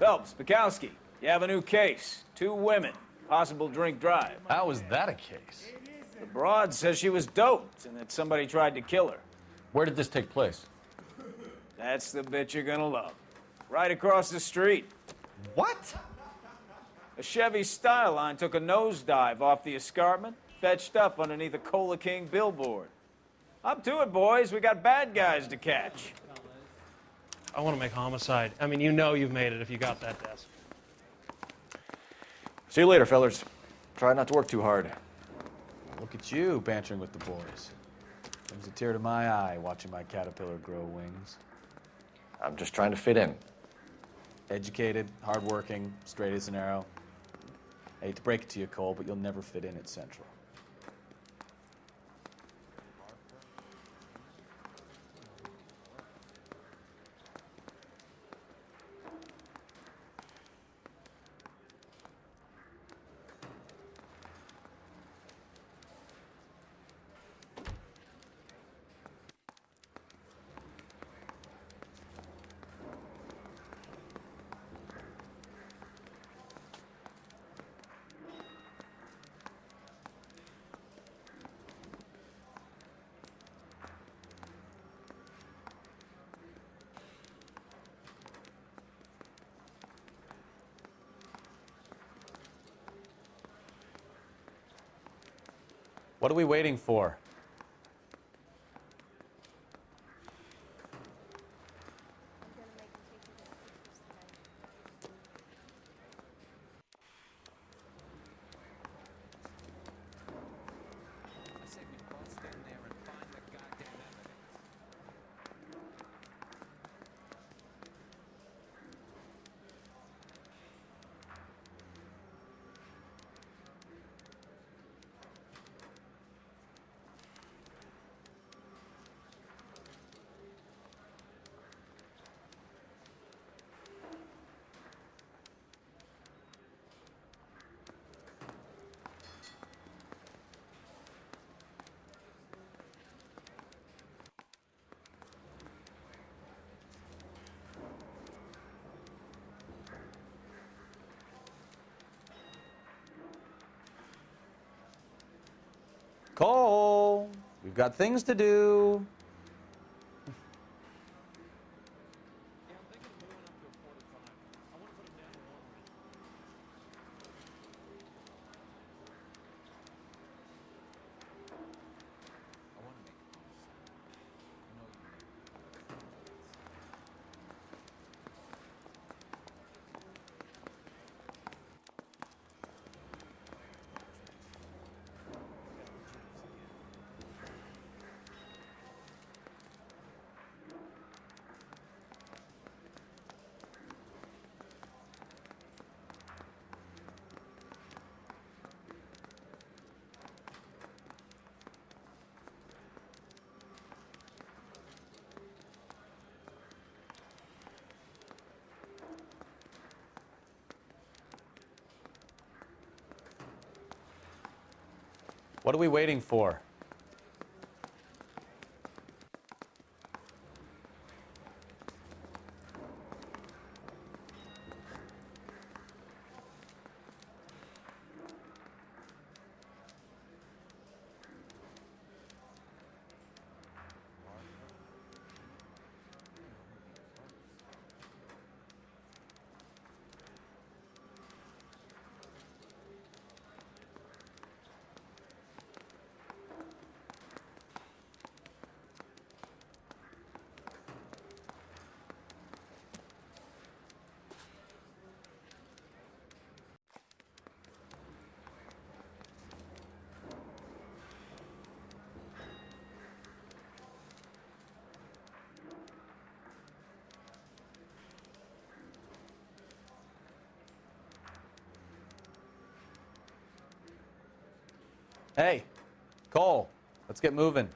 Phelps, Bukowski, you have a new case. 2 women, possible drink drive. How is that a case? The broad says she was doped and that somebody tried to kill her. Where did this take place? That's the bit you're gonna love. Right across the street. What? A Chevy Styline took a nosedive off the escarpment, fetched up underneath a Cola King billboard. Up to it, boys. We got bad guys to catch. I want to make homicide. I mean, you know you've made it if you got that desk. See you later, fellers. Try not to work too hard. Look at you, bantering with the boys. Brings a tear to my eye watching my caterpillar grow wings. I'm just trying to fit in. Educated, hardworking, straight as an arrow. I hate to break it to you, Cole, but you'll never fit in at Central. What are we waiting for? Cole, we've got things to do. What are we waiting for? Hey, Cole, let's get moving.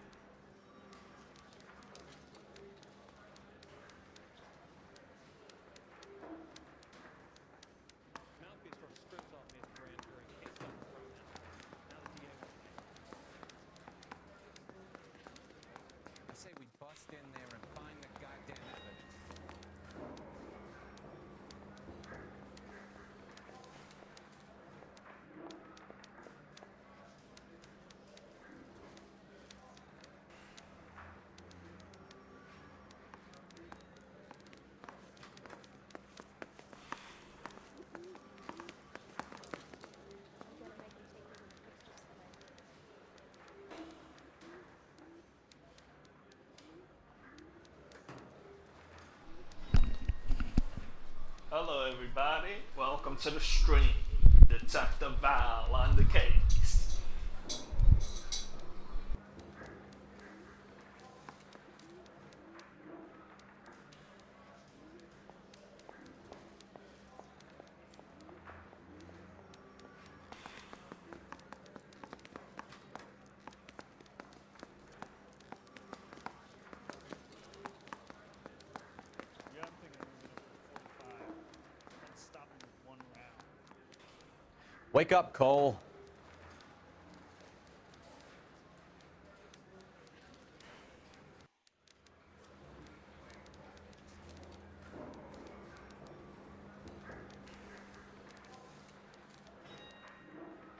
I say we bust in there and find the goddamn evidence. Hello, everybody. Welcome to the stream. Detective Val on the case. Yeah, I'm thinking we're going to 45 and stopping with one round. Wake up, Cole.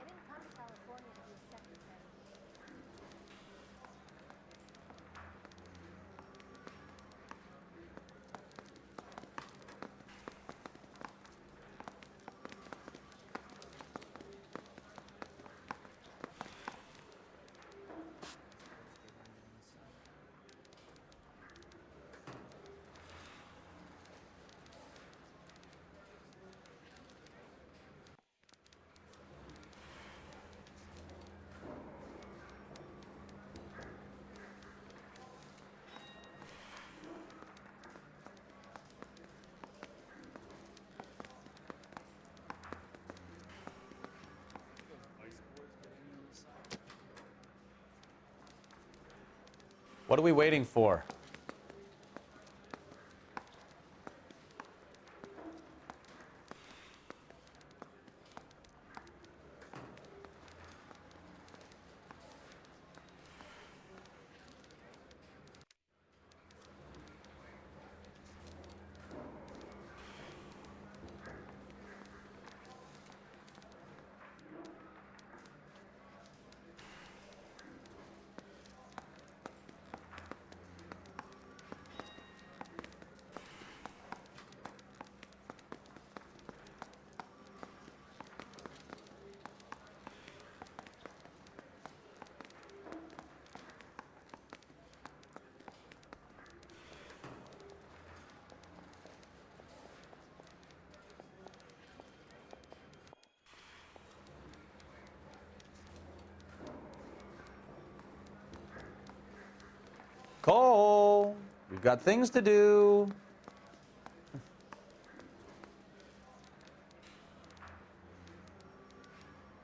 I didn't come to California to be a secretary. What are we waiting for? Cole, we've got things to do. I'm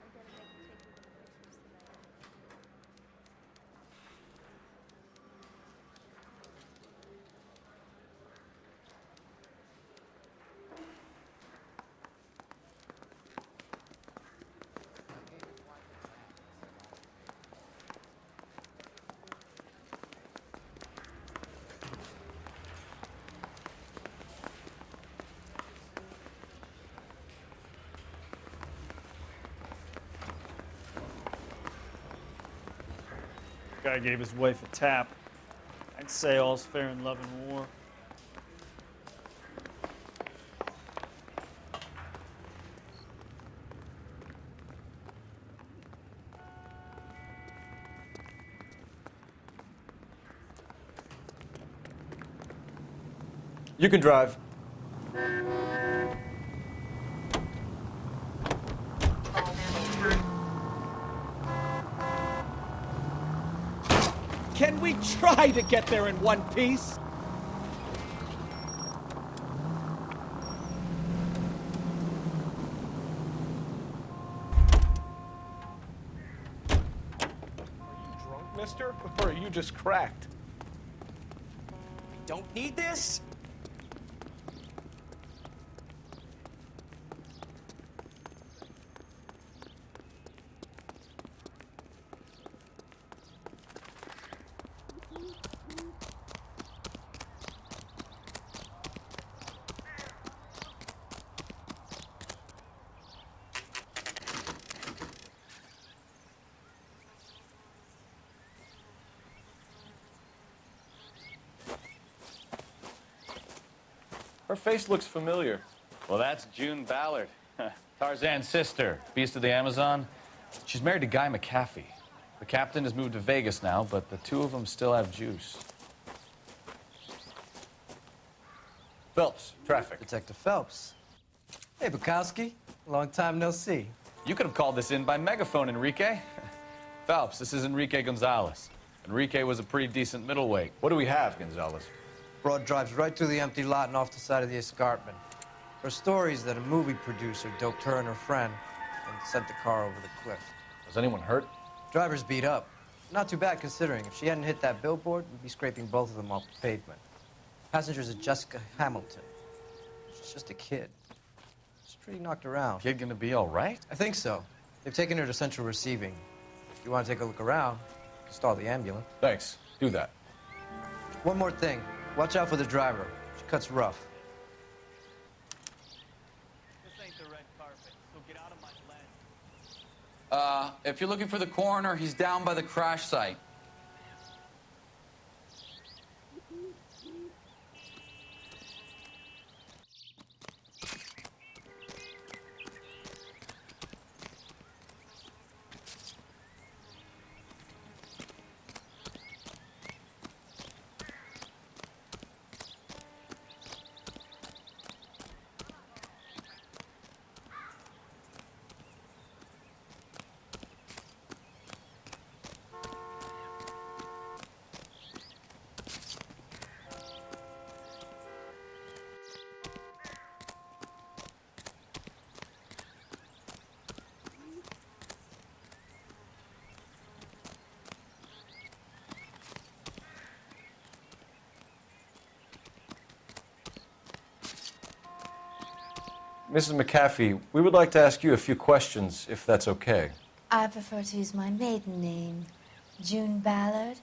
gonna make you take me to the pictures tonight. Guy gave his wife a tap. I'd say all's fair in love and war. You can drive. Can we try to get there in one piece? Drunk, mister? Or are you just cracked? Don't need this? Her face looks familiar. Well, that's June Ballard, Tarzan's sister, beast of the Amazon. She's married to Guy McAfee. The captain has moved to Vegas now, but the two of them still have juice. Phelps, traffic. Detective Phelps. Hey, Bukowski. Long time no see. You could have called this in by megaphone, Enrique. Phelps, this is Enrique Gonzalez. Enrique was a pretty decent middleweight. What do we have, Gonzalez? Broad drives right through the empty lot and off the side of the escarpment. Her story is that a movie producer doped her and her friend and sent the car over the cliff. Was anyone hurt? Driver's beat up. Not too bad considering. If she hadn't hit that billboard, we'd be scraping both of them off the pavement. Passengers are Jessica Hamilton. She's just a kid. She's pretty knocked around. Kid gonna be all right? I think so. They've taken her to central receiving. If you want to take a look around, stall the ambulance. Thanks. Do that. One more thing. Watch out for the driver. She cuts rough. This ain't the red carpet, so get out of my lane. If you're looking for the coroner, he's down by the crash site. Mrs. McAfee, we would like to ask you a few questions, if that's okay. I prefer to use my maiden name, June Ballard.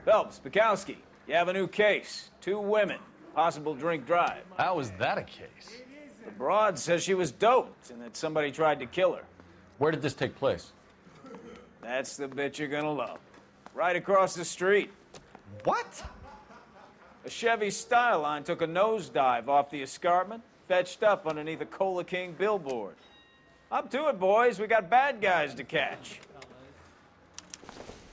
Phelps, Bukowski, you have a new case. 2 women, possible drink drive. How was that a case? The broad says she was doped and that somebody tried to kill her. Where did this take place? That's the bit you're gonna love. Right across the street. What? A Chevy Styline took a nosedive off the escarpment, fetched up underneath a Cola King billboard. Up to it, boys. We got bad guys to catch.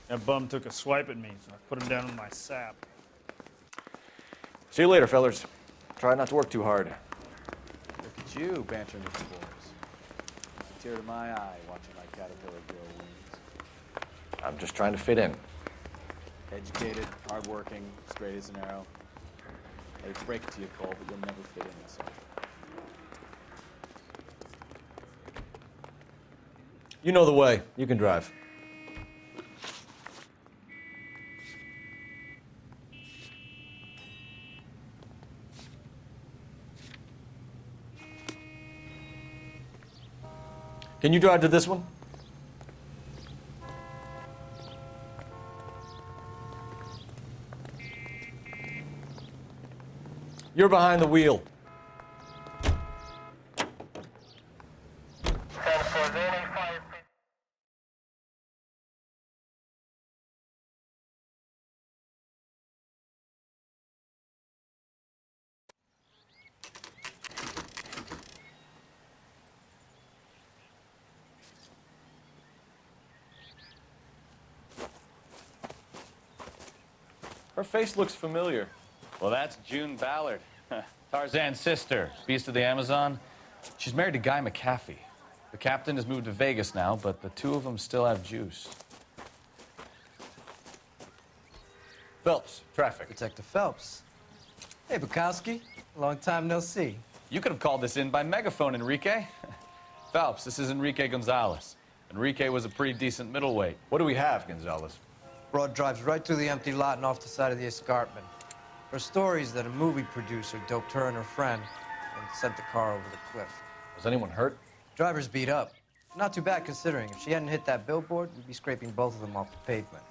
That bum took a swipe at me, so I put him down in my sap. See you later, fellers. Try not to work too hard. Look at you bantering with the boys. It's a tear to my eye watching my caterpillar grow wings. I'm just trying to fit in. Educated, hardworking, straight as an arrow. I hate to break it to you, Cole, but you'll never fit in this life. You know the way. You can drive. Can you drive to this one? You're behind the wheel. Her face looks familiar. Well, that's June Ballard. Tarzan's sister, beast of the Amazon. She's married to Guy McAfee. The captain has moved to Vegas now, but the 2 of them still have juice. Phelps, traffic. Detective Phelps. Hey, Bukowski. Long time no see. You could have called this in by megaphone, Enrique. Phelps, this is Enrique Gonzalez. Enrique was a pretty decent middleweight. What do we have, Gonzalez? Broad drives right through the empty lot and off the side of the escarpment. Her story is that a movie producer doped her and her friend and sent the car over the cliff. Was anyone hurt? Driver's beat up. Not too bad considering. If she hadn't hit that billboard, we'd be scraping both of them off the pavement.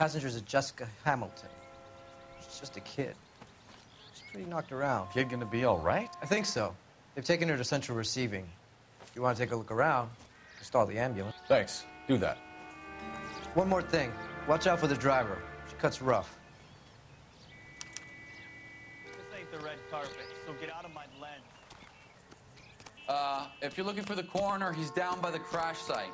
Passenger's a Jessica Hamilton. She's just a kid. She's pretty knocked around. Kid gonna be all right? I think so. They've taken her to central receiving. If you want to take a look around, just stall the ambulance. Thanks. Do that. One more thing. Watch out for the driver. She cuts rough. This ain't the red carpet, so get out of my lens. If you're looking for the coroner, he's down by the crash site.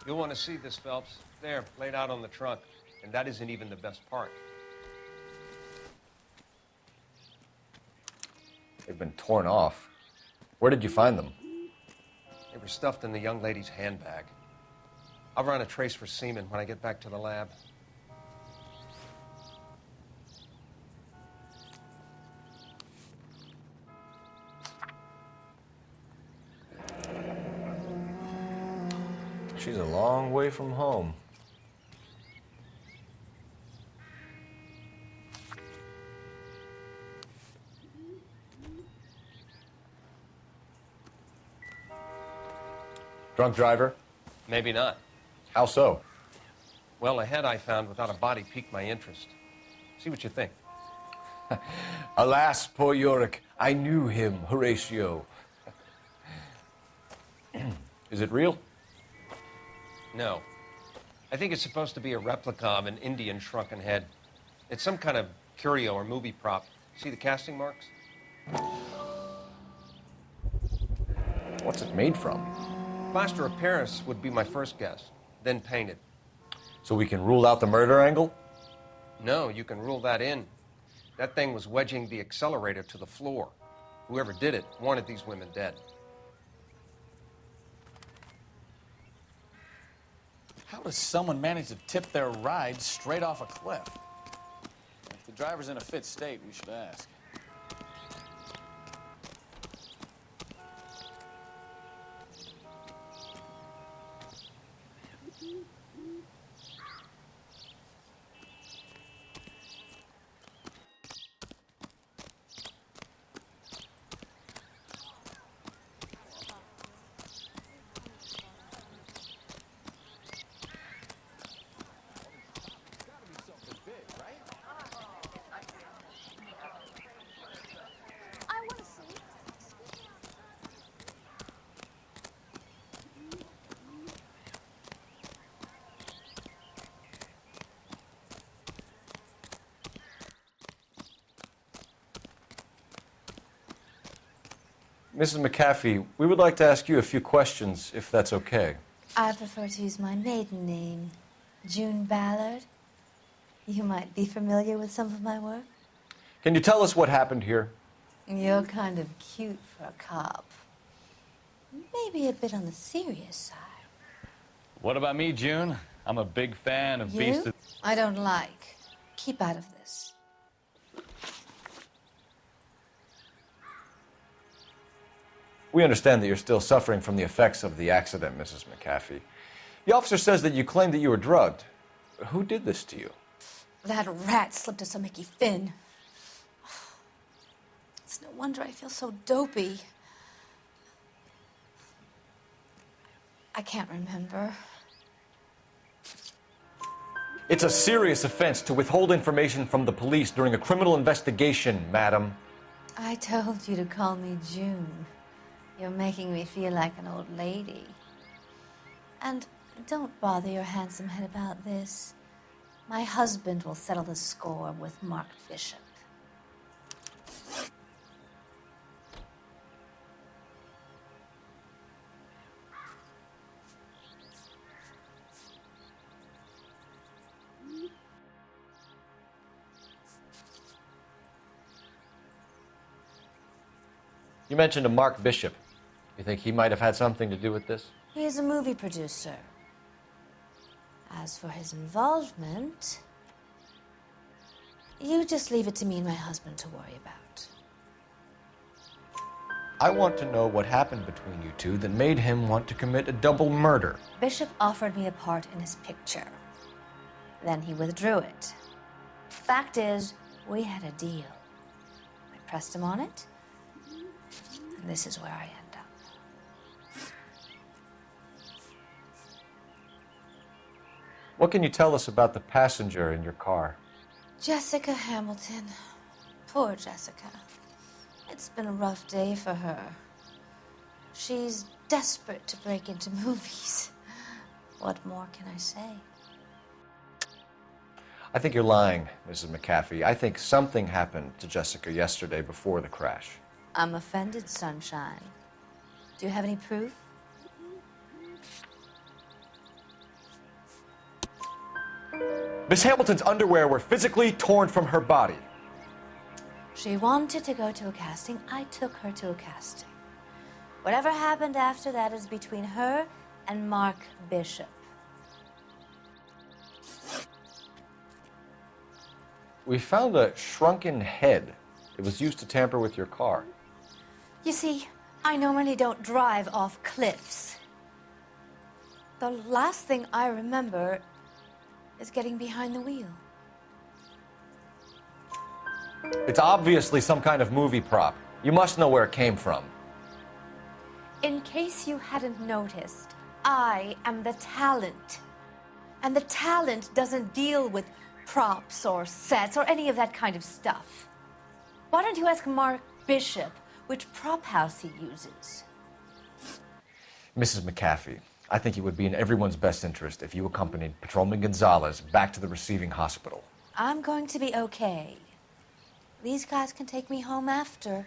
You'll want to see this, Phelps. There, laid out on the trunk. And that isn't even the best part. They've been torn off. Where did you find them? They were stuffed in the young lady's handbag. I'll run a trace for semen when I get back to the lab. She's a long way from home. Drunk driver? Maybe not. How so? Well, a head I found without a body piqued my interest. See what you think. Alas, poor Yorick, I knew him, Horatio. Is it real? No. I think it's supposed to be a replica of an Indian shrunken head. It's some kind of curio or movie prop. See the casting marks? What's it made from? Plaster of Paris would be my first guess, then painted. So we can rule out the murder angle? No, you can rule that in. That thing was wedging the accelerator to the floor. Whoever did it wanted these women dead. How does someone manage to tip their ride straight off a cliff? If the driver's in a fit state, we should ask. I want to see. Mrs. McAfee, we would like to ask you a few questions, if that's okay. I prefer to use my maiden name, June Ballard. You might be familiar with some of my work. Can you tell us what happened here? You're kind of cute for a cop. Maybe a bit on the serious side. What about me, June? I'm a big fan of Beast You? of... I don't like. Keep out of this. We understand that you're still suffering from the effects of the accident, Mrs. McAfee. The officer says that you claimed that you were drugged. Who did this to you? That rat slipped us a Mickey Finn. It's no wonder I feel so dopey. I can't remember. It's a serious offense to withhold information from the police during a criminal investigation, madam. I told you to call me June. You're making me feel like an old lady. And don't bother your handsome head about this. My husband will settle the score with Mark Bishop. You mentioned a Mark Bishop. You think he might have had something to do with this? He is a movie producer. As for his involvement, you just leave it to me and my husband to worry about. I want to know what happened between you two that made him want to commit a double murder. Bishop offered me a part in his picture. Then he withdrew it. Fact is, we had a deal. I pressed him on it, and this is where I end up. What can you tell us about the passenger in your car? Jessica Hamilton. Poor Jessica. It's been a rough day for her. She's desperate to break into movies. What more can I say? I think you're lying, Mrs. McAfee. I think something happened to Jessica yesterday before the crash. I'm offended, Sunshine. Do you have any proof? Miss Hamilton's underwear were physically torn from her body. She wanted to go to a casting. I took her to a casting. Whatever happened after that is between her and Mark Bishop. We found a shrunken head. It was used to tamper with your car. You see, I normally don't drive off cliffs. The last thing I remember is getting behind the wheel. It's obviously some kind of movie prop. You must know where it came from. In case you hadn't noticed, I am the talent. And the talent doesn't deal with props or sets or any of that kind of stuff. Why don't you ask Mark Bishop which prop house he uses? Mrs. McAfee, I think it would be in everyone's best interest if you accompanied Patrolman Gonzalez back to the receiving hospital. I'm going to be okay. These guys can take me home after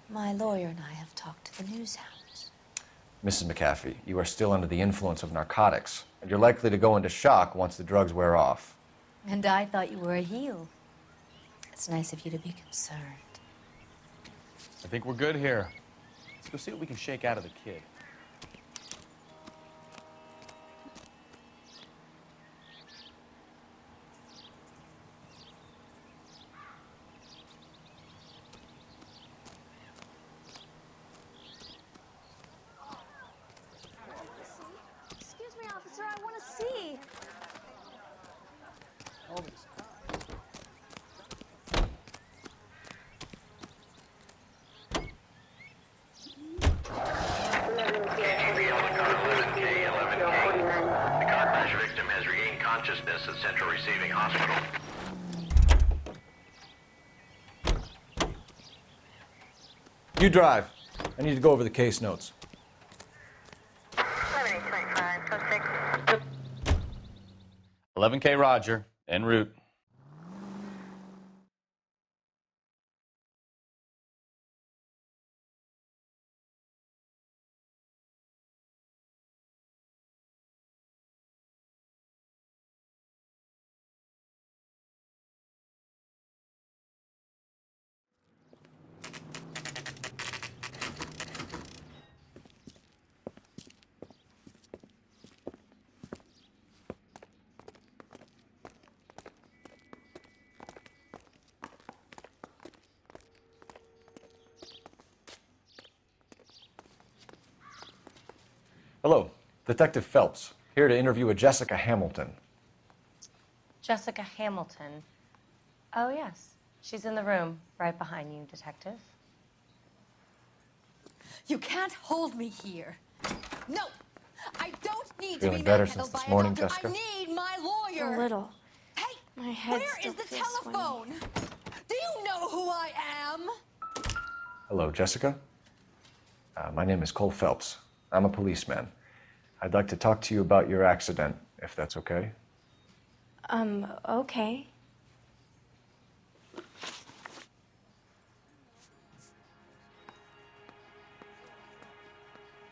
my lawyer and I have talked to the news hounds. Mrs. McAfee, you are still under the influence of narcotics, and you're likely to go into shock once the drugs wear off. And I thought you were a heel. It's nice of you to be concerned. I think we're good here. Let's go see what we can shake out of the kid. Excuse me, officer, I want to see. Consciousness at Central Receiving Hospital. You drive. I need to go over the case notes. 11K Roger, en route. Hello, Detective Phelps, here to interview a Jessica Hamilton. Jessica Hamilton. Oh, yes. She's in the room, right behind you, Detective. You can't hold me here. No, I don't need to Feeling be better manhandled since this by morning, a doctor. Jessica? I need my lawyer. A little. Hey, My head where still is the feels telephone? Do you know who I am? Hello, Jessica. My name is Cole Phelps. I'm a policeman. I'd like to talk to you about your accident, if that's okay. Okay.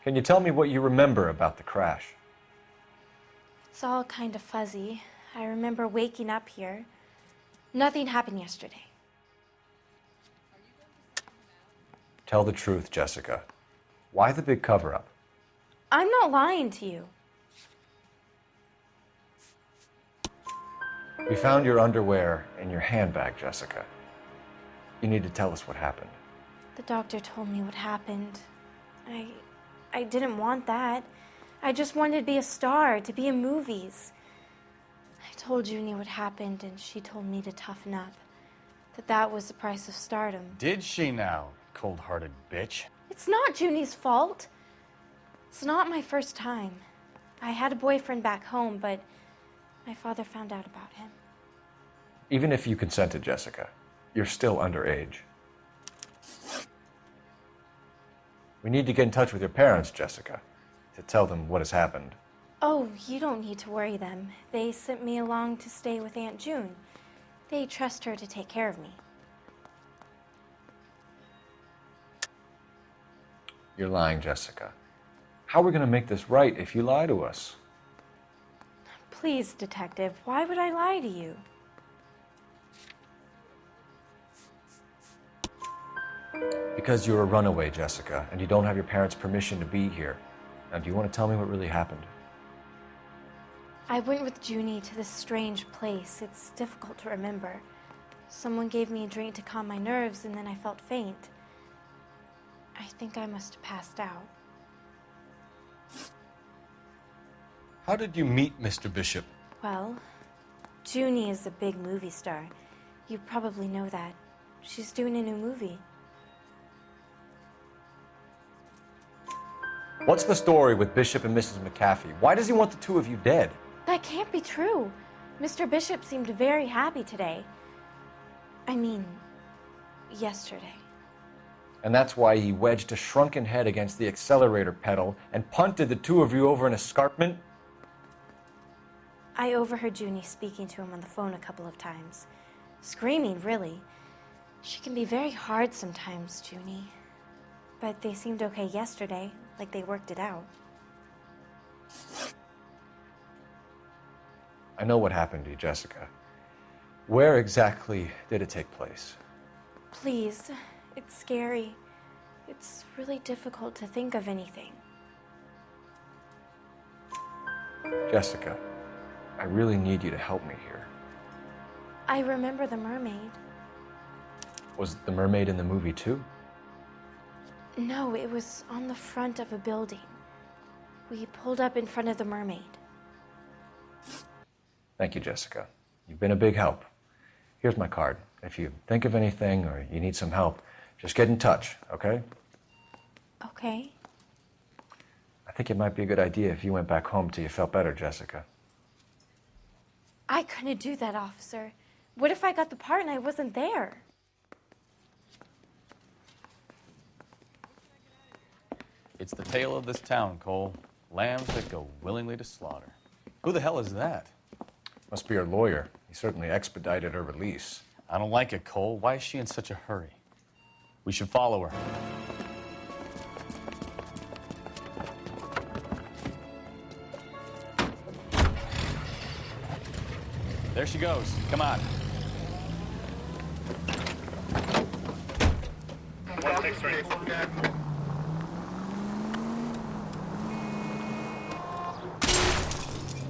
Can you tell me what you remember about the crash? It's all kind of fuzzy. I remember waking up here. Nothing happened yesterday. Tell the truth, Jessica. Why the big cover-up? I'm not lying to you. We found your underwear in your handbag, Jessica. You need to tell us what happened. The doctor told me what happened. I didn't want that. I just wanted to be a star, to be in movies. I told Junie what happened, and she told me to toughen up. That was the price of stardom. Did she now, cold-hearted bitch? It's not Junie's fault. It's not my first time. I had a boyfriend back home, but my father found out about him. Even if you consented, Jessica, you're still underage. We need to get in touch with your parents, Jessica, to tell them what has happened. Oh, you don't need to worry them. They sent me along to stay with Aunt June. They trust her to take care of me. You're lying, Jessica. How are we going to make this right if you lie to us? Please, Detective, why would I lie to you? Because you're a runaway, Jessica, and you don't have your parents' permission to be here. Now, do you want to tell me what really happened? I went with Junie to this strange place. It's difficult to remember. Someone gave me a drink to calm my nerves, and then I felt faint. I think I must have passed out. How did you meet Mr. Bishop? Well, Junie is a big movie star. You probably know that. She's doing a new movie. What's the story with Bishop and Mrs. McAfee? Why does he want the two of you dead? That can't be true. Mr. Bishop seemed very happy today. I mean, yesterday. And that's why he wedged a shrunken head against the accelerator pedal and punted the two of you over an escarpment? I overheard Junie speaking to him on the phone a couple of times. Screaming, really. She can be very hard sometimes, Junie. But they seemed okay yesterday, like they worked it out. I know what happened to you, Jessica. Where exactly did it take place? Please, it's scary. It's really difficult to think of anything. Jessica, I really need you to help me here. I remember the mermaid. Was the mermaid in the movie too? No, it was on the front of a building. We pulled up in front of the mermaid. Thank you, Jessica. You've been a big help. Here's my card. If you think of anything or you need some help, just get in touch, okay? Okay. I think it might be a good idea if you went back home till you felt better, Jessica. I couldn't do that, officer. What if I got the part and I wasn't there? It's the tale of this town, Cole. Lambs that go willingly to slaughter. Who the hell is that? Must be her lawyer. He certainly expedited her release. I don't like it, Cole. Why is she in such a hurry? We should follow her. There she goes. Come on. 163.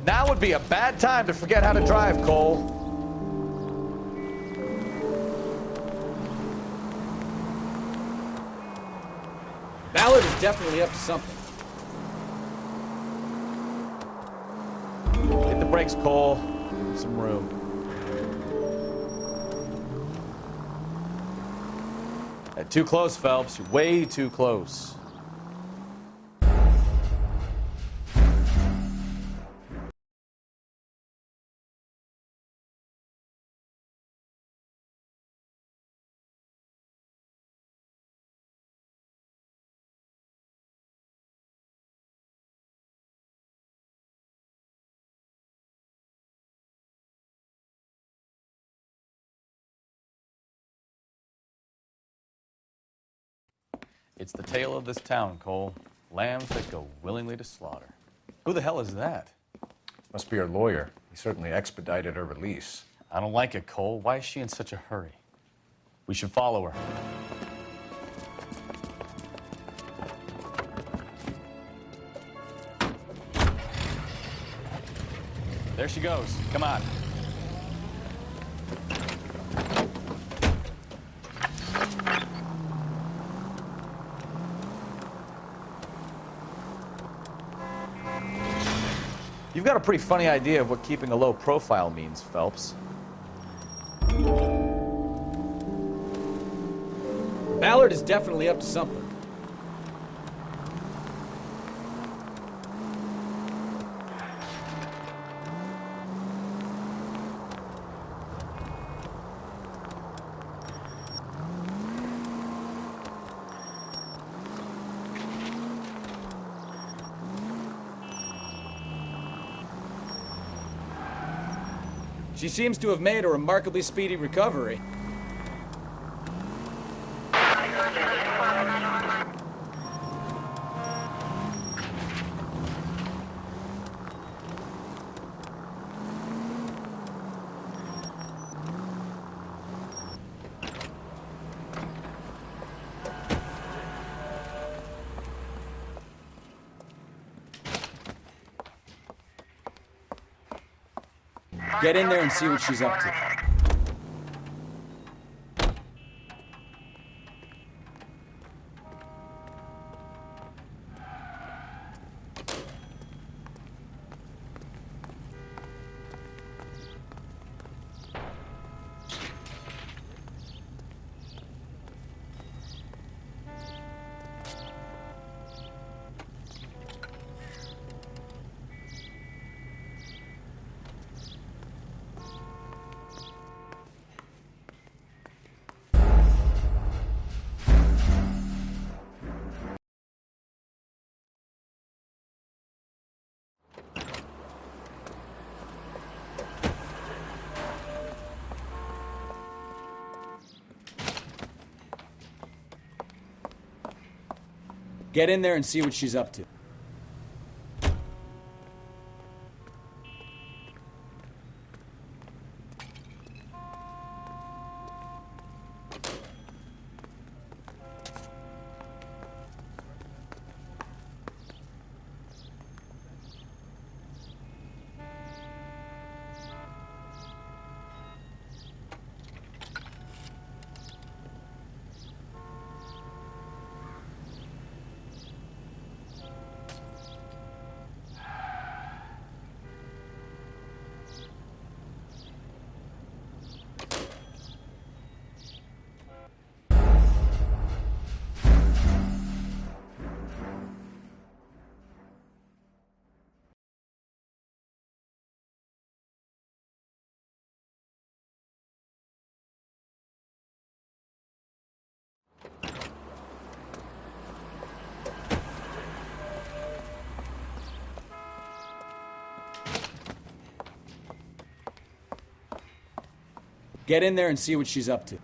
Now would be a bad time to forget how to drive, Cole. Ballard is definitely up to something. Hit the brakes, Cole. Give him some room. Too close, Phelps. You're way too close. It's the tale of this town, Cole. Lambs that go willingly to slaughter. Who the hell is that? Must be her lawyer. He certainly expedited her release. I don't like it, Cole. Why is she in such a hurry? We should follow her. There she goes. Come on. You've got a pretty funny idea of what keeping a low profile means, Phelps. Ballard is definitely up to something. She seems to have made a remarkably speedy recovery. Get in there and see what she's up to. Get in there and see what she's up to. Get in there and see what she's up to.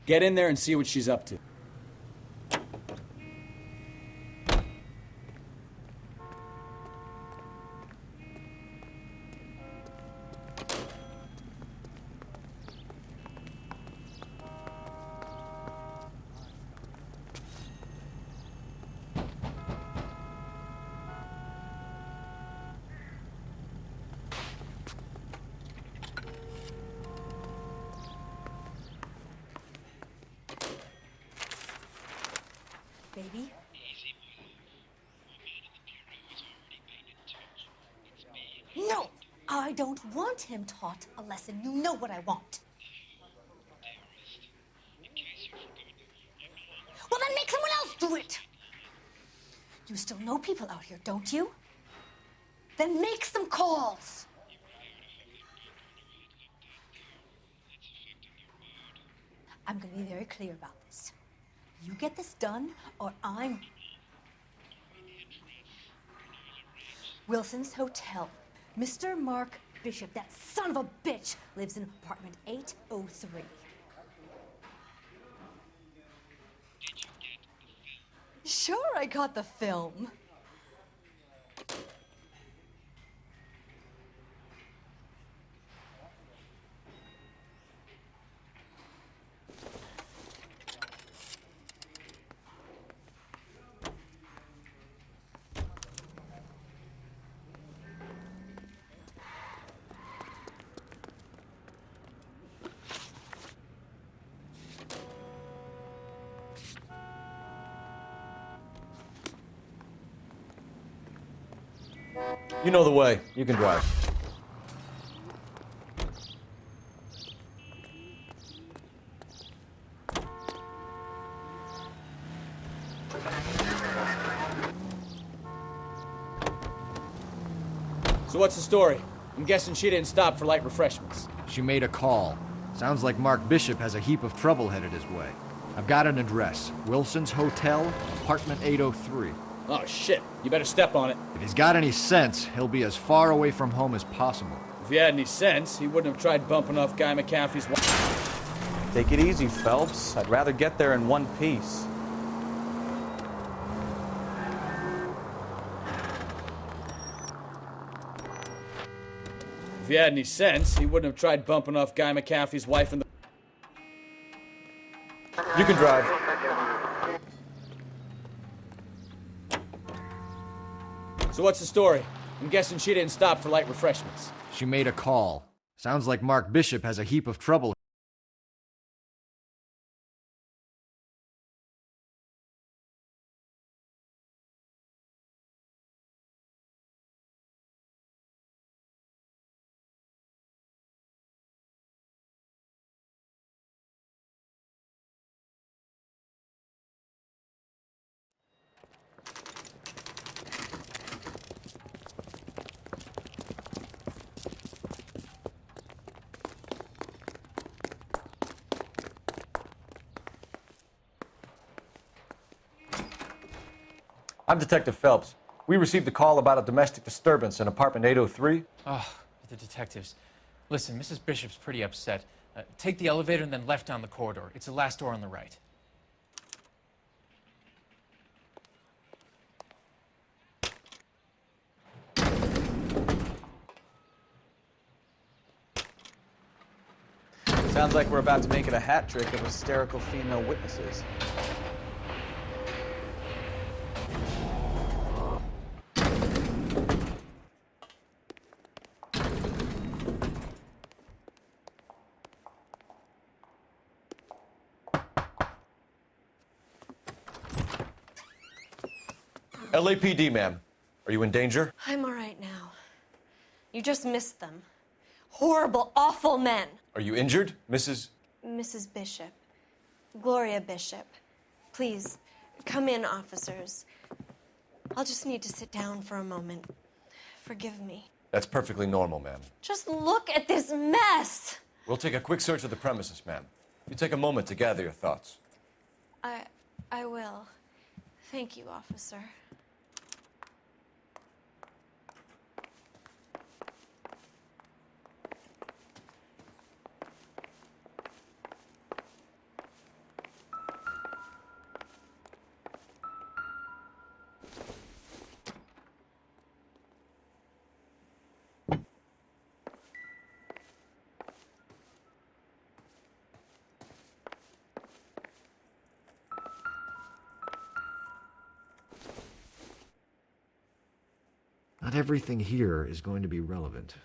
Get in there and see what she's up to. Baby? No! I don't want him taught a lesson. You know what I want. Well, then make someone else do it! You still know people out here, don't you? Then make some calls! I'm gonna be very clear about this. You get this done, or I'm... Wilson's Hotel. Mr. Mark Bishop, that son of a bitch, lives in apartment 803. Sure, I got the film. You know the way. You can drive. So what's the story? I'm guessing she didn't stop for light refreshments. She made a call. Sounds like Mark Bishop has a heap of trouble headed his way. I've got an address. Wilson's Hotel, apartment 803. Oh, shit. You better step on it. If he's got any sense, he'll be as far away from home as possible. If he had any sense, he wouldn't have tried bumping off Guy McAfee's wife. Take it easy, Phelps. I'd rather get there in one piece. If he had any sense, he wouldn't have tried bumping off Guy McAfee's wife in the... You can drive. So what's the story? I'm guessing she didn't stop for light refreshments. She made a call. Sounds like Mark Bishop has a heap of trouble. I'm Detective Phelps. We received a call about a domestic disturbance in apartment 803. Oh, the detectives. Listen, Mrs. Bishop's pretty upset. Take the elevator and then left down the corridor. It's the last door on the right. Sounds like we're about to make it a hat trick of hysterical female witnesses. LAPD, ma'am. Are you in danger? I'm all right now. You just missed them. Horrible, awful men. Are you injured, Mrs.? Mrs. Bishop. Gloria Bishop. Please, come in, officers. I'll just need to sit down for a moment. Forgive me. That's perfectly normal, ma'am. Just look at this mess! We'll take a quick search of the premises, ma'am. You take a moment to gather your thoughts. I will. Thank you, officer. Not everything here is going to be relevant.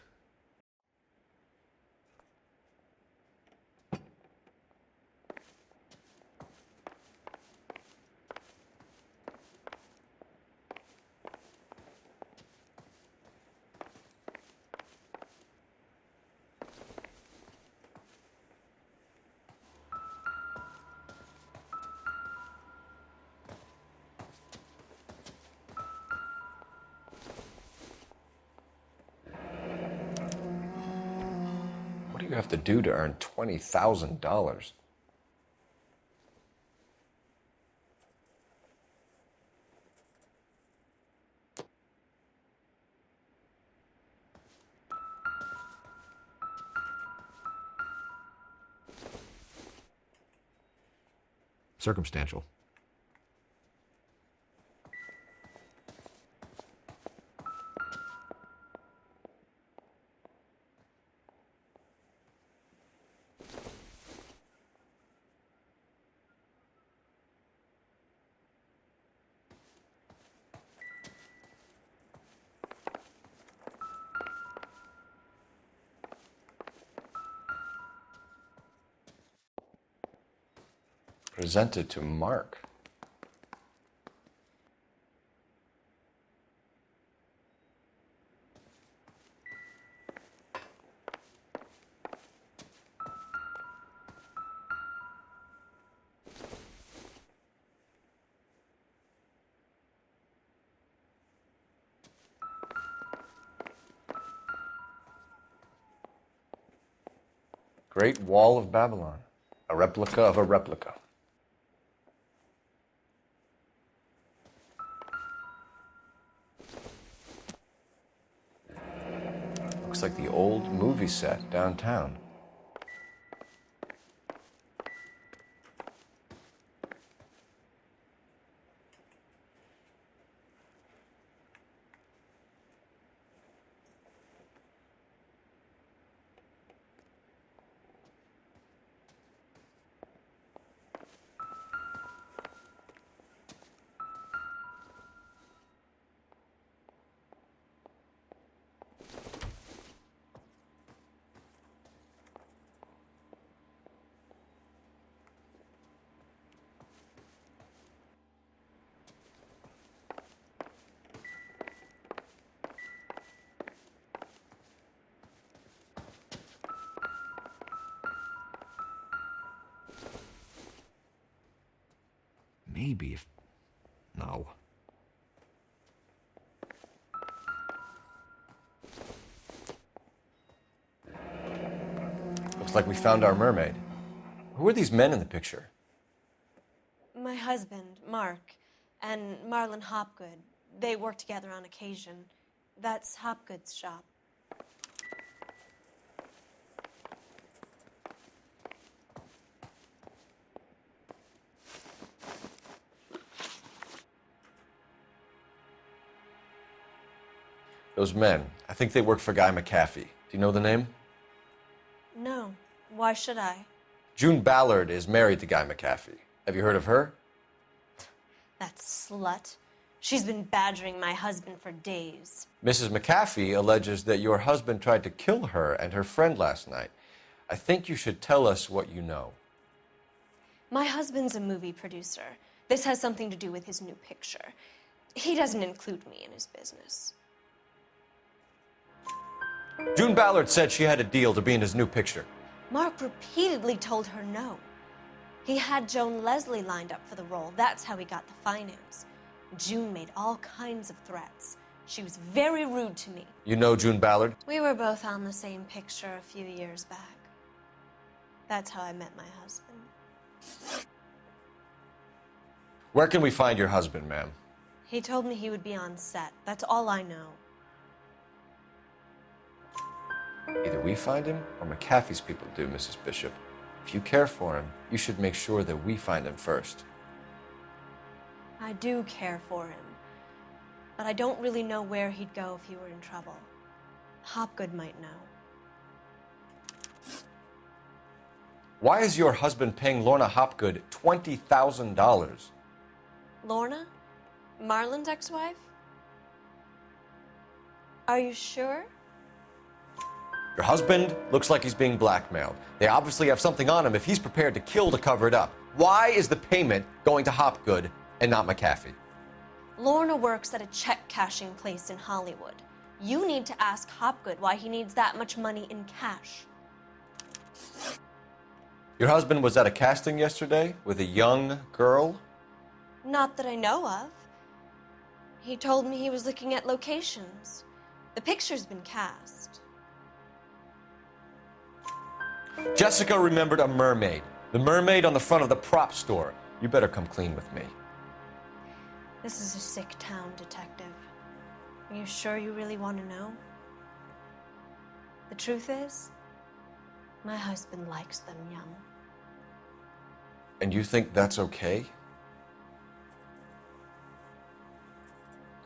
What do you have to do to earn $20,000? Circumstantial. Presented to Mark. Great Wall of Babylon. A replica of a replica. Looks like the old movie set downtown. Maybe if... No. Looks like we found our mermaid. Who are these men in the picture? My husband, Mark, and Marlon Hopgood. They work together on occasion. That's Hopgood's shop. Those men, I think they work for Guy McAfee. Do you know the name? No. Why should I? June Ballard is married to Guy McAfee. Have you heard of her? That slut. She's been badgering my husband for days. Mrs. McAfee alleges that your husband tried to kill her and her friend last night. I think you should tell us what you know. My husband's a movie producer. This has something to do with his new picture. He doesn't include me in his business. June Ballard said she had a deal to be in his new picture. Mark repeatedly told her no. He had Joan Leslie lined up for the role. That's how he got the finance. June made all kinds of threats. She was very rude to me. You know June Ballard? We were both on the same picture a few years back. That's how I met my husband. Where can we find your husband, ma'am? He told me he would be on set. That's all I know. Either we find him or McAfee's people do, Mrs. Bishop. If you care for him, you should make sure that we find him first. I do care for him, but I don't really know where he'd go if he were in trouble. Hopgood might know. Why is your husband paying Lorna Hopgood $20,000? Lorna? Marlon's ex-wife? Are you sure? Your husband looks like he's being blackmailed. They obviously have something on him if he's prepared to kill to cover it up. Why is the payment going to Hopgood and not McAfee? Lorna works at a check-cashing place in Hollywood. You need to ask Hopgood why he needs that much money in cash. Your husband was at a casting yesterday with a young girl? Not that I know of. He told me he was looking at locations. The picture's been cast. Jessica remembered a mermaid. The mermaid on the front of the prop store. You better come clean with me. This is a sick town, Detective. Are you sure you really want to know? The truth is, my husband likes them young. And you think that's okay?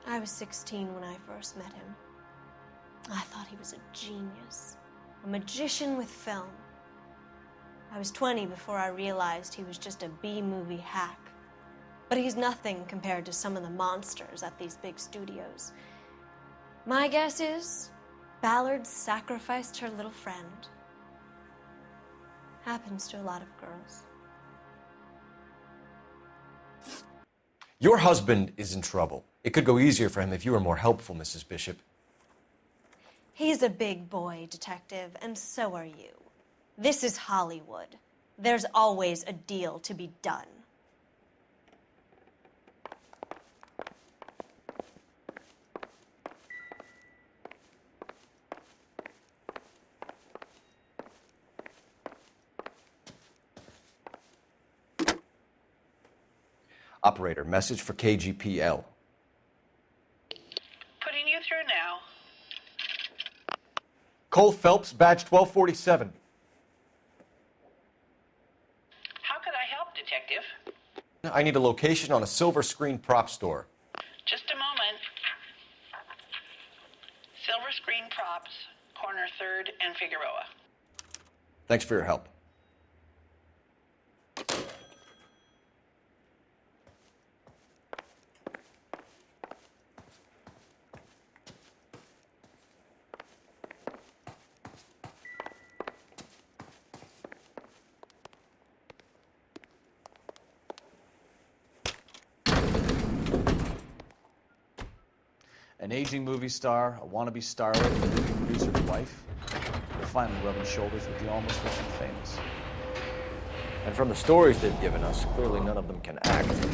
I was 16 when I first met him. I thought he was a genius, a magician with film. I was 20 before I realized he was just a B-movie hack. But he's nothing compared to some of the monsters at these big studios. My guess is Ballard sacrificed her little friend. Happens to a lot of girls. Your husband is in trouble. It could go easier for him if you were more helpful, Mrs. Bishop. He's a big boy, Detective, and so are you. This is Hollywood. There's always a deal to be done. Operator, message for KGPL. Putting you through now. Cole Phelps, badge 1247. How could I help, Detective? I need a location on a silver screen prop store. Just a moment. Silver Screen Props, corner 3rd and Figueroa. Thanks for your help. An aging movie star, a wannabe starlet, and a movie producer's wife. They're finally rubbing shoulders with the almost rich and famous. And from the stories they've given us, clearly none of them can act.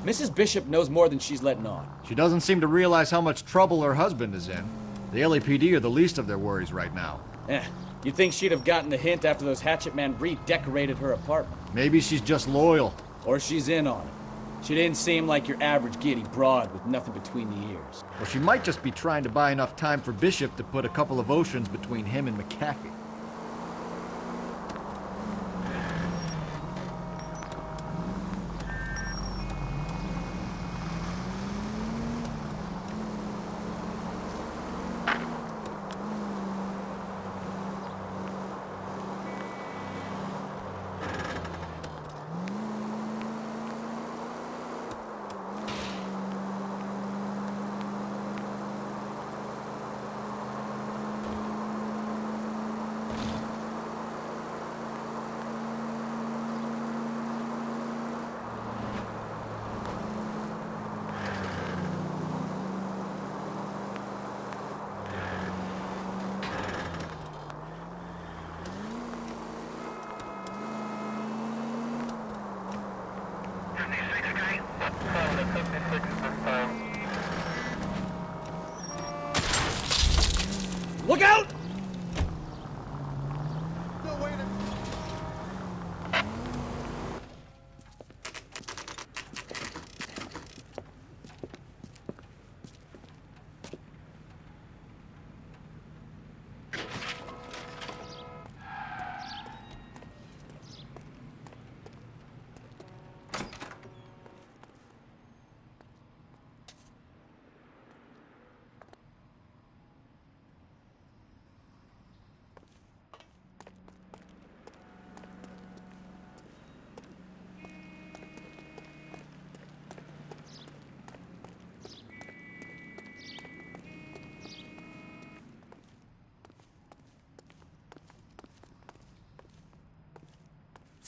Mrs. Bishop knows more than she's letting on. She doesn't seem to realize how much trouble her husband is in. The LAPD are the least of their worries right now. You'd think she'd have gotten the hint after those hatchet men redecorated her apartment. Maybe she's just loyal. Or she's in on it. She didn't seem like your average giddy broad with nothing between the ears. Or she might just be trying to buy enough time for Bishop to put a couple of oceans between him and McAfee. Look out!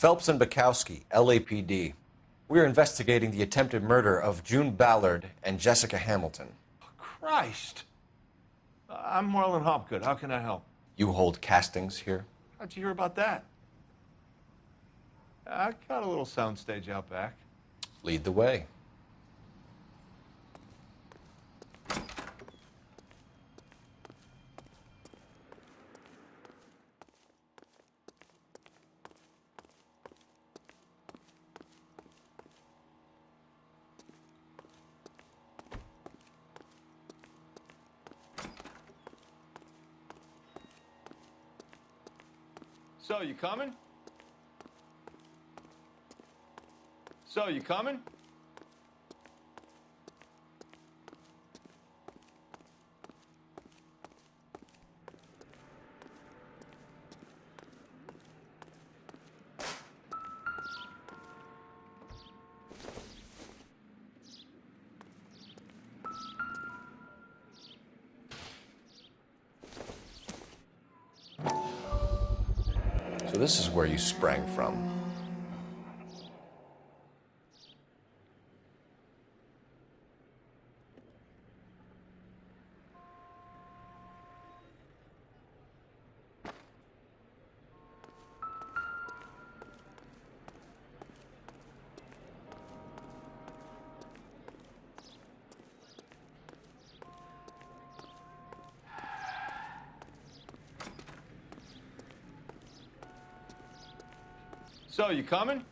Phelps and Bukowski, LAPD. We're investigating the attempted murder of June Ballard and Jessica Hamilton. Christ. I'm Marlon Hopgood. How can I help? You hold castings here? How'd you hear about that? I got a little soundstage out back. Lead the way. So, you coming? So, you coming? So this is where you sprang from. So, you coming?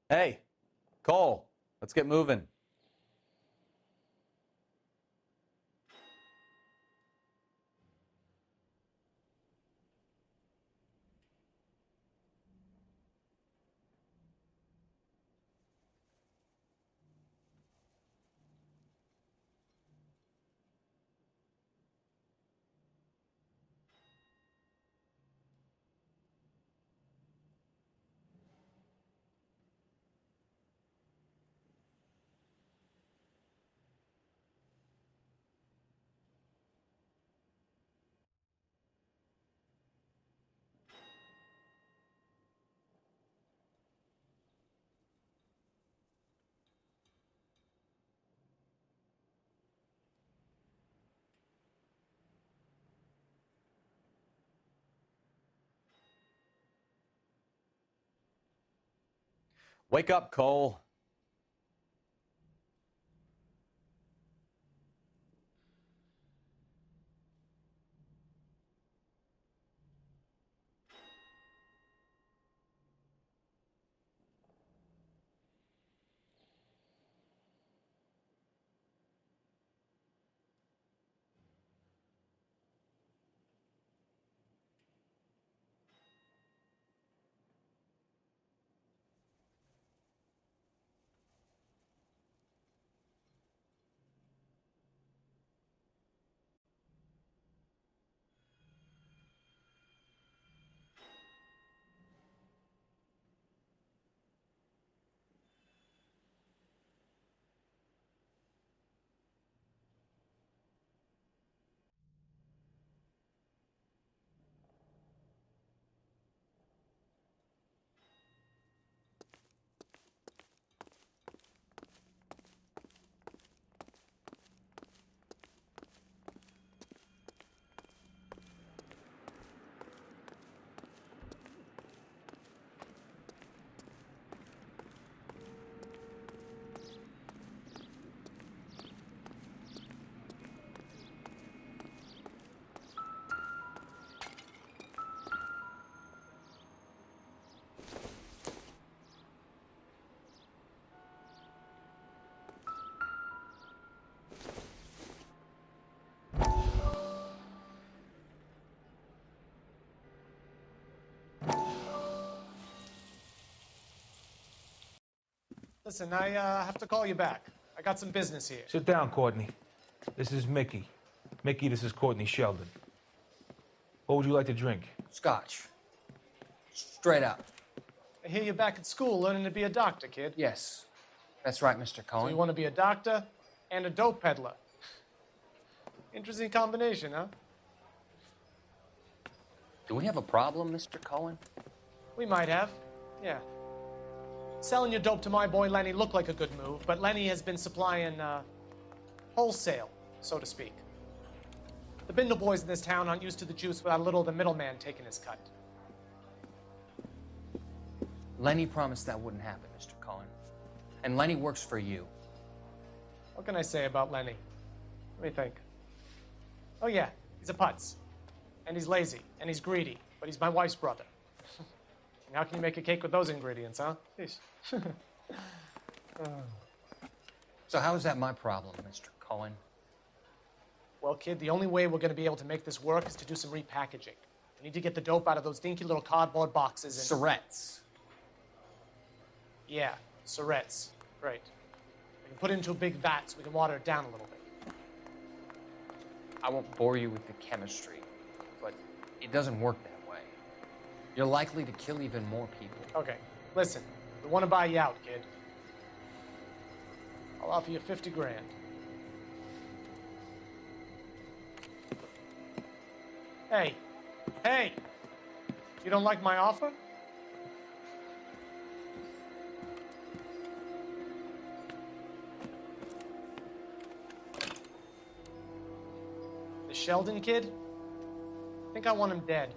Hey, Cole, let's get moving. Wake up, Cole. Listen, I have to call you back. I got some business here. Sit down, Courtney. This is Mickey. Mickey, this is Courtney Sheldon. What would you like to drink? Scotch. Straight up. I hear you're back at school learning to be a doctor, kid. Yes. That's right, Mr. So Cohen. you want to be a doctor and a dope peddler. Interesting combination, huh? Do we have a problem, Mr. Cohen? We might have, yeah. Selling your dope to my boy Lenny looked like a good move, but Lenny has been supplying, wholesale, so to speak. The Bindle boys in this town aren't used to the juice without a little of the middleman taking his cut. Lenny promised that wouldn't happen, Mr. Cohen. And Lenny works for you. What can I say about Lenny? Let me think. Oh yeah, he's a putz. And he's lazy, and he's greedy, but he's my wife's brother. And how can you make a cake with those ingredients, huh? Jeez. So how is that my problem, Mr. Cohen? Well, kid, the only way we're going to be able to make this work is to do some repackaging. We need to get the dope out of those dinky little cardboard boxes and... Surrettes. Yeah, Surrettes. Great. We can put it into a big vat so we can water it down a little bit. I won't bore you with the chemistry, but it doesn't work that way. You're likely to kill even more people. Okay, listen. We want to buy you out, kid. I'll offer you 50 grand. Hey, hey! You don't like my offer? The Sheldon kid? I think I want him dead.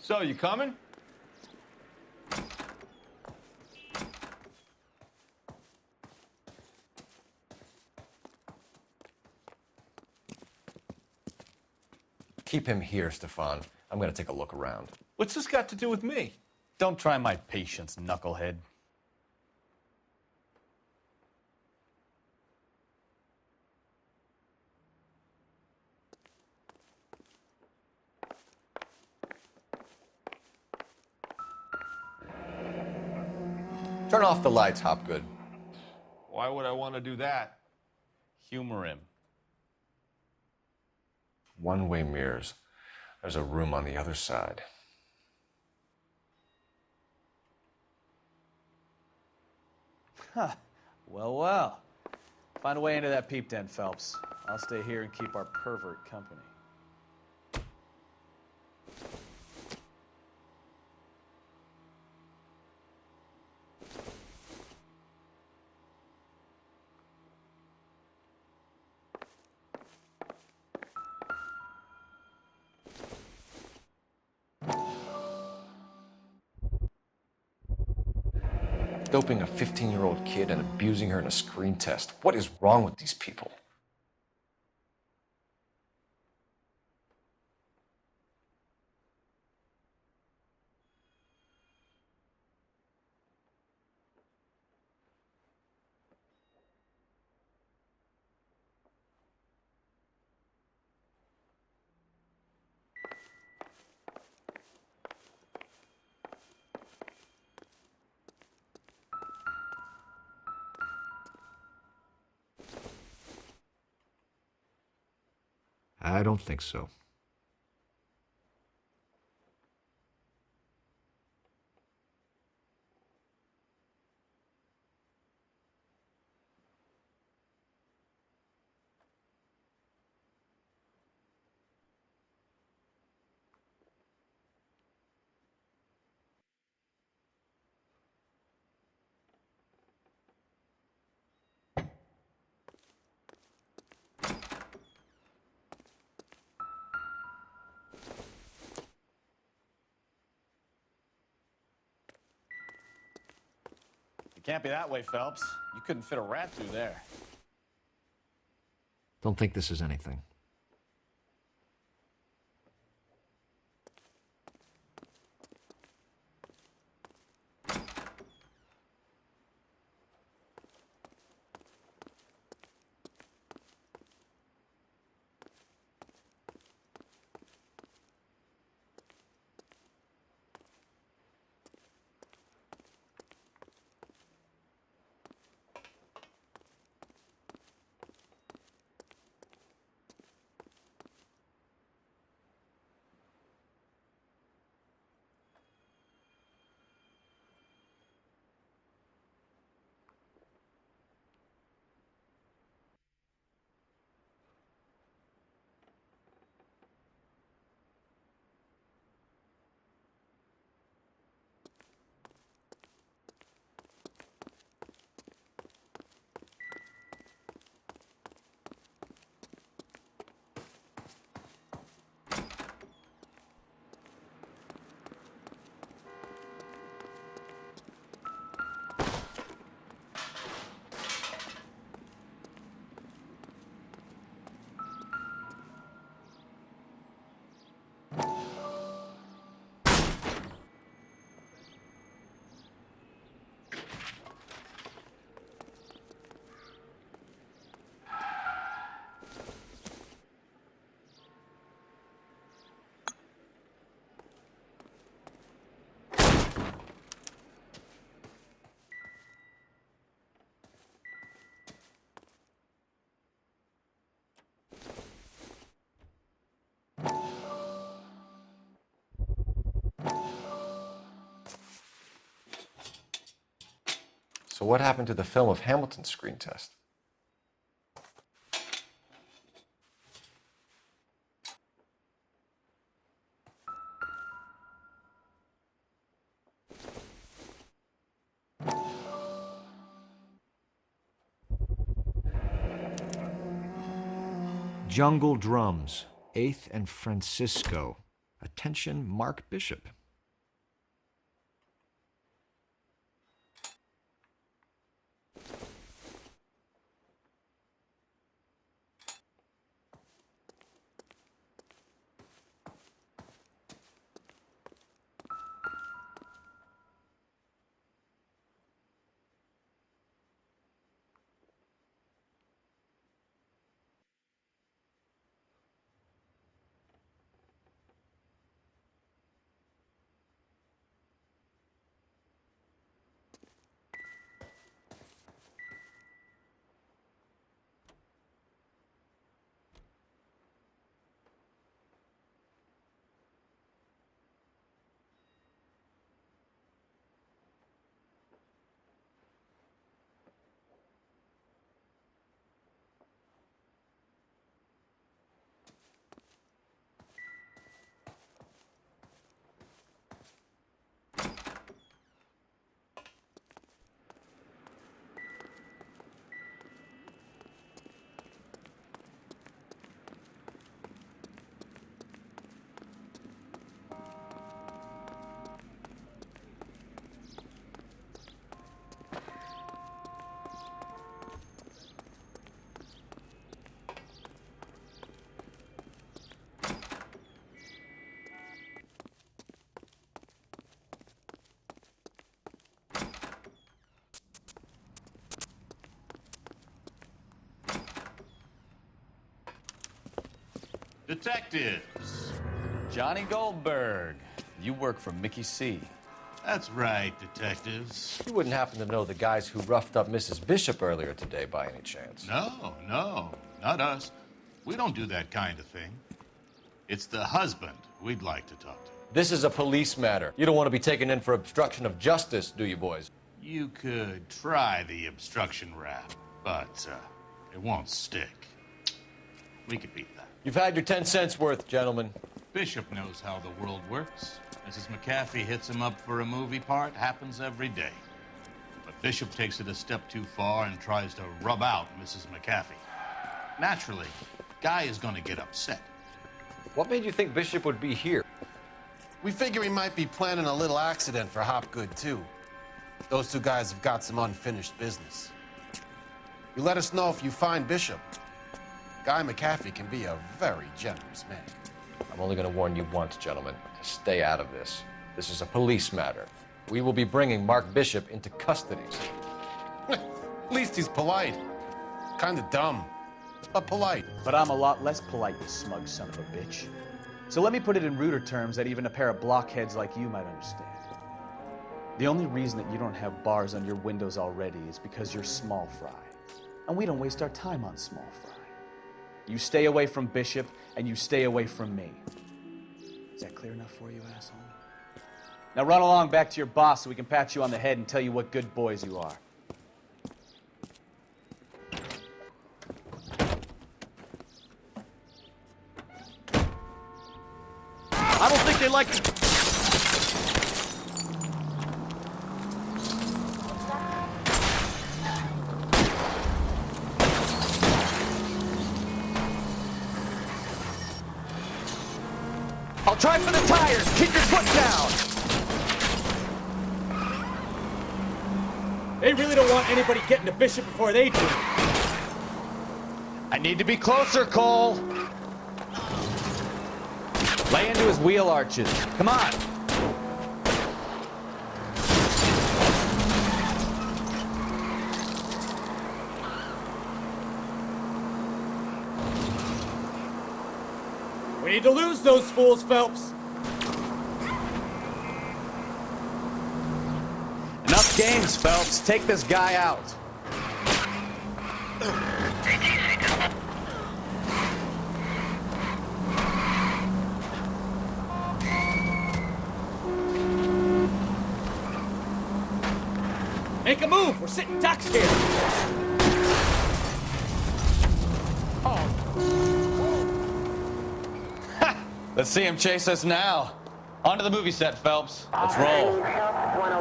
So, you coming? Keep him here, Stefan. I'm gonna take a look around. What's this got to do with me? Don't try my patience, knucklehead. Turn off the lights, Hopgood. Why would I want to do that? Humor him. One-way mirrors. There's a room on the other side. Huh. Well, well. Find a way into that peep den, Phelps. I'll stay here and keep our pervert company. Doping a 15-year-old kid and abusing her in a screen test. What is wrong with these people? I don't think so. It can't be that way, Phelps. You couldn't fit a rat through there. Don't think this is anything. So what happened to the film of Hamilton's screen test? Jungle Drums, 8th and Francisco. Attention, Mark Bishop. Detectives. Johnny Goldberg, you work for Mickey C. That's right, detectives. You wouldn't happen to know the guys who roughed up Mrs. Bishop earlier today by any chance? No, not us. We don't do that kind of thing. It's the husband we'd like to talk to. This is a police matter. You don't want to be taken in for obstruction of justice, do you, boys? You could try the obstruction rap, but it won't stick. We could beat that. You've had your 10 cents worth, gentlemen. Bishop knows how the world works. Mrs. McAfee hits him up for a movie part, happens every day. But Bishop takes it a step too far and tries to rub out Mrs. McAfee. Naturally, Guy is going to get upset. What made you think Bishop would be here? We figure he might be planning a little accident for Hopgood, too. Those two guys have got some unfinished business. You let us know if you find Bishop. Guy McAfee can be a very generous man. I'm only going to warn you once, gentlemen, to stay out of this. This is a police matter. We will be bringing Mark Bishop into custody. At least he's polite. Kind of dumb, but polite. But I'm a lot less polite, you smug son of a bitch. So let me put it in ruder terms that even a pair of blockheads like you might understand. The only reason that you don't have bars on your windows already is because you're small fry. And we don't waste our time on small fry. You stay away from Bishop, and you stay away from me. Is that clear enough for you, asshole? Now run along back to your boss so we can pat you on the head and tell you what good boys you are. I don't think they like... I'll try for the tires. Keep your foot down. They really don't want anybody getting to Bishop before they do. I need to be closer, Cole. Lay into his wheel arches. Come on. We need to lose those fools, Phelps. Enough games, Phelps. Take this guy out. Make a move. We're sitting ducks here. Let's see him chase us now. On to the movie set, Phelps. Let's roll.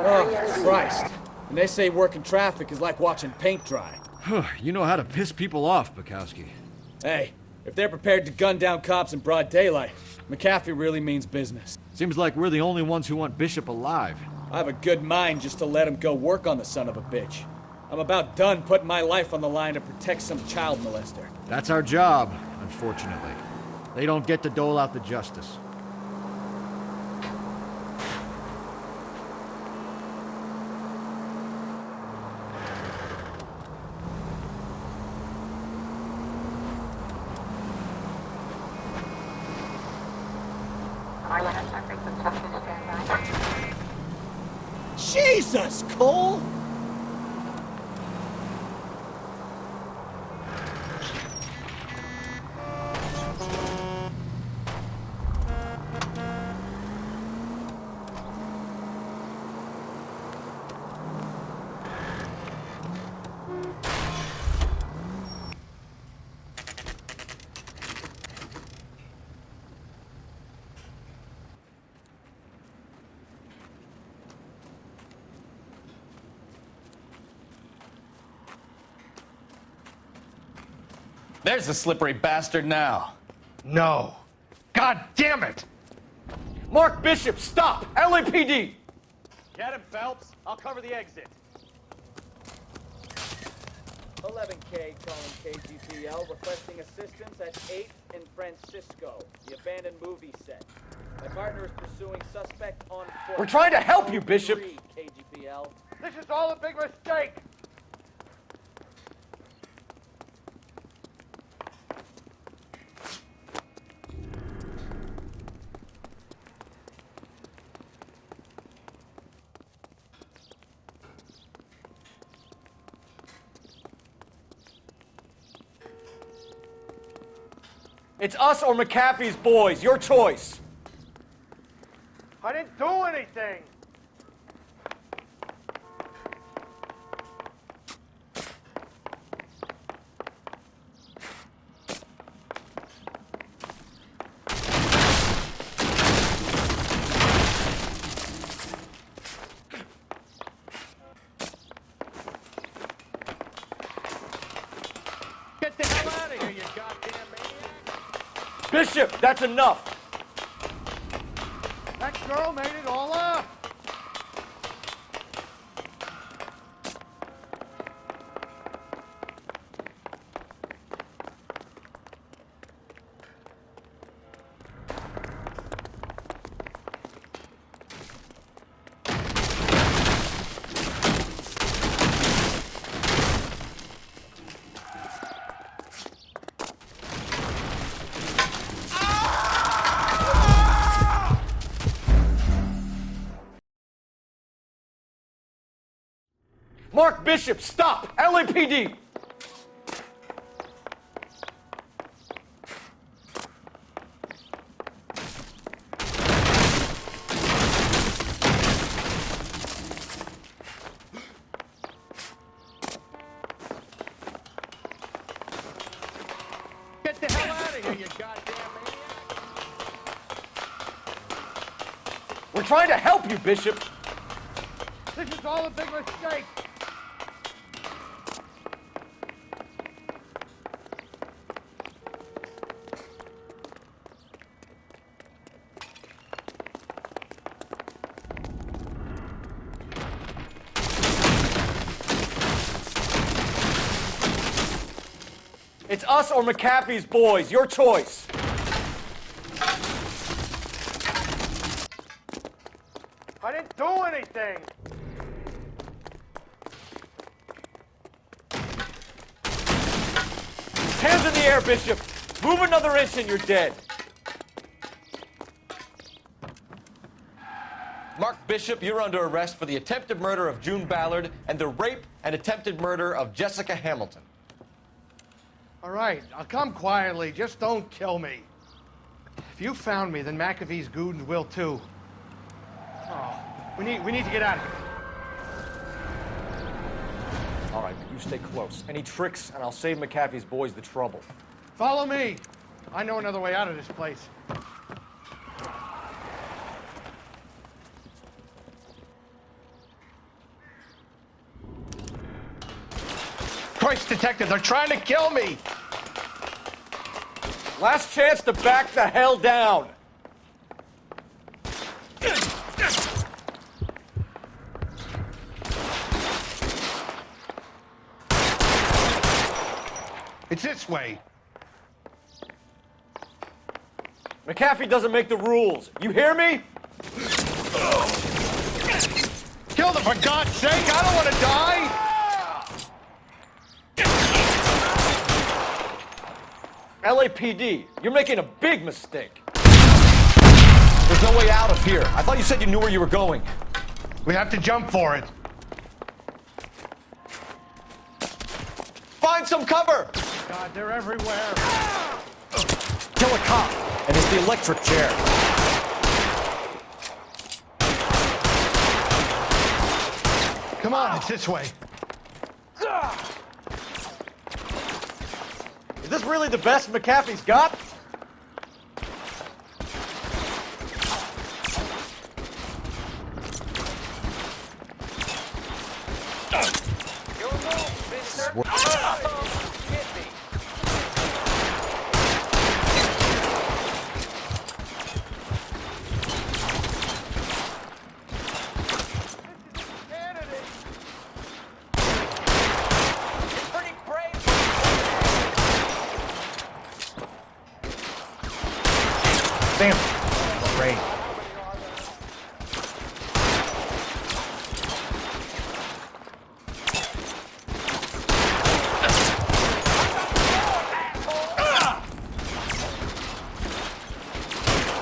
Oh, Christ. And they say working traffic is like watching paint dry. You know how to piss people off, Bukowski. Hey, if they're prepared to gun down cops in broad daylight, McAfee really means business. Seems like we're the only ones who want Bishop alive. I have a good mind just to let him go work on the son of a bitch. I'm about done putting my life on the line to protect some child molester. That's our job, unfortunately. They don't get to dole out the justice. Jesus, Cole! There's the slippery bastard now. No. God damn it! Mark Bishop, stop! LAPD! Get him, Phelps. I'll cover the exit. 11K calling KGPL, requesting assistance at 8th and Francisco, the abandoned movie set. My partner is pursuing suspect on foot. We're trying to help you, Bishop. KGPL. This is all a big mistake. It's us or McAfee's boys. Your choice. I didn't do anything. Get the hell out of here, you goddamn maniac! Bishop, that's enough. That girl made it all up. Mark Bishop, stop! LAPD! Get the hell out of here, you goddamn maniac! We're trying to help you, Bishop. This is all a big mistake. It's us or McAfee's boys. Your choice. I didn't do anything. Hands in the air, Bishop. Move another inch and you're dead. Mark Bishop, you're under arrest for the attempted murder of June Ballard and the rape and attempted murder of Jessica Hamilton. All right, I'll come quietly. Just don't kill me. If you found me, then McAfee's goons will too. Oh, we need to get out of here. All right, but you stay close. Any tricks, and I'll save McAfee's boys the trouble. Follow me. I know another way out of this place. Christ, detective, they're trying to kill me! Last chance to back the hell down. It's this way. McAfee doesn't make the rules. You hear me? Kill them, for God's sake! I don't want to die! LAPD, you're making a big mistake. There's no way out of here. I thought you said you knew where you were going. We have to jump for it. Find some cover! God, they're everywhere. Kill a cop, and it's the electric chair. Come on, it's this way. Is this really the best McAfee's got? Damn it. Great.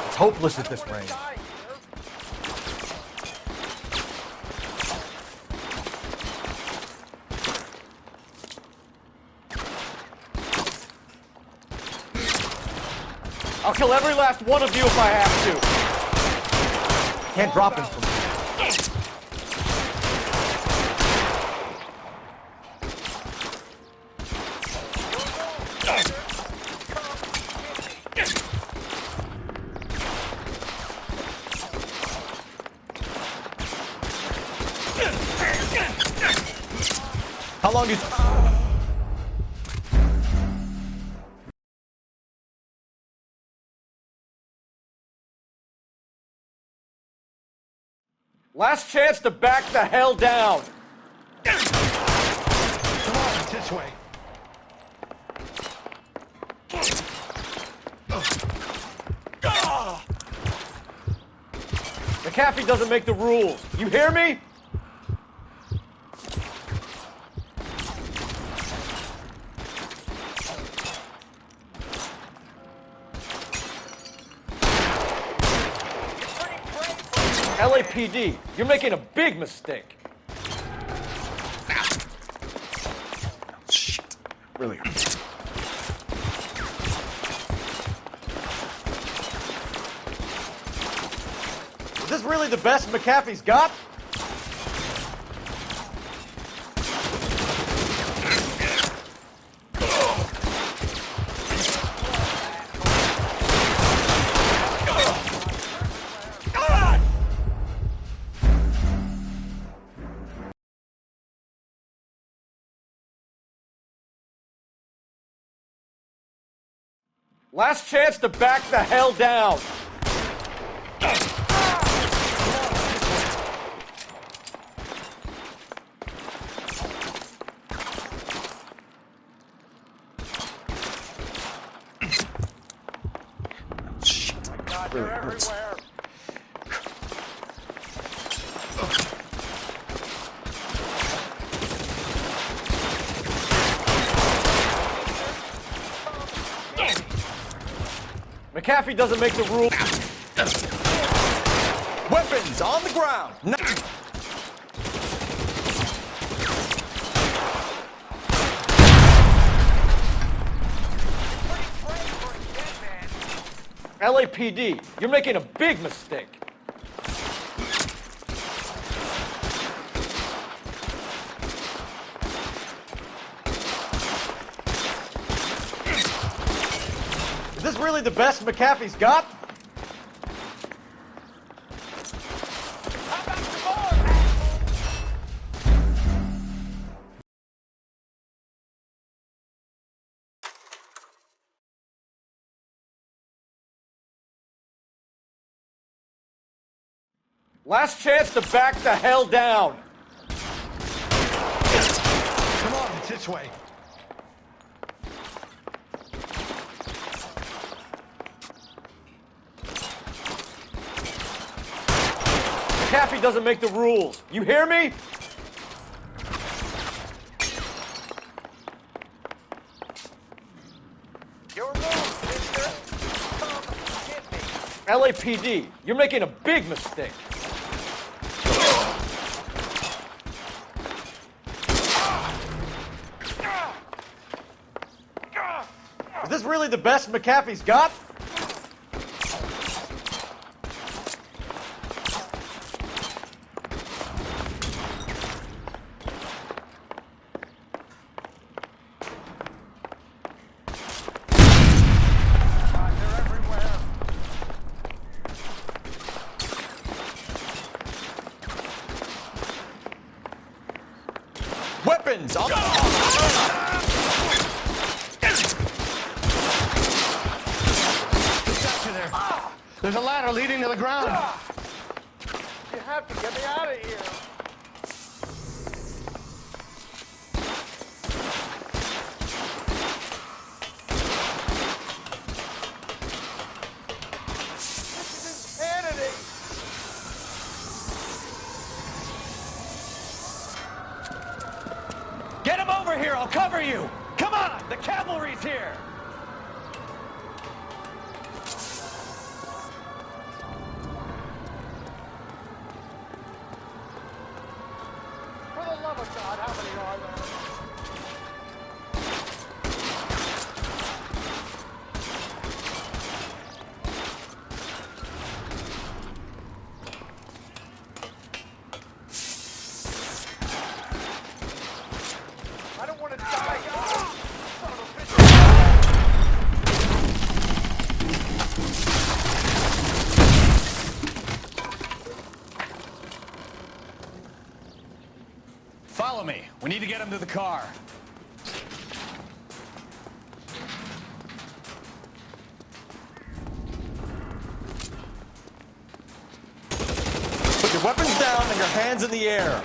It's hopeless at this range. I'll kill every last one of you if I have to. Can't drop him from me. How long do you... Last chance to back the hell down. Come on, it's this way. McAfee doesn't make the rules. You hear me? LAPD, you're making a big mistake. Shit. Really? Is this really the best McAfee's got? Last chance to back the hell down. Shit. God, really hurts. Everywhere. McAfee doesn't make the rules. Weapons on the ground. LAPD, you're making a big mistake. Is this really the best McAfee's got? Last chance to back the hell down. Come on, it's this way. McAfee doesn't make the rules. You hear me? Your move, mister. Come get me. LAPD, you're making a big mistake. Is this really the best McAfee's got? Weapons on There's a ladder leading to the ground. You have to get me out of here. This is insanity. Get him over here, I'll cover you! Come on, the cavalry's here! For the love of God, how many are there? Follow me. We need to get him to the car. Put your weapons down and your hands in the air.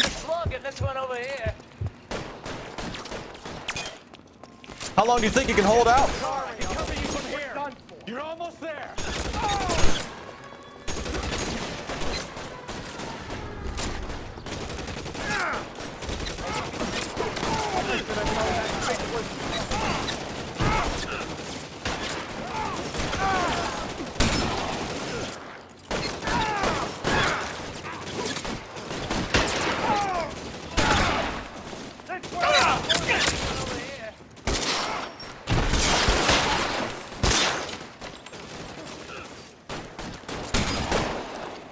Slug at this one over here. How long do you think you can hold out? I can cover you from here. You're almost there.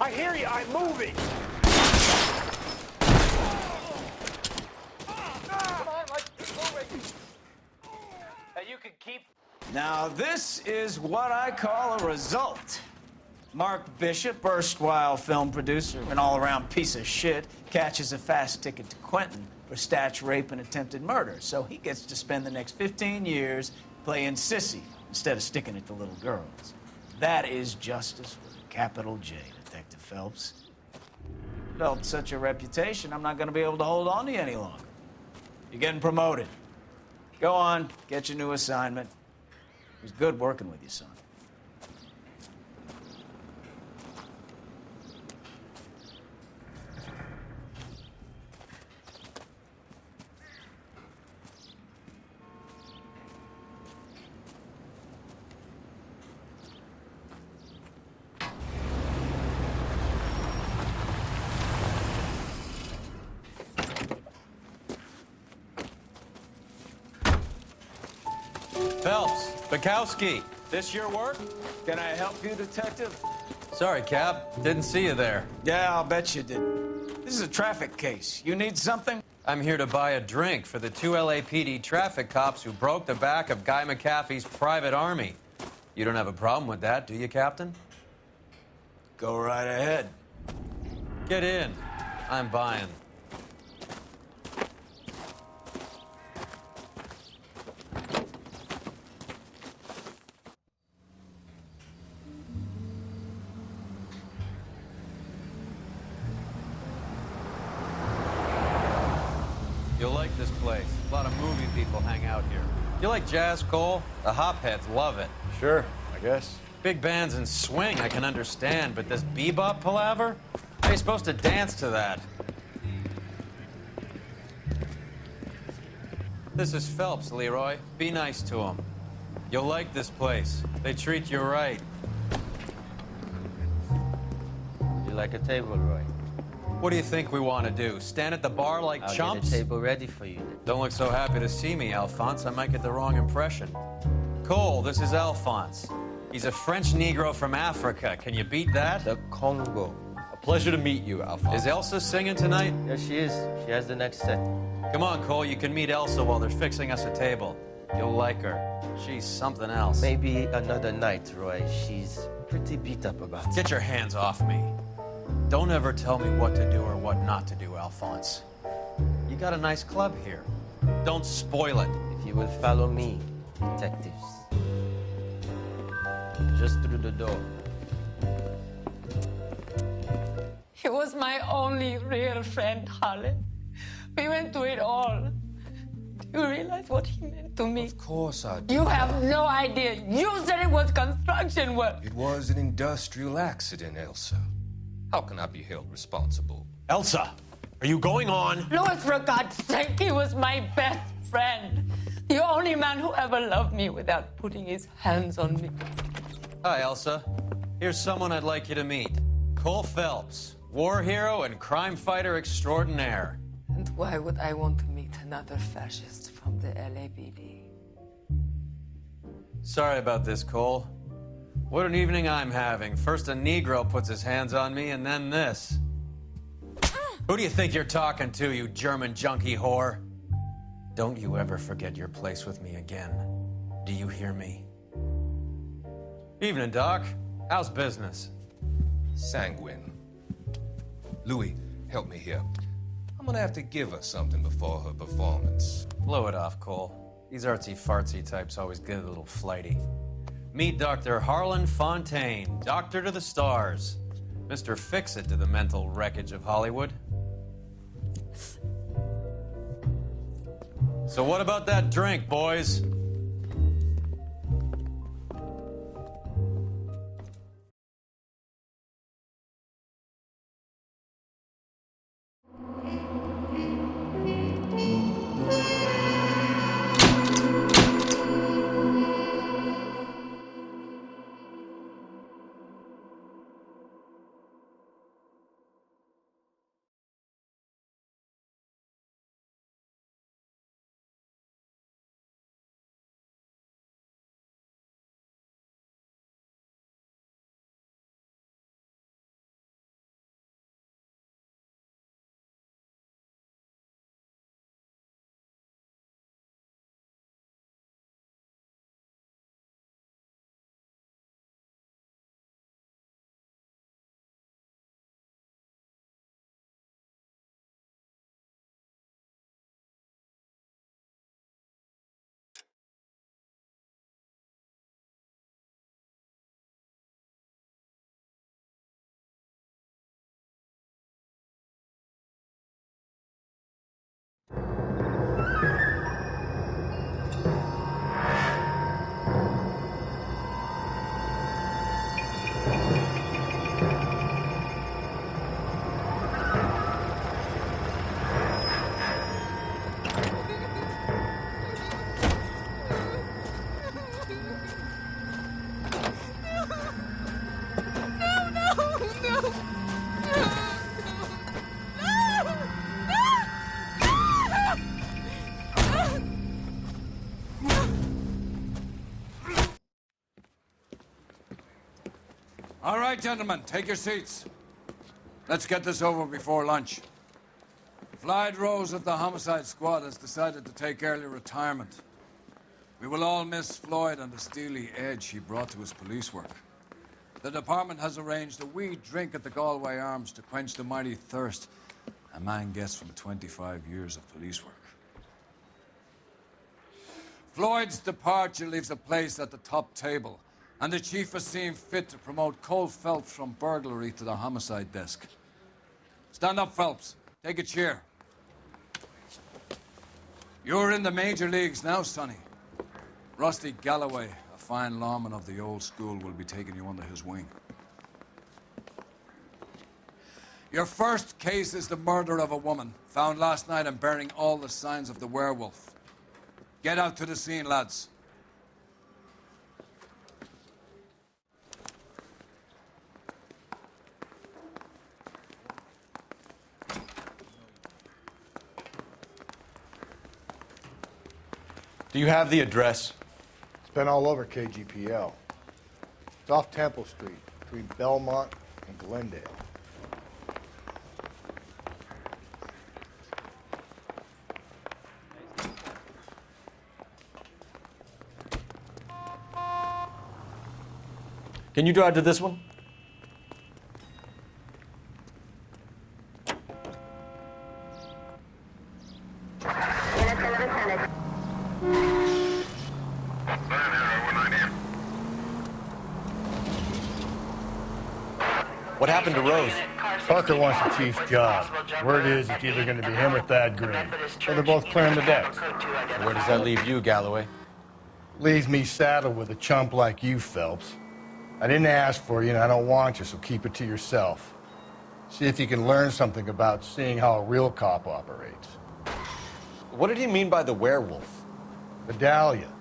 I hear you. I'm moving. Come on, let's keep moving. You can keep. Now, this is what I call a result. Mark Bishop, erstwhile film producer and all-around piece of shit, catches a fast ticket to Quentin for statch rape and attempted murder. So he gets to spend the next 15 years playing sissy instead of sticking it to little girls. That is justice with a capital J, Detective Phelps. Developed such a reputation, I'm not going to be able to hold on to you any longer. You're getting promoted. Go on, get your new assignment. It was good working with you, son. Phelps, Bukowski, this your work? Can I help you, Detective? Sorry, Cap. Didn't see you there. Yeah, I'll bet you did. This is a traffic case. You need something? I'm here to buy a drink for the 2 LAPD traffic cops who broke the back of Guy McAfee's private army. You don't have a problem with that, do you, Captain? Go right ahead. Get in. I'm buying. You'll like this place. A lot of movie people hang out here. You like jazz, Cole? The hopheads love it. Sure, I guess. Big bands and swing I can understand, but this bebop palaver? How are you supposed to dance to that? This is Phelps, Leroy. Be nice to him. You'll like this place. They treat you right. You like a table, Roy? What do you think we want to do? Stand at the bar like I'll chumps? get a table ready for you. Don't look so happy to see me, Alphonse. I might get the wrong impression. Cole, this is Alphonse. He's a French Negro from Africa. Can you beat that? The Congo. A pleasure to meet you, Alphonse. Is Elsa singing tonight? Yes, she is. She has the next set. Come on, Cole. You can meet Elsa while they're fixing us a table. You'll like her. She's something else. Maybe another night, Roy. She's pretty beat up about it. Get your hands off me. Don't ever tell me what to do or what not to do, Alphonse. You got a nice club here. Don't spoil it. If you will follow me, detectives. Just through the door. He was my only real friend, Harlan. We went through it all. Do you realize what he meant to me? Of course I do. You have no idea. You said it was construction work. It was an industrial accident, Elsa. How can I be held responsible? Elsa, are you going on? Louis, for God's sake, he was my best friend. The only man who ever loved me without putting his hands on me. Hi, Elsa. Here's someone I'd like you to meet. Cole Phelps, war hero and crime fighter extraordinaire. And why would I want to meet another fascist from the LAPD? Sorry about this, Cole. What an evening I'm having. First a Negro puts his hands on me, and then this. Who do you think you're talking to, you German junkie whore? Don't you ever forget your place with me again. Do you hear me? Evening, Doc. How's business? Sanguine. Louis, help me here. I'm gonna have to give her something before her performance. Blow it off, Cole. These artsy-fartsy types always get a little flighty. Meet Dr. Harlan Fontaine, doctor to the stars. Mr. Fix-It to the mental wreckage of Hollywood. So what about that drink, boys? All right, gentlemen, take your seats. Let's get this over before lunch. Floyd Rose of the Homicide Squad has decided to take early retirement. We will all miss Floyd and the steely edge he brought to his police work. The department has arranged a wee drink at the Galway Arms to quench the mighty thirst a man gets from 25 years of police work. Floyd's departure leaves a place at the top table, and the chief has seen fit to promote Cole Phelps from burglary to the homicide desk. Stand up, Phelps. Take a chair. You're in the major leagues now, Sonny. Rusty Galloway, a fine lawman of the old school, will be taking you under his wing. Your first case is the murder of a woman, found last night and bearing all the signs of the werewolf. Get out to the scene, lads. Do you have the address? It's been all over KGPL. It's off Temple Street, between Belmont and Glendale. Can you drive to this one? What happened to Rose? Parker wants the chief's job. Word is it's either going to be him or Thad Green. So they're both clearing the decks. Where does that leave you, Galloway? Leaves me saddled with a chump like you, Phelps. I didn't ask for you, and I don't want you, so keep it to yourself. See if you can learn something about seeing how a real cop operates. What did he mean by the werewolf? The Dahlia.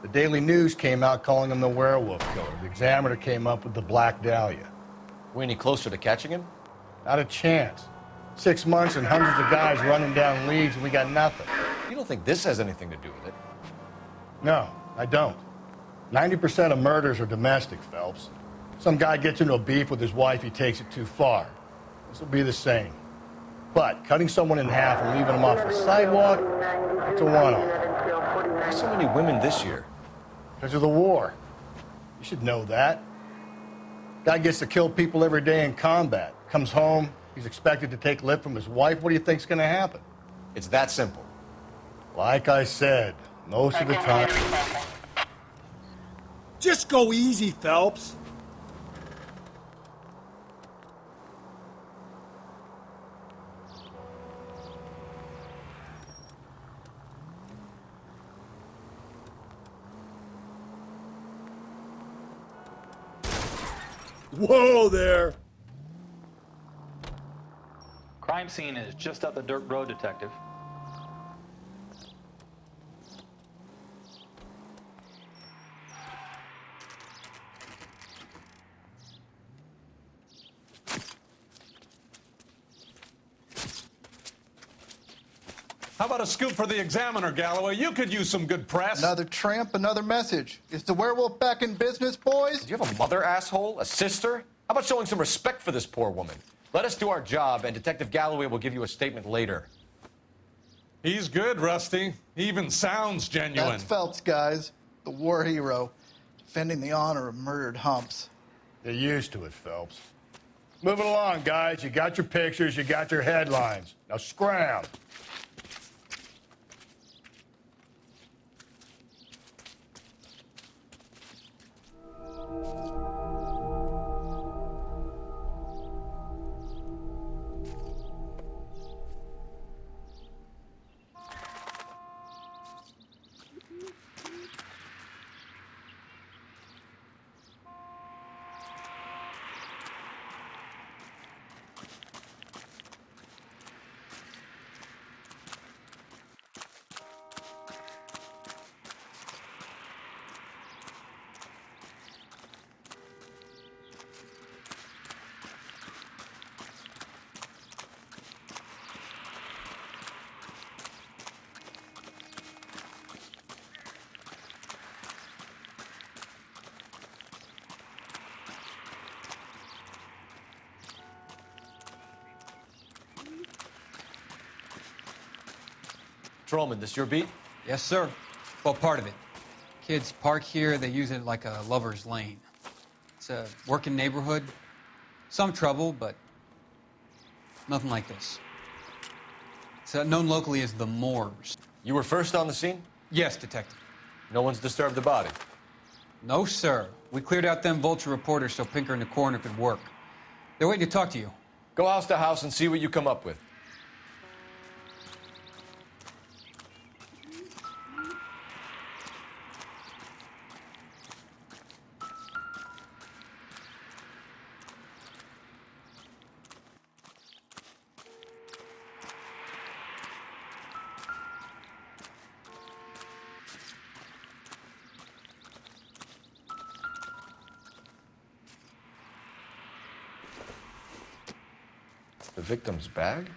The Daily News came out calling him the werewolf killer. The Examiner came up with the Black Dahlia. We any closer to catching him? Not a chance. 6 months and hundreds of guys running down leads, and we got nothing. You don't think this has anything to do with it? No, I don't. 90% of murders are domestic, Phelps. Some guy gets into a beef with his wife, he takes it too far. This will be the same. But cutting someone in half and leaving them off the sidewalk, it's a one-off. Why so many women this year? Because of the war. You should know that. Guy gets to kill people every day in combat. Comes home, he's expected to take lip from his wife. What do you think's gonna happen? It's that simple. Like I said, most of the time... Just go easy, Phelps. Whoa there! Crime scene is just up the dirt road, Detective. How about a scoop for the Examiner, Galloway? You could use some good press. Another tramp, another message. Is the werewolf back in business, boys? Do you have a mother, asshole? A sister? How about showing some respect for this poor woman? Let us do our job, and Detective Galloway will give you a statement later. He's good, Rusty. He even sounds genuine. That's Phelps, guys. The war hero. Defending the honor of murdered humps. You're used to it, Phelps. Moving along, guys. You got your pictures, you got your headlines. Now scram. Patrolman, this your beat? Yes, sir. Well, part of it. Kids park here, they use it like a lover's lane. It's a working neighborhood. Some trouble, but nothing like this. It's known locally as the Moors. You were first on the scene? Yes, Detective. No one's disturbed the body? No, sir. We cleared out them vulture reporters so Pinker and the coroner could work. They're waiting to talk to you. Go house to house and see what you come up with. The victim's bag?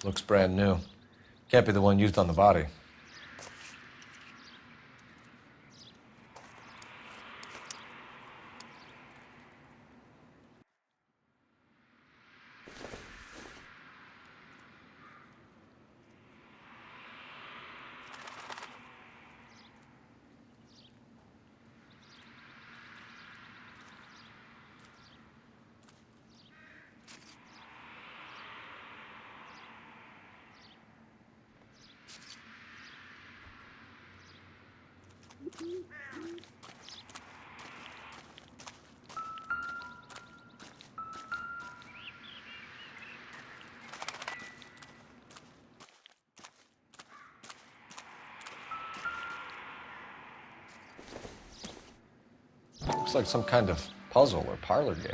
Looks brand new. Can't be the one used on the body. Looks like some kind of puzzle or parlor game.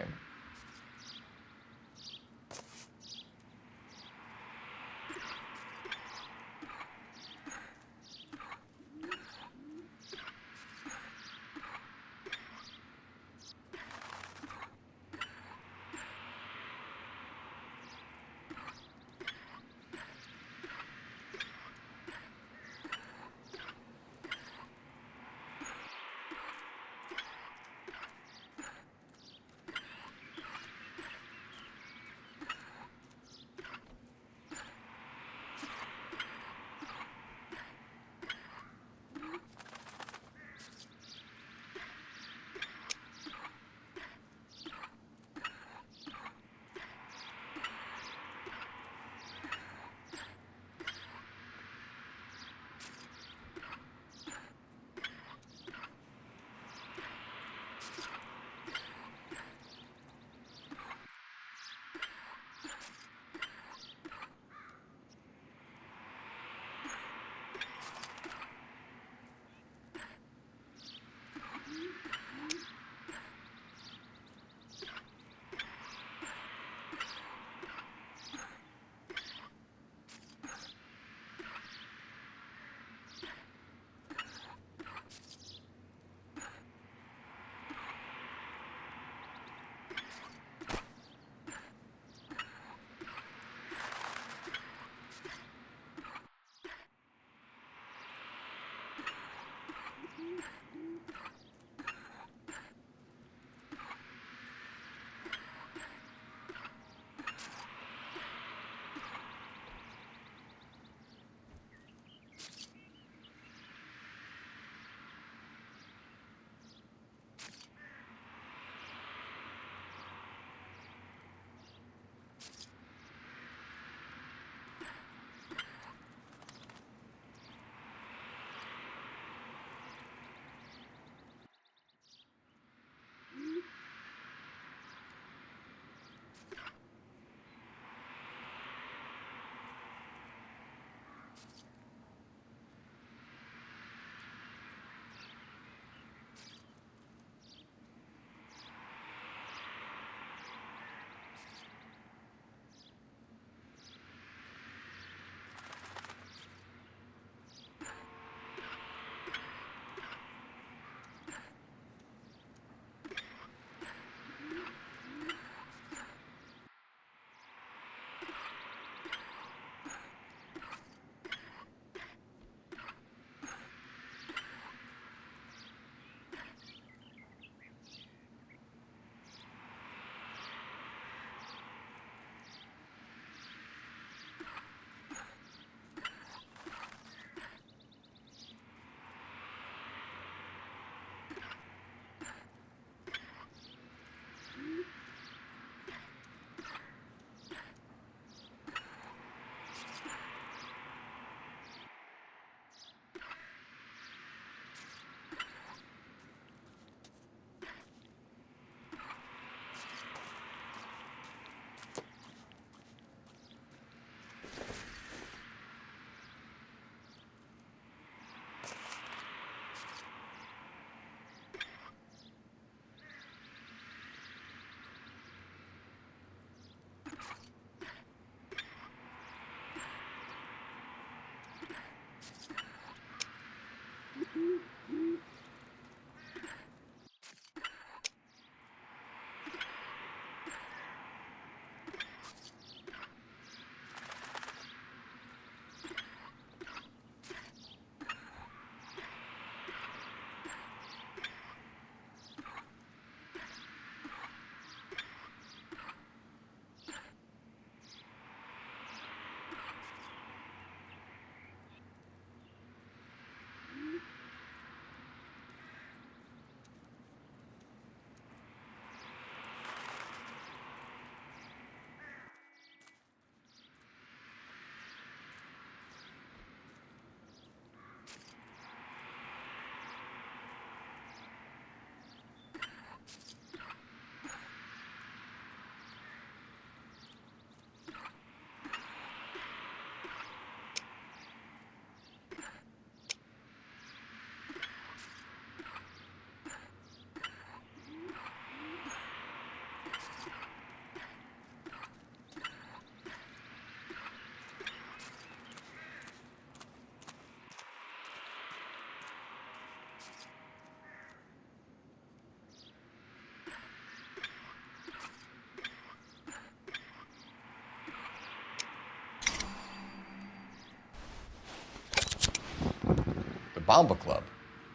Bomba Club.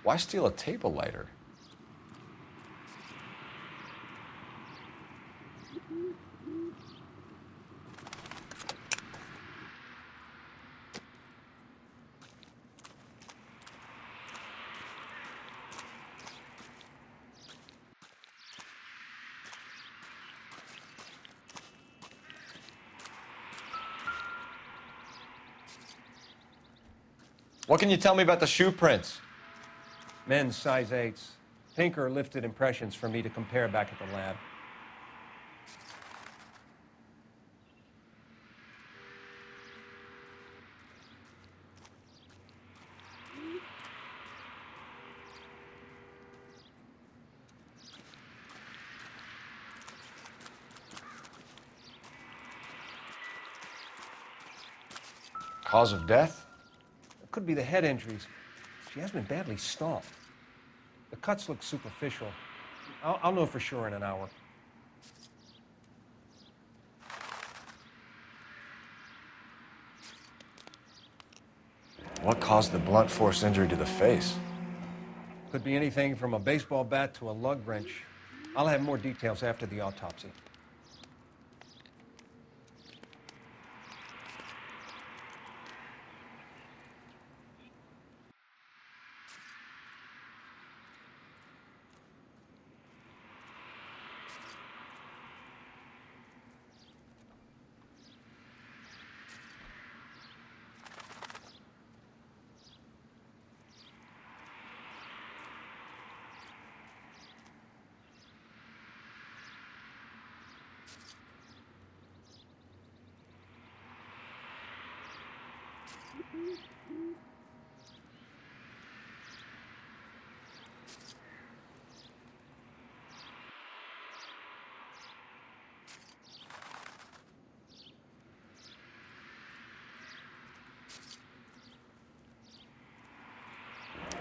Why steal a table lighter? What can you tell me about the shoe prints? Men's size 8s. Pinker lifted impressions for me to compare back at the lab. Cause of death? It could be the head injuries. She has been badly stomped. The cuts look superficial. I'll know for sure in an hour. What caused the blunt force injury to the face? Could be anything from a baseball bat to a lug wrench. I'll have more details after the autopsy.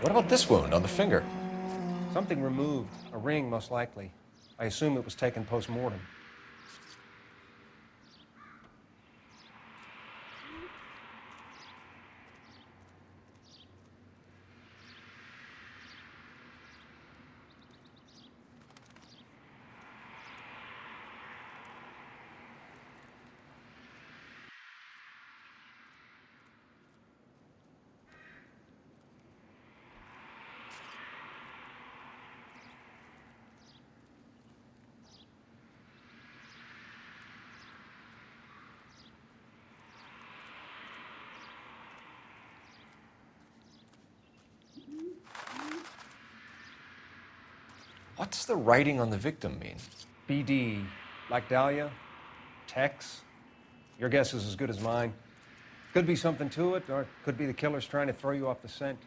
What about this wound on the finger? Something removed. A ring, most likely. I assume it was taken post-mortem. What does the writing on the victim mean? BD, like Dahlia, Tex. Your guess is as good as mine. Could be something to it, or it could be the killer's trying to throw you off the scent.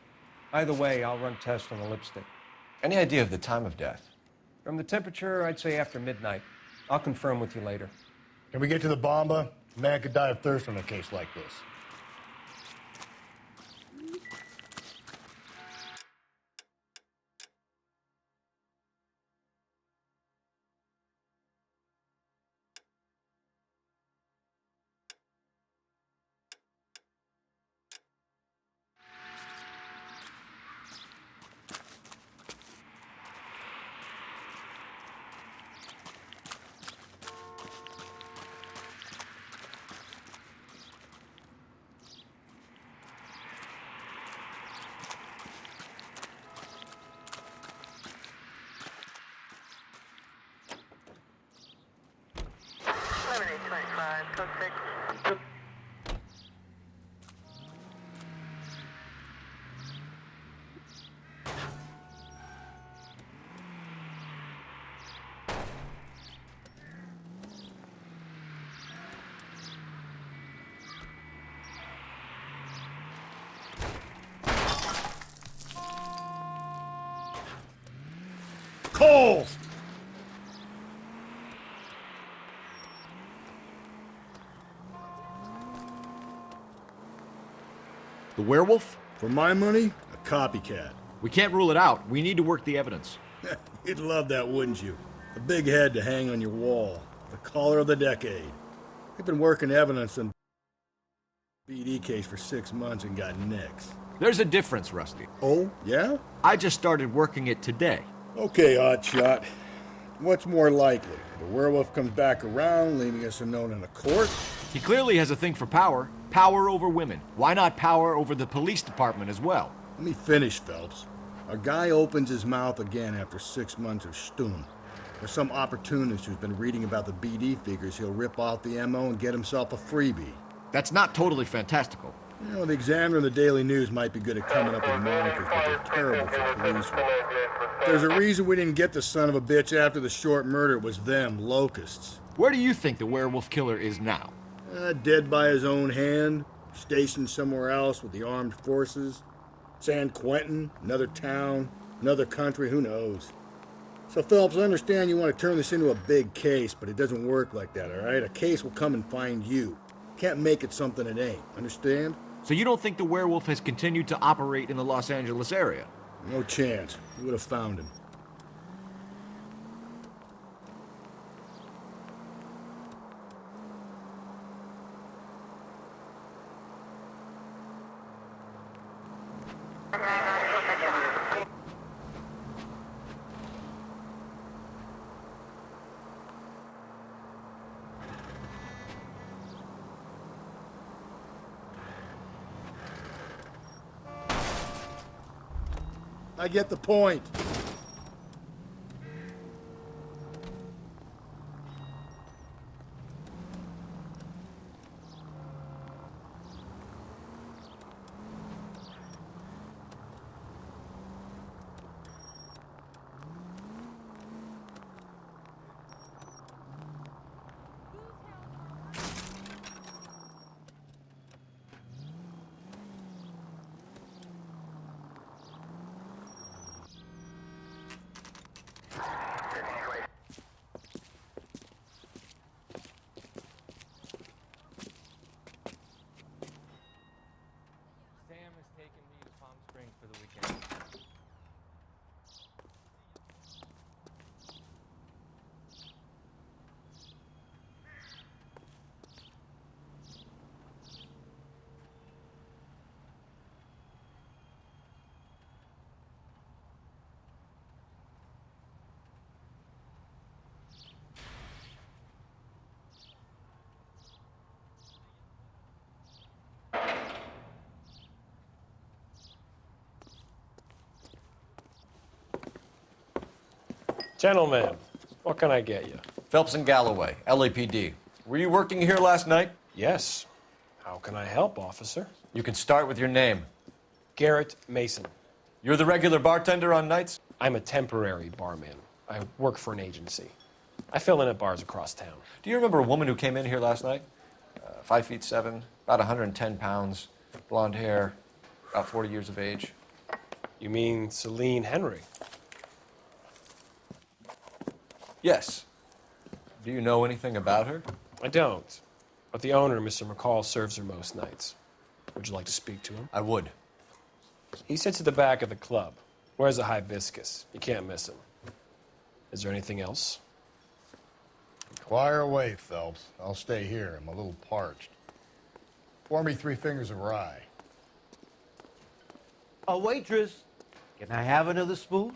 Either way, I'll run tests on the lipstick. Any idea of the time of death? From the temperature, I'd say after midnight. I'll confirm with you later. Can we get to the Bomba? A man could die of thirst in a case like this. Cole! The werewolf? For my money, a copycat. We can't rule it out. We need to work the evidence. You'd love that, wouldn't you? A big head to hang on your wall. The caller of the decade. They've been working evidence and BD case for 6 months and got nicks. There's a difference, Rusty. Oh, yeah? I just started working it today. Okay, Oddshot. What's more likely? The werewolf comes back around, leaving us unknown in a court? He clearly has a thing for power. Power over women. Why not power over the police department as well? Let me finish, Phelps. A guy opens his mouth again after 6 months of stewing. There's some opportunist who's been reading about the BD figures. He'll rip off the MO and get himself a freebie. That's not totally fantastical. You know, the Examiner and the Daily News might be good at coming up with monikers, but they're terrible for police work. There's a reason we didn't get the son of a bitch after the short murder. It was them, locusts. Where do you think the werewolf killer is now? Dead by his own hand, stationed somewhere else with the armed forces. San Quentin, another town, another country, who knows? So, Phelps, I understand you want to turn this into a big case, but it doesn't work like that, all right? A case will come and find you. Can't make it something it ain't, understand? So you don't think the werewolf has continued to operate in the Los Angeles area? No chance. We would have found him. I get the point. Gentlemen, what can I get you? Phelps and Galloway, LAPD. Were you working here last night? Yes. How can I help, officer? You can start with your name. Garrett Mason. You're the regular bartender on nights? I'm a temporary barman. I work for an agency. I fill in at bars across town. Do you remember a woman who came in here last night? 5'7", about 110 pounds, blonde hair, about 40 years of age. You mean Celine Henry? Yes. Do you know anything about her? I don't. But the owner, Mr. McCall, serves her most nights. Would you like to speak to him? I would. He sits at the back of the club. Wears a hibiscus. You can't miss him. Is there anything else? Inquire away, Phelps. I'll stay here. I'm a little parched. Pour me 3 fingers of rye. A waitress. Can I have another spoon?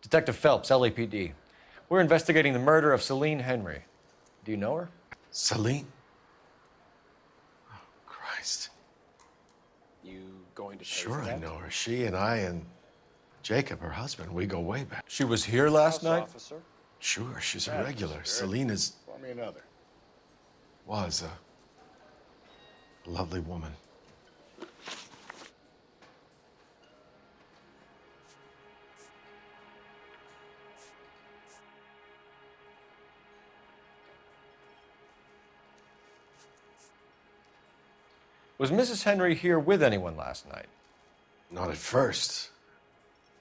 Detective Phelps, LAPD. We're investigating the murder of Celine Henry. Do you know her? Celine? Oh, Christ. You going to pay Sure, for that? I know her. She and I and Jacob, her husband, we go way back. She was here last night? Officer? Sure, she's a That's regular. good. Celine Pour me another. was a lovely woman. Was Mrs. Henry here with anyone last night? Not at first.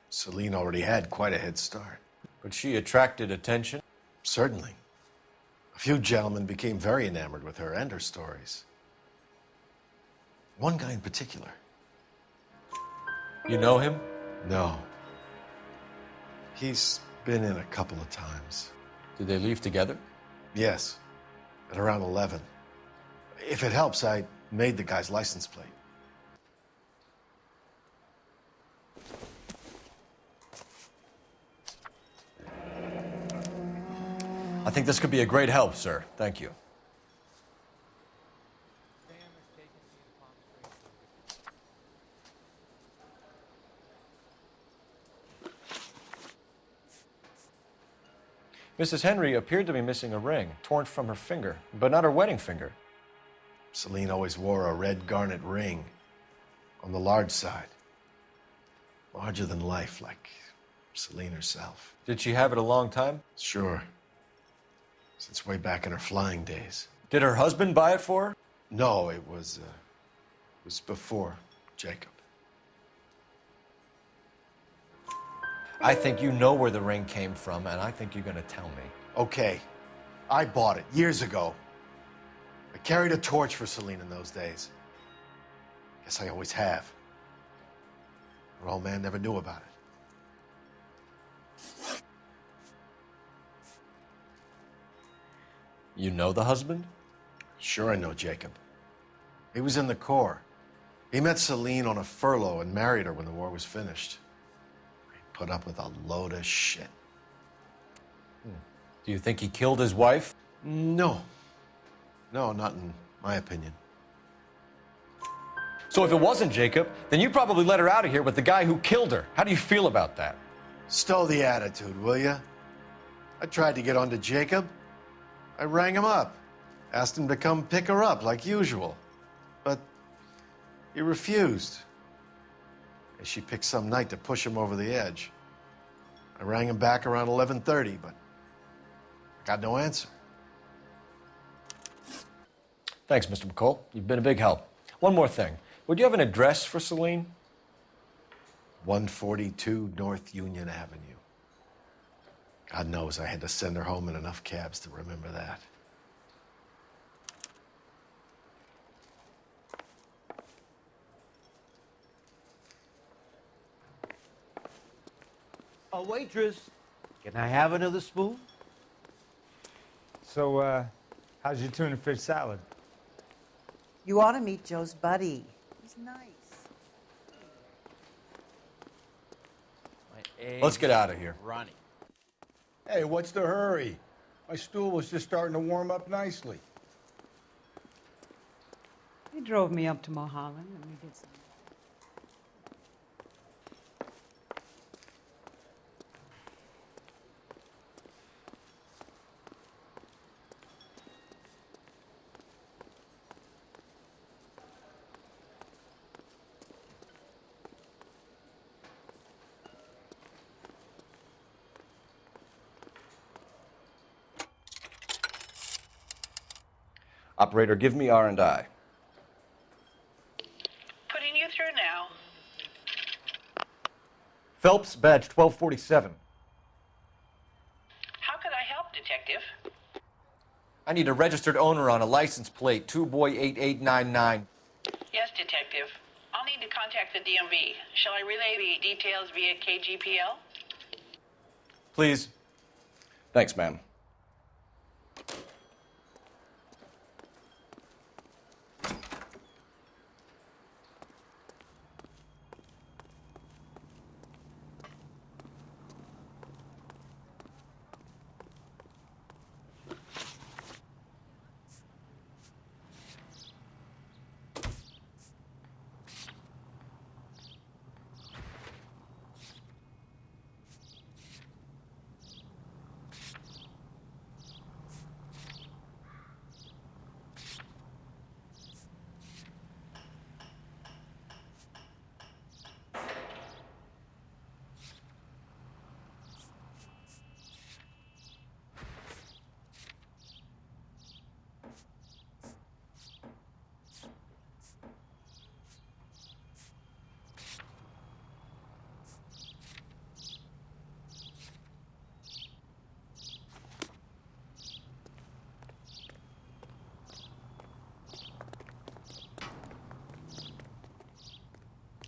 Celine already had quite a head start. But she attracted attention? Certainly. A few gentlemen became very enamored with her and her stories. One guy in particular. You know him? No. He's been in a couple of times. Did they leave together? Yes. at around 11. If it helps, I made the guy's license plate. I think this could be a great help, sir. Thank you. Mrs. Henry appeared to be missing a ring, torn from her finger, but not her wedding finger. Celine always wore a red garnet ring on the large side. Larger than life, like Celine herself. Did she have it a long time? Sure. Since way back in her flying days. Did her husband buy it for her? No, it was before Jacob. I think you know where the ring came from, and I think you're going to tell me. Okay, I bought it years ago. I carried a torch for Celine in those days. Guess I always have. Her old man never knew about it. You know the husband? Sure I know Jacob. He was in the Corps. He met Celine on a furlough and married her when the war was finished. He put up with a load of shit. Do you think he killed his wife? No. No, not in my opinion. So if it wasn't Jacob, then you probably let her out of here with the guy who killed her. How do you feel about that? Stow the attitude, will ya? I tried to get onto Jacob. I rang him up, asked him to come pick her up like usual. But he refused. And she picked some night to push him over the edge. I rang him back around 11:30, but I got no answer. Thanks, Mr. McCall. You've been a big help. One more thing. Would you have an address for Celine? 142 North Union Avenue. God knows I had to send her home in enough cabs to remember that. A waitress, can I have another spoon? So, how's your tuna fish salad? You ought to meet Joe's buddy. He's nice. Let's get out of here. Ronnie. Hey, what's the hurry? My stool was just starting to warm up nicely. He drove me up to Mulholland and we did some. Operator, give me R&I. Putting you through now. Phelps, badge 1247. How could I help, Detective? I need a registered owner on a license plate, 2boy8899. Yes, Detective. I'll need to contact the DMV. Shall I relay the details via KGPL? Please. Thanks, ma'am.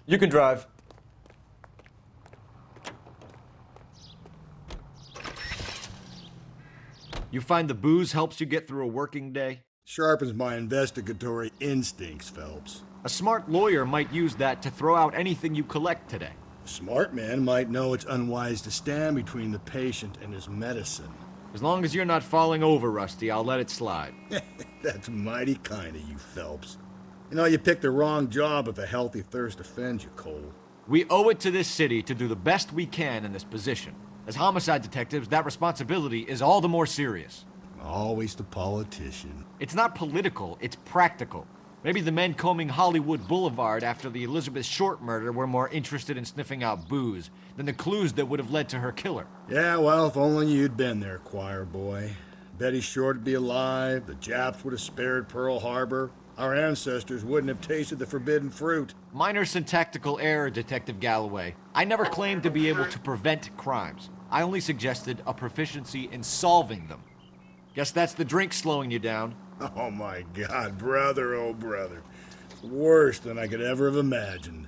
You can drive. You find the booze helps you get through a working day? Sharpens my investigatory instincts, Phelps. A smart lawyer might use that to throw out anything you collect today. A smart man might know it's unwise to stand between the patient and his medicine. As long as you're not falling over, Rusty, I'll let it slide. That's mighty kind of you, Phelps. You know, you picked the wrong job if a healthy thirst offends you, Cole. We owe it to this city to do the best we can in this position. As homicide detectives, that responsibility is all the more serious. Always the politician. It's not political, it's practical. Maybe the men combing Hollywood Boulevard after the Elizabeth Short murder were more interested in sniffing out booze than the clues that would have led to her killer. Yeah, well, if only you'd been there, choir boy. Betty Short would be alive, the Japs would have spared Pearl Harbor, our ancestors wouldn't have tasted the forbidden fruit. Minor syntactical error, Detective Galloway. I never claimed to be able to prevent crimes. I only suggested a proficiency in solving them. Guess that's the drink slowing you down. Oh my God, brother, oh brother. Worse than I could ever have imagined.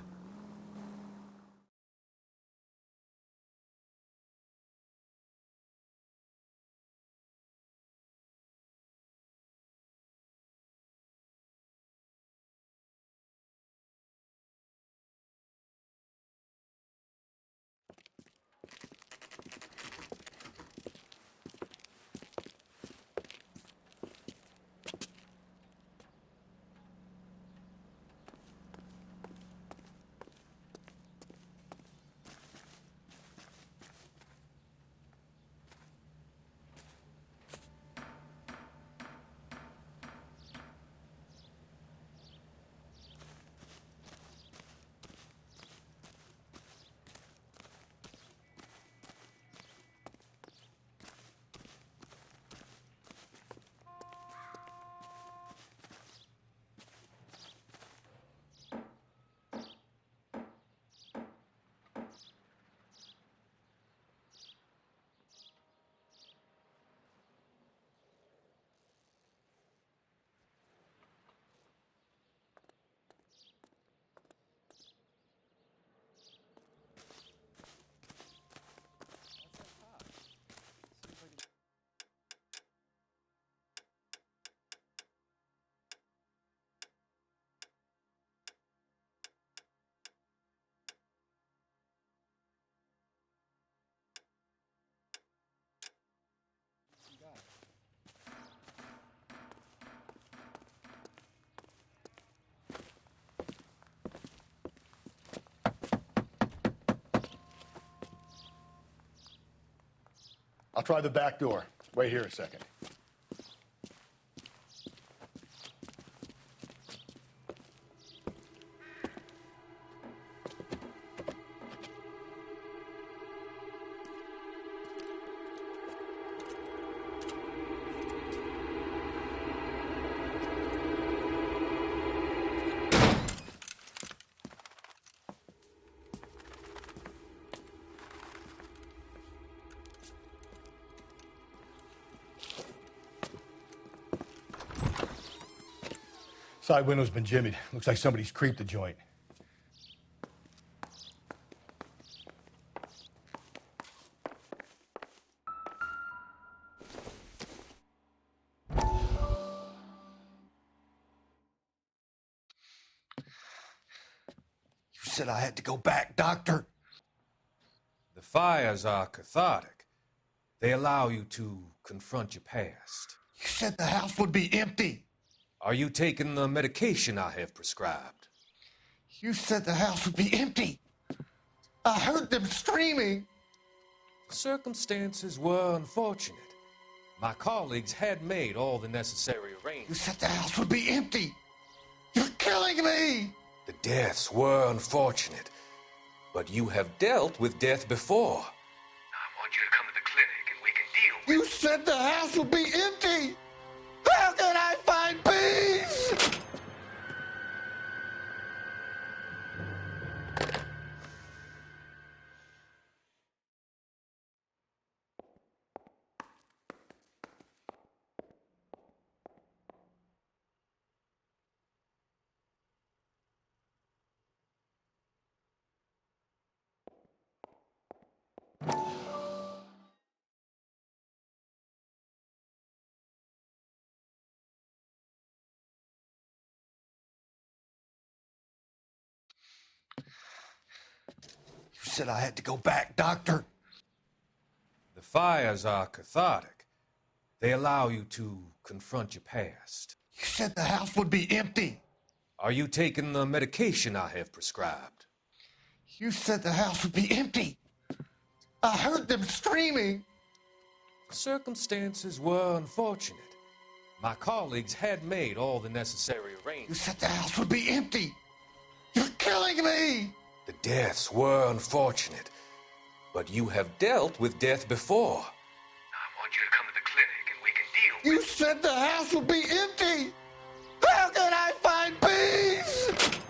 I'll try the back door. Wait here a second. Side window's been jimmied. Looks like somebody's creeped the joint. You said I had to go back, Doctor. The fires are cathartic. They allow you to confront your past. You said the house would be empty. Are you taking the medication I have prescribed? You said the house would be empty. I heard them screaming. The circumstances were unfortunate. My colleagues had made all the necessary arrangements. You said the house would be empty. You're killing me. The deaths were unfortunate, but you have dealt with death before. I want you to come to the clinic and we can deal with it. You said the house would be empty. How can I find peace? said I had to go back, Doctor. The fires are cathartic. They allow you to confront your past. You said the house would be empty. Are you taking the medication I have prescribed? You said the house would be empty. I heard them screaming. Circumstances were unfortunate. My colleagues had made all the necessary You arrangements. said the house would be empty. You're killing me. The deaths were unfortunate, but you have dealt with death before. I want you to come to the clinic and we can deal. You said the house would be empty. How can I find peace?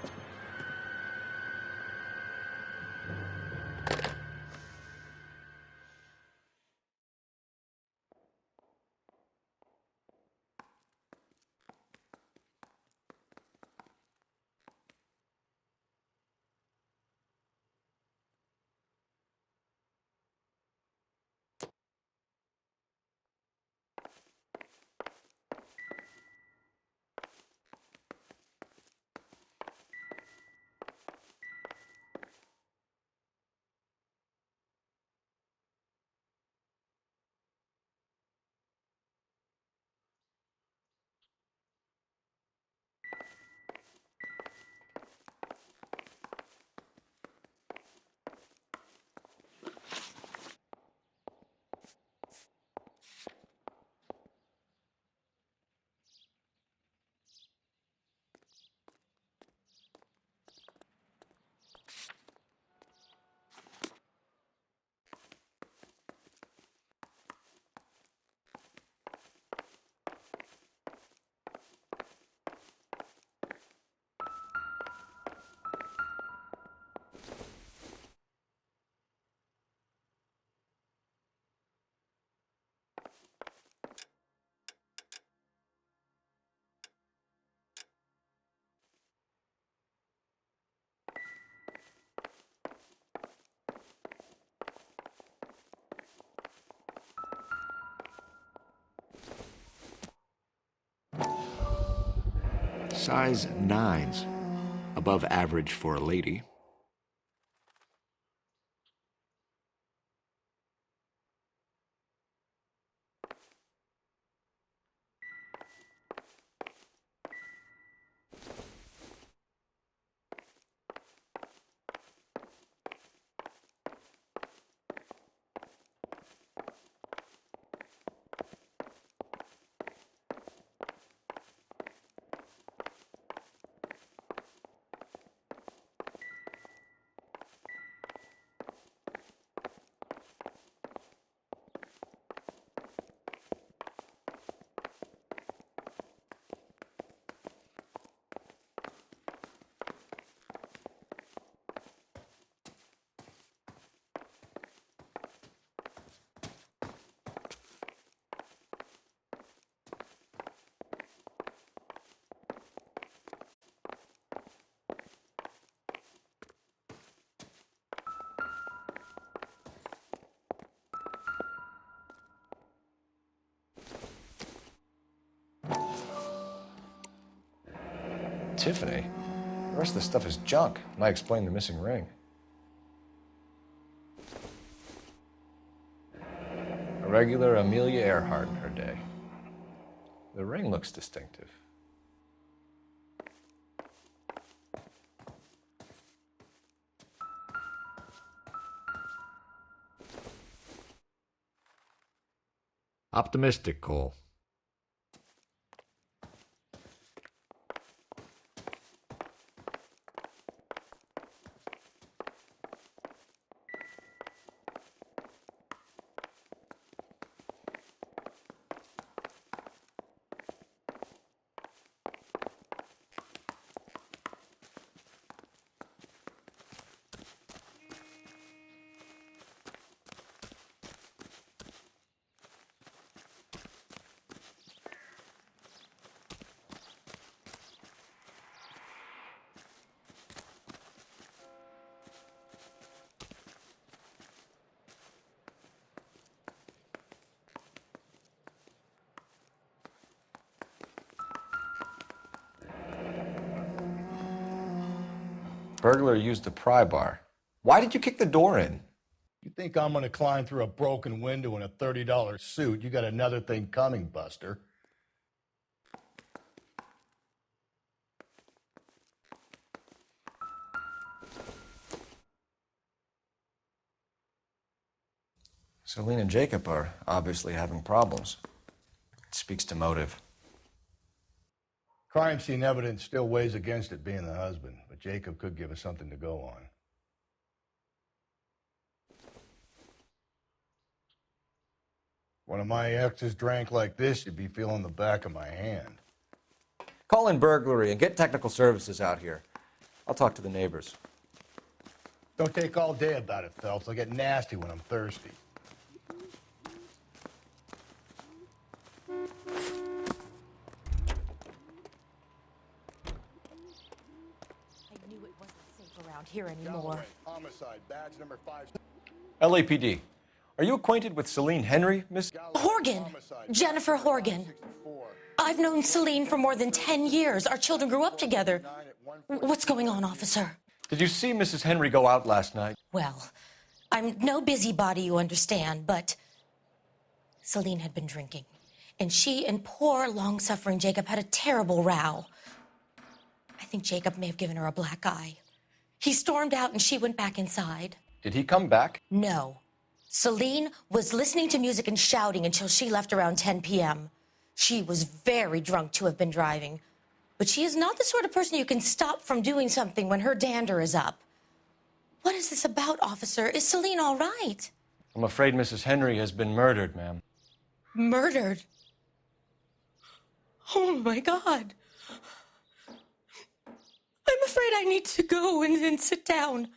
Size 9s. Above average for a lady. Tiffany? The rest of the stuff is junk. Might explain the missing ring. A regular Amelia Earhart in her day. The ring looks distinctive. Optimistic, Cole. Burglar used a pry bar. Why did you kick the door in? You think I'm going to climb through a broken window in a $30 suit? You got another thing coming, Buster. Celine and Jacob are obviously having problems. It speaks to motive. Crime scene evidence still weighs against it being the husband, but Jacob could give us something to go on. One of my exes drank like this, you'd be feeling the back of my hand. Call in burglary and get technical services out here. I'll talk to the neighbors. Don't take all day about it, Phelps. I'll get nasty when I'm thirsty. Around here anymore. Galloway, homicide, badge number 5. LAPD. Are you acquainted with Celine Henry, Miss? Horgan. Jennifer Horgan. I've known Celine for more than 10 years. Our children grew up together. What's going on, officer? Did you see Mrs. Henry go out last night? Well, I'm no busybody, you understand, but Celine had been drinking. And she and poor, long-suffering Jacob had a terrible row. I think Jacob may have given her a black eye. He stormed out and she went back inside. Did he come back? No. Celine was listening to music and shouting until she left around 10 p.m. She was very drunk to have been driving. But she is not the sort of person you can stop from doing something when her dander is up. What is this about, officer? Is Celine all right? I'm afraid Mrs. Henry has been murdered, ma'am. Murdered? Oh, my God. I'm afraid I need to go and sit down.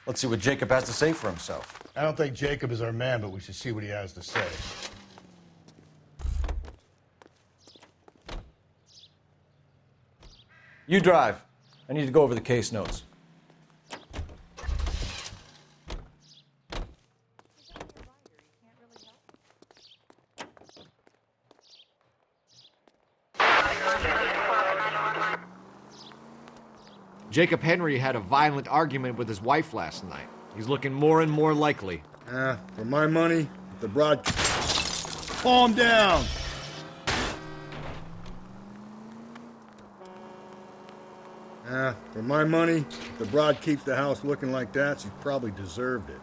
Let's see what Jacob has to say for himself. I don't think Jacob is our man, but we should see what he has to say. You drive. I need to go over the case notes. Jacob Henry had a violent argument with his wife last night. He's looking more and more likely. For my money, the broad... Calm down! For my money, if the broad keeps the house looking like that, she's probably deserved it.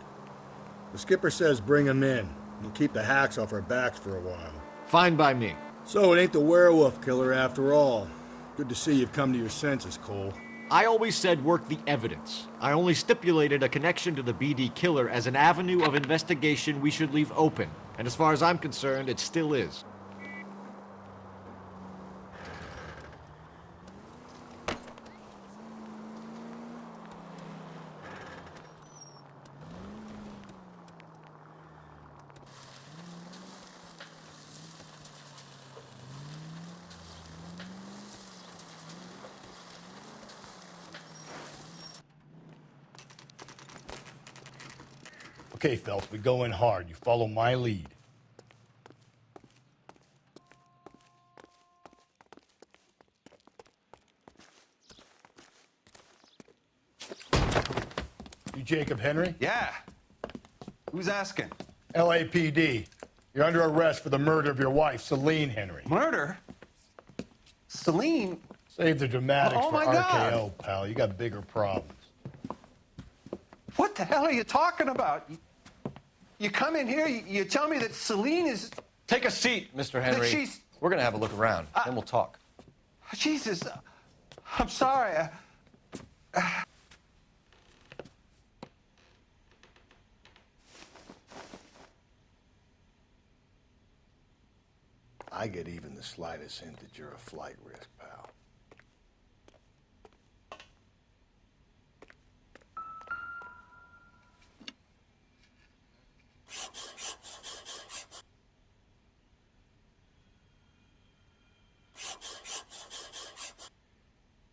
The skipper says bring him in. We'll keep the hacks off our backs for a while. Fine by me. So it ain't the werewolf killer after all. Good to see you've come to your senses, Cole. I always said work the evidence. I only stipulated a connection to the BD killer as an avenue of investigation we should leave open. And as far as I'm concerned, it still is. Okay, Phelps, we go in hard. You follow my lead. You Jacob Henry? Yeah. Who's asking? LAPD. You're under arrest for the murder of your wife, Celine Henry. Murder? Celine? Save the dramatics Oh, for my RKO, God. pal. You got bigger problems. What the hell are you talking about? You come in here, you tell me that Celine is... Take a seat, Mr. Henry. That she's... We're gonna have a look around, then we'll talk. Jesus, I'm sorry. I get even the slightest hint that you're a flight risk, pal.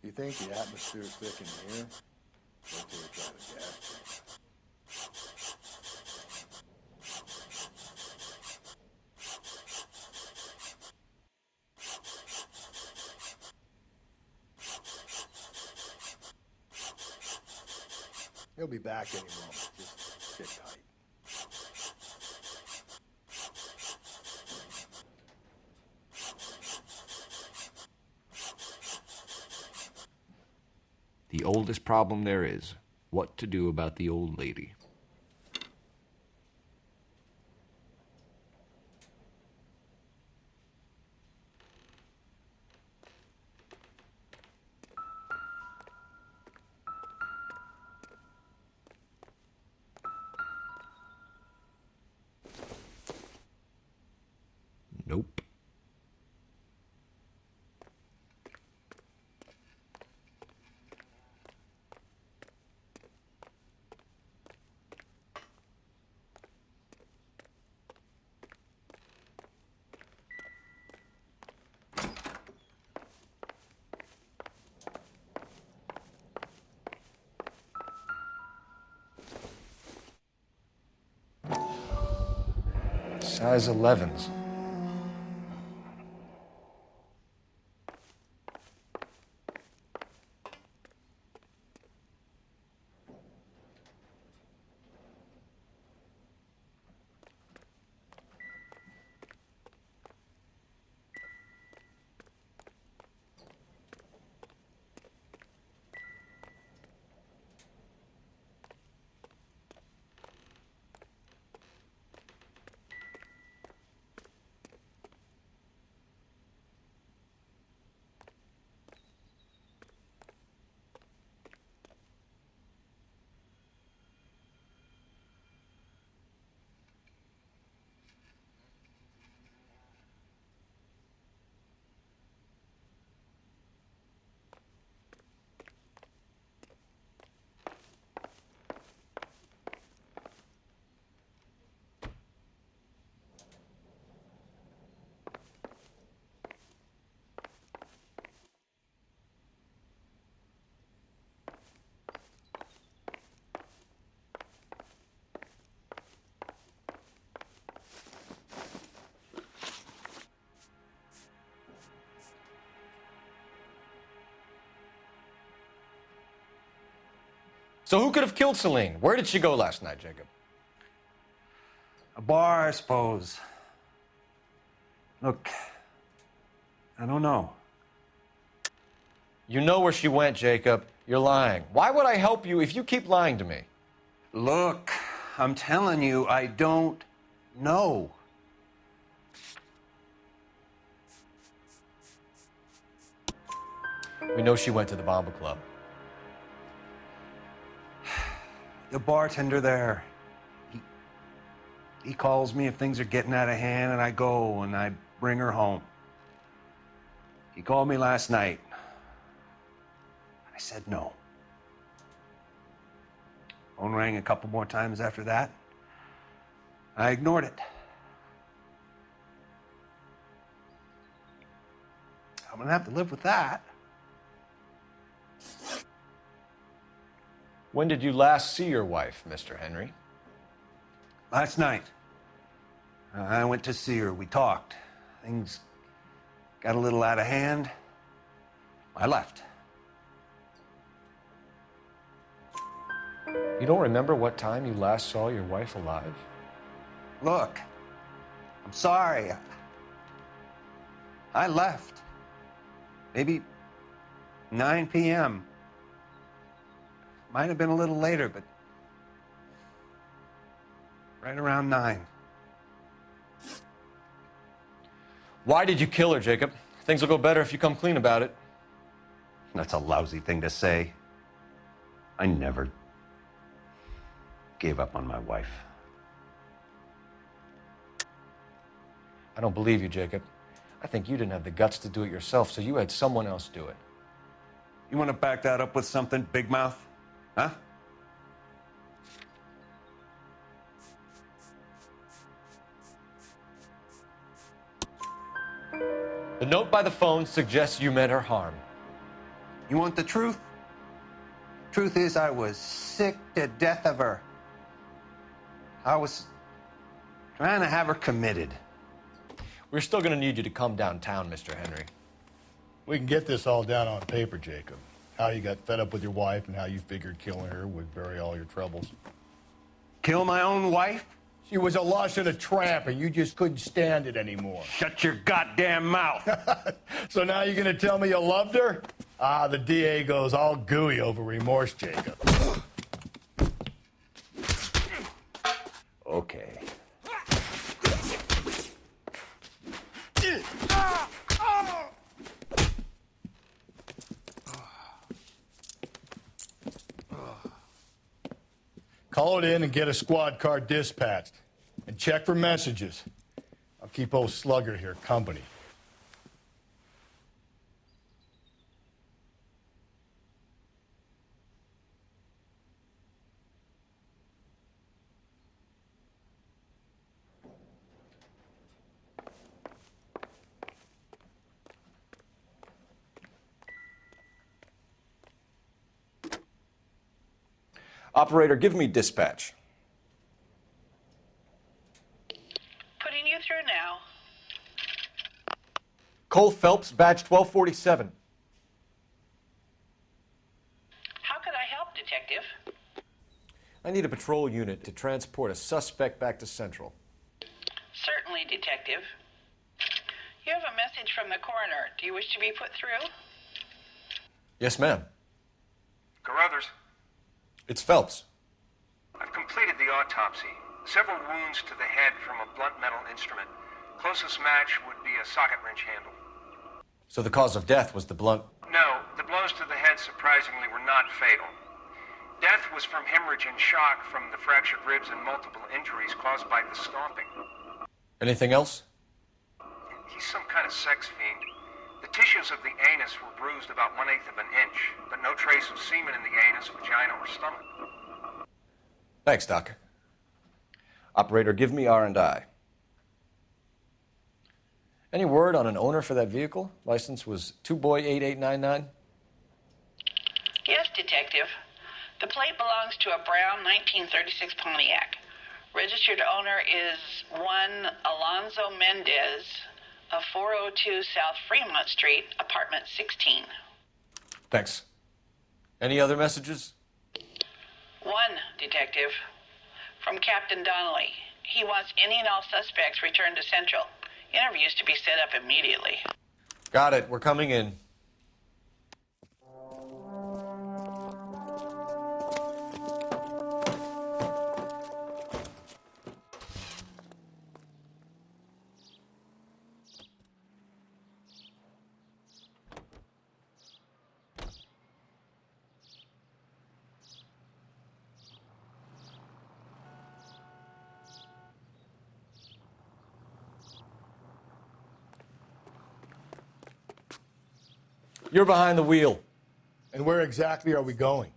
You think the atmosphere's thick in here? Wait till you try the gas chamber. He'll be back any moment. Just sit tight. The oldest problem there is, what to do about the old lady. Nope. Size 11s. So who could have killed Celine? Where did she go last night, Jacob? A bar, I suppose. Look, I don't know. You know where she went, Jacob. You're lying. Why would I help you if you keep lying to me? Look, I'm telling you, I don't know. We know she went to the Bomba Club. The bartender there, he calls me if things are getting out of hand, and I go and I bring her home. He called me last night. I said no. Phone rang a couple more times after that. I ignored it. I'm gonna have to live with that. When did you last see your wife, Mr. Henry? Last night. I went to see her. We talked. Things got a little out of hand. I left. You don't remember what time you last saw your wife alive? Look, I'm sorry. I left. Maybe 9 p.m. Might have been a little later, but right around 9. Why did you kill her, Jacob? Things will go better if you come clean about it. That's a lousy thing to say. I never gave up on my wife. I don't believe you, Jacob. I think you didn't have the guts to do it yourself, so you had someone else do it. You want to back that up with something, Big Mouth? Huh? The note by the phone suggests you meant her harm. You want the truth? Truth is, I was sick to death of her. I was trying to have her committed. We're still going to need you to come downtown, Mr. Henry. We can get this all down on paper, Jacob. How you got fed up with your wife and how you figured killing her would bury all your troubles. Kill my own wife? She was a lush and a tramp, and you just couldn't stand it anymore. Shut your goddamn mouth. So now you're gonna tell me you loved her? Ah, the DA goes all gooey over remorse, Jacob. Okay. Call it in and get a squad car dispatched. And check for messages. I'll keep old Slugger here company. Operator, give me dispatch. Putting you through now. Cole Phelps, badge 1247. How could I help, Detective? I need a patrol unit to transport a suspect back to Central. Certainly, Detective. You have a message from the coroner. Do you wish to be put through? Yes, ma'am. Carruthers, It's Phelps. I've completed the autopsy. Several wounds to the head from a blunt metal instrument. Closest match would be a socket wrench handle. So the cause of death was the blunt. No, the blows to the head surprisingly were not fatal. Death was from hemorrhage and shock from the fractured ribs and multiple injuries caused by the stomping. Anything else? He's some kind of sex fiend. The tissues of the anus were bruised about 1/8 of an inch, but no trace of semen in the anus, vagina, or stomach. Thanks, Doc. Operator, give me R&I. Any word on an owner for that vehicle? License was 2boy8899. Yes, Detective. The plate belongs to a brown 1936 Pontiac. Registered owner is one Alonzo Mendez of 402 South Fremont Street, apartment 16. Thanks. Any other messages? One, Detective. From Captain Donnelly. He wants any and all suspects returned to Central. Interviews to be set up immediately. Got it. We're coming in. You're behind the wheel. And where exactly are we going?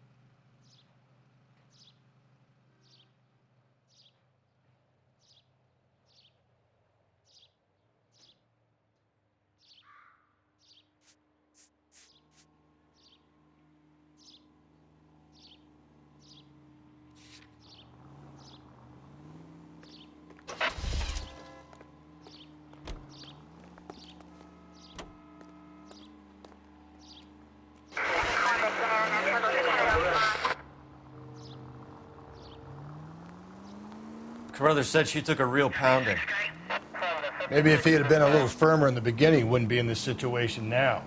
Carruthers said she took a real pounding. Maybe if he had been a little firmer in the beginning, he wouldn't be in this situation now.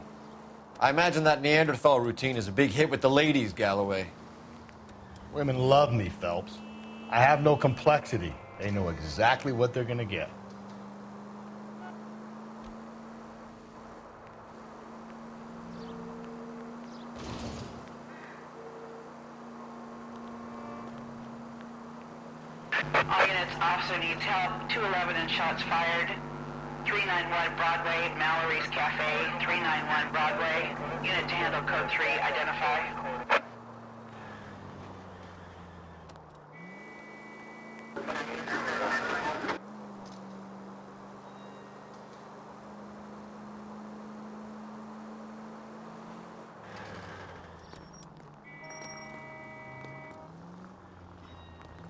I imagine that Neanderthal routine is a big hit with the ladies, Galloway. Women love me, Phelps. I have no complexity. They know exactly what they're gonna get. All units, officer needs help. 211 and shots fired. 391 Broadway, Mallory's Cafe. 391 Broadway. Unit to handle code 3, identify.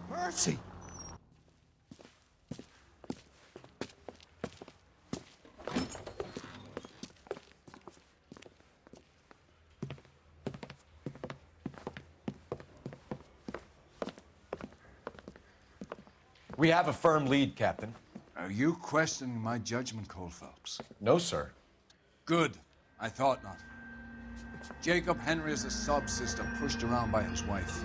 Mercy! We have a firm lead, Captain. Are you questioning my judgment call, Phelps? No, sir. Good. I thought not. Jacob Henry is a sub-sister pushed around by his wife.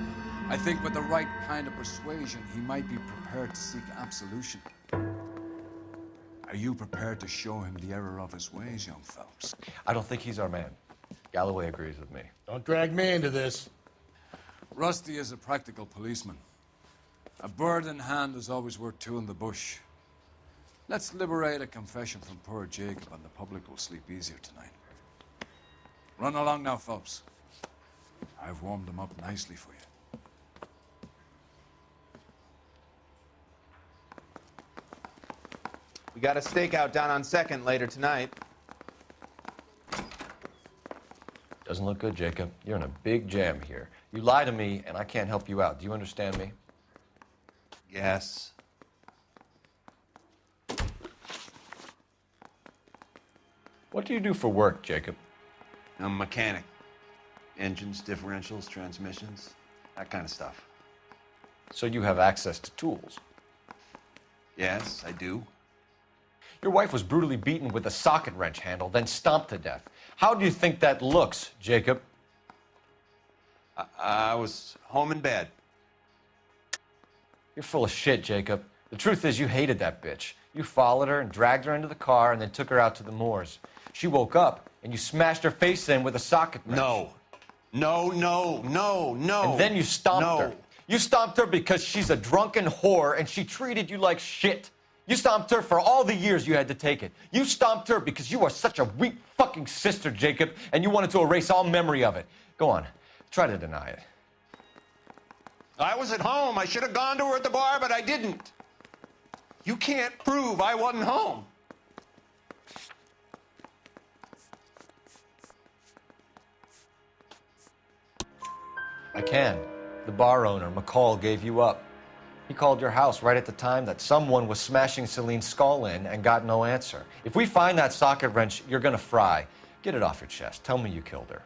I think with the right kind of persuasion, he might be prepared to seek absolution. Are you prepared to show him the error of his ways, young Phelps? I don't think he's our man. Galloway agrees with me. Don't drag me into this. Rusty is a practical policeman. A bird in hand is always worth two in the bush. Let's liberate a confession from poor Jacob, and the public will sleep easier tonight. Run along now, Phelps. I've warmed them up nicely for you. We got a stakeout down on 2nd later tonight. Doesn't look good, Jacob. You're in a big jam here. You lie to me, and I can't help you out. Do you understand me? Yes. What do you do for work, Jacob? I'm a mechanic. Engines, differentials, transmissions, that kind of stuff. So you have access to tools? Yes, I do. Your wife was brutally beaten with a socket wrench handle, then stomped to death. How do you think that looks, Jacob? I was home in bed. You're full of shit, Jacob. The truth is you hated that bitch. You followed her and dragged her into the car and then took her out to the moors. She woke up and you smashed her face in with a socket wrench. No. No. And then you stomped her. You stomped her because she's a drunken whore and she treated you like shit. You stomped her for all the years you had to take it. You stomped her because you are such a weak fucking sister, Jacob, and you wanted to erase all memory of it. Go on. Try to deny it. I was at home. I should have gone to her at the bar, but I didn't. You can't prove I wasn't home. I can. The bar owner, McCall, gave you up. He called your house right at the time that someone was smashing Celine's skull in and got no answer. If we find that socket wrench, you're gonna fry. Get it off your chest. Tell me you killed her.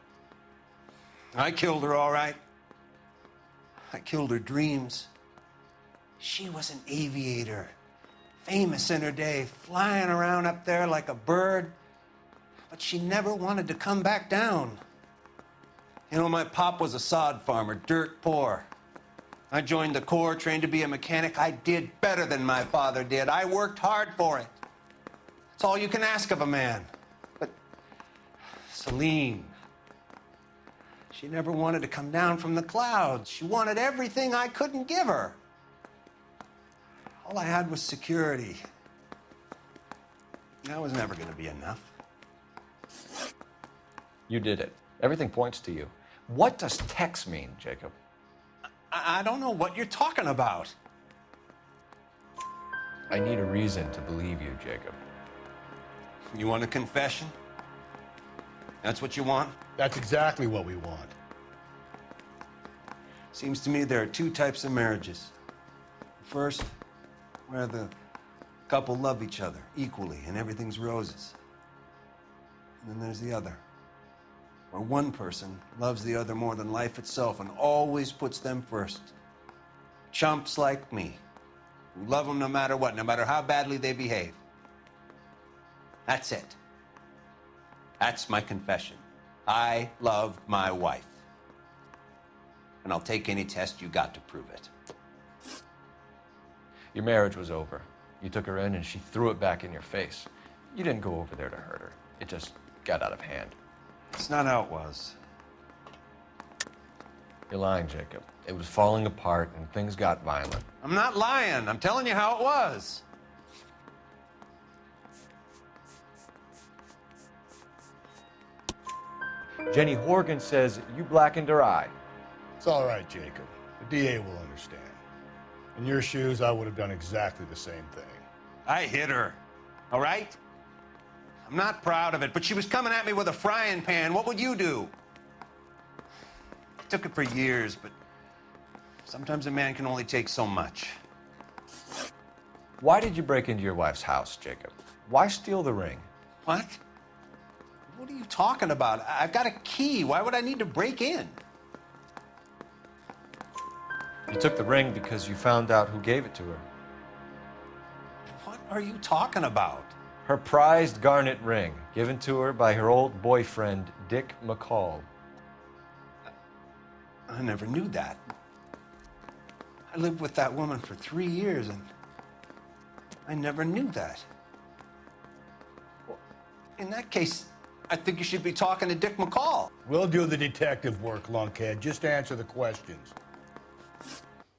I killed her, all right. I killed her dreams. She was an aviator, famous in her day, flying around up there like a bird. But she never wanted to come back down. You know, my pop was a sod farmer, dirt poor. I joined the Corps, trained to be a mechanic. I did better than my father did. I worked hard for it. That's all you can ask of a man. But Celine, she never wanted to come down from the clouds. She wanted everything I couldn't give her. All I had was security. That was never going to be enough. You did it. Everything points to you. What does Tex mean, Jacob? I don't know what you're talking about. I need a reason to believe you, Jacob. You want a confession? That's what you want? That's exactly what we want. Seems to me there are two types of marriages. First, where the couple love each other equally and everything's roses. And then there's the other, where one person loves the other more than life itself and always puts them first. Chumps like me, who love them no matter what, no matter how badly they behave. That's it. That's my confession. I love my wife. And I'll take any test you got to prove it. Your marriage was over. You took her in and she threw it back in your face. You didn't go over there to hurt her. It just got out of hand. It's not how it was. You're lying, Jacob. It was falling apart and things got violent. I'm not lying. I'm telling you how it was. Jenny Horgan says you blackened her eye. It's all right, Jacob. The DA will understand. In your shoes, I would have done exactly the same thing. I hit her, all right? I'm not proud of it, but she was coming at me with a frying pan. What would you do? I took it for years, but sometimes a man can only take so much. Why did you break into your wife's house, Jacob? Why steal the ring? What? What are you talking about? I've got a key. Why would I need to break in? You took the ring because you found out who gave it to her. What are you talking about? Her prized garnet ring, given to her by her old boyfriend, Dick McCall. I never knew that. I lived with that woman for 3 years, and I never knew that. Well, in that case, I think you should be talking to Dick McCall. We'll do the detective work, lunkhead. Just answer the questions.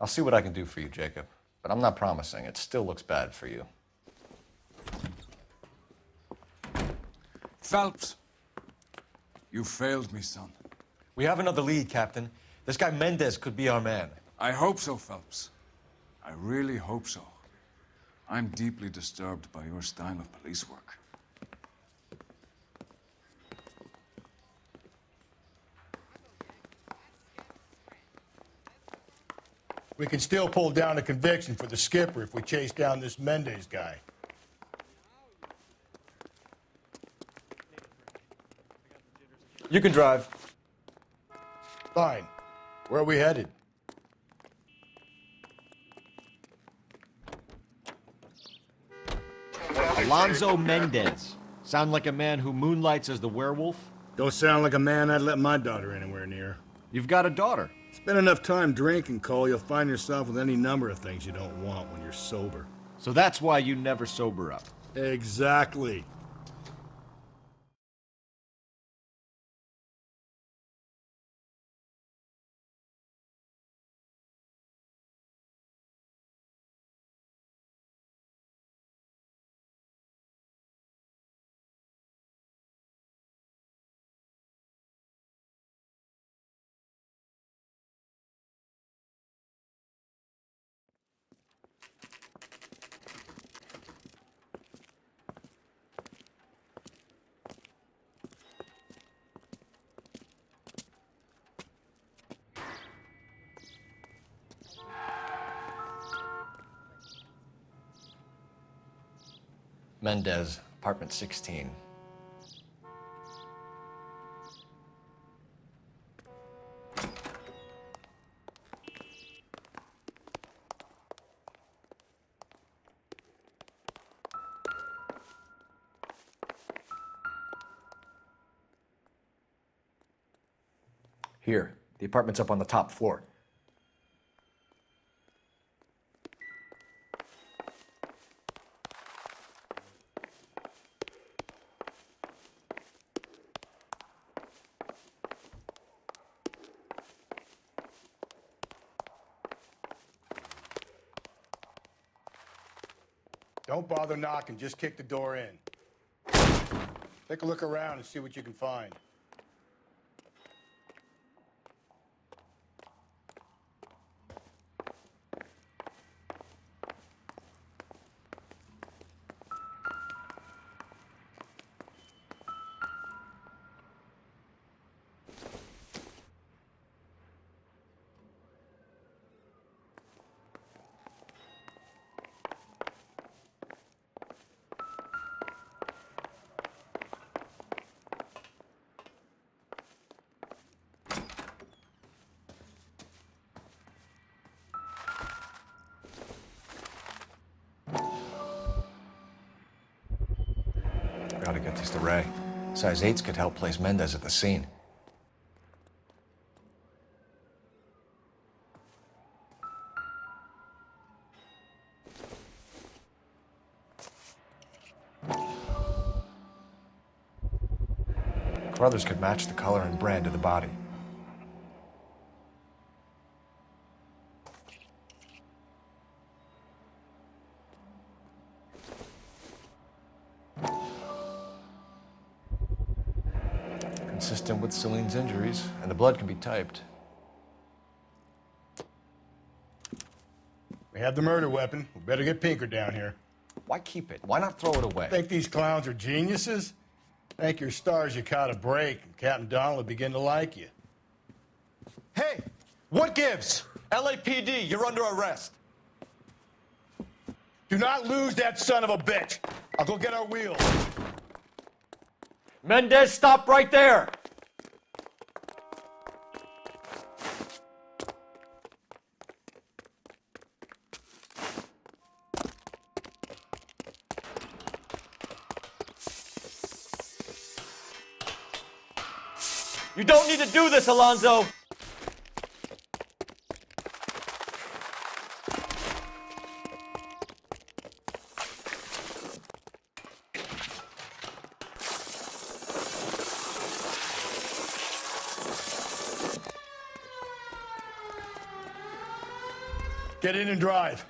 I'll see what I can do for you, Jacob. But I'm not promising. It still looks bad for you. Phelps, you failed me, son. We have another lead, Captain. This guy Mendez could be our man. I hope so, Phelps. I really hope so. I'm deeply disturbed by your style of police work. We can still pull down a conviction for the skipper if we chase down this Mendez guy. You can drive. Fine. Where are we headed? Alonzo Mendez. Sound like a man who moonlights as the werewolf? Don't sound like a man I'd let my daughter anywhere near. You've got a daughter. Spend enough time drinking, Cole, you'll find yourself with any number of things you don't want when you're sober. So that's why you never sober up. Exactly. Mendez, apartment 16. Here, the apartment's up on the top floor. Don't bother knocking, just kick the door in. Take a look around and see what you can find. Gotta get these to Ray. Size 8s could help place Mendez at the scene. Carruthers could match the color and brand of the body. Consistent with Celine's injuries, and the blood can be typed. We have the murder weapon. We better get Pinker down here. Why keep it? Why not throw it away? Think these clowns are geniuses? Thank your stars you caught a break, and Captain Donald will begin to like you. Hey, what gives? LAPD, you're under arrest. Do not lose that son of a bitch. I'll go get our wheels. Mendez, stop right there! You don't need to do this, Alonzo! Get in and drive.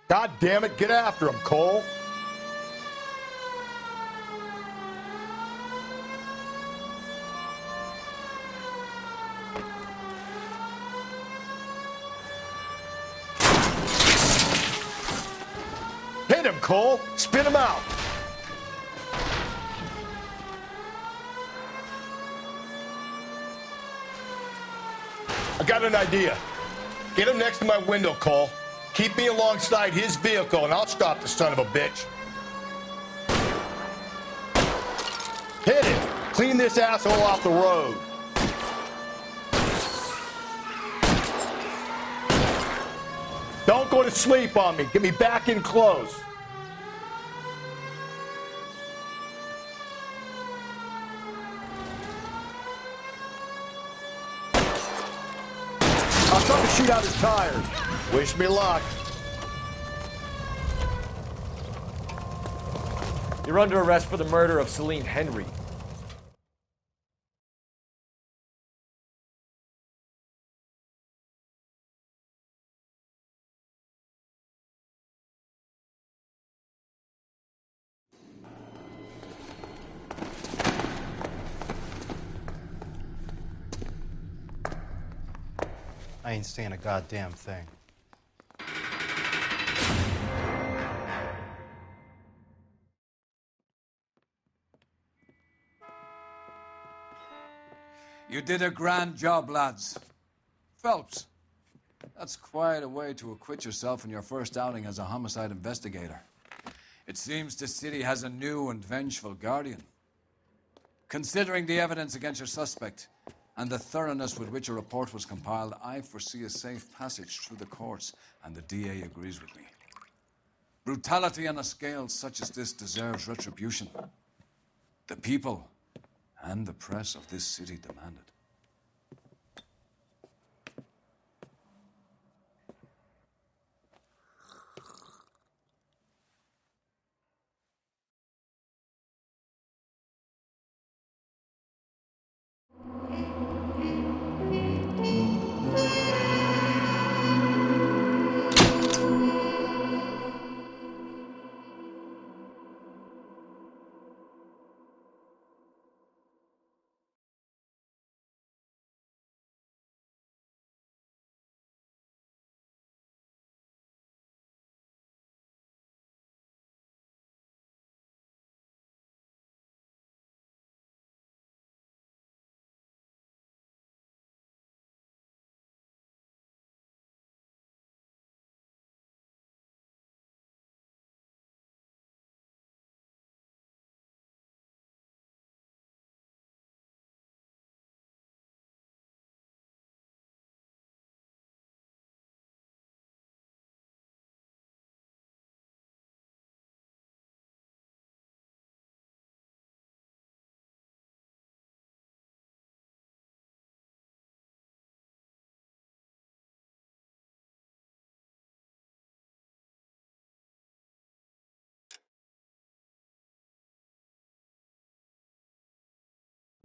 God damn it, get after him, Cole. Hit him, Cole. Spin him out. I got an idea. Get him next to my window, Cole. Keep me alongside his vehicle, and I'll stop the son of a bitch. Hit him. Clean this asshole off the road. Don't go to sleep on me. Get me back in close. I'll try to shoot out his tires. Wish me luck. You're under arrest for the murder of Celine Henry. I ain't saying a goddamn thing. You did a grand job, lads. Phelps, that's quite a way to acquit yourself in your first outing as a homicide investigator. It seems the city has a new and vengeful guardian. Considering the evidence against your suspect and the thoroughness with which a report was compiled, I foresee a safe passage through the courts, and the DA agrees with me. Brutality on a scale such as this deserves retribution. The people and the press of this city demand it.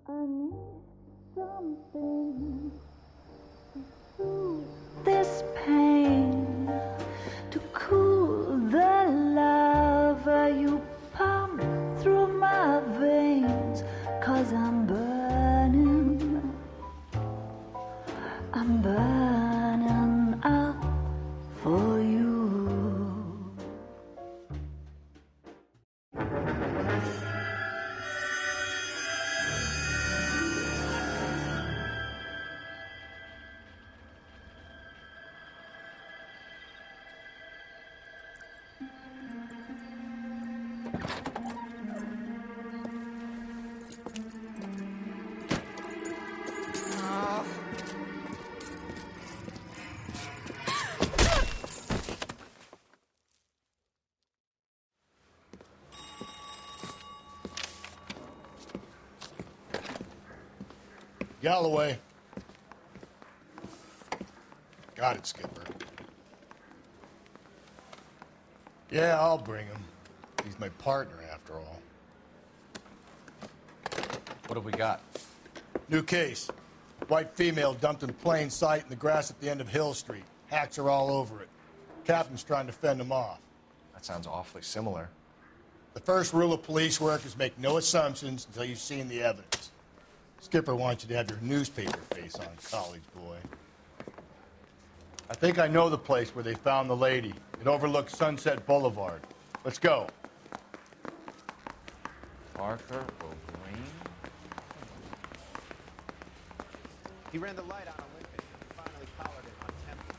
I need something to soothe this pain, to cool the lava you pump through my veins, 'cause I'm burning up for you. Galloway. Got it, Skipper. Yeah, I'll bring him. He's my partner, after all. What have we got? New case. White female dumped in plain sight in the grass at the end of Hill Street. Hacks are all over it. Captain's trying to fend them off. That sounds awfully similar. The first rule of police work is make no assumptions until you've seen the evidence. Skipper wants you to have your newspaper face on, college boy. I think I know the place where they found the lady. It overlooks Sunset Boulevard. Let's go. Arthur O'Brien? He ran the light on Olympic and finally collared it on Temple.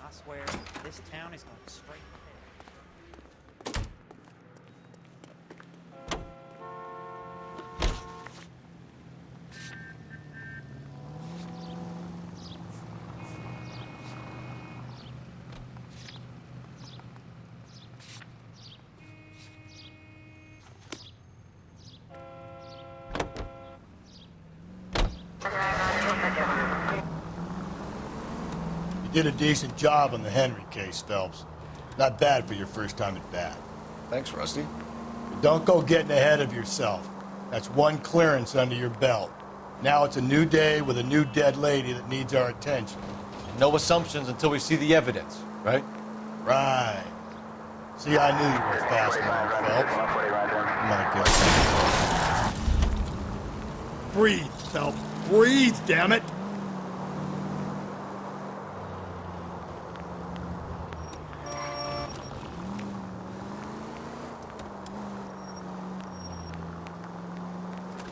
I swear, this town is going straight to hell. You did a decent job on the Henry case, Phelps. Not bad for your first time at bat. Thanks, Rusty. But don't go getting ahead of yourself. That's one clearance under your belt. Now it's a new day with a new dead lady that needs our attention. No assumptions until we see the evidence, right? Right. See, I knew you were a fast learner, Phelps. You might get... Breathe, Phelps. Breathe, damn it!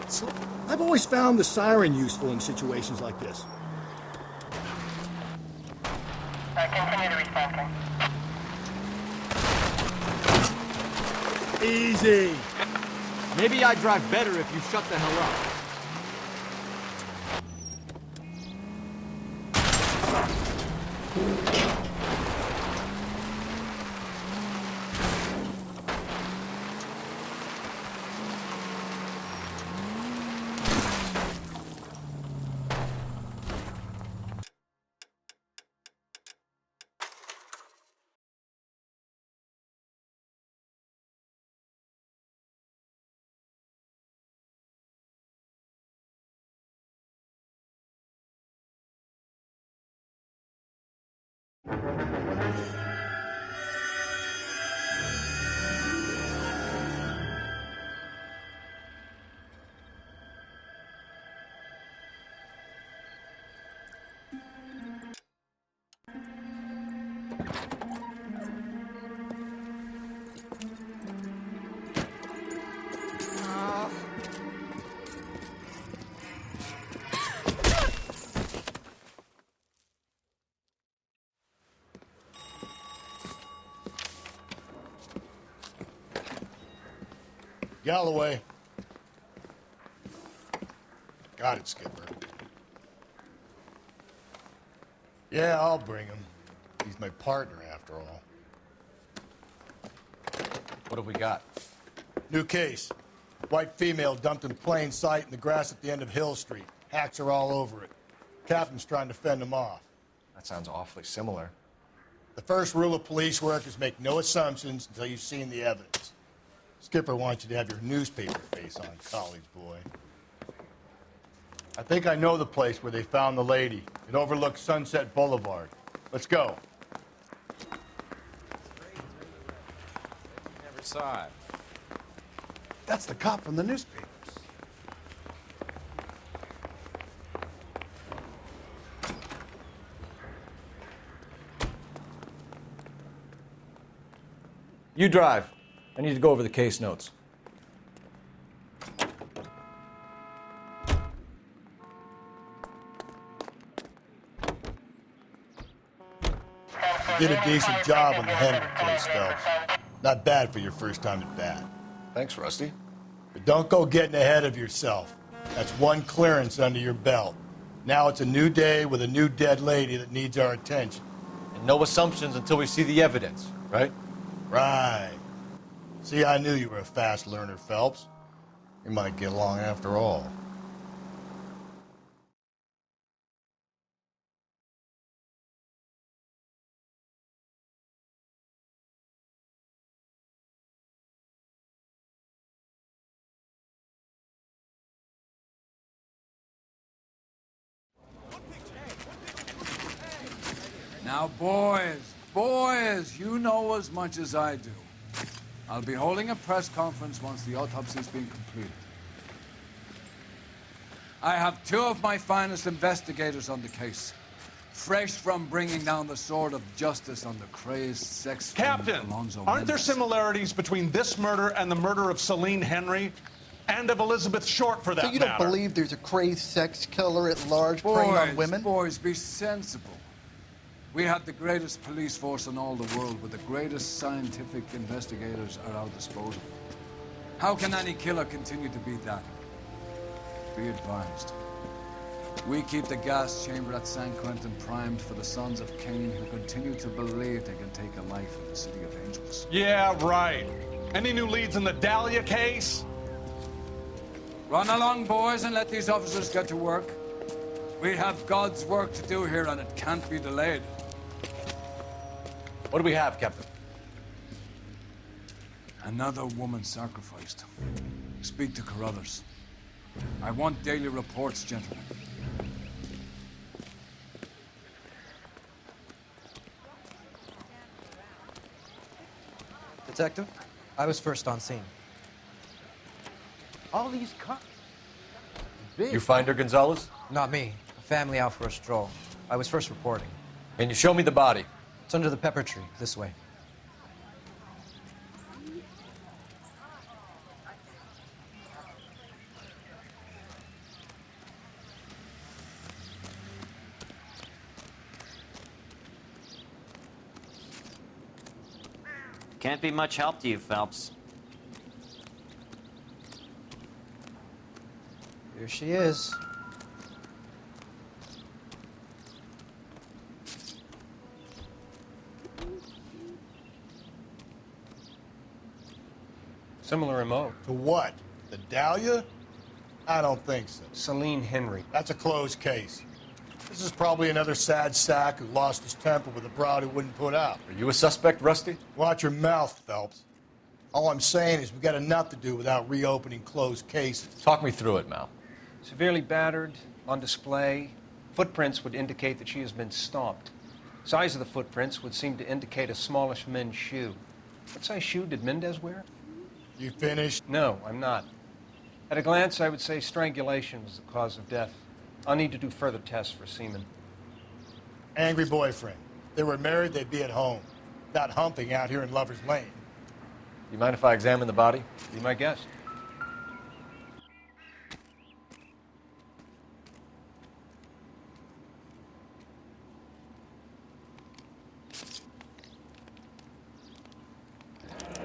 So, I've always found the siren useful in situations like this. Continue to respond. Easy. Maybe I drive better if you shut the hell up. Galloway. Got it, Skipper. Yeah, I'll bring him. He's my partner, after all. What have we got? New case. White female dumped in plain sight in the grass at the end of Hill Street. Hacks are all over it. Captain's trying to fend them off. That sounds awfully similar. The first rule of police work is make no assumptions until you've seen the evidence. Skipper wants you to have your newspaper face on, college boy. I think I know the place where they found the lady. It overlooks Sunset Boulevard. Let's go. Never saw it. That's the cop from the newspapers. You drive. I need to go over the case notes. You did a decent job on the Henry case, Phelps. Not bad for your first time at bat. Thanks, Rusty. But don't go getting ahead of yourself. That's one clearance under your belt. Now it's a new day with a new dead lady that needs our attention. And no assumptions until we see the evidence, right? Right. See, I knew you were a fast learner, Phelps. You might get along after all. Now, boys, you know as much as I do. I'll be holding a press conference once the autopsy's been completed. I have two of my finest investigators on the case, fresh from bringing down the sword of justice on the crazed sex Captain, Alonzo aren't there Mendes. similarities between this murder and the murder of Celine Henry? And of Elizabeth Short, for that So you don't matter? believe there's a crazed sex killer at large preying on women? Boys, be sensible. We have the greatest police force in all the world with the greatest scientific investigators at our disposal. How can any killer continue to be that? Be advised. We keep the gas chamber at San Quentin primed for the sons of Cain who continue to believe they can take a life in the City of Angels. Yeah, right. Any new leads in the Dahlia case? Run along, boys, and let these officers get to work. We have God's work to do here, and it can't be delayed. What do we have, Captain? Another woman sacrificed. Speak to Carruthers. I want daily reports, gentlemen. Detective, I was first on scene. All these cops. You find her, Gonzalez? Not me. A family out for a stroll. I was first reporting. Can you show me the body? It's under the pepper tree, this way. Can't be much help to you, Phelps. Here she is. Similar MO. To what? The Dahlia? I don't think so. Celine Henry. That's a closed case. This is probably another sad sack who lost his temper with a broad who wouldn't put out. Are you a suspect, Rusty? Watch your mouth, Phelps. All I'm saying is we got enough to do without reopening closed cases. Talk me through it, Mal. Severely battered, on display. Footprints would indicate that she has been stomped. Size of the footprints would seem to indicate a smallish men's shoe. What size shoe did Mendez wear? You finished? No, I'm not. At a glance, I would say strangulation was the cause of death. I'll need to do further tests for semen. Angry boyfriend. They were married, they'd be at home. Not humping out here in Lover's Lane. You mind if I examine the body? Be my guest.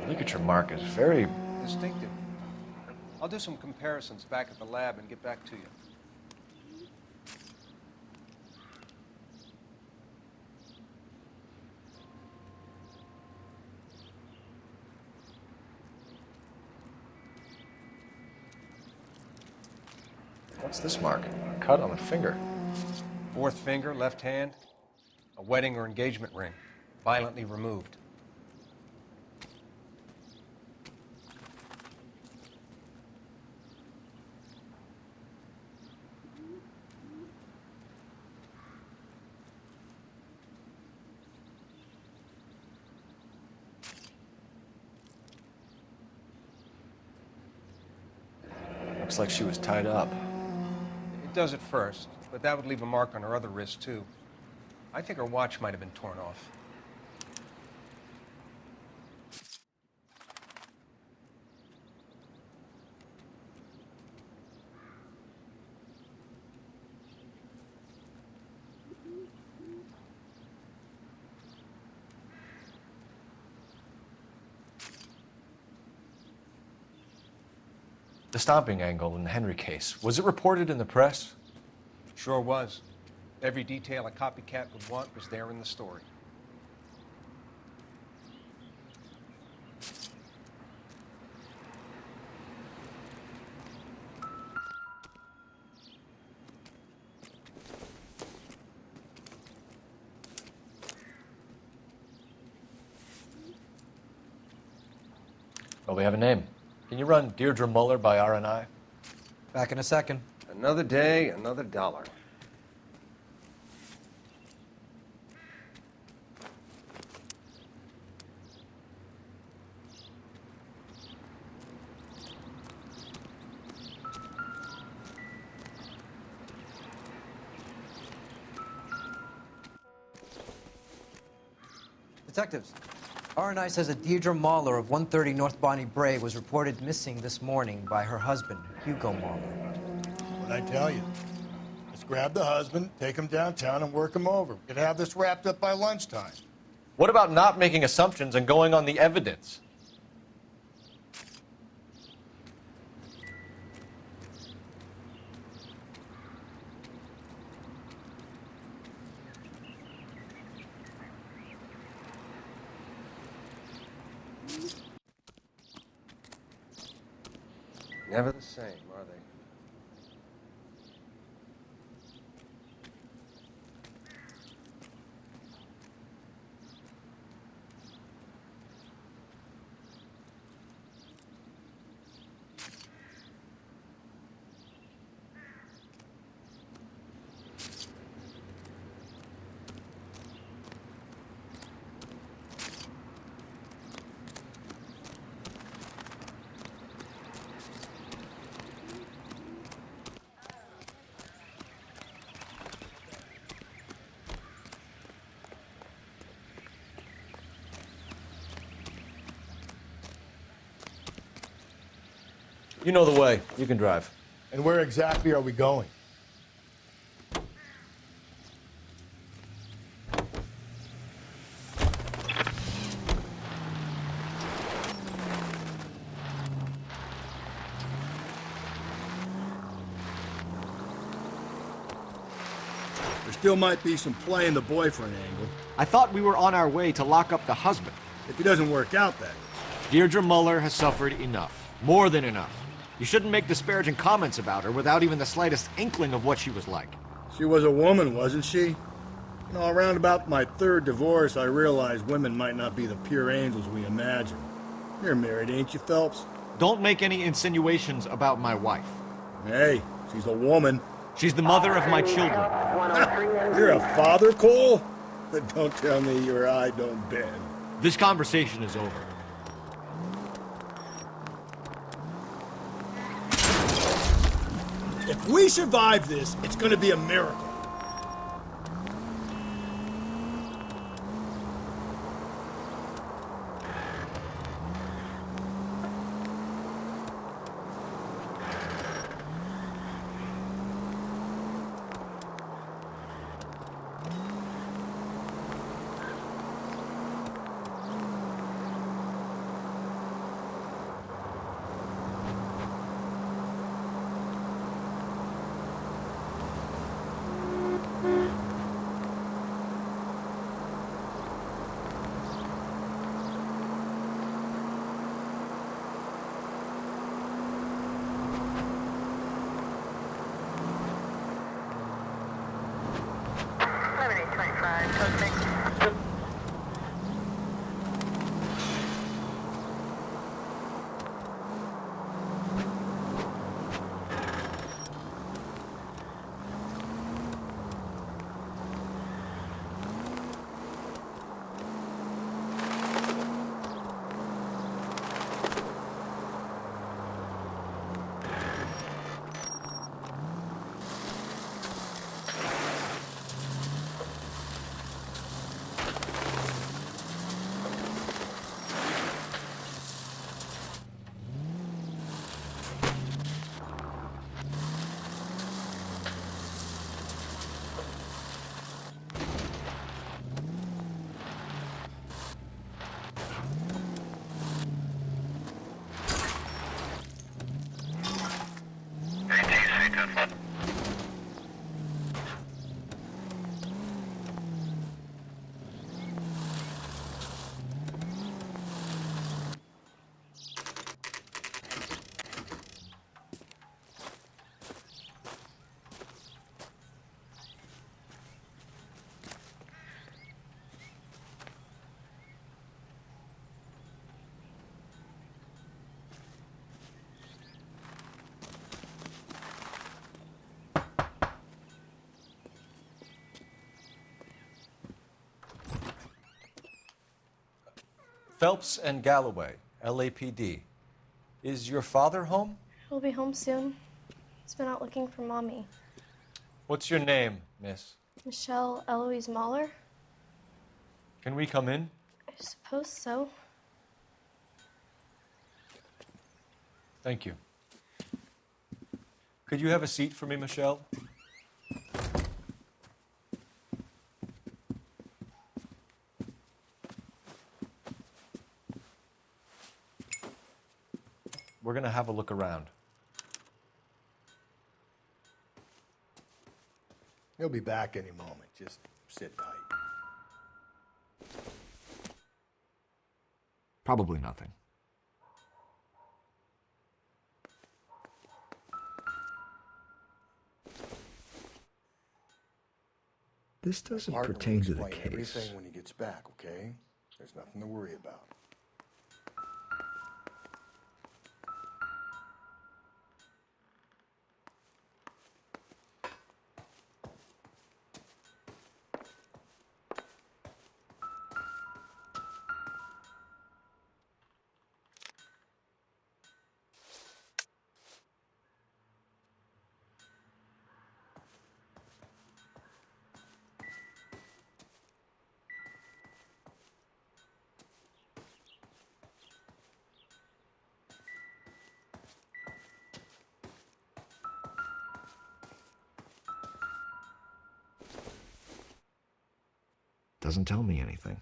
Look at your mark. It's very Distinctive. I'll do some comparisons back at the lab and get back to you. What's this mark? A cut on the finger. Fourth finger, left hand. A wedding or engagement ring. Violently removed. Looks like she was tied up. It does at first, but that would leave a mark on her other wrist, too. I think her watch might have been torn off. The stomping angle in the Henry case, was it reported in the press? Sure was. Every detail a copycat would want was there in the story. Well, we have a name. Can you run Deirdre Muller by RNI? Back in a second. Another day, another dollar. Detectives, RNI says that Deirdre Mahler of 130 North Bonnie Bray was reported missing this morning by her husband, Hugo Mahler. What'd I tell you? Let's grab the husband, take him downtown, and work him over. We could have this wrapped up by lunchtime. What about not making assumptions and going on the evidence? Never the same, are they? You know the way. You can drive. And where exactly are we going? There still might be some playing the boyfriend angle. I thought we were on our way to lock up the husband. If he doesn't work out, that. Deirdre Muller has suffered enough. More than enough. You shouldn't make disparaging comments about her without even the slightest inkling of what she was like. She was a woman, wasn't she? You know, around about my third divorce, I realized women might not be the pure angels we imagine. You're married, ain't you, Phelps? Don't make any insinuations about my wife. Hey, she's a woman. She's the mother of my children. You're a father, Cole? But don't tell me your eye don't bend. This conversation is over. If we survive this, it's gonna be a miracle. Phelps and Galloway, LAPD. Is your father home? He'll be home soon. He's been out looking for Mommy. What's your name, miss? Michelle Eloise Mahler? Can we come in? I suppose so. Thank you. Could you have a seat for me, Michelle? We're going to have a look around. He'll be back any moment. Just sit tight. Probably nothing. This doesn't pertain to the case. Everything when he gets back, okay? There's nothing to worry about. doesn't tell me anything.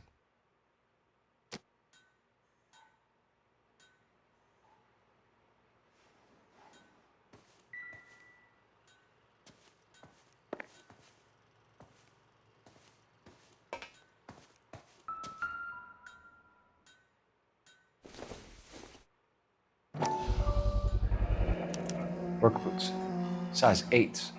Work boots. Size 8s.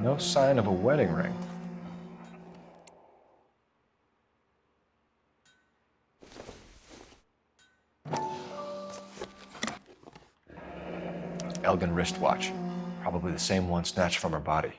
No sign of a wedding ring. Elgin wristwatch. Probably the same one snatched from her body.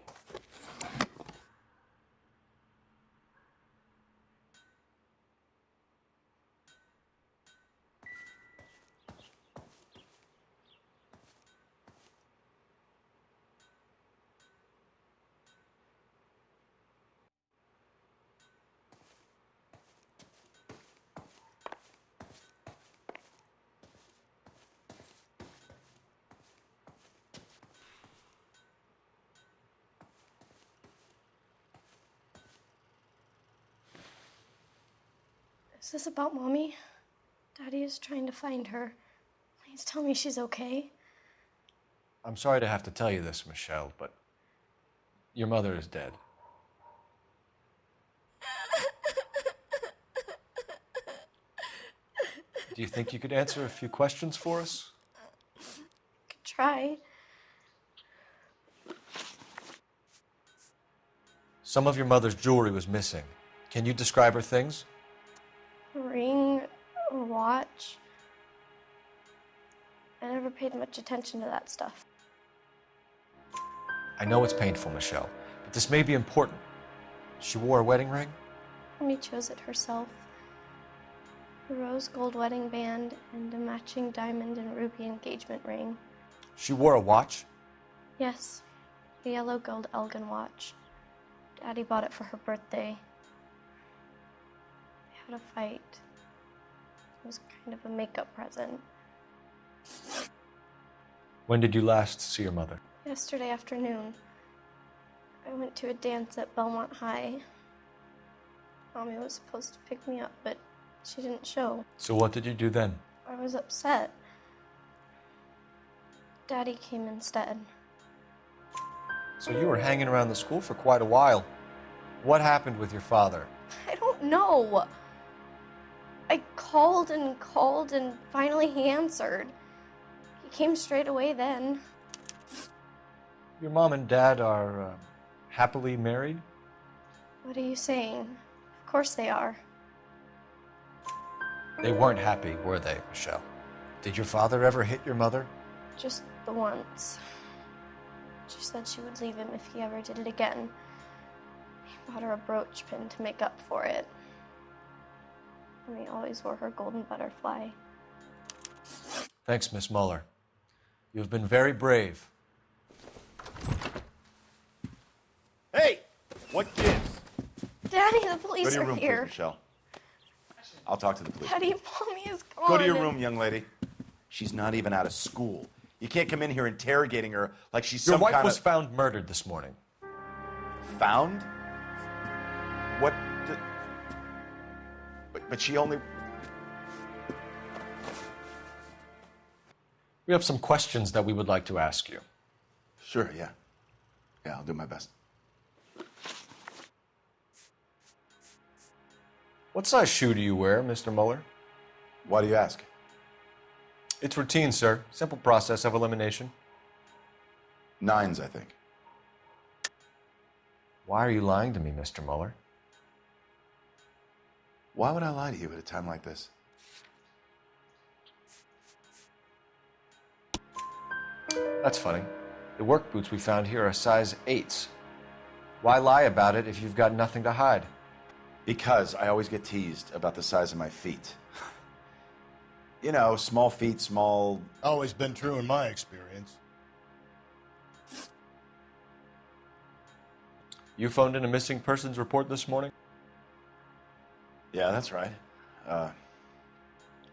Is this about Mommy? Daddy is trying to find her. Please tell me she's okay. I'm sorry to have to tell you this, Michelle, but your mother is dead. Do you think you could answer a few questions for us? Could try. Some of your mother's jewelry was missing. Can you describe her things? A ring, a watch. I never paid much attention to that stuff. I know it's painful, Michelle, but this may be important. She wore a wedding ring? Mommy chose it herself. A rose gold wedding band and a matching diamond and ruby engagement ring. She wore a watch? Yes, a yellow gold Elgin watch. Daddy bought it for her birthday. They had a fight. It was kind of a makeup present. When did you last see your mother? Yesterday afternoon, I went to a dance at Belmont High. Mommy was supposed to pick me up, but she didn't show. So what did you do then? I was upset. Daddy came instead. So you were hanging around the school for quite a while. What happened with your father? I don't know. I called and finally he answered. He came straight away then. Your mom and dad are happily married? What are you saying? Of course they are. They weren't happy, were they, Michelle? Did your father ever hit your mother? Just the once. She said she would leave him if he ever did it again. He bought her a brooch pin to make up for it. And he always wore her golden butterfly. Thanks, Miss Muller. You've been very brave. Hey! What gives? Daddy, the police Go to your are room, here. please, Michelle. I'll talk to the police. Daddy, Mommy is gone. Go to your room, young lady. She's not even out of school. You can't come in here interrogating her like she's Your some wife kind was of... found murdered this morning. Found? What? But she only... We have some questions that we would like to ask you. Sure, yeah. Yeah, I'll do my best. What size shoe do you wear, Mr. Muller? Why do you ask? It's routine, sir. Simple process of elimination. 9s, I think. Why are you lying to me, Mr. Muller? Why would I lie to you at a time like this? That's funny. The work boots we found here are size 8s. Why lie about it if you've got nothing to hide? Because I always get teased about the size of my feet. You know, small feet, small... Always been true in my experience. You phoned in a missing persons report this morning? Yeah, that's right.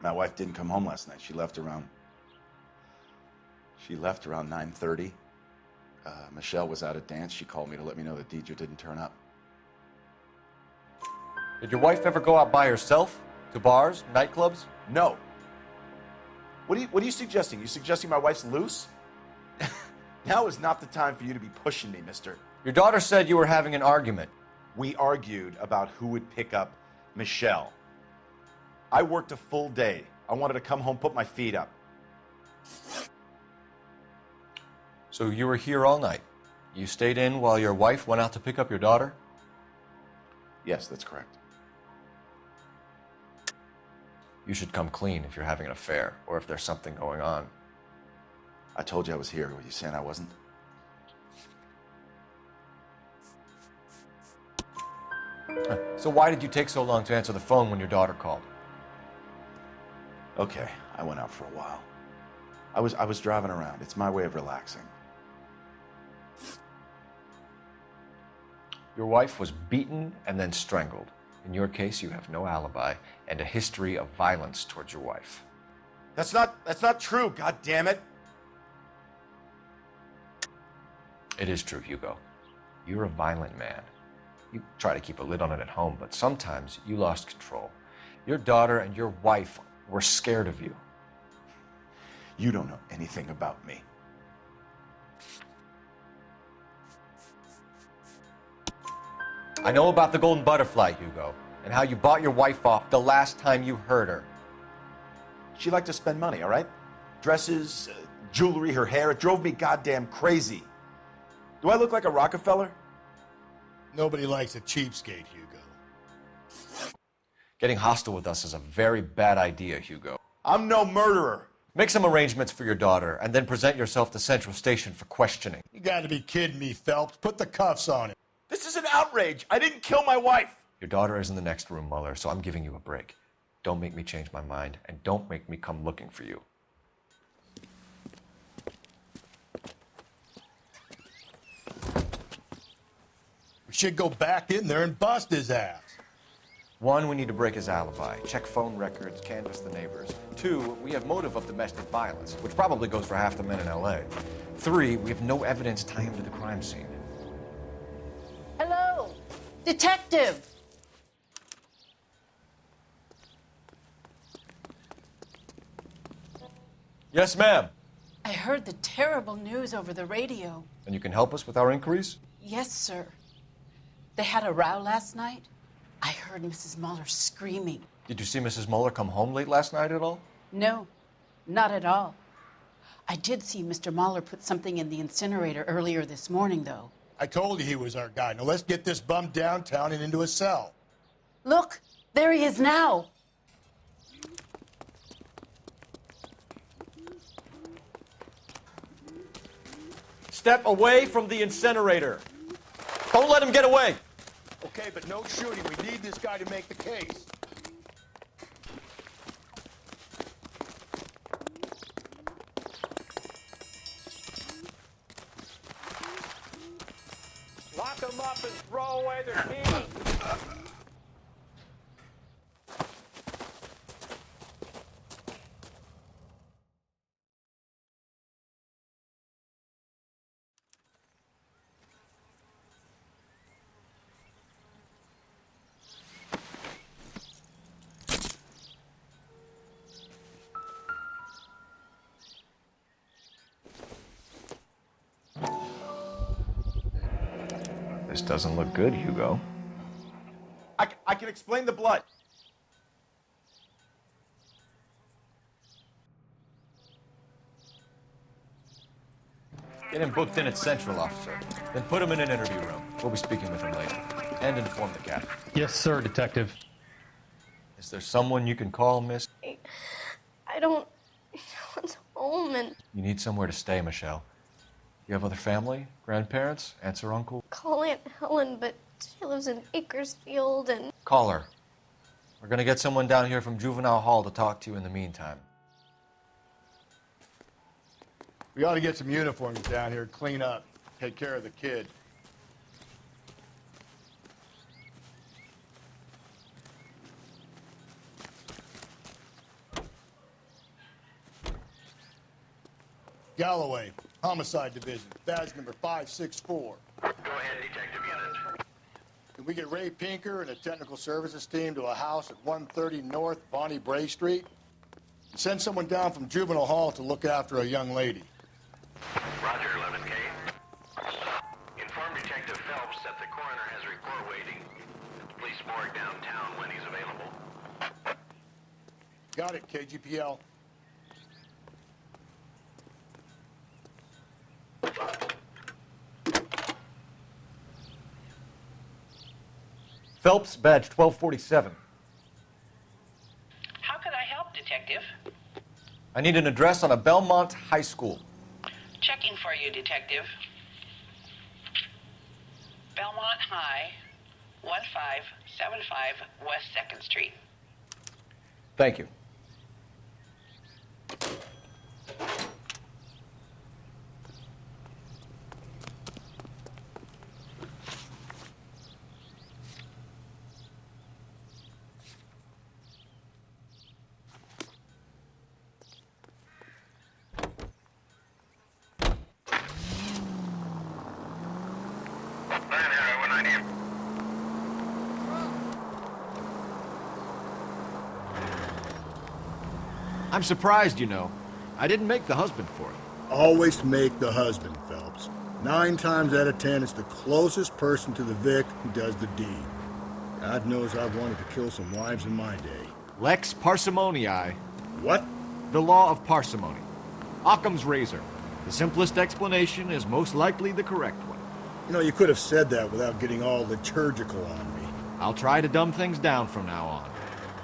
My wife didn't come home last night. She left around 9:30. Michelle was out at dance. She called me to let me know that Deidre didn't turn up. Did your wife ever go out by herself? To bars, nightclubs? No. What are you suggesting? You suggesting my wife's loose? Now is not the time for you to be pushing me, mister. Your daughter said you were having an argument. We argued about who would pick up Michelle. I worked a full day. I wanted to come home, put my feet up. So you were here all night. You stayed in while your wife went out to pick up your daughter? Yes, that's correct. You should come clean if you're having an affair or if there's something going on. I told you I was here. Were you saying I wasn't? So why did you take so long to answer the phone when your daughter called? Okay, I went out for a while. I was driving around. It's my way of relaxing. Your wife was beaten and then strangled. In your case, you have no alibi and a history of violence towards your wife. That's not true, God damn it. It is true, Hugo. You're a violent man. You try to keep a lid on it at home, but sometimes you lost control. Your daughter and your wife were scared of you. You don't know anything about me. I know about the golden butterfly, Hugo, and how you bought your wife off the last time you heard her. She liked to spend money, all right? Dresses, jewelry, her hair. It drove me goddamn crazy. Do I look like a Rockefeller? Nobody likes a cheapskate, Hugo. Getting hostile with us is a very bad idea, Hugo. I'm no murderer. Make some arrangements for your daughter, and then present yourself to Central Station for questioning. You gotta be kidding me, Phelps. Put the cuffs on him. This is an outrage. I didn't kill my wife. Your daughter is in the next room, Mueller, so I'm giving you a break. Don't make me change my mind, and don't make me come looking for you. We should go back in there and bust his ass. 1, we need to break his alibi, check phone records, canvass the neighbors. 2, we have motive of domestic violence, which probably goes for half the men in LA. 3, we have no evidence tying him to the crime scene. Hello, detective. Yes, ma'am. I heard the terrible news over the radio. And you can help us with our inquiries? Yes, sir. They had a row last night. I heard Mrs. Mueller screaming. Did you see Mrs. Mueller come home late last night at all? No, not at all. I did see Mr. Mueller put something in the incinerator earlier this morning, though. I told you he was our guy. Now let's get this bum downtown and into a cell. Look, there he is now. Step away from the incinerator. Don't let him get away. Okay, but no shooting. We need this guy to make the case. Lock them up and throw away their keys. This doesn't look good, Hugo. I can explain the blood. Get him booked in at Central, officer. Then put him in an interview room. We'll be speaking with him later. And inform the captain. Yes, sir, Detective. Is there someone you can call, miss? I don't know what's home and You need somewhere to stay, Michelle. You have other family? Grandparents? Aunts or uncle? call Aunt Helen, but she lives in Bakersfield and Call her. We're gonna get someone down here from Juvenile Hall to talk to you in the meantime. We ought to get some uniforms down here, clean up, take care of the kid. Galloway, Homicide Division, badge number 564. Go ahead, Detective Unit. Can we get Ray Pinker and a technical services team to a house at 130 North Bonnie Bray Street? Send someone down from Juvenile Hall to look after a young lady. Roger, 11K. Inform Detective Phelps that the coroner has a report waiting at the police morgue downtown when he's available. Got it, KGPL. Phelps, badge 1247. How can I help, Detective? I need an address on a Belmont High School. Checking for you, Detective. Belmont High, 1575 West 2nd Street. Thank you. I'm surprised, you know. I didn't make the husband for it. Always make the husband, Phelps. 9 times out of 10, it's the closest person to the Vic who does the deed. God knows I've wanted to kill some wives in my day. Lex parsimoniae. What? The law of parsimony. Occam's razor. The simplest explanation is most likely the correct one. You know, you could have said that without getting all liturgical on me. I'll try to dumb things down from now on.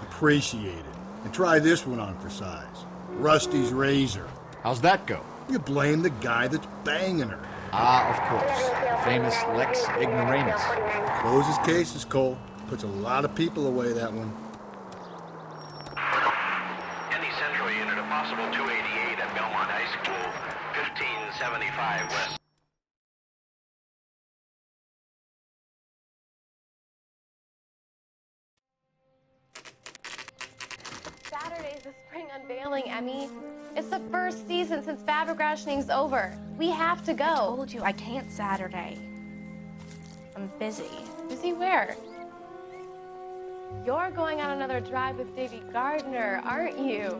Appreciate it. And try this one on for size. Rusty's razor. How's that go? You blame the guy that's banging her. Ah, of course. Famous Lex Ignoramus. Closes cases, Cole. Puts a lot of people away, that one. Any Central Unit, a possible 288 at Belmont High School, 1575 West. Saturday's the spring unveiling, Emmy. It's the first season since Fabergrashing's over. We have to go. I told you I can't Saturday. I'm busy. Busy where? You're going on another drive with Davy Gardner, aren't you?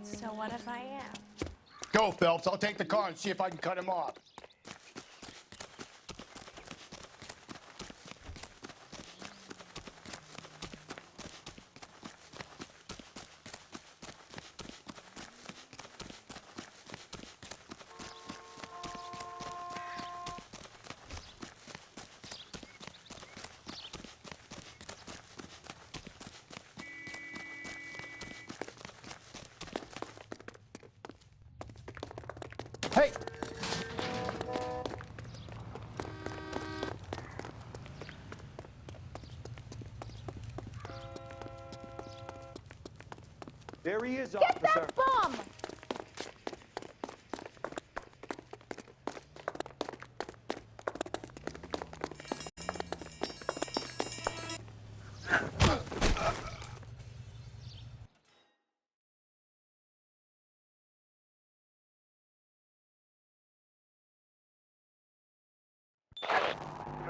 So what if I am? Go, Phelps. I'll take the car and see if I can cut him off. Hey! There he is, Get officer. that bum!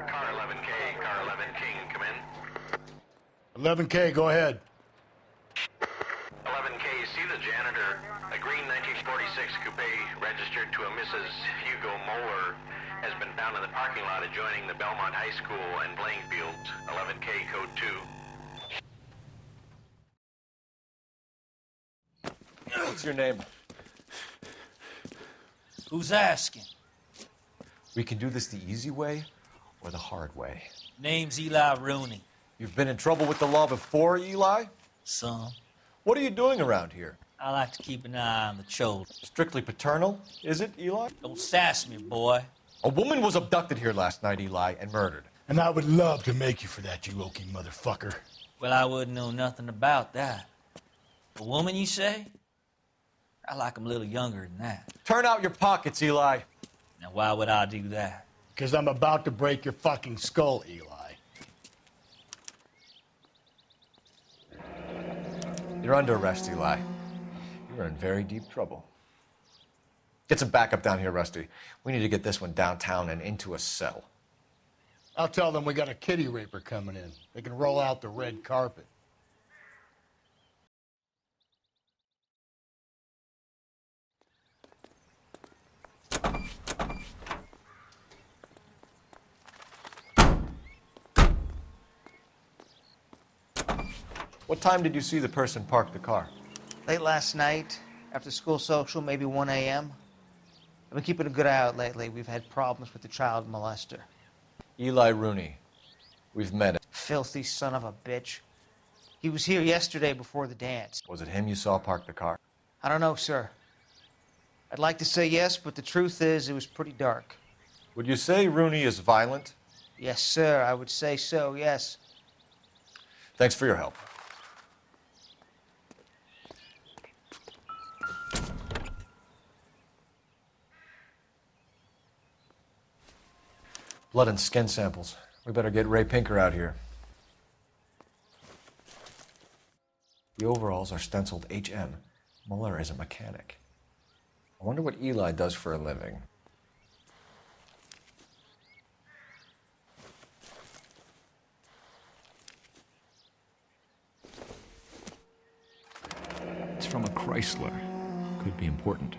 Car 11K, Car 11 King, come in. 11K, go ahead. 11K, see the janitor. A green 1946 coupe registered to a Mrs. Hugo Moeller has been found in the parking lot adjoining the Belmont High School and playing fields. 11K, code 2. What's your name? Who's asking? We can do this the easy way or the hard way. Name's Eli Rooney. You've been in trouble with the law before, Eli? Some. What are you doing around here? I like to keep an eye on the children. Strictly paternal, is it, Eli? Don't sass me, boy. A woman was abducted here last night, Eli, and murdered. And I would love to make you for that, you oaky motherfucker. Well, I wouldn't know nothing about that. A woman, you say? I like 'em a little younger than that. Turn out your pockets, Eli. Now, why would I do that? Because I'm about to break your fucking skull, Eli. You're under arrest, Eli. You're in very deep trouble. Get some backup down here, Rusty. We need to get this one downtown and into a cell. I'll tell them we got a kitty raper coming in. They can roll out the red carpet. What time did you see the person park the car? Late last night, after school social, maybe 1 a.m. I've been keeping a good eye out lately. We've had problems with the child molester. Eli Rooney. We've met him. Filthy son of a bitch. He was here yesterday before the dance. Was it him you saw park the car? I don't know, sir. I'd like to say yes, but the truth is it was pretty dark. Would you say Rooney is violent? Yes, sir. I would say so, yes. Thanks for your help. Blood and skin samples. We better get Ray Pinker out here. The overalls are stenciled HM. Muller is a mechanic. I wonder what Eli does for a living. It's from a Chrysler. Could be important.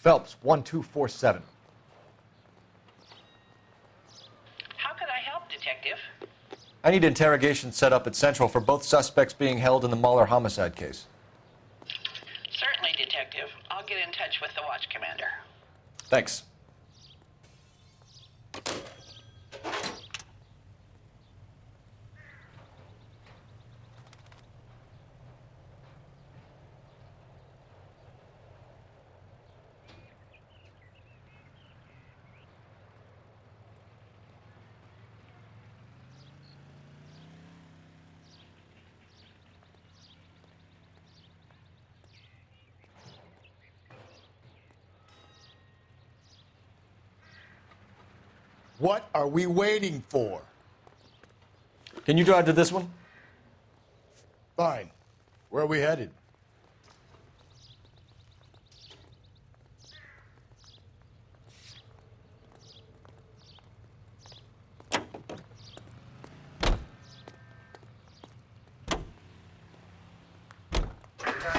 Phelps, 1247. How could I help, Detective? I need interrogation set up at Central for both suspects being held in the Muller homicide case. Certainly, Detective. I'll get in touch with the watch commander. Thanks. What are we waiting for? Can you drive to this one? Fine. Where are we headed?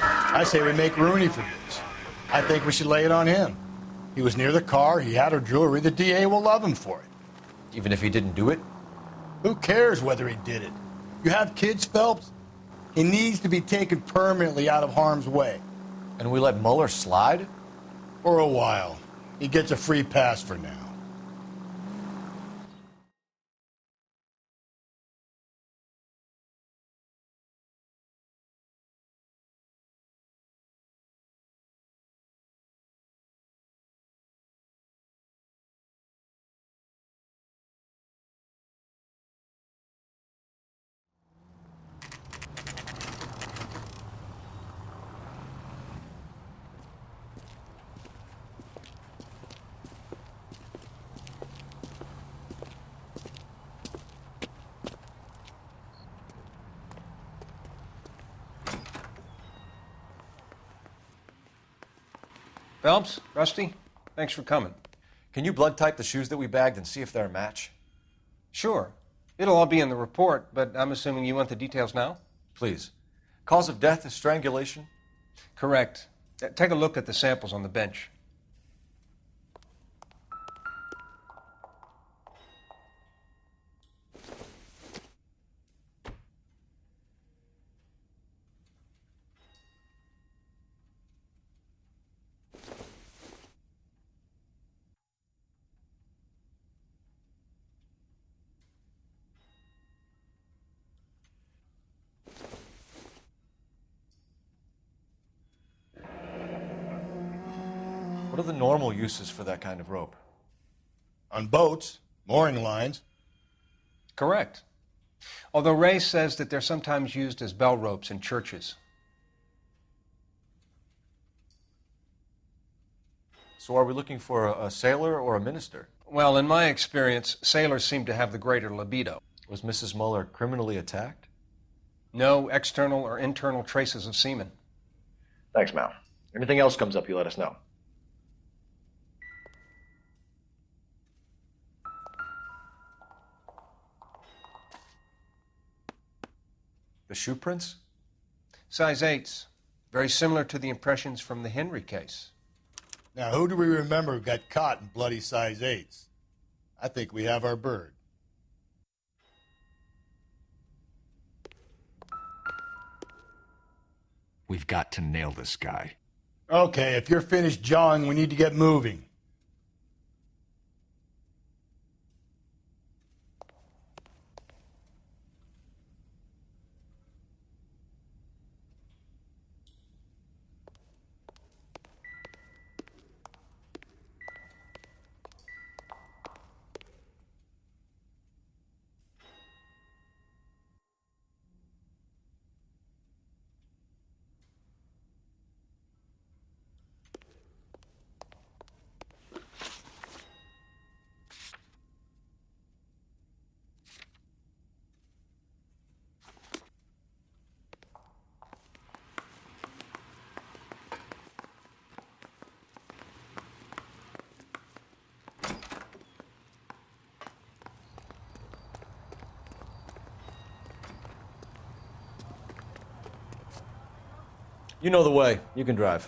I say we make Rooney for this. I think we should lay it on him. He was near the car, he had her jewelry, the DA will love him for it. Even if he didn't do it? Who cares whether he did it? You have kids, Phelps? He needs to be taken permanently out of harm's way. And we let Muller slide? For a while. He gets a free pass for now. Phelps, Rusty, thanks for coming. Can you blood type the shoes that we bagged and see if they're a match? Sure. It'll all be in the report, but I'm assuming you want the details now? Please. Cause of death is strangulation? Correct. Take a look at the samples on the bench. What are the normal uses for that kind of rope? On boats, mooring lines. Correct. Although Ray says that they're sometimes used as bell ropes in churches. So are we looking for a sailor or a minister? Well, in my experience, sailors seem to have the greater libido. Was Mrs. Muller criminally attacked? No external or internal traces of semen. Thanks, Mal. Anything else comes up, you let us know. The shoe prints? Size 8s. Very similar to the impressions from the Henry case. Now, who do we remember got caught in bloody size 8s? I think we have our bird. We've got to nail this guy. Okay, if you're finished jawing, we need to get moving. You know the way. You can drive.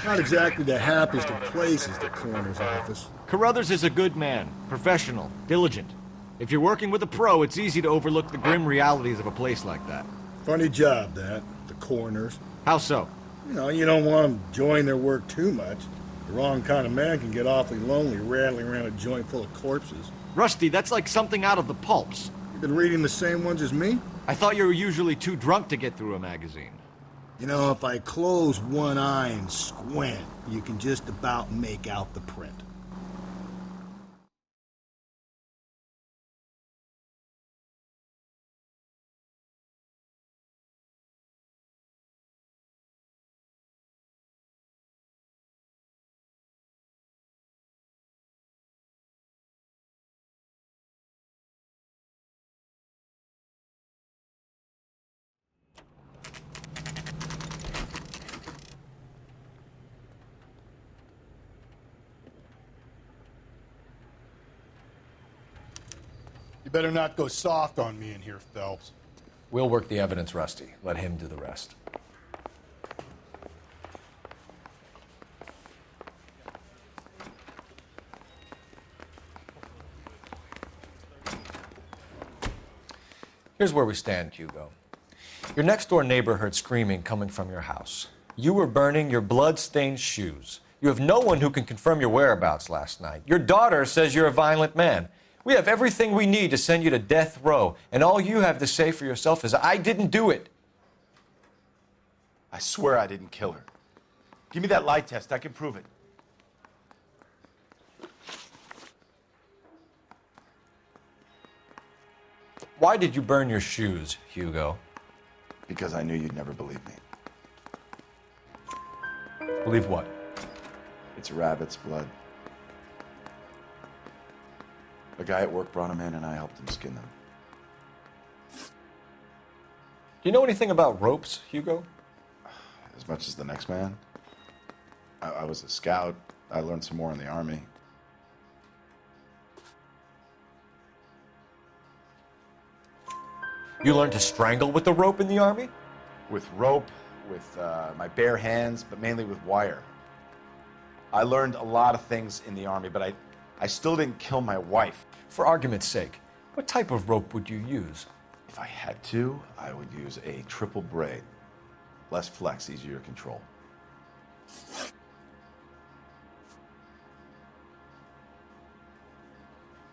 Not exactly the happiest of places, the coroner's office. Carruthers is a good man, professional, diligent. If you're working with a pro, it's easy to overlook the grim realities of a place like that. Funny job, that, the coroner's. How so? You don't want them enjoying their work too much. The wrong kind of man can get awfully lonely rattling around a joint full of corpses. Rusty, that's like something out of the pulps. You been reading the same ones as me? I thought you were usually too drunk to get through a magazine. If I close one eye and squint, you can just about make out the print. You better not go soft on me in here, Phelps. We'll work the evidence, Rusty. Let him do the rest. Here's where we stand, Hugo. Your next-door neighbor heard screaming coming from your house. You were burning your blood-stained shoes. You have no one who can confirm your whereabouts last night. Your daughter says you're a violent man. We have everything we need to send you to death row, and all you have to say for yourself is, I didn't do it. I swear I didn't kill her. Give me that lie test. I can prove it. Why did you burn your shoes, Hugo? Because I knew you'd never believe me. Believe what? It's rabbit's blood. A guy at work brought him in, and I helped him skin them. Do you know anything about ropes, Hugo? As much as the next man. I was a scout. I learned some more in the Army. You learned to strangle with the rope in the Army? With rope, with my bare hands, but mainly with wire. I learned a lot of things in the Army, but I still didn't kill my wife. For argument's sake, what type of rope would you use? If I had to, I would use a triple braid. Less flex, easier to control.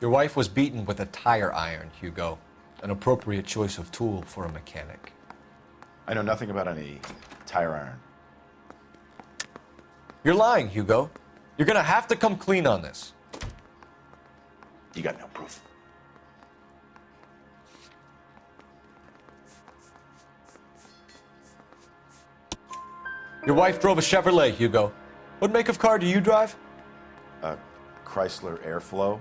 Your wife was beaten with a tire iron, Hugo. An appropriate choice of tool for a mechanic. I know nothing about any tire iron. You're lying, Hugo. You're gonna have to come clean on this. You got no proof. Your wife drove a Chevrolet, Hugo. What make of car do you drive? A Chrysler Airflow.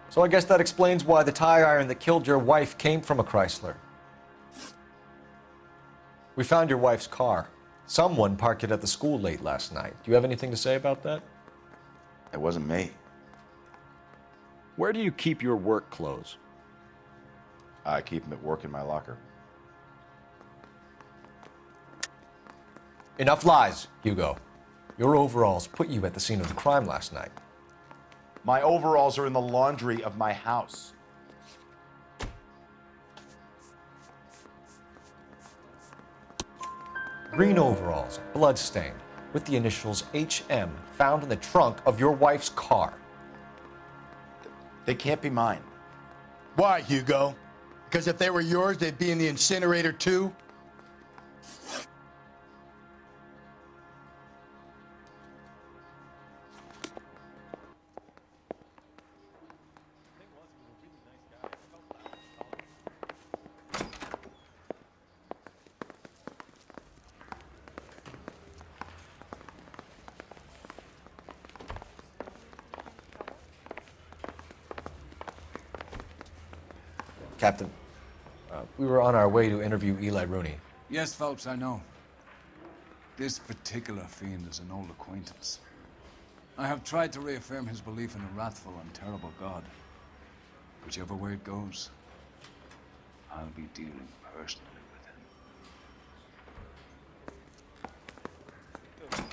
So I guess that explains why the tire iron that killed your wife came from a Chrysler. We found your wife's car. Someone parked it at the school late last night. Do you have anything to say about that? It wasn't me. Where do you keep your work clothes? I keep them at work in my locker. Enough lies, Hugo. Your overalls put you at the scene of the crime last night. My overalls are in the laundry of my house. Green overalls, blood-stained, with the initials HM found in the trunk of your wife's car. They can't be mine. Why, Hugo? Because if they were yours, they'd be in the incinerator too? Captain, we were on our way to interview Eli Rooney. Yes, Phelps, I know. This particular fiend is an old acquaintance. I have tried to reaffirm his belief in a wrathful and terrible God. Whichever way it goes, I'll be dealing personally with him.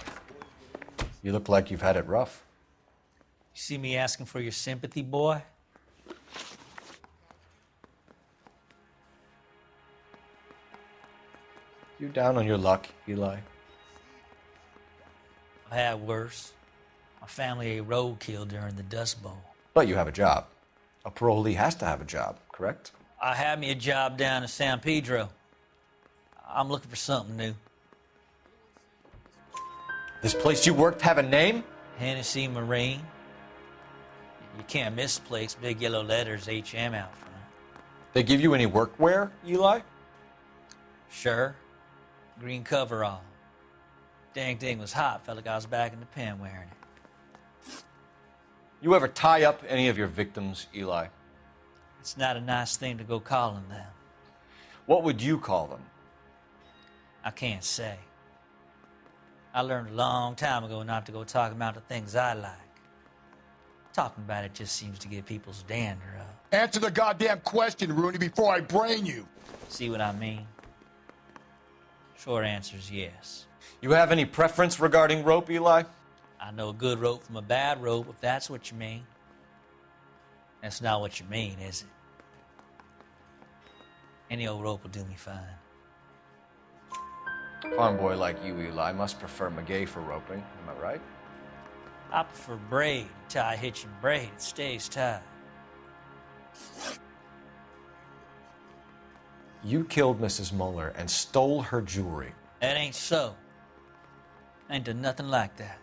You look like you've had it rough. You see me asking for your sympathy, boy? You down on your luck, Eli? I had worse. My family ate roadkill during the Dust Bowl. But you have a job. A parolee has to have a job, correct? I had me a job down in San Pedro. I'm looking for something new. This place you worked have a name? Hennessy Marine. You can't miss the place. Big yellow letters, HM out front. They give you any workwear, Eli? Sure. Green coverall. Dang thing was hot. Felt like I was back in the pen wearing it. You ever tie up any of your victims, Eli? It's not a nice thing to go calling them. What would you call them? I can't say. I learned a long time ago not to go talking about the things I like. Talking about it just seems to get people's dander up. Answer the goddamn question, Rooney, before I brain you. See what I mean? Short answer is yes. You have any preference regarding rope, Eli? I know a good rope from a bad rope, if that's what you mean. That's not what you mean, is it? Any old rope will do me fine. Farm boy like you, Eli, must prefer Magay for roping. Am I right? I prefer braid. Tie, hitch, and braid. It stays tied. You killed Mrs. Muller and stole her jewelry. That ain't so. I ain't done nothing like that.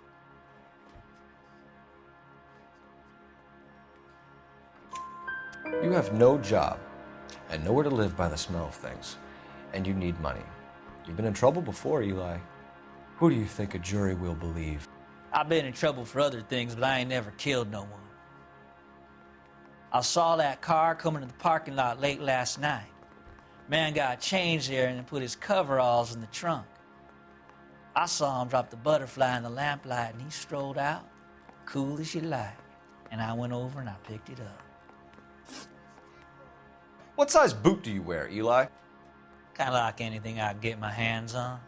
You have no job and nowhere to live by the smell of things, and you need money. You've been in trouble before, Eli. Who do you think a jury will believe? I've been in trouble for other things, but I ain't never killed no one. I saw that car coming to the parking lot late last night. Man got changed there and then put his coveralls in the trunk. I saw him drop the butterfly in the lamplight and he strolled out, cool as you like. And I went over and I picked it up. What size boot do you wear, Eli? Kind of like anything I can get my hands on.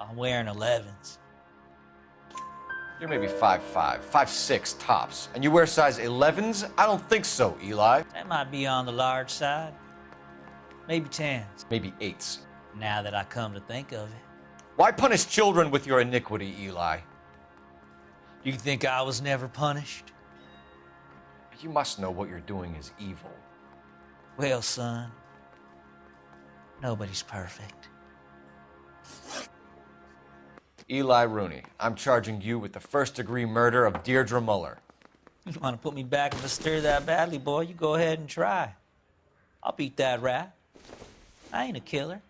I'm wearing 11s. You're maybe 5'5", 5'6" tops, and you wear size 11s? I don't think so, Eli. That might be on the large side. Maybe 10s. Maybe 8s. Now that I come to think of it. Why punish children with your iniquity, Eli? You think I was never punished? You must know what you're doing is evil. Well, son, nobody's perfect. Eli Rooney, I'm charging you with the first-degree murder of Deirdre Muller. You want to put me back in the stir that badly, boy? You go ahead and try. I'll beat that rap. I ain't a killer.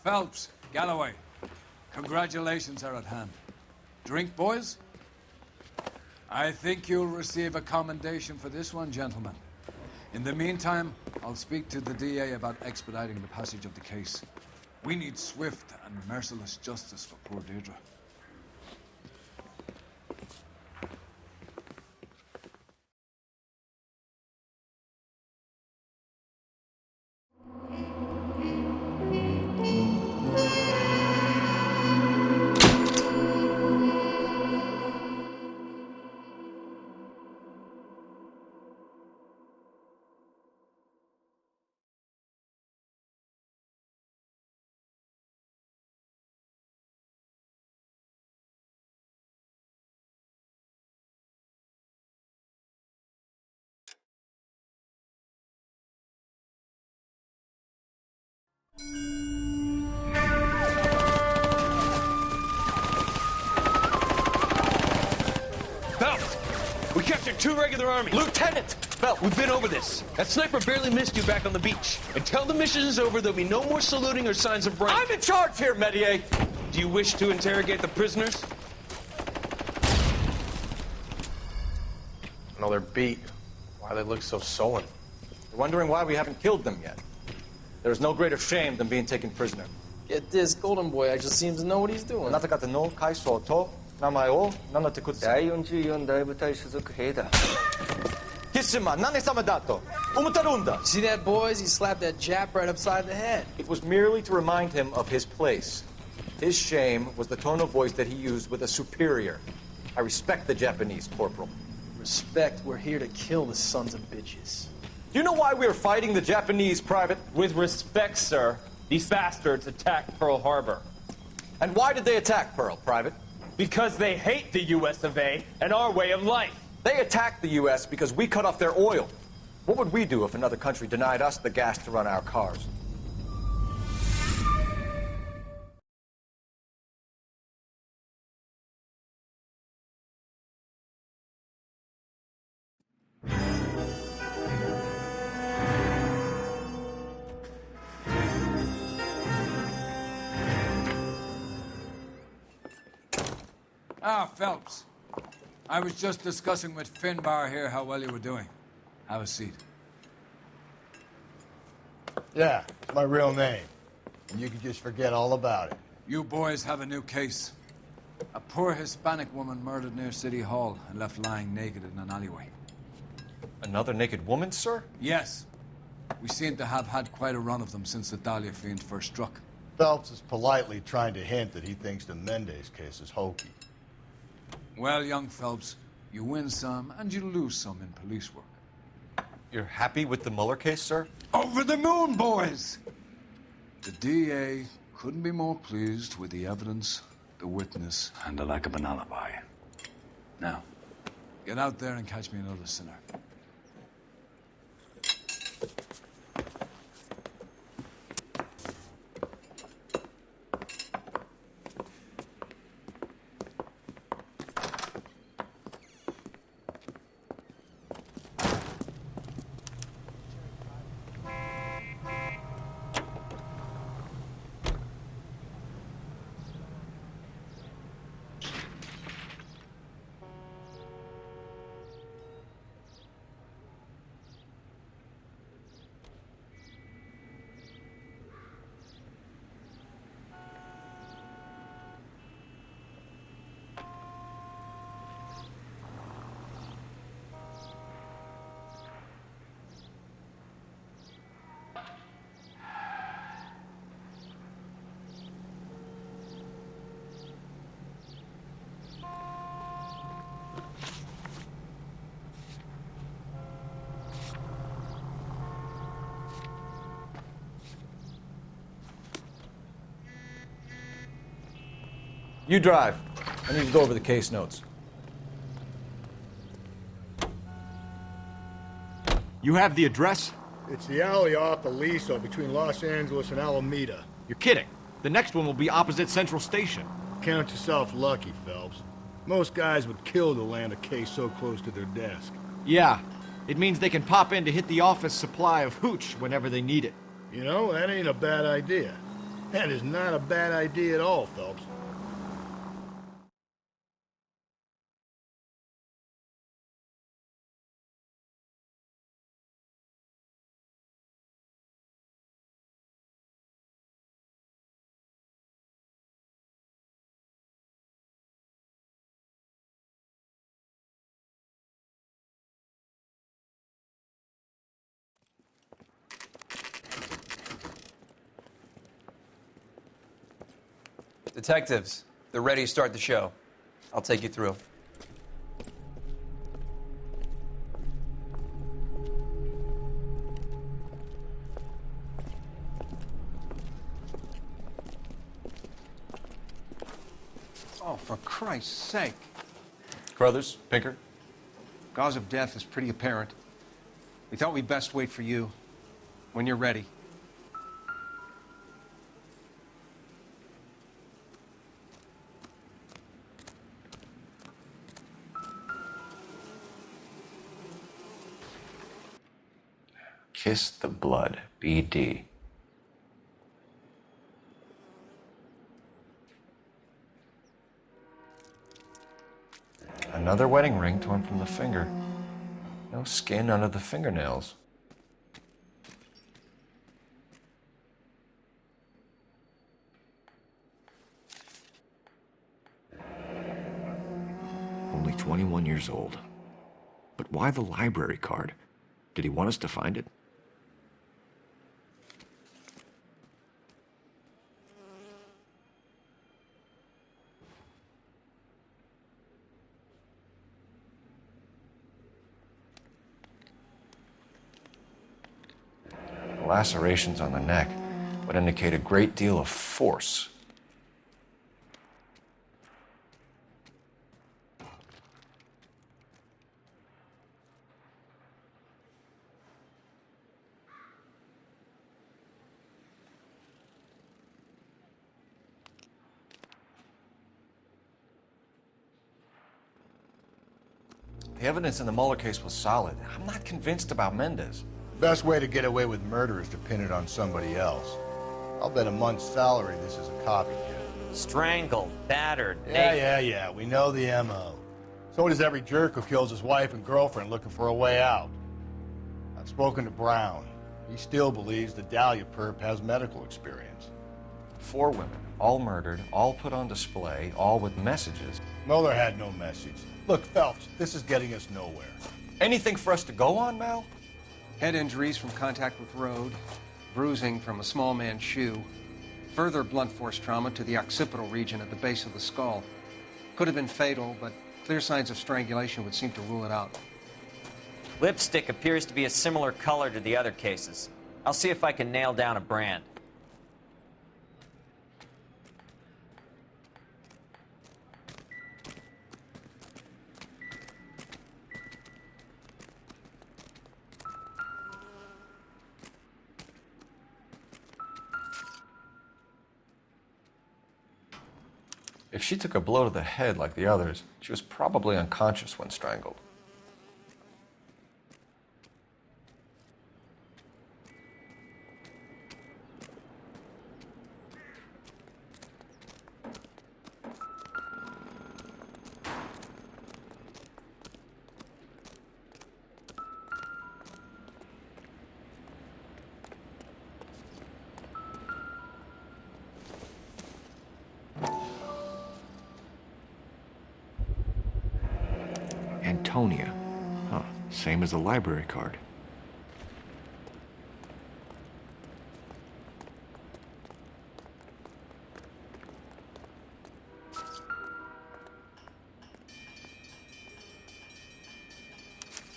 Phelps, Galloway, congratulations are at hand. Drink, boys? I think you'll receive a commendation for this one, gentlemen. In the meantime, I'll speak to the DA about expediting the passage of the case. We need swift and merciless justice for poor Deirdre. Phelps, we captured 2 regular army. Lieutenant! Phelps, we've been over this. That sniper barely missed you back on the beach. Until the mission is over, there'll be no more saluting or signs of rank. I'm in charge here, Medier! Do you wish to interrogate the prisoners? No, they're beat. Why they look so sullen? You're wondering why we haven't killed them yet. There is no greater shame than being taken prisoner. Get this, Golden Boy actually seems to know what he's doing. あなた方の階層と名前を名乗ってください。第44大部隊所属兵だ。キスマ、何様だと思ってるんだ。 See that, boys? He slapped that Jap right upside the head. It was merely to remind him of his place. His shame was the tone of voice that he used with a superior. I respect the Japanese, Corporal. Respect, we're here to kill the sons of bitches. Do you know why we are fighting the Japanese, Private? With respect, sir, these bastards attacked Pearl Harbor. And why did they attack Pearl, Private? Because they hate the US of A and our way of life. They attacked the U.S. because we cut off their oil. What would we do if another country denied us the gas to run our cars? Phelps. I was just discussing with Finbar here how well you were doing. Have a seat. Yeah, it's my real name. And you can just forget all about it. You boys have a new case. A poor Hispanic woman murdered near City Hall and left lying naked in an alleyway. Another naked woman, sir? Yes. We seem to have had quite a run of them since the Dahlia fiend first struck. Phelps is politely trying to hint that he thinks the Mendez case is hokey. Well, young Phelps, you win some and you lose some in police work. You're happy with the Muller case, sir? Over the moon, boys! The DA couldn't be more pleased with the evidence, the witness, and the lack of an alibi. Now, get out there and catch me another sinner. You drive. I need to go over the case notes. You have the address? It's the alley off Aliso between Los Angeles and Alameda. You're kidding. The next one will be opposite Central Station. Count yourself lucky, Phelps. Most guys would kill to land a case so close to their desk. Yeah. It means they can pop in to hit the office supply of hooch whenever they need it. You know, that ain't a bad idea. That is not a bad idea at all, Phelps. Detectives, they're ready to start the show. I'll take you through. Oh, for Christ's sake. Crothers, Pinker. Cause of death is pretty apparent. We thought we'd best wait for you. When you're ready. Kiss the Blood, BD. Another wedding ring torn from the finger. No skin under the fingernails. Only 21 years old. But why the library card? Did he want us to find it? The lacerations on the neck would indicate a great deal of force. The evidence in the Mueller case was solid. I'm not convinced about Mendez. The best way to get away with murder is to pin it on somebody else. I'll bet a month's salary this is a copycat. Strangled, battered, Yeah. We know the M.O. So does every jerk who kills his wife and girlfriend looking for a way out. I've spoken to Brown. He still believes the Dahlia perp has medical experience. 4 women, all murdered, all put on display, all with messages. Mueller had no message. Look, Phelps, this is getting us nowhere. Anything for us to go on, Mal? Head injuries from contact with road, bruising from a small man's shoe, further blunt force trauma to the occipital region at the base of the skull. Could have been fatal, but clear signs of strangulation would seem to rule it out. Lipstick appears to be a similar color to the other cases. I'll see if I can nail down a brand. If she took a blow to the head like the others, she was probably unconscious when strangled. Antonia. Huh, same as the library card.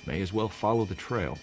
May as well follow the trail.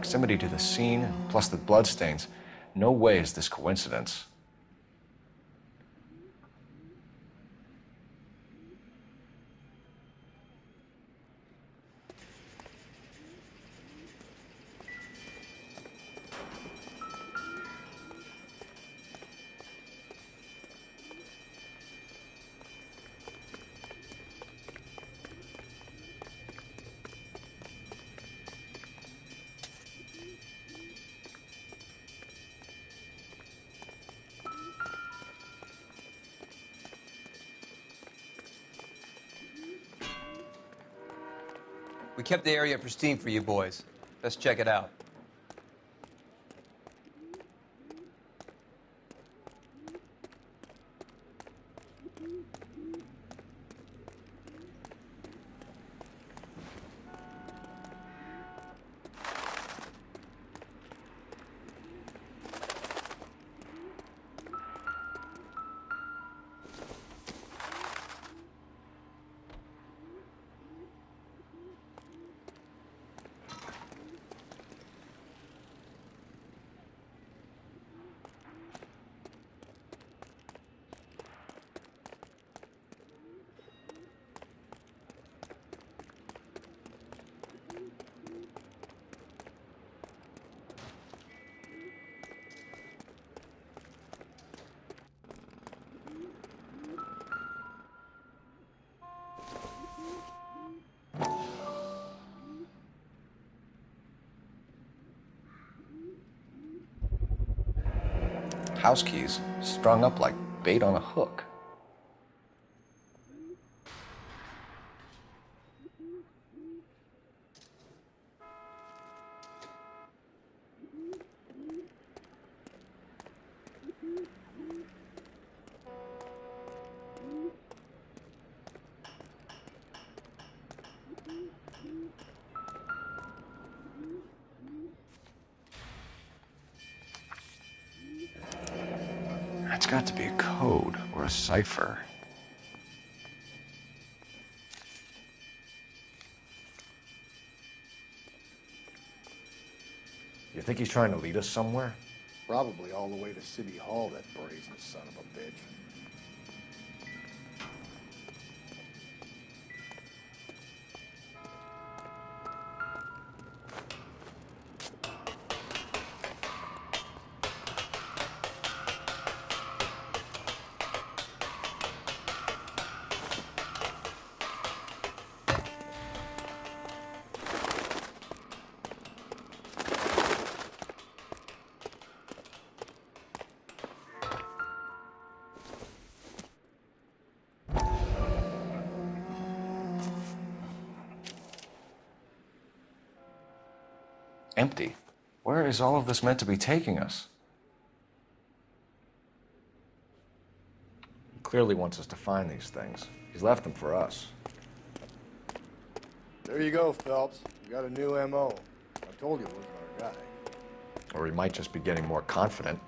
proximity to the scene, plus the bloodstains, no way is this coincidence. We kept the area pristine for you boys. Let's check it out. House keys strung up like bait on a hook. It's got to be a code or a cipher. You think he's trying to lead us somewhere? Probably all the way to City Hall, that brazen son of a bitch. Empty. Where is all of this meant to be taking us? He clearly wants us to find these things. He's left them for us. There you go, Phelps. You got a new M.O. I told you it wasn't our guy. Or he might just be getting more confident.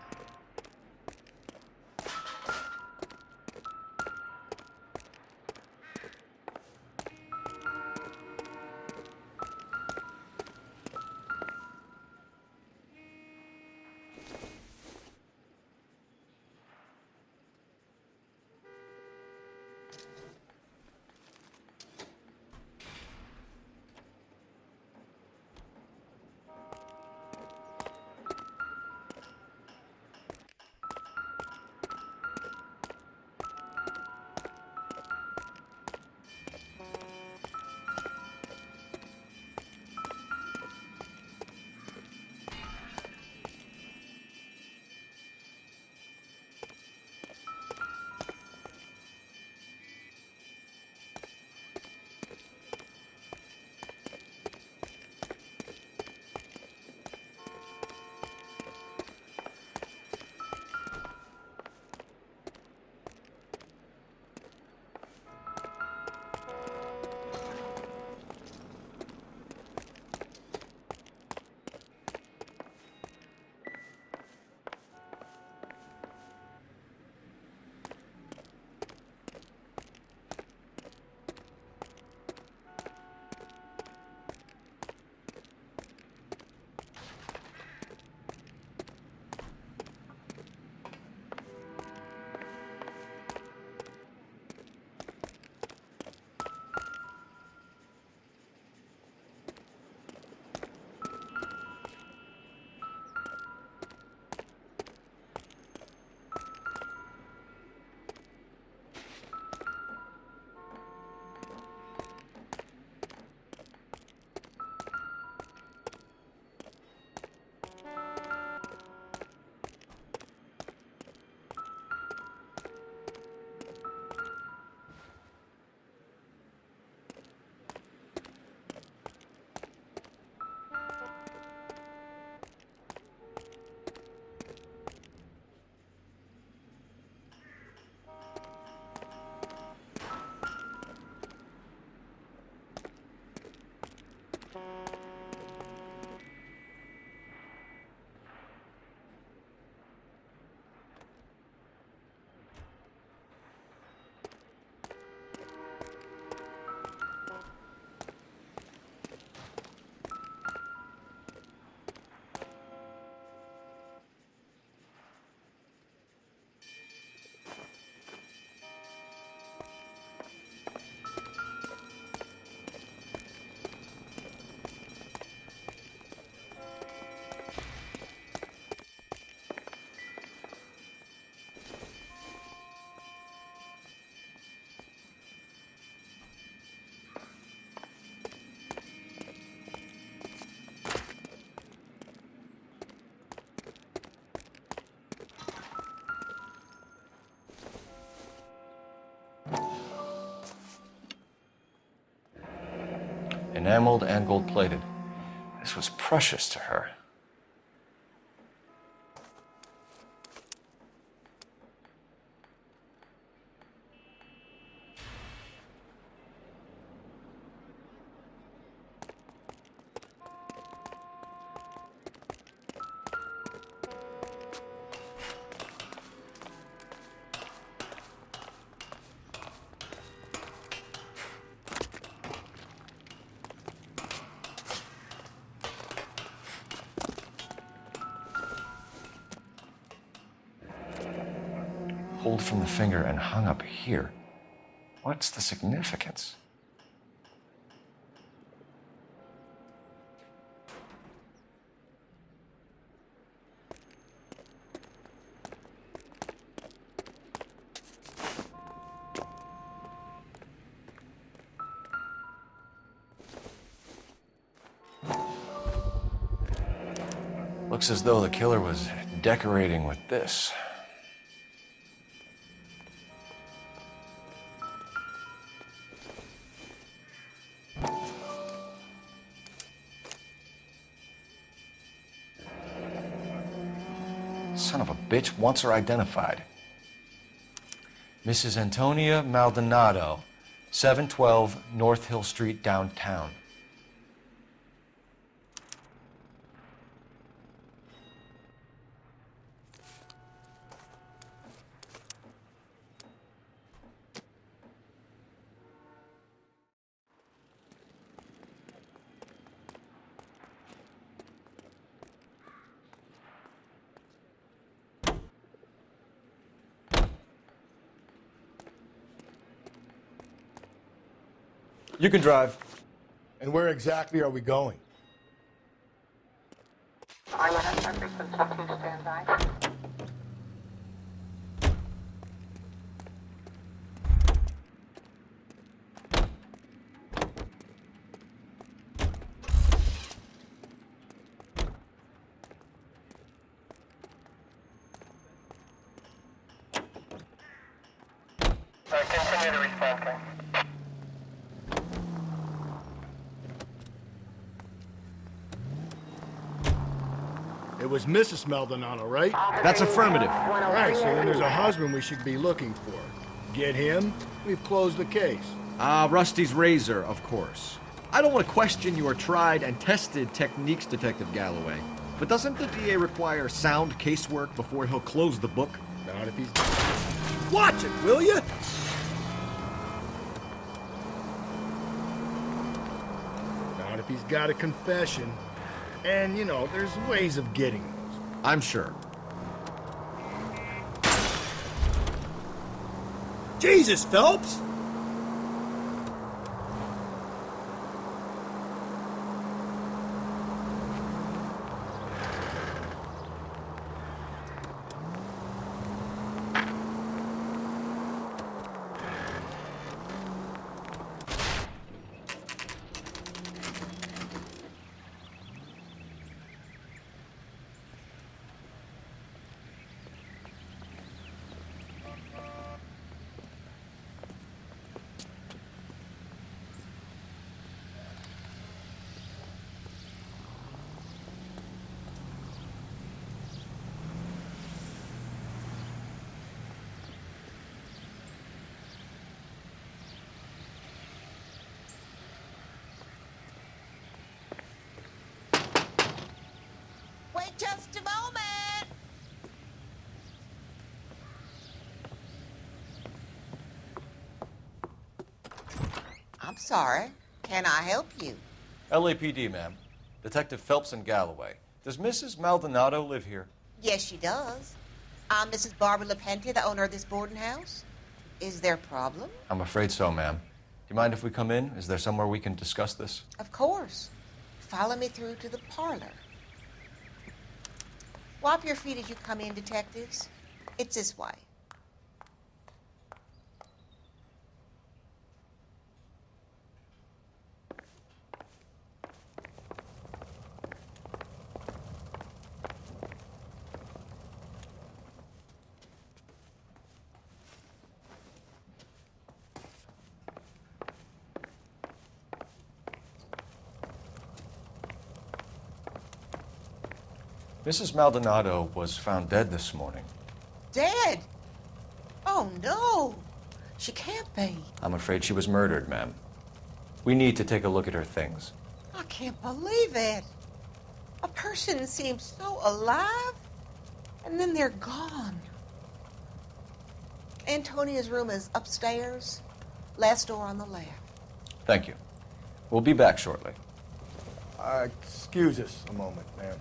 enameled and gold-plated. This was precious to her. Pulled from the finger and hung up here. What's the significance? Looks as though the killer was decorating with this. Son of a bitch wants her identified. Mrs. Antonia Maldonado, 712 North Hill Street, downtown. You can drive. And where exactly are we going? Continue to respond, King. It was Mrs. Maldonado, right? That's affirmative. All right, so then there's a husband we should be looking for. Get him, we've closed the case. Rusty's razor, of course. I don't want to question your tried and tested techniques, Detective Galloway. But doesn't the DA require sound casework before he'll close the book? Not if he's... Watch it, will you? Not if he's got a confession. And, you know, there's ways of getting those. I'm sure. Jesus, Phelps! Just a moment. I'm sorry. Can I help you? LAPD, ma'am. Detective Phelps and Galloway. Does Mrs. Maldonado live here? Yes, she does. I'm Mrs. Barbara LaPente, the owner of this boarding house. Is there a problem? I'm afraid so, ma'am. Do you mind if we come in? Is there somewhere we can discuss this? Of course. Follow me through to the parlor. Wipe your feet as you come in, detectives. It's this way. Mrs. Maldonado was found dead this morning. Dead? Oh, no. She can't be. I'm afraid she was murdered, ma'am. We need to take a look at her things. I can't believe it. A person seems so alive, and then they're gone. Antonia's room is upstairs, last door on the left. Thank you. We'll be back shortly. Excuse us a moment, ma'am.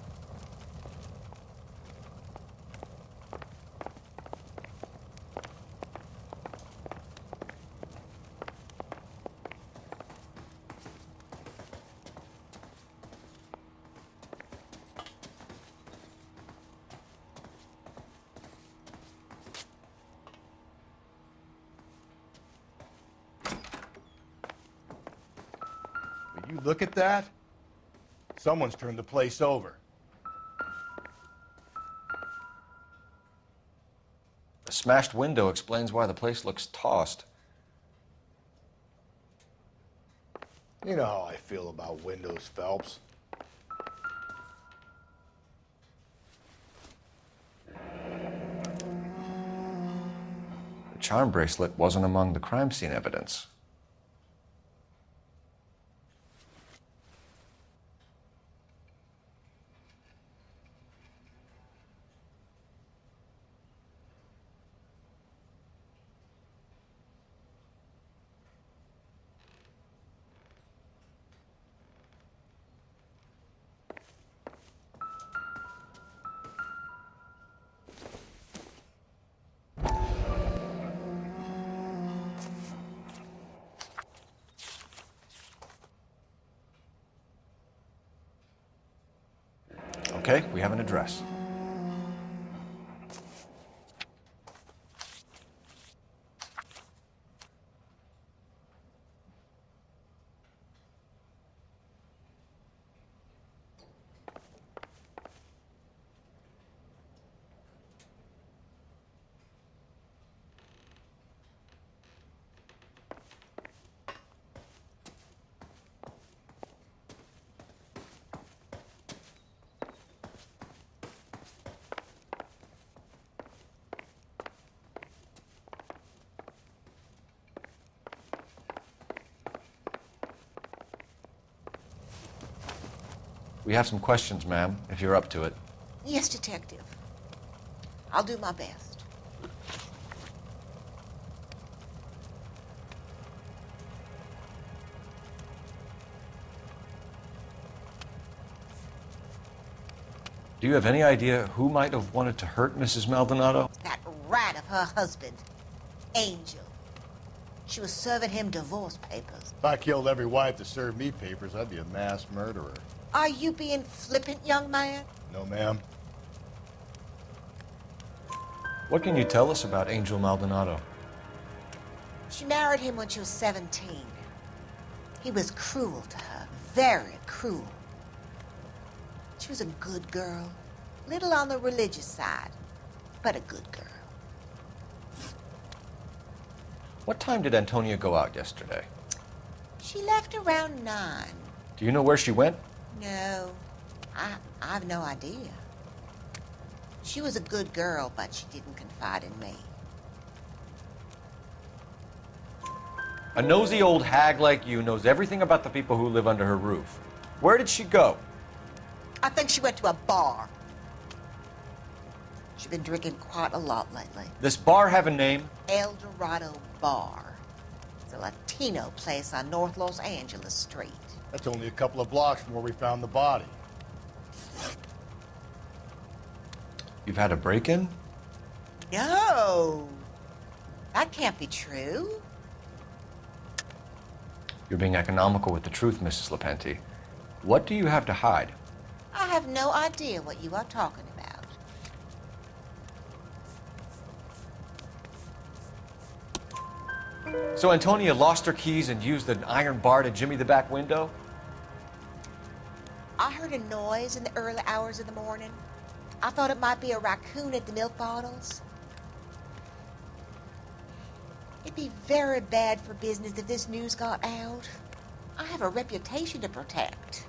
Will you look at that? Someone's turned the place over. The smashed window explains why the place looks tossed. You know how I feel about windows, Phelps. The charm bracelet wasn't among the crime scene evidence. Okay, we have an address. We have some questions, ma'am, if you're up to it. Yes, Detective. I'll do my best. Do you have any idea who might have wanted to hurt Mrs. Maldonado? That rat of her husband, Angel. She was serving him divorce papers. If I killed every wife to serve me papers, I'd be a mass murderer. Are you being flippant, young man? No, ma'am. What can you tell us about Angel Maldonado? She married him when she was 17. He was cruel to her, very cruel. She was a good girl, little on the religious side, but a good girl. What time did Antonia go out yesterday? She left around 9. Do you know where she went? No, I have no idea. She was a good girl, but she didn't confide in me. A nosy old hag like you knows everything about the people who live under her roof. Where did she go? I think she went to a bar. She's been drinking quite a lot lately. This bar have a name? El Dorado Bar. It's a Latino place on North Los Angeles Street. That's only a couple of blocks from where we found the body. You've had a break-in? No, that can't be true. You're being economical with the truth, Mrs. Lepenti. What do you have to hide? I have no idea what you are talking about. So Antonia lost her keys and used an iron bar to jimmy the back window? I heard a noise in the early hours of the morning. I thought it might be a raccoon at the milk bottles. It'd be very bad for business if this news got out. I have a reputation to protect.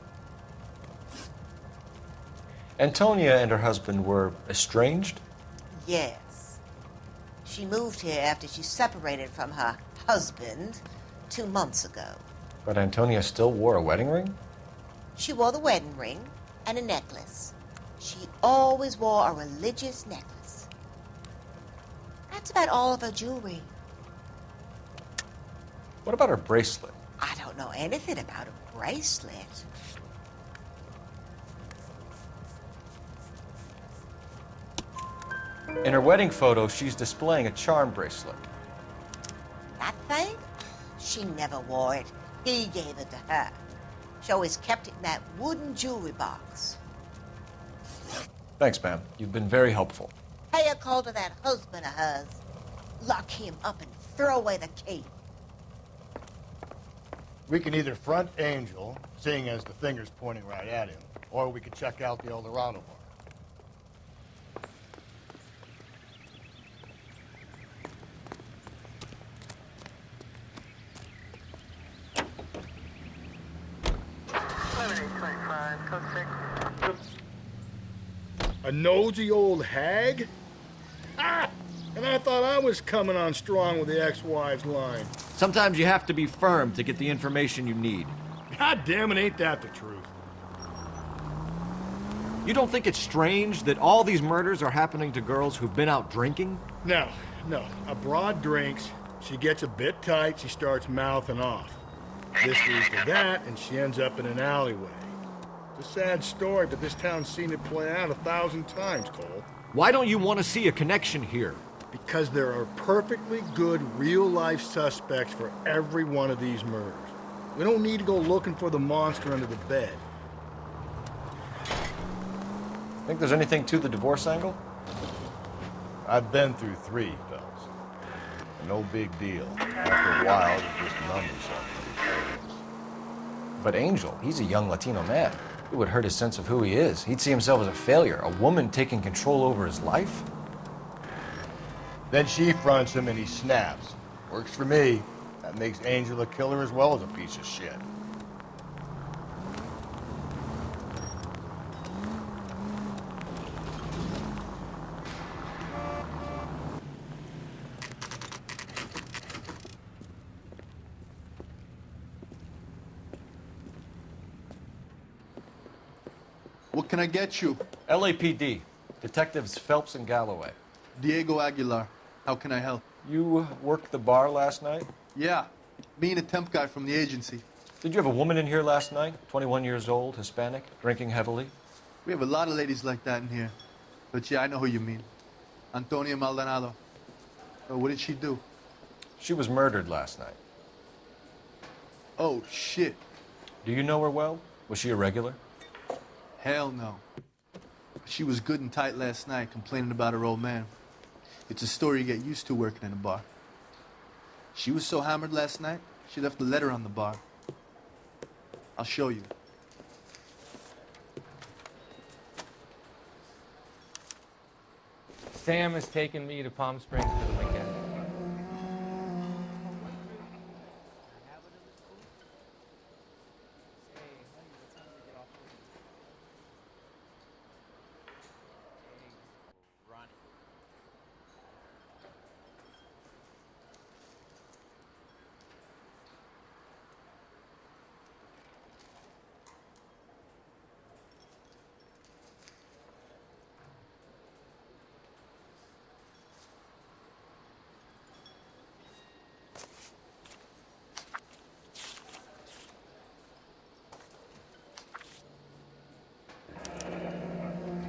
Antonia and her husband were estranged? Yes. She moved here after she separated from her husband 2 months ago. But Antonia still wore a wedding ring? She wore the wedding ring and a necklace. She always wore a religious necklace. That's about all of her jewelry. What about her bracelet? I don't know anything about a bracelet. In her wedding photo, she's displaying a charm bracelet. That thing? She never wore it. He gave it to her. She always kept it in that wooden jewelry box. Thanks, ma'am. You've been very helpful. Pay a call to that husband of hers. Lock him up and throw away the key. We can either front Angel, seeing as the finger's pointing right at him, or we could check out the Eldorado bar. A nosy old hag? Ah! And I thought I was coming on strong with the ex-wives line. Sometimes you have to be firm to get the information you need. God damn it, ain't that the truth? You don't think it's strange that all these murders are happening to girls who've been out drinking? No. A broad drinks, she gets a bit tight, she starts mouthing off. This leads to that, and she ends up in an alleyway. It's a sad story, but this town's seen it play out 1,000 times, Cole. Why don't you want to see a connection here? Because there are perfectly good real-life suspects for every one of these murders. We don't need to go looking for the monster under the bed. Think there's anything to the divorce angle? I've been through 3, fellas. No big deal. After a while, it just numbs something. But Angel, he's a young Latino man. It would hurt his sense of who he is. He'd see himself as a failure, a woman taking control over his life. Then she fronts him and he snaps. Works for me. That makes Angel a killer as well as a piece of shit. What can I get you? LAPD. Detectives Phelps and Galloway. Diego Aguilar. How can I help? You worked the bar last night? Yeah. Me and a temp guy from the agency. Did you have a woman in here last night? 21 years old, Hispanic, drinking heavily? We have a lot of ladies like that in here. But yeah, I know who you mean. Antonia Maldonado. Oh, what did she do? She was murdered last night. Oh, shit. Do you know her well? Was she a regular? Hell no. She was good and tight last night, complaining about her old man. It's a story you get used to working in a bar. She was so hammered last night, she left a letter on the bar. I'll show you. Sam has taken me to Palm Springs for the weekend.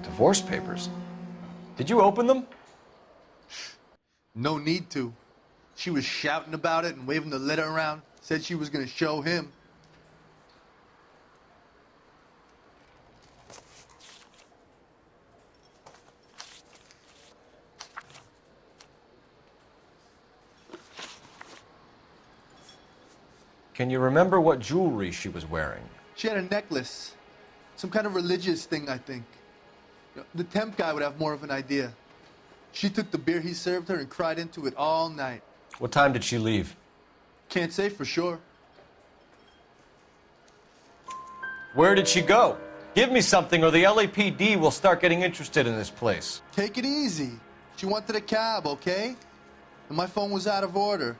Divorce papers. Did you open them? No need to. She was shouting about it and waving the letter around. Said she was going to show him. Can you remember what jewelry she was wearing? She had a necklace. Some kind of religious thing, I think. The temp guy would have more of an idea. She took the beer he served her and cried into it all night. What time did she leave? Can't say for sure. Where did she go? Give me something or the LAPD will start getting interested in this place. Take it easy. She wanted a cab, okay? And my phone was out of order.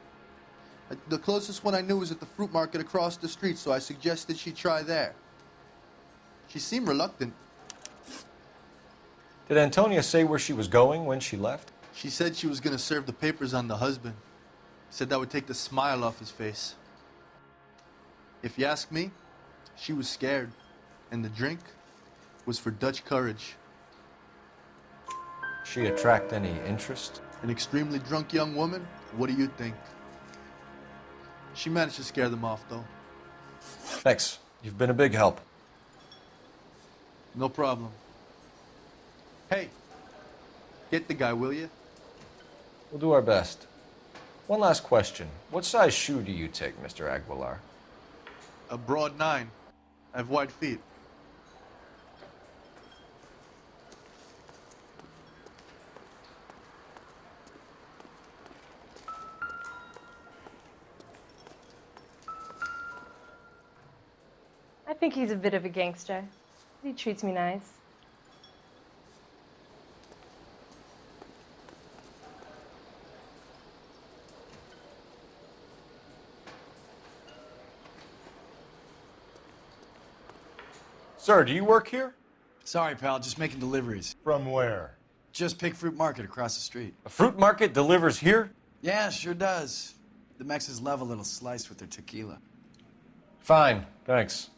The closest one I knew was at the fruit market across the street, so I suggested she try there. She seemed reluctant. Did Antonia say where she was going when she left? She said she was going to serve the papers on the husband. Said that would take the smile off his face. If you ask me, she was scared. And the drink was for Dutch courage. She attract any interest? An extremely drunk young woman? What do you think? She managed to scare them off, though. Thanks. You've been a big help. No problem. Hey, get the guy, will you? We'll do our best. One last question. What size shoe do you take, Mr. Aguilar? A broad 9. I have wide feet. I think he's a bit of a gangster. He treats me nice. Sir, do you work here? Sorry, pal, just making deliveries. From where? Just Pig Fruit Market across the street. A fruit market delivers here? Yeah, sure does. The Mexes love a little slice with their tequila. Fine, thanks.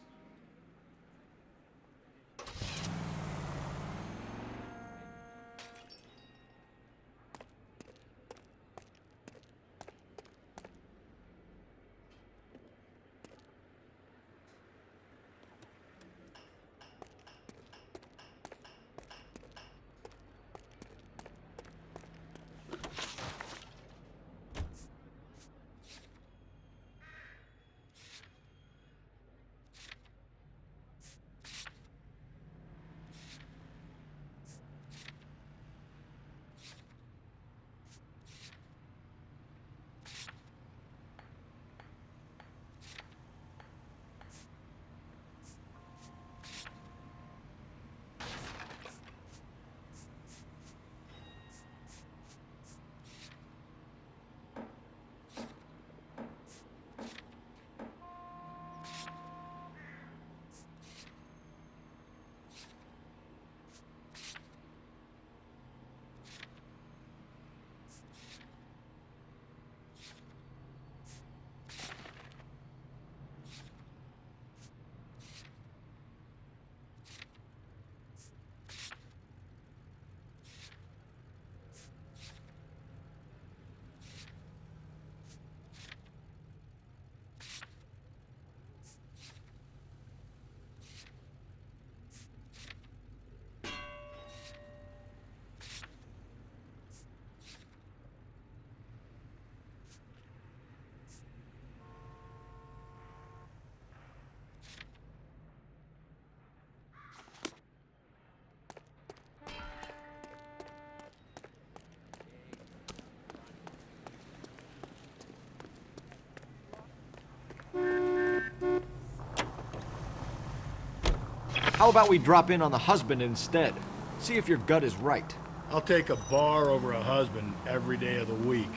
How about we drop in on the husband instead? See if your gut is right. I'll take a bar over a husband every day of the week.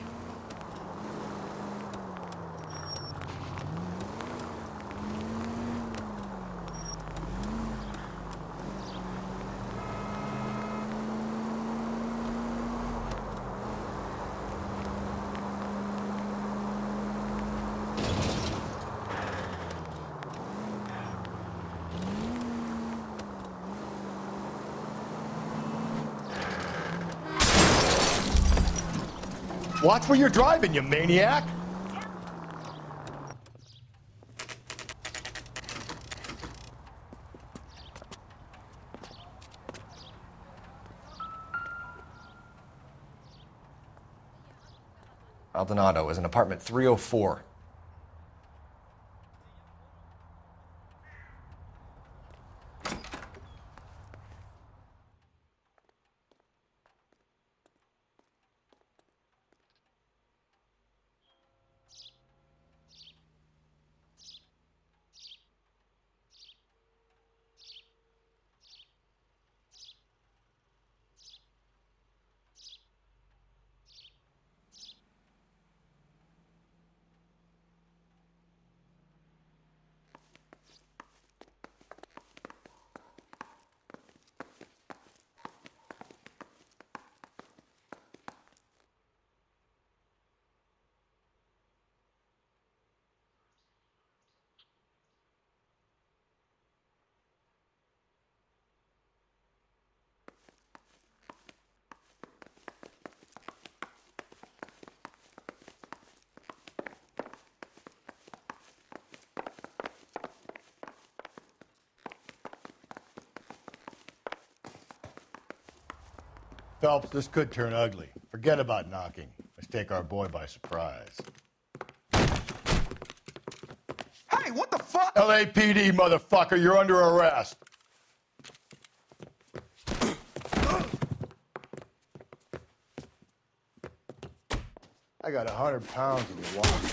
Watch where you're driving, you maniac! Maldonado is in apartment 304. Phelps, this could turn ugly. Forget about knocking. Let's take our boy by surprise. Hey, what the fuck? LAPD, motherfucker, you're under arrest. I got 100 pounds of the water.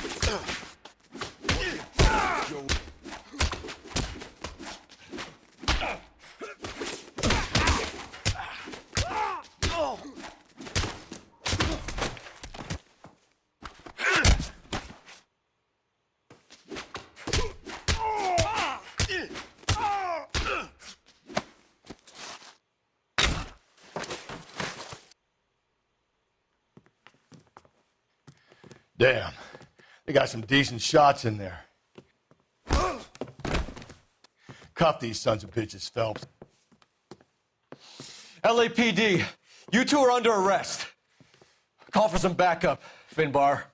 Damn, they got some decent shots in there. Cuff these sons of bitches, Phelps. LAPD, you two are under arrest. Call for some backup, Finbar.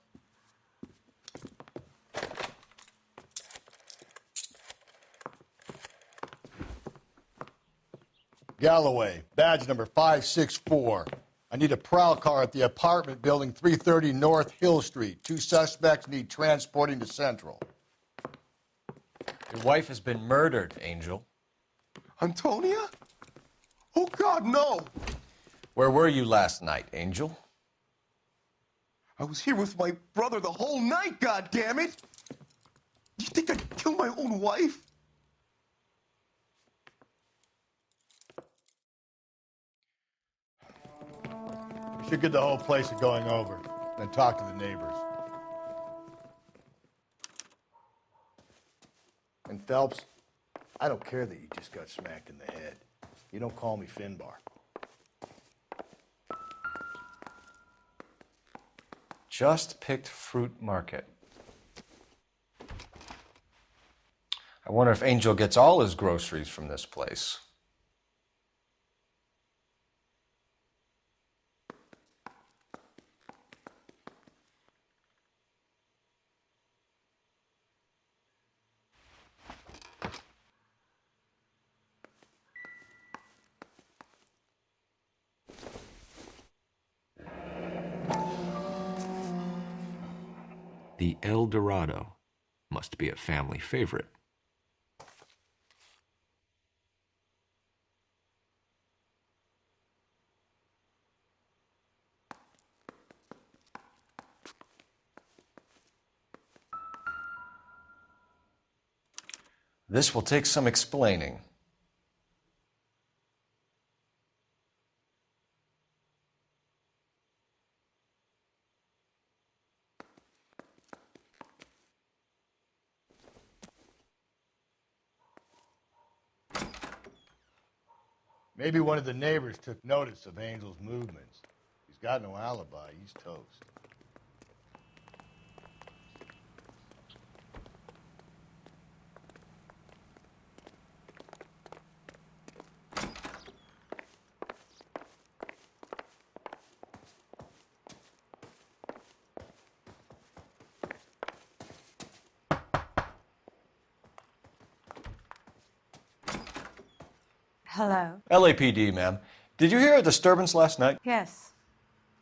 Galloway, badge number 564. I need a prowl car at the apartment building 330 North Hill Street. 2 suspects need transporting to Central. Your wife has been murdered, Angel. Antonia? Oh, God, no. Where were you last night, Angel? I was here with my brother the whole night, goddammit! You think I'd kill my own wife? We should get the whole place going over, then talk to the neighbors. And Phelps, I don't care that you just got smacked in the head. You don't call me Finbar. Just picked Fruit Market. I wonder if Angel gets all his groceries from this place. The El Dorado must be a family favorite. This will take some explaining. Maybe one of the neighbors took notice of Angel's movements. He's got no alibi. He's toast. Hello? LAPD, ma'am. Did you hear a disturbance last night? Yes.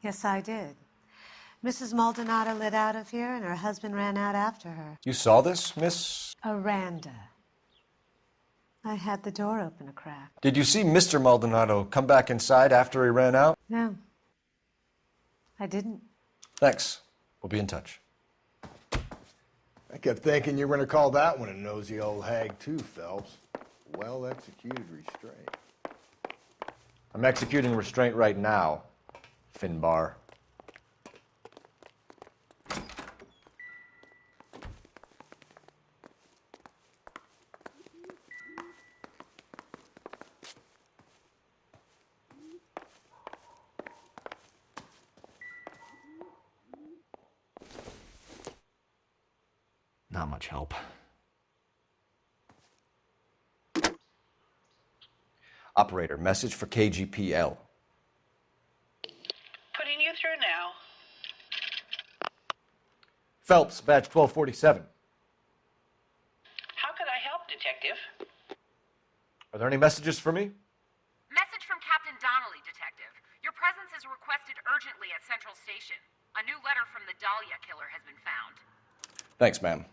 Yes, I did. Mrs. Maldonado lit out of here, and her husband ran out after her. You saw this, Miss? Aranda. I had the door open a crack. Did you see Mr. Maldonado come back inside after he ran out? No. I didn't. Thanks. We'll be in touch. I kept thinking you were going to call that one a nosy old hag too, Phelps. Well-executed restraint. I'm executing restraint right now, Finbar. Not much help. Operator, message for KGPL. Putting you through now. Phelps, badge 1247. How could I help, Detective? Are there any messages for me? Message from Captain Donnelly, Detective. Your presence killer has been found. Thanks, man.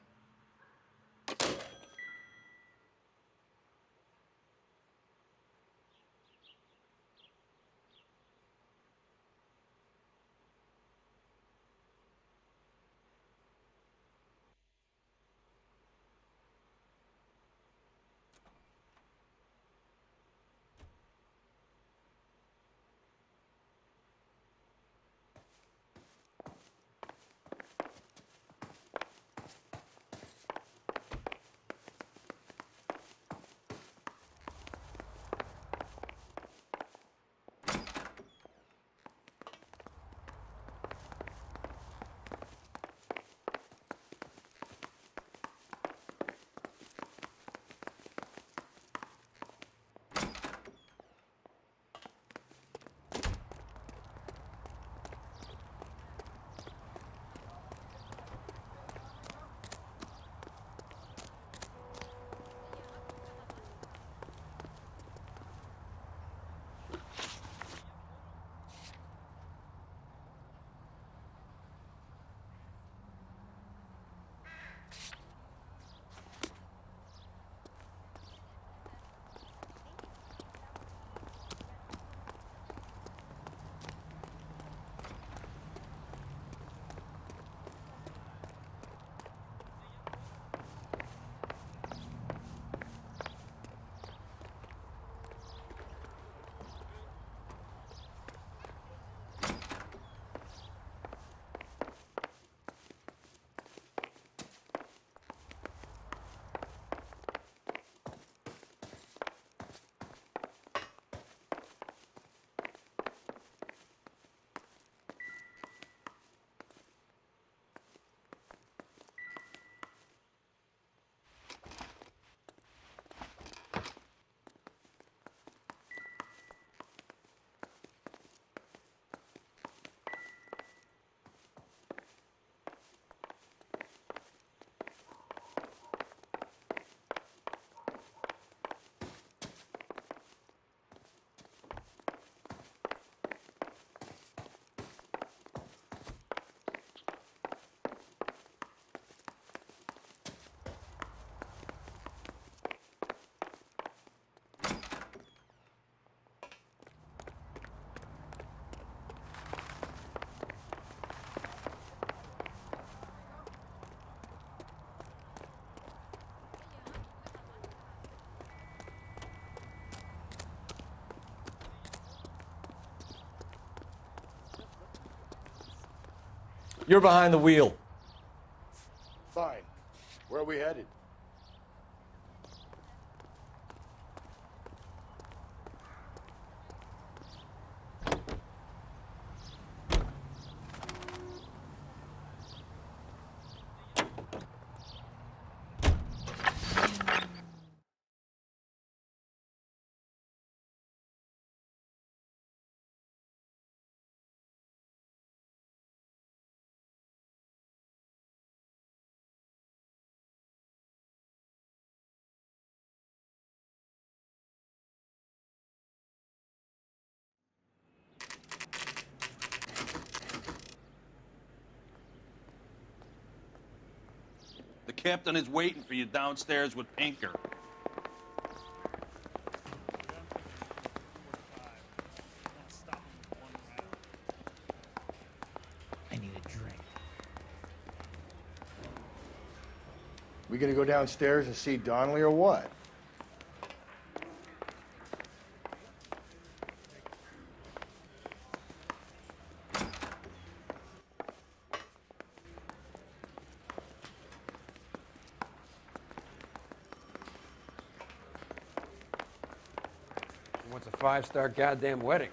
You're behind the wheel. Fine. Where are we headed? The captain is waiting for you downstairs with Pinker. I need a drink. We gonna go downstairs and see Donnelly or what? He wants a 5-star goddamn wedding.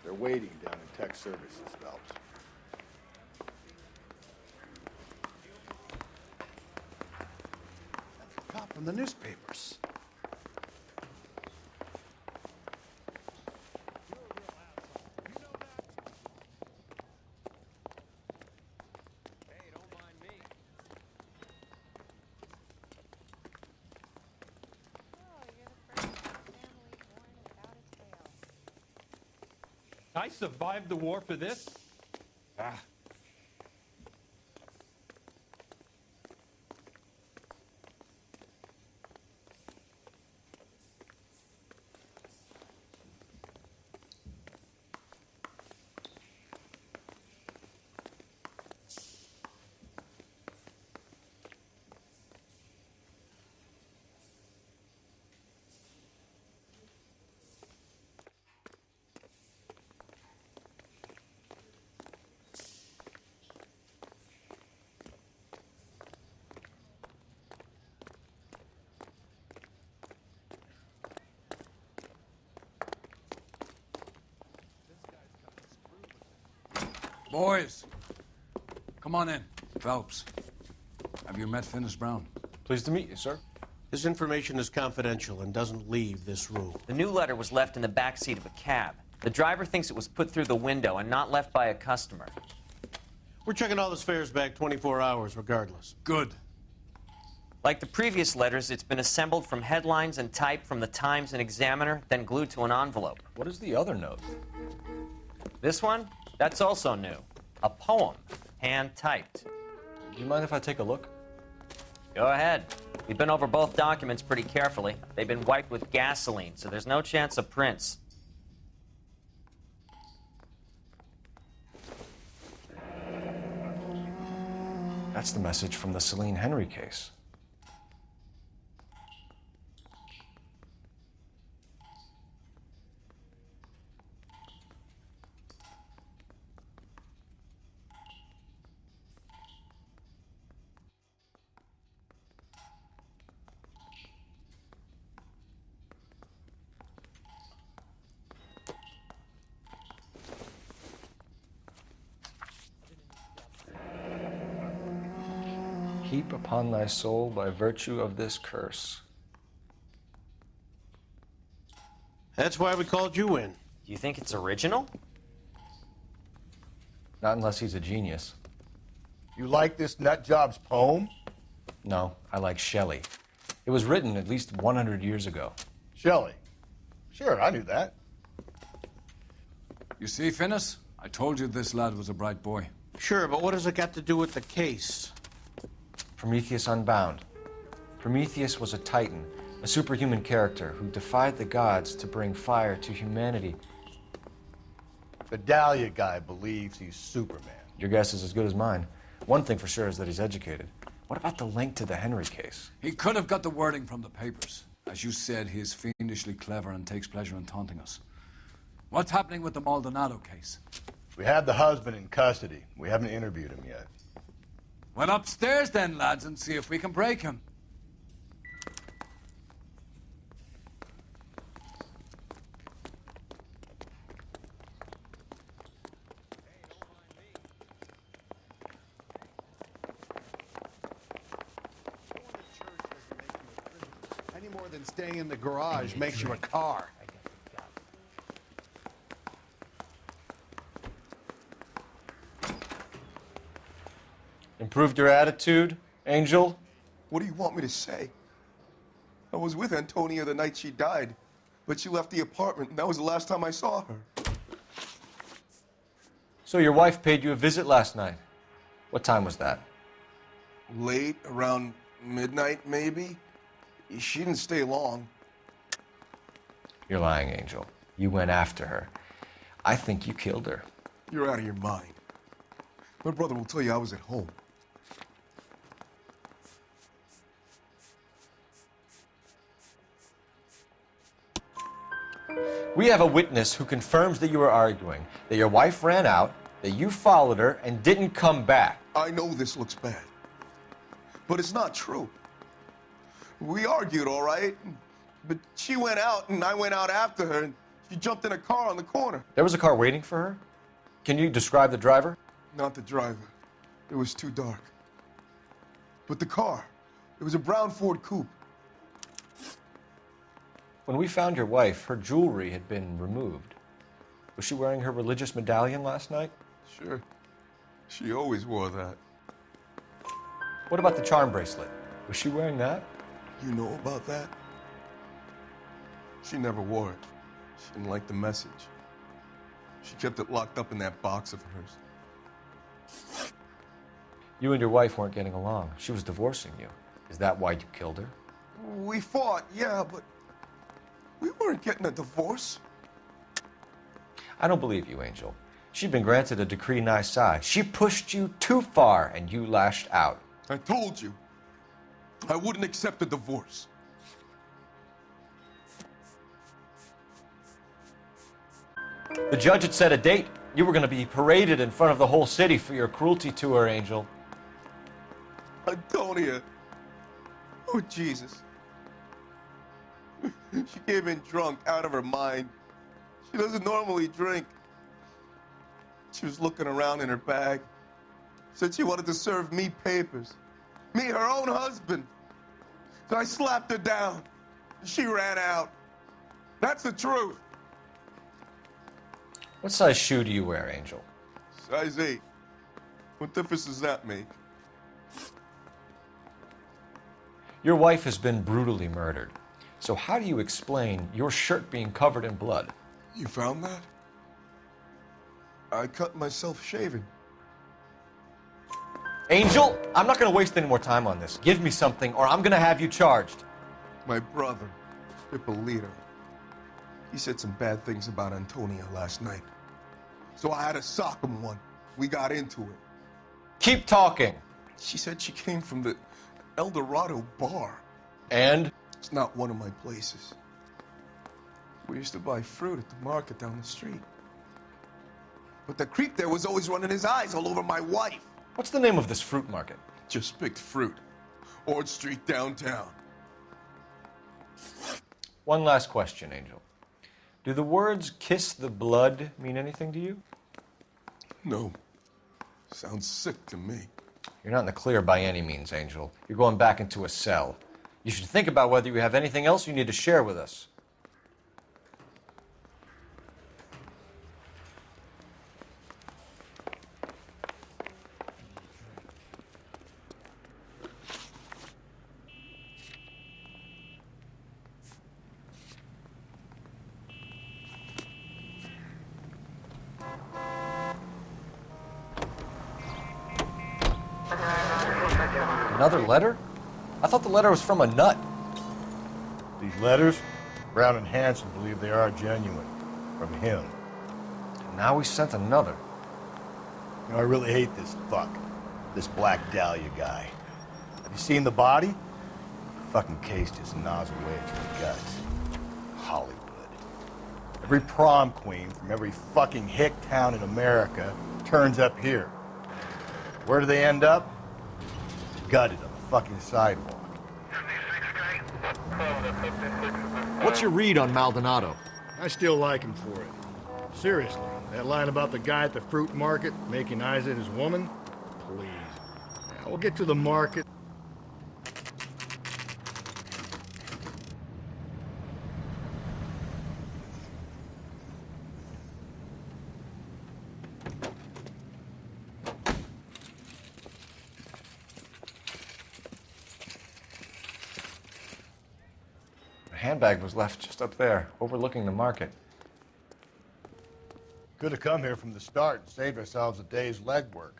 They're waiting down in tech services, Phelps. Cop from the newspapers. I survived the war for this? Ah. Boys, come on in. Phelps, have you met Finis Brown? Pleased to meet you, sir. This information is confidential and doesn't leave this room. The new letter was left in the back seat of a cab. The driver thinks it was put through the window and not left by a customer. We're checking all this fares back 24 hours regardless. Good. Like the previous letters, it's been assembled from headlines and typed from the Times and Examiner, then glued to an envelope. What is the other note? This one? That's also new. A poem, hand-typed. Do you mind if I take a look? Go ahead. We've been over both documents pretty carefully. They've been wiped with gasoline, so there's no chance of prints. That's the message from the Celine Henry case. Heap upon thy soul by virtue of this curse. That's why we called you in. Do you think it's original? Not unless he's a genius. You like this nutjob's poem? No, I like Shelley. It was written at least 100 years ago. Shelley? Sure, I knew that. You see, Finis? I told you this lad was a bright boy. Sure, but what has it got to do with the case? Prometheus Unbound. Prometheus was a titan, a superhuman character who defied the gods to bring fire to humanity. The Dahlia guy believes he's Superman. Your guess is as good as mine. One thing for sure is that he's educated. What about the link to the Henry case? He could have got the wording from the papers. As you said, he is fiendishly clever and takes pleasure in taunting us. What's happening with the Maldonado case? We have the husband in custody. We haven't interviewed him yet. Well, upstairs then, lads, and see if we can break him. Any more than staying in the garage makes you a car. Improved your attitude, Angel? What do you want me to say? I was with Antonia the night she died, but she left the apartment, and that was the last time I saw her. So your wife paid you a visit last night. What time was that? Late, around midnight, maybe. She didn't stay long. You're lying, Angel. You went after her. I think you killed her. You're out of your mind. My brother will tell you I was at home. We have a witness who confirms that you were arguing, that your wife ran out, that you followed her, and didn't come back. I know this looks bad, but it's not true. We argued, all right, but she went out and I went out after her, and she jumped in a car on the corner. There was a car waiting for her? Can you describe the driver? Not the driver. It was too dark. But the car, it was a brown Ford coupe. When we found your wife, her jewelry had been removed. Was she wearing her religious medallion last night? Sure. She always wore that. What about the charm bracelet? Was she wearing that? You know about that? She never wore it. She didn't like the message. She kept it locked up in that box of hers. You and your wife weren't getting along. She was divorcing you. Is that why you killed her? We fought, yeah, but we weren't getting a divorce. I don't believe you, Angel. She'd been granted a decree nisi. She pushed you too far, and you lashed out. I told you, I wouldn't accept a divorce. The judge had set a date. You were going to be paraded in front of the whole city for your cruelty to her, Angel. Antonia. Oh, Jesus. She came in drunk, out of her mind. She doesn't normally drink. She was looking around in her bag. Said she wanted to serve me papers. Me, her own husband. So I slapped her down. She ran out. That's the truth. What size shoe do you wear, Angel? Size 8. What difference does that make? Your wife has been brutally murdered. So how do you explain your shirt being covered in blood? You found that? I cut myself shaving. Angel, I'm not going to waste any more time on this. Give me something or I'm going to have you charged. My brother, Ippolito, he said some bad things about Antonia last night. So I had to sock him one. We got into it. Keep talking. She said she came from the El Dorado bar. And? It's not one of my places. We used to buy fruit at the market down the street. But the creep there was always running his eyes all over my wife. What's the name of this fruit market? Just picked fruit. Ord Street downtown. One last question, Angel. Do the words kiss the blood mean anything to you? No. Sounds sick to me. You're not in the clear by any means, Angel. You're going back into a cell. You should think about whether you have anything else you need to share with us. Another letter? I thought the letter was from a nut. These letters, Brown and Hanson believe they are genuine. From him. And now we sent another. You know, I really hate this fuck. This Black Dahlia guy. Have you seen the body? The fucking case just gnaws away at your guts. Hollywood. Every prom queen from every fucking hick town in America turns up here. Where do they end up? Gutted on the fucking sidewalk. What's your read on Maldonado? I still like him for it. Seriously, that line about the guy at the fruit market making eyes at his woman? Please. Now, we'll get to the market. Handbag was left just up there, overlooking the market. Could have come here from the start and saved ourselves a day's legwork.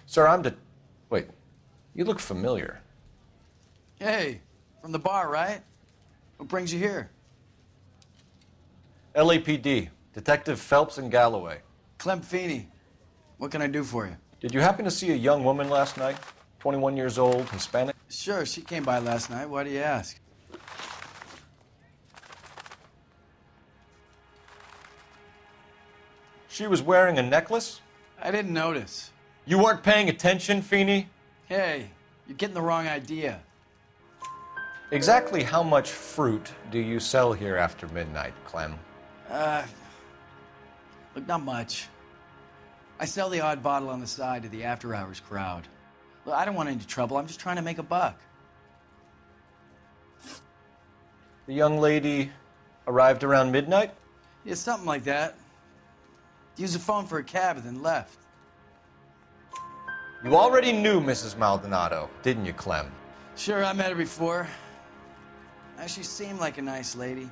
Sir, Wait, you look familiar. Hey, from the bar, right? What brings you here? LAPD, Detective Phelps and Galloway. Clem Feeney. What can I do for you? Did you happen to see a young woman last night? 21 years old, Hispanic? Sure, she came by last night. Why do you ask? She was wearing a necklace? I didn't notice. You weren't paying attention, Feeney? Hey, you're getting the wrong idea. Exactly how much fruit do you sell here after midnight, Clem? Look, not much. I sell the odd bottle on the side to the after-hours crowd. Look, I don't want any trouble. I'm just trying to make a buck. The young lady arrived around midnight? Yeah, something like that. Used the phone for a cab and then left. You already knew Mrs. Maldonado, didn't you, Clem? Sure, I met her before. She seemed like a nice lady.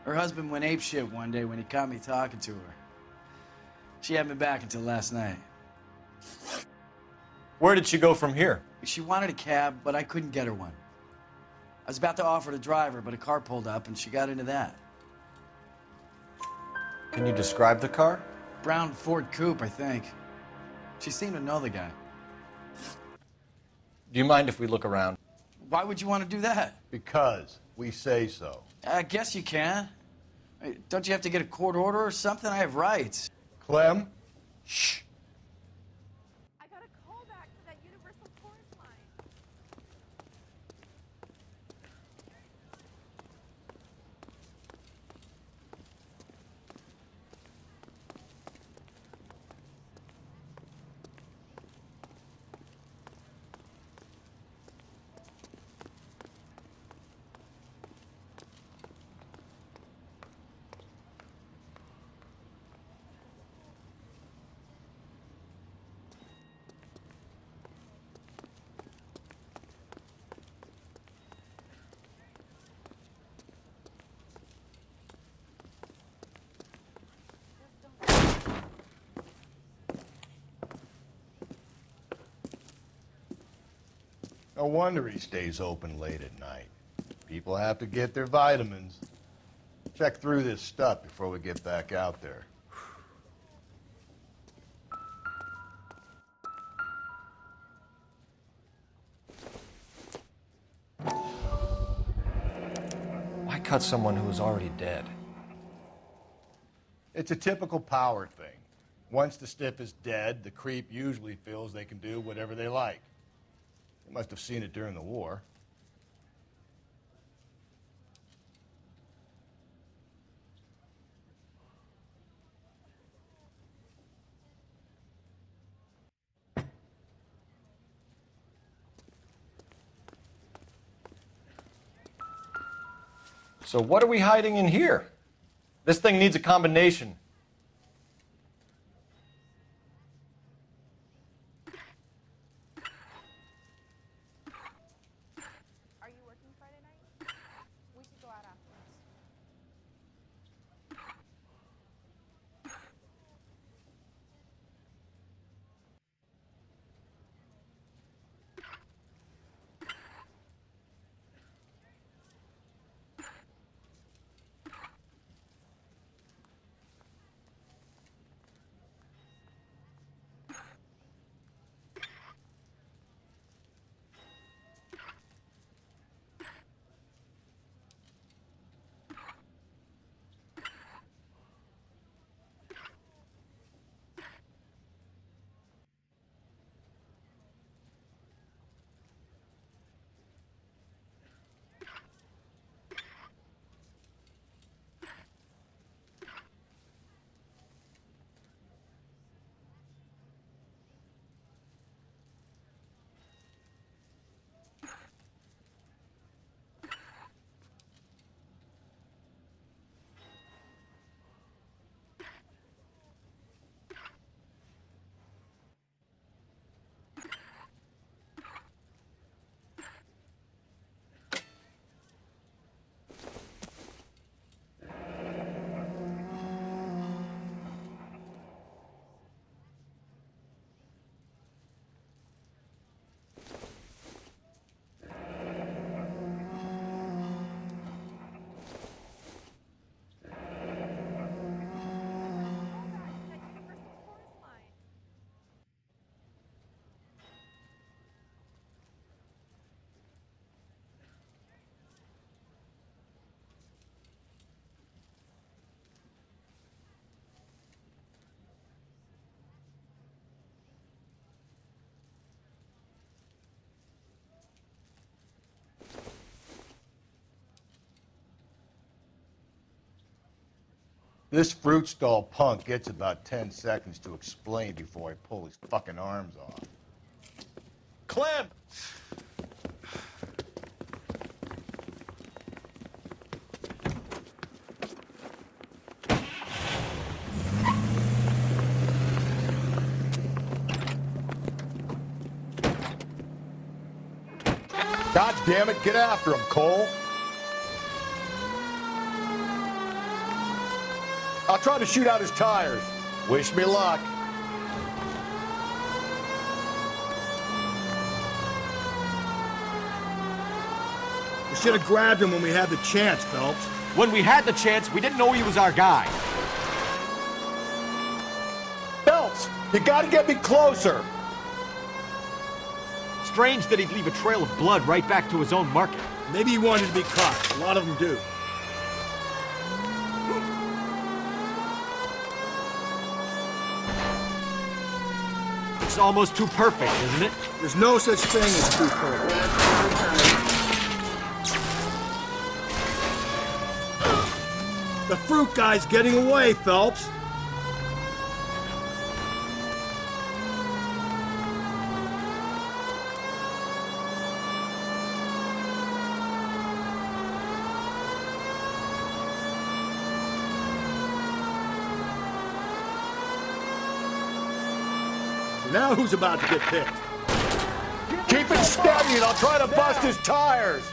Her husband went apeshit one day when he caught me talking to her. She hadn't been back until last night. Where did she go from here? She wanted a cab, but I couldn't get her one. I was about to offer to drive her, but a car pulled up and she got into that. Can you describe the car? Brown Ford Coupe, I think. She seemed to know the guy. Do you mind if we look around? Why would you want to do that? Because we say so. I guess you can. Don't you have to get a court order or something? I have rights. Clem? Shh. I got a call back for that Universal Chorus line. No wonder he stays open late at night. People have to get their vitamins. Check through this stuff before we get back out there. Why cut someone who was already dead? It's a typical power thing. Once the stiff is dead, the creep usually feels they can do whatever they like. They must have seen it during the war. So what are we hiding in here? This thing needs a combination. Are you working Friday night? We should go out afterwards. This fruit stall punk gets about 10 seconds to explain before I pull his fucking arms off. Clem! God damn it, get after him, Cole. I'll try to shoot out his tires. Wish me luck. We should have grabbed him when we had the chance, Phelps. When we had the chance, we didn't know he was our guy. Phelps, you gotta get me closer. Strange that he'd leave a trail of blood right back to his own market. Maybe he wanted to be caught. A lot of them do. It's almost too perfect, isn't it? There's no such thing as too perfect. The fruit guy's getting away, Phelps. Now who's about to get picked? Keep it steady and I'll try to bust his tires.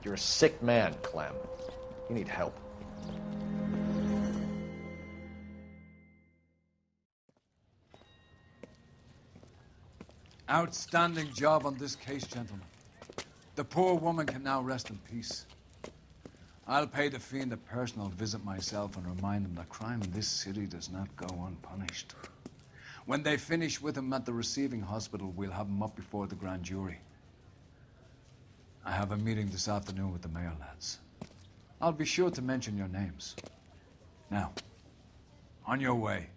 You're a sick man, Clem. You need help. Outstanding job on this case, gentlemen. The poor woman can now rest in peace. I'll pay the fiend a personal visit myself and remind him that crime in this city does not go unpunished. When they finish with him at the receiving hospital, we'll have him up before the grand jury. I have a meeting this afternoon with the mayor lads. I'll be sure to mention your names. Now, on your way.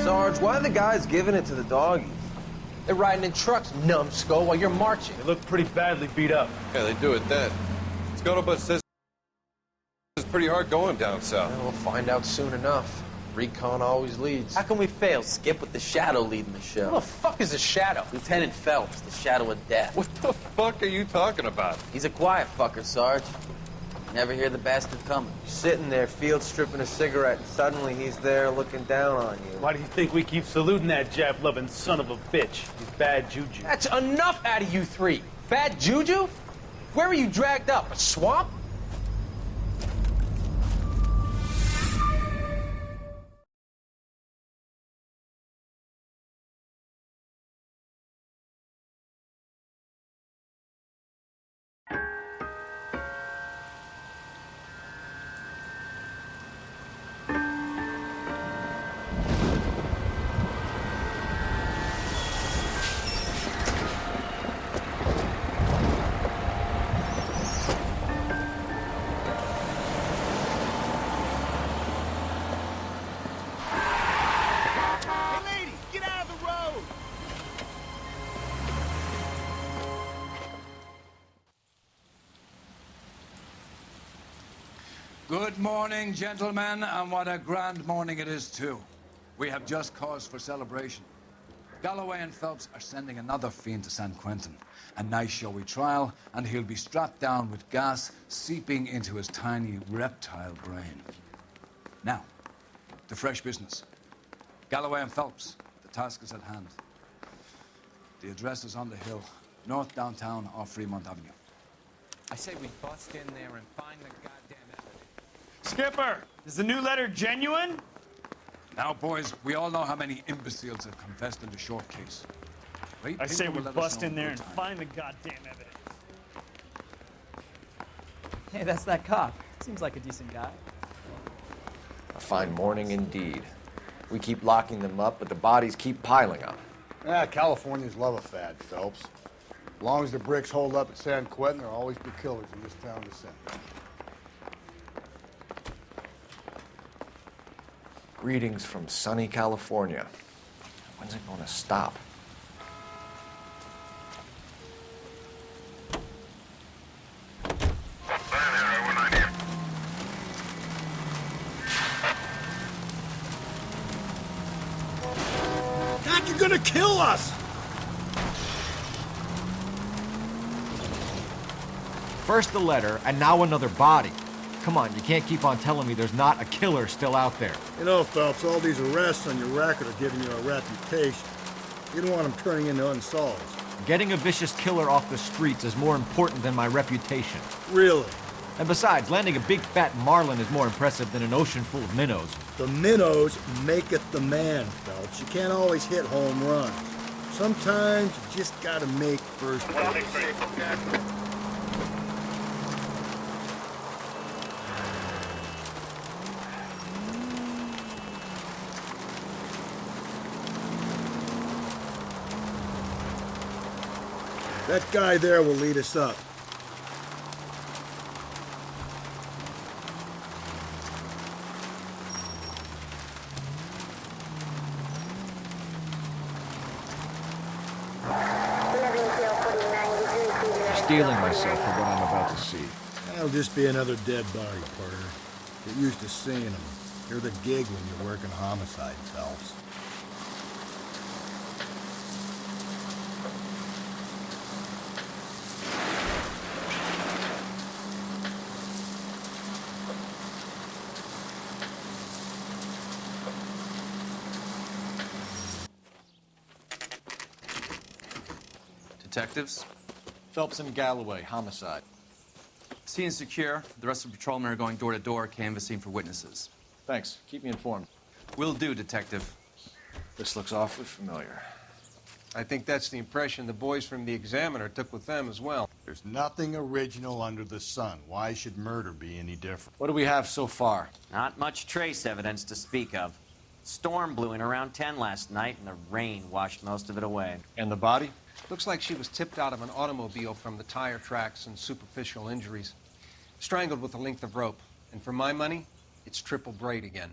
Sarge, why are the guys giving it to the doggies? They're riding in trucks, numbskull, while you're marching. They look pretty badly beat up. Yeah, they do it then. Scuttlebutt says it's pretty hard going down south. We'll find out soon enough. Recon always leads. How can we fail, Skip, with the Shadow leading the show? Who the fuck is the Shadow? Lieutenant Phelps, the Shadow of Death. What the fuck are you talking about? He's a quiet fucker, Sarge. Never hear the bastard coming. Sitting there, field stripping a cigarette, and suddenly he's there looking down on you. Why do you think we keep saluting that Jap-loving son of a bitch? He's bad juju. That's enough out of you three. Bad juju? Where were you dragged up? A swamp? Good morning, gentlemen, and what a grand morning it is, too. We have just cause for celebration. Galloway and Phelps are sending another fiend to San Quentin. A nice showy trial, and he'll be strapped down with gas seeping into his tiny reptile brain. Now, to fresh business. Galloway and Phelps, the task is at hand. The address is on the hill, north downtown off Fremont Avenue. I say we bust in there and find the goddamn evidence. Skipper, is the new letter genuine? Now, boys, we all know how many imbeciles have confessed in the short case. Right? I say Pinto we will let us bust know in there good and time. find the goddamn evidence. Hey, that's that cop. Seems like a decent guy. A fine morning indeed. We keep locking them up, but the bodies keep piling up. Yeah, Californians love a fad, Phelps. As long as the bricks hold up at San Quentin, there'll always be killers in this town to send. Greetings from sunny California. When's it going to stop? God, you're gonna kill us! First the letter, and now another body. Come on, you can't keep on telling me there's not a killer still out there. You know, Phelps, all these arrests on your record are giving you a reputation. You don't want them turning into unsolved. Getting a vicious killer off the streets is more important than my reputation. Really? And besides, landing a big fat marlin is more impressive than an ocean full of minnows. The minnows maketh the man, Phelps. You can't always hit home runs. Sometimes you just gotta make first base. That guy there will lead us up. Stealing myself for what I'm about to see. That'll just be another dead body, partner. Get used to seeing them. You're the gig when you're working homicide, Phelps. Detectives? Phelps and Galloway, homicide. Scene secure. The rest of the patrolmen are going door to door, canvassing for witnesses. Thanks. Keep me informed. Will do, Detective. This looks awfully familiar. I think that's the impression the boys from the Examiner took with them as well. There's nothing original under the sun. Why should murder be any different? What do we have so far? Not much trace evidence to speak of. Storm blew in around 10 last night, and the rain washed most of it away. And the body? Looks like she was tipped out of an automobile from the tire tracks and superficial injuries. Strangled with a length of rope. And for my money, it's triple braid again.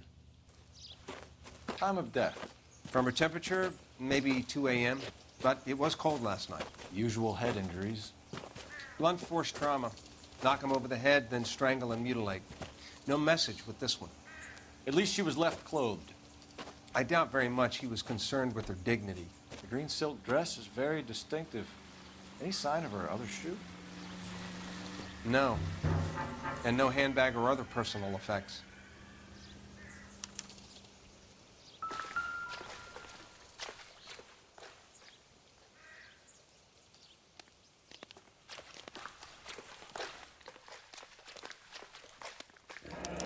Time of death? From her temperature, maybe 2 a.m., but it was cold last night. Usual head injuries. Blunt force trauma. Knock him over the head, then strangle and mutilate. No message with this one. At least she was left clothed. I doubt very much he was concerned with her dignity. The green silk dress is very distinctive. Any sign of her other shoe? No. And no handbag or other personal effects.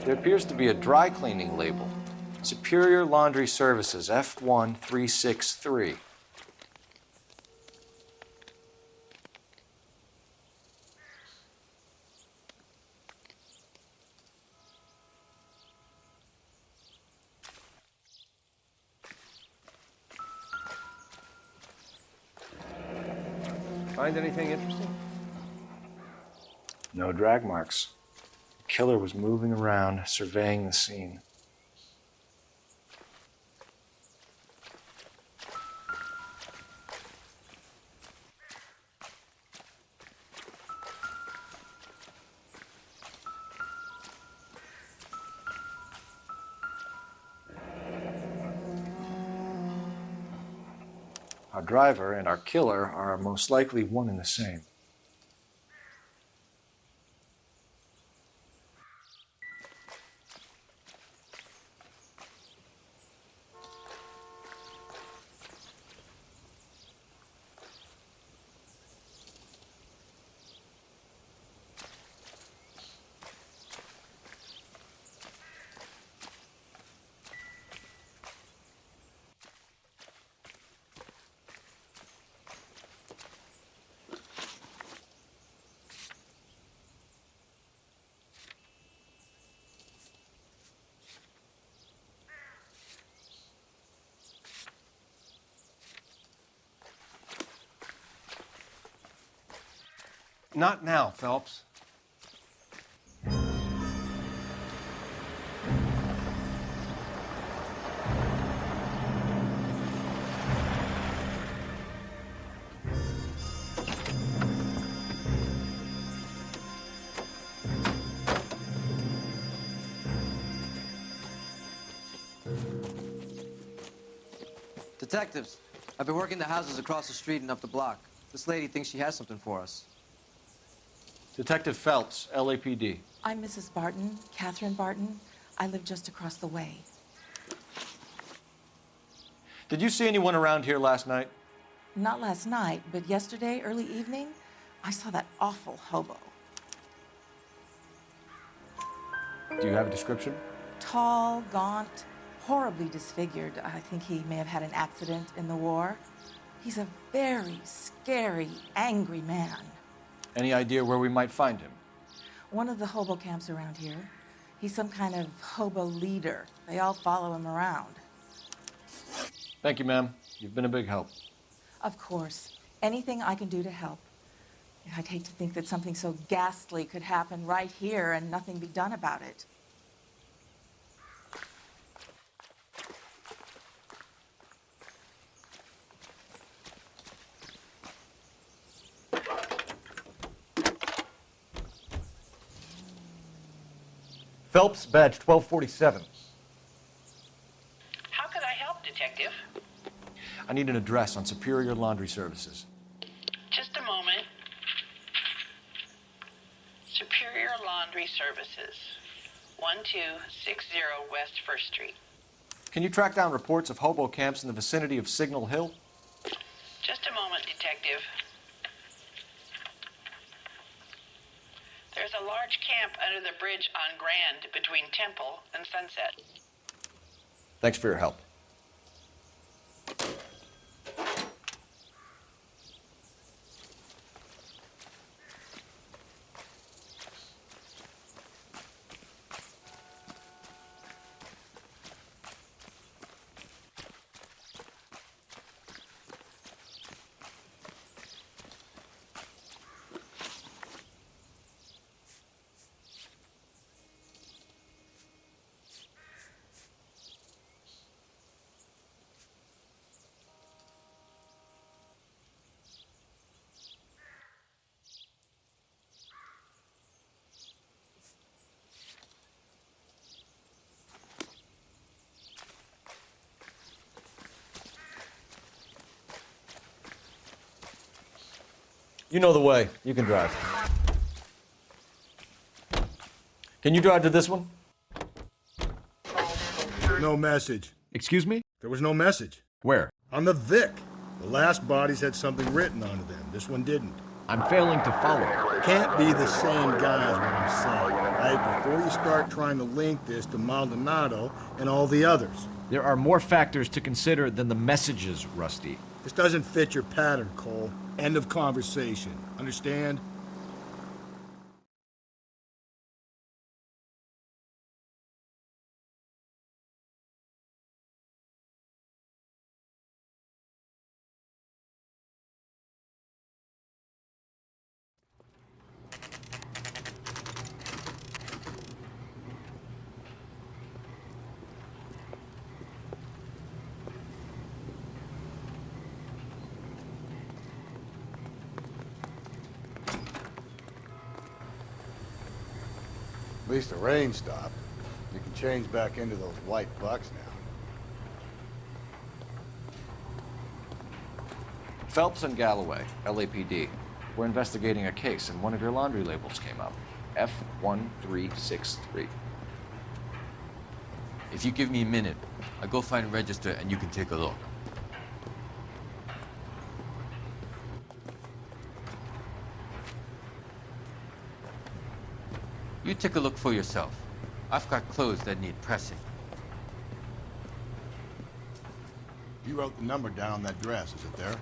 There appears to be a dry cleaning label. Superior Laundry Services, F1363. Find anything interesting? No drag marks. The killer was moving around, surveying the scene. Our driver and our killer are most likely one and the same. Not now, Phelps. Detectives, I've been working the houses across the street and up the block. This lady thinks she has something for us. Detective Phelps, LAPD. I'm Mrs. Barton, Catherine Barton. I live just across the way. Did you see anyone around here last night? Not last night, but yesterday, early evening, I saw that awful hobo. Do you have a description? Tall, gaunt, horribly disfigured. I think he may have had an accident in the war. He's a very scary, angry man. Any idea where we might find him? One of the hobo camps around here. He's some kind of hobo leader. They all follow him around. Thank you, ma'am. You've been a big help. Of course. Anything I can do to help. I'd hate to think that something so ghastly could happen right here and nothing be done about it. Phelps, badge 1247. How could I help, Detective? I need an address on Superior Laundry Services. Just a moment. Superior Laundry Services, 1260 West 1st Street. Can you track down reports of hobo camps in the vicinity of Signal Hill? Just a moment, Detective. There's a large camp under the bridge on Grand between Temple and Sunset. Thanks for your help. You know the way. You can drive. Can you drive to this one? No message. Excuse me? There was no message. Where? On the Vic. The last bodies had something written onto them. This one didn't. I'm failing to follow. Can't be the same guy is what I'm saying, right? Before you start trying to link this to Maldonado and all the others. There are more factors to consider than the messages, Rusty. This doesn't fit your pattern, Cole. End of conversation. Understand? At least the rain stopped. You can change back into those white bucks now. Phelps and Galloway, LAPD. We're investigating a case, and one of your laundry labels came up. F1363. If you give me a minute, I'll go find a register and you can take a look. You take a look for yourself. I've got clothes that need pressing. You wrote the number down on that dress, is it there?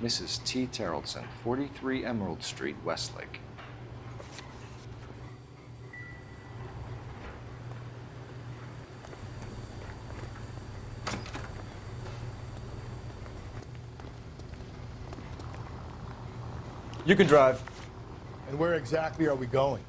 Mrs. T. Terrellson, 43 Emerald Street, Westlake. You can drive. And where exactly are we going?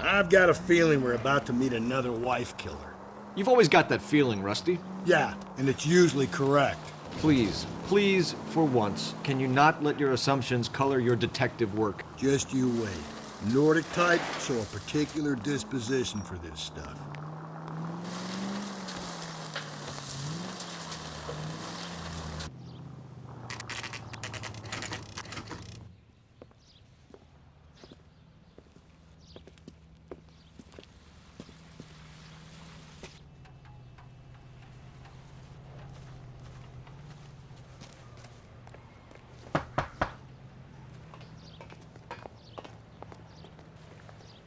I've got a feeling we're about to meet another wife killer. You've always got that feeling, Rusty. Yeah, and it's usually correct. Please, please, for once, can you not let your assumptions color your detective work? Just you wait. Nordic type show a particular disposition for this stuff.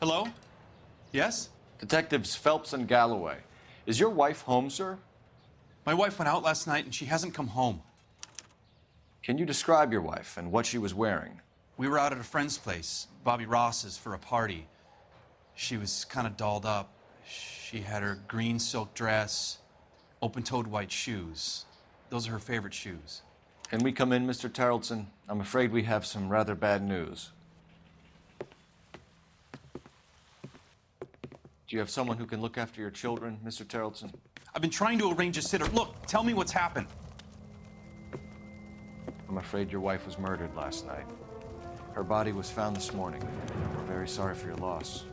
Hello? Yes? Detectives Phelps and Galloway. Is your wife home, sir? My wife went out last night and she hasn't come home. Can you describe your wife and what she was wearing? We were out at a friend's place, Bobby Ross's, for a party. She was kind of dolled up. She had her green silk dress, open-toed white shoes. Those are her favorite shoes. Can we come in, Mr. Tarleton? I'm afraid we have some rather bad news. Do you have someone who can look after your children, Mr. Tarleton? I've been trying to arrange a sitter. Look, tell me what's happened. I'm afraid your wife was murdered last night. Her body was found this morning. We're very sorry for your loss.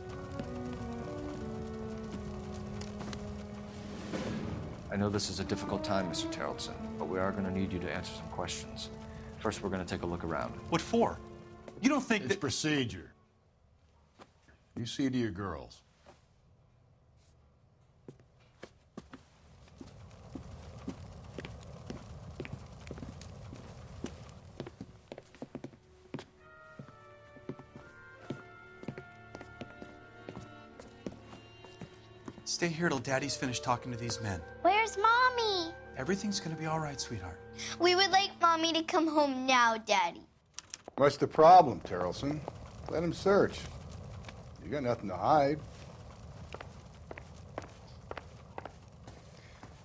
I know this is a difficult time, Mr. Tarleton, but we are going to need you to answer some questions. First, we're going to take a look around. What for? You don't think It's procedure. You see to your girls. Stay here till Daddy's finished talking to these men. Where's Mommy? Everything's gonna be all right, sweetheart. We would like Mommy to come home now, Daddy. What's the problem, Tarleton? Let him search. You got nothing to hide.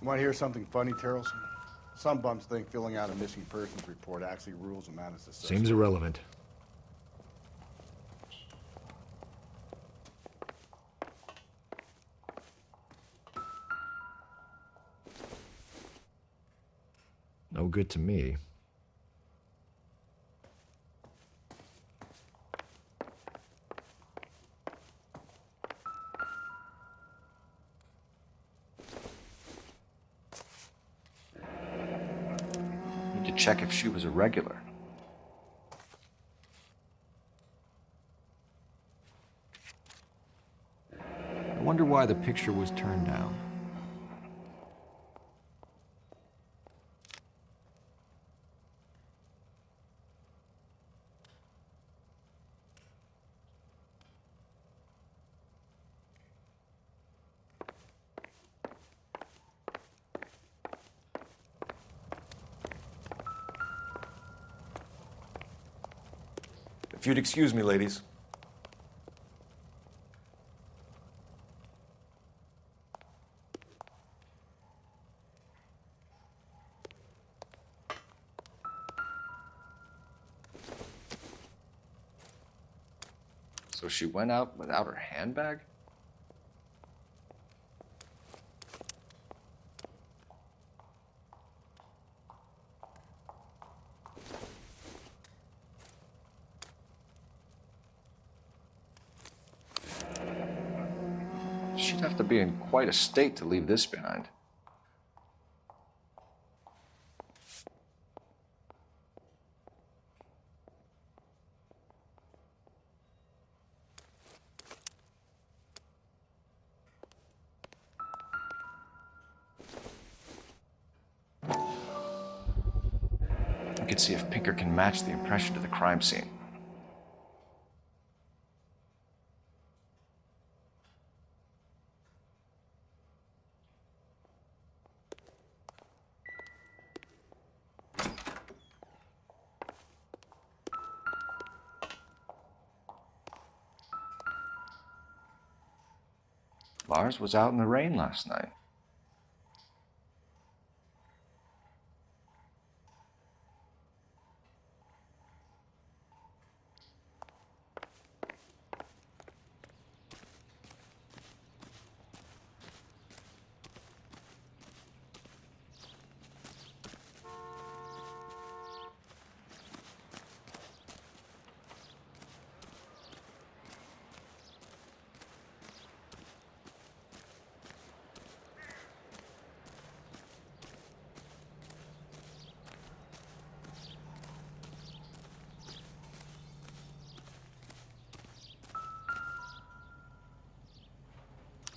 You want to hear something funny, Tarleton? Some bums think filling out a missing persons report actually rules them out as a suspect. Seems irrelevant. No good to me. Need to check if she was a regular. I wonder why the picture was turned down. If you'd excuse me, ladies. So she went out without her handbag? She'd have to be in quite a state to leave this behind. I could see if Pinker can match the impression to the crime scene. Lars was out in the rain last night.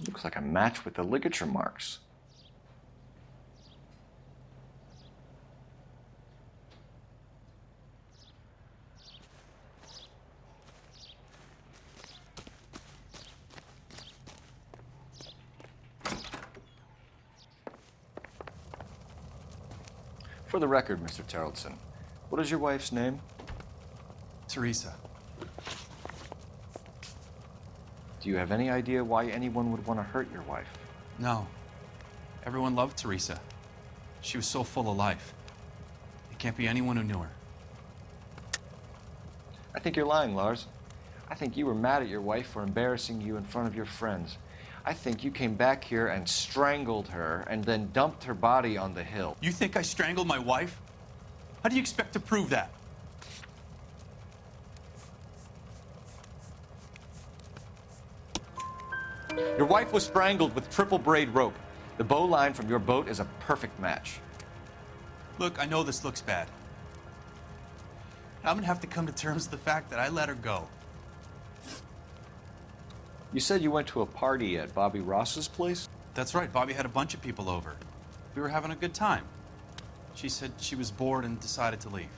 Looks like a match with the ligature marks. For the record, Mr. Terrelson, what is your wife's name? Teresa. Do you have any idea why anyone would want to hurt your wife? No. Everyone loved Teresa. She was so full of life. It can't be anyone who knew her. I think you're lying, Lars. I think you were mad at your wife for embarrassing you in front of your friends. I think you came back here and strangled her and then dumped her body on the hill. You think I strangled my wife? How do you expect to prove that? Your wife was strangled with triple braid rope. The bow line from your boat is a perfect match. Look, I know this looks bad. I'm gonna have to come to terms with the fact that I let her go. You said you went to a party at Bobby Ross's place? That's right, Bobby had a bunch of people over. We were having a good time. She said she was bored and decided to leave.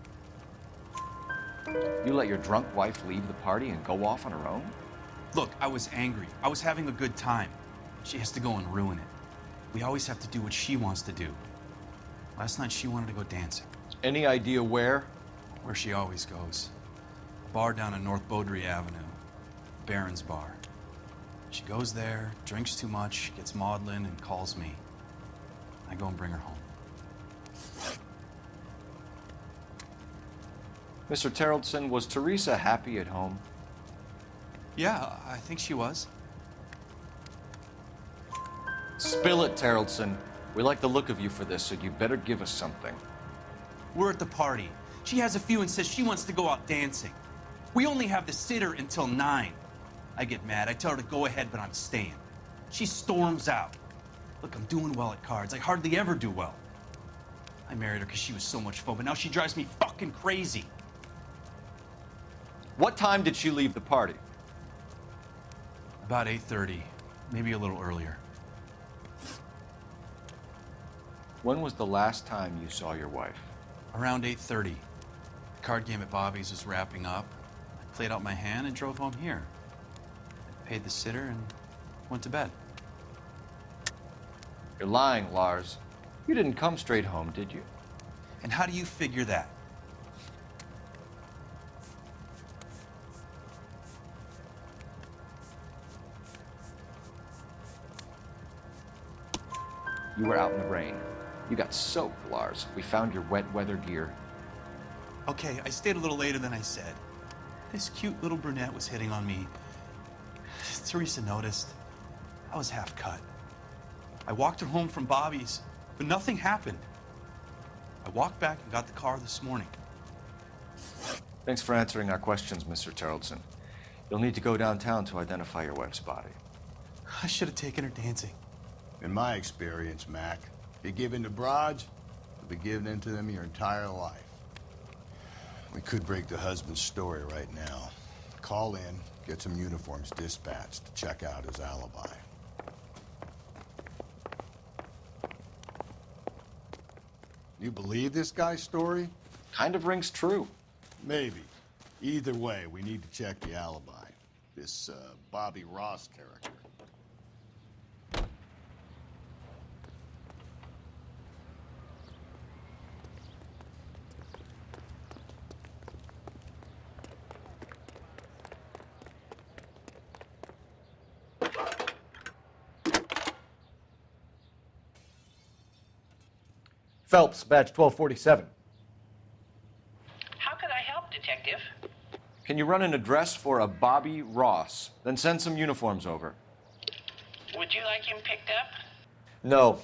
You let your drunk wife leave the party and go off on her own? Look, I was angry. I was having a good time. She has to go and ruin it. We always have to do what she wants to do. Last night she wanted to go dancing. Any idea where? Where she always goes. A bar down on North Beaudry Avenue. Baron's Bar. She goes there, drinks too much, gets maudlin, and calls me. I go and bring her home. Mr. Terrelson, was Teresa happy at home? Yeah, I think she was. Spill it, Terrelson. We like the look of you for this, so you better give us something. We're at the party. She has a few and says she wants to go out dancing. We only have the sitter until 9. I get mad. I tell her to go ahead, but I'm staying. She storms out. Look, I'm doing well at cards. I hardly ever do well. I married her because she was so much fun, but now she drives me fucking crazy. What time did she leave the party? About 8:30, maybe a little earlier. When was the last time you saw your wife? Around 8:30. The card game at Bobby's was wrapping up. I played out my hand and drove home here. I paid the sitter and went to bed. You're lying, Lars. You didn't come straight home, did you? And how do you figure that? You were out in the rain. You got soaked, Lars. We found your wet weather gear. Okay, I stayed a little later than I said. This cute little brunette was hitting on me. Teresa noticed. I was half cut. I walked her home from Bobby's, but nothing happened. I walked back and got the car this morning. Thanks for answering our questions, Mr. Terrelson. You'll need to go downtown to identify your wife's body. I should have taken her dancing. In my experience, Mac, if you give in to broads, you'll be giving in to them your entire life. We could break the husband's story right now. Call in, get some uniforms dispatched to check out his alibi. You believe this guy's story? Kind of rings true. Maybe. Either way, we need to check the alibi. This Bobby Ross character. Phelps, badge 1247. How could I help, Detective? Can you run an address for a Bobby Ross? Then send some uniforms over. Would you like him picked up? No.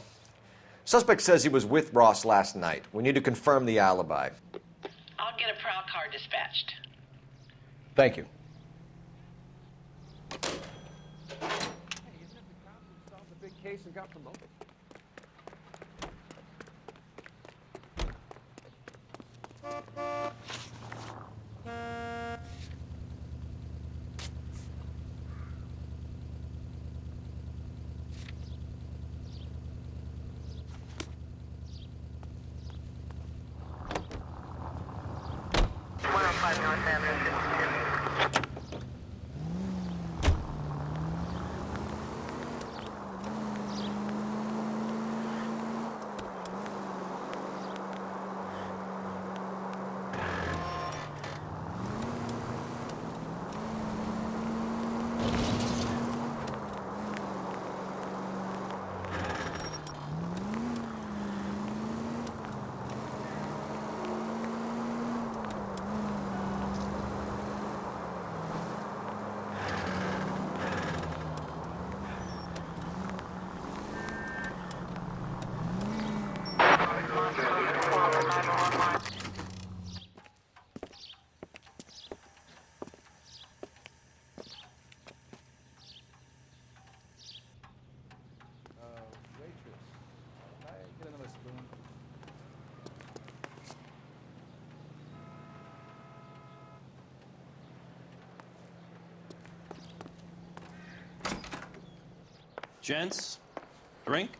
Suspect says he was with Ross last night. We need to confirm the alibi. I'll get a prowl car dispatched. Thank you. Big case and got promoted. Gents, drink?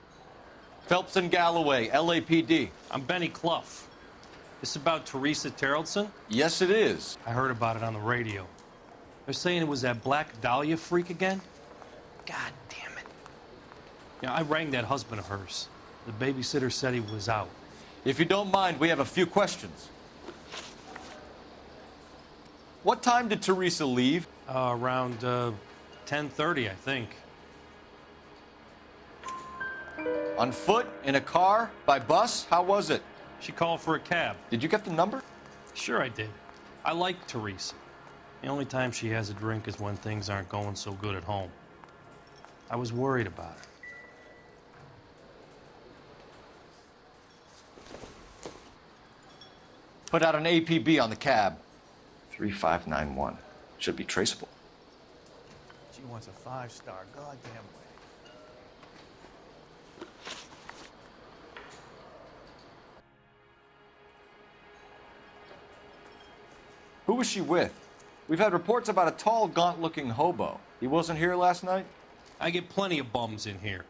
Phelps and Galloway, LAPD. I'm Benny Clough. This about Teresa Terrellson? Yes, it is. I heard about it on the radio. They're saying it was that Black Dahlia freak again? God damn it. Yeah, I rang that husband of hers. The babysitter said he was out. If you don't mind, we have a few questions. What time did Teresa leave? Around 10:30, I think. On foot? In a car? By bus? How was it? She called for a cab. Did you get the number? Sure I did. I like Teresa. The only time she has a drink is when things aren't going so good at home. I was worried about her. Put out an APB on the cab. 3591. Should be traceable. She wants a 5-star goddamn way. Who was she with? We've had reports about a tall, gaunt-looking hobo. He wasn't here last night? I get plenty of bums in here,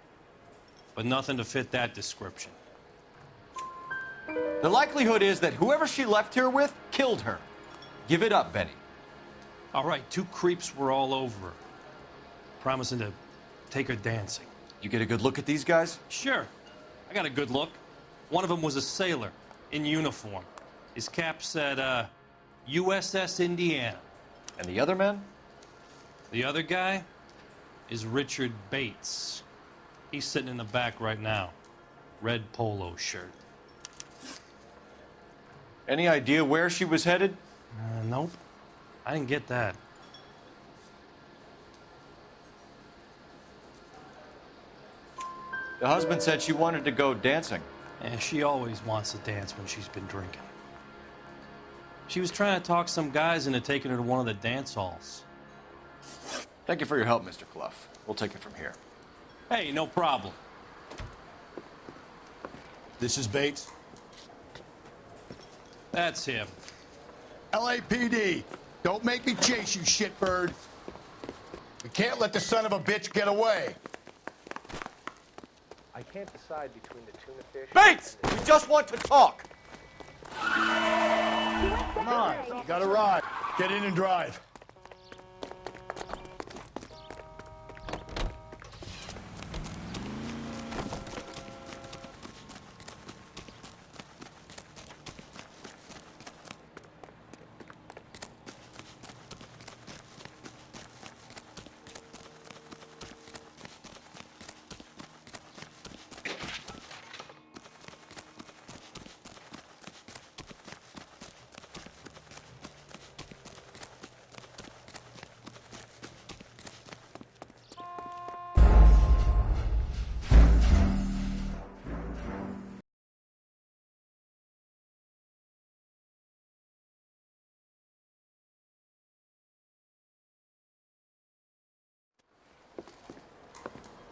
but nothing to fit that description. The likelihood is that whoever she left here with killed her. Give it up, Benny. All right, 2 creeps were all over her, promising to take her dancing. You get a good look at these guys? Sure. I got a good look. One of them was a sailor in uniform. His cap said, USS Indiana. And the other man? The other guy is Richard Bates. He's sitting in the back right now. Red polo shirt. Any idea where she was headed? Nope. I didn't get that. The husband said she wanted to go dancing. Yeah, she always wants to dance when she's been drinking. She was trying to talk some guys into taking her to one of the dance halls. Thank you for your help, Mr. Clough. We'll take it from here. Hey, no problem. This is Bates. That's him. LAPD, don't make me chase you, shitbird. We can't let the son of a bitch get away. I can't decide between the tuna fish. Bates! We just want to talk! Come on, you got a ride. Get in and drive.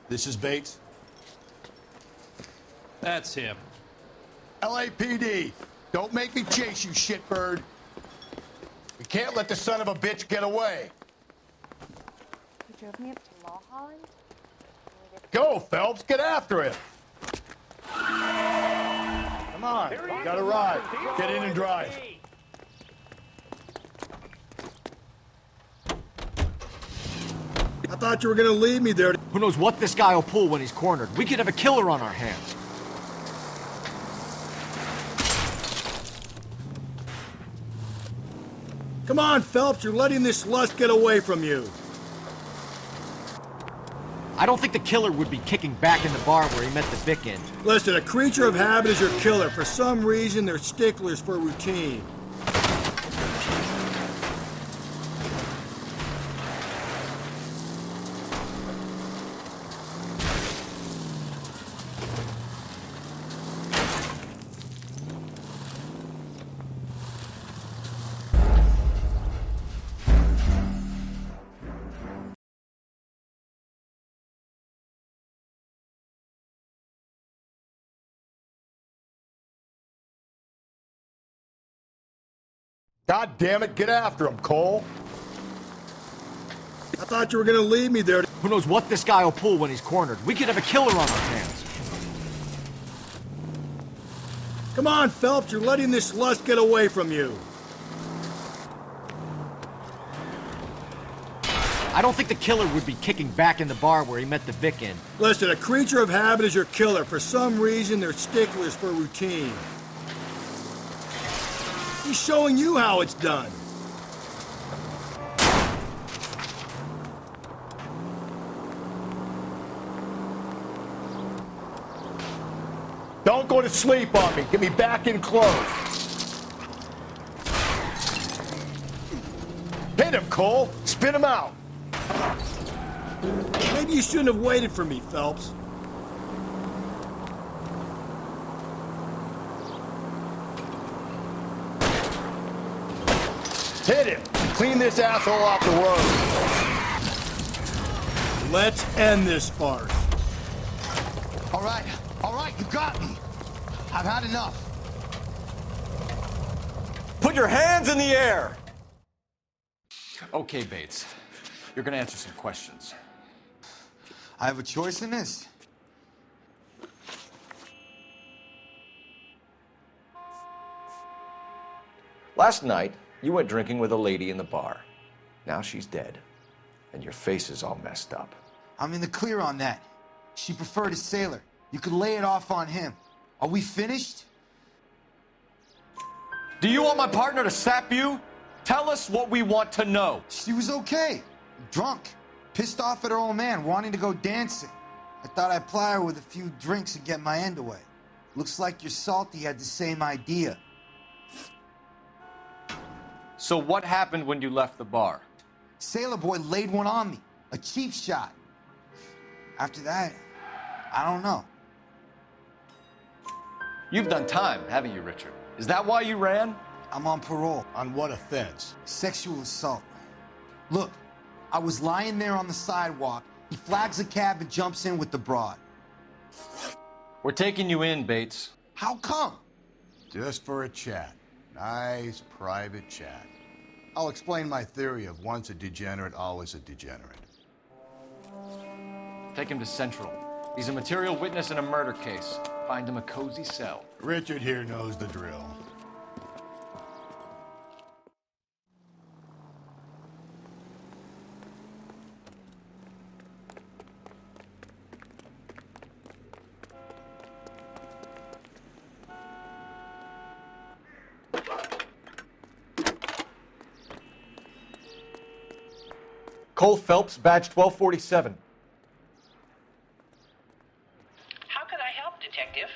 This is Bates. That's him. LAPD, don't make me chase you, shitbird. We can't let the son of a bitch get away. He drove me up to Mulholland? Go, Phelps, get after him. Come on, you got a ride. Get in and drive. I thought you were gonna leave me there. Who knows what this guy will pull when he's cornered? We could have a killer on our hands. Come on, Phelps, you're letting this lust get away from you. I don't think the killer would be kicking back in the bar where he met the Vic in. Listen, a creature of habit is your killer. For some reason, they're sticklers for routine. God damn it, get after him, Cole. I thought you were gonna leave me there. Who knows what this guy will pull when he's cornered? We could have a killer on our hands. Come on, Phelps, you're letting this lust get away from you. I don't think the killer would be kicking back in the bar where he met the Vic in. Listen, a creature of habit is your killer. For some reason, they're sticklers for routine. He's showing you how it's done. Don't go to sleep on me. Get me back in close. Hit him, Cole. Spit him out. Maybe you shouldn't have waited for me, Phelps. Hit him. Clean this asshole off the road. Let's end this farce. All right, you got me. I've had enough. Put your hands in the air! Okay, Bates. You're gonna answer some questions. I have a choice in this. Last night, you went drinking with a lady in the bar. Now she's dead, and your face is all messed up. I'm in the clear on that. She preferred a sailor. You could lay it off on him. Are we finished? Do you want my partner to sap you? Tell us what we want to know. She was okay. Drunk. Pissed off at her old man, wanting to go dancing. I thought I'd ply her with a few drinks and get my end away. Looks like your Salty had the same idea. So what happened when you left the bar? Sailor boy laid one on me. A cheap shot. After that, I don't know. You've done time, haven't you, Richard? Is that why you ran? I'm on parole. On what offense? Sexual assault. Look, I was lying there on the sidewalk. He flags a cab and jumps in with the broad. We're taking you in, Bates. How come? Just for a chat. Nice private chat. I'll explain my theory of once a degenerate, always a degenerate. Take him to Central. He's a material witness in a murder case. Find him a cozy cell. Richard here knows the drill. Cole Phelps, badge 1247. How could I help, Detective?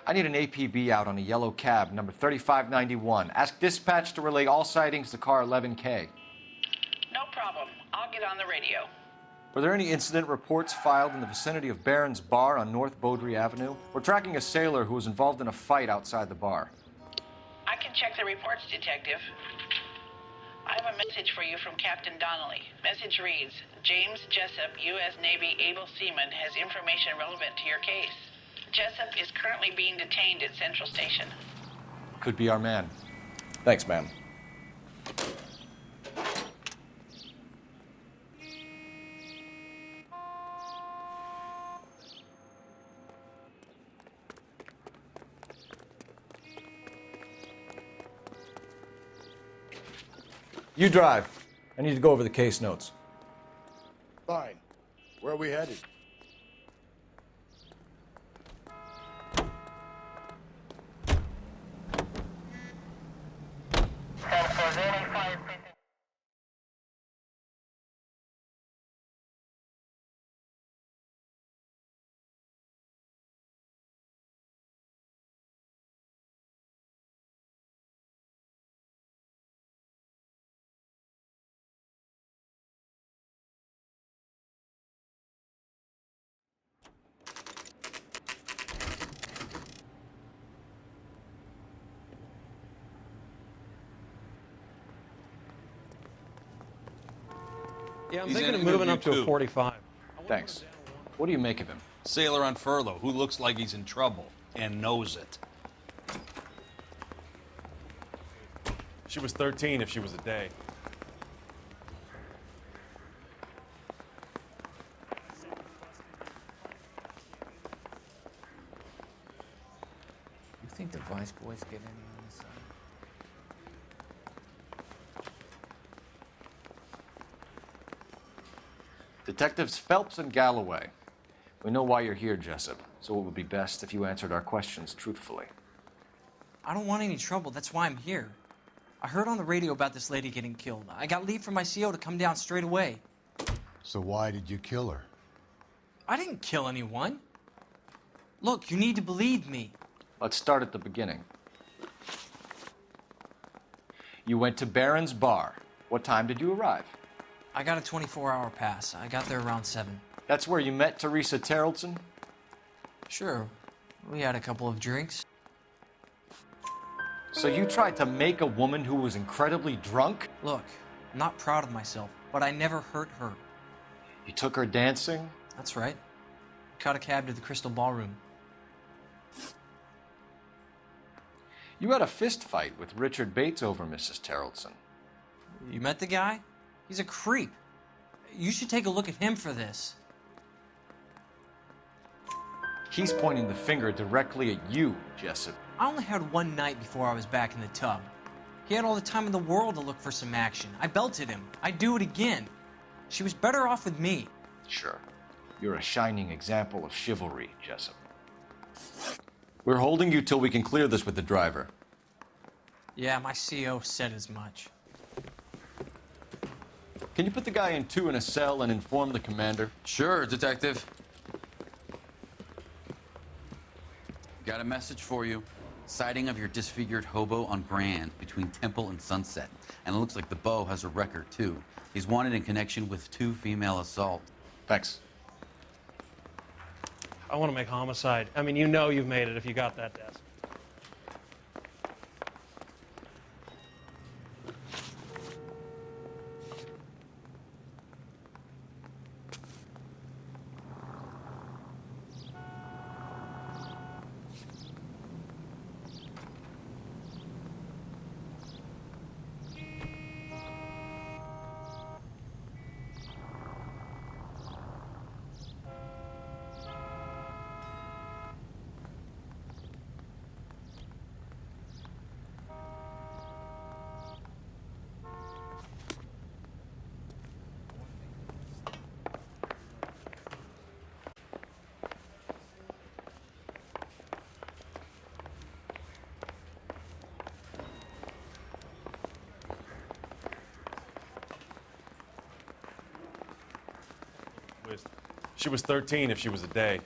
I need an APB out on a yellow cab, number 3591. Ask dispatch to relay all sightings to car 11K. No problem. I'll get on the radio. Were there any incident reports filed in the vicinity of Barron's Bar on North Beaudry Avenue? We're tracking a sailor who was involved in a fight outside the bar. I can check the reports, Detective. I have a message for you from Captain Donnelly. Message reads, James Jessup, U.S. Navy able seaman, has information relevant to your case. Jessup is currently being detained at Central Station. Could be our man. Thanks, ma'am. You drive. I need to go over the case notes. Fine. Where are we headed? Yeah, I'm He's thinking in of moving interview up to a two. 45. Thanks. What do you make of him? Sailor on furlough who looks like he's in trouble and knows it. She was 13 if she was a day. You think the Vice boys get any on this side? Detectives Phelps and Galloway. We know why you're here, Jessup, so it would be best if you answered our questions truthfully. I don't want any trouble. That's why I'm here. I heard on the radio about this lady getting killed. I got leave from my CO to come down straight away. So why did you kill her? I didn't kill anyone. Look, you need to believe me. Let's start at the beginning. You went to Barron's Bar. What time did you arrive? I got a 24-hour pass. I got there around 7. That's where you met Teresa Terrelson? Sure. We had a couple of drinks. So you tried to make a woman who was incredibly drunk? Look, I'm not proud of myself, but I never hurt her. You took her dancing? That's right. Caught a cab to the Crystal Ballroom. You had a fist fight with Richard Bates over Mrs. Terrelson. You met the guy? He's a creep. You should take a look at him for this. He's pointing the finger directly at you, Jessup. I only had one night before I was back in the tub. He had all the time in the world to look for some action. I belted him. I'd do it again. She was better off with me. Sure. You're a shining example of chivalry, Jessup. We're holding you till we can clear this with the driver. Yeah, my CO said as much. Can you put the guy in 2 in a cell and inform the commander? Sure, Detective. Got a message for you. Sighting of your disfigured hobo on Grand between Temple and Sunset. And it looks like the Beau has a record, too. He's wanted in connection with 2 female assaults. Thanks. I want to make homicide. I mean, you know you've made it if you got that desk. She was 13 if she was a day.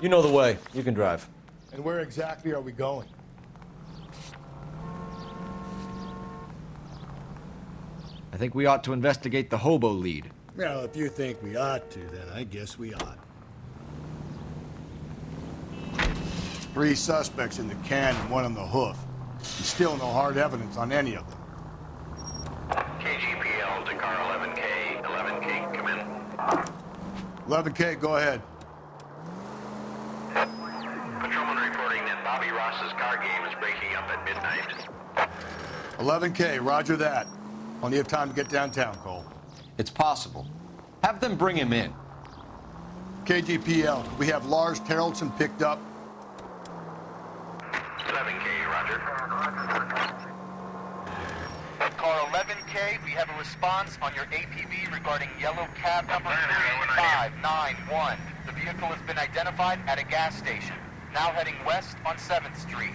You know the way. You can drive. And where exactly are we going? I think we ought to investigate the hobo lead. Well, if you think we ought to, then I guess we ought. 3 suspects in the can and 1 on the hoof. And still no hard evidence on any of them. KGPL to car 11K. 11K, come in. 11K, go ahead. Patrolman reporting that Bobby Ross's car game is breaking up at midnight. 11K, roger that. Plenty of time to get downtown, Cole. It's possible. Have them bring him in. KGPL, we have Lars Terrelson picked up. 11K, roger. Car 11K, we have a response on your APB regarding yellow cab number 3591. The vehicle has been identified at a gas station. Now heading west on 7th Street.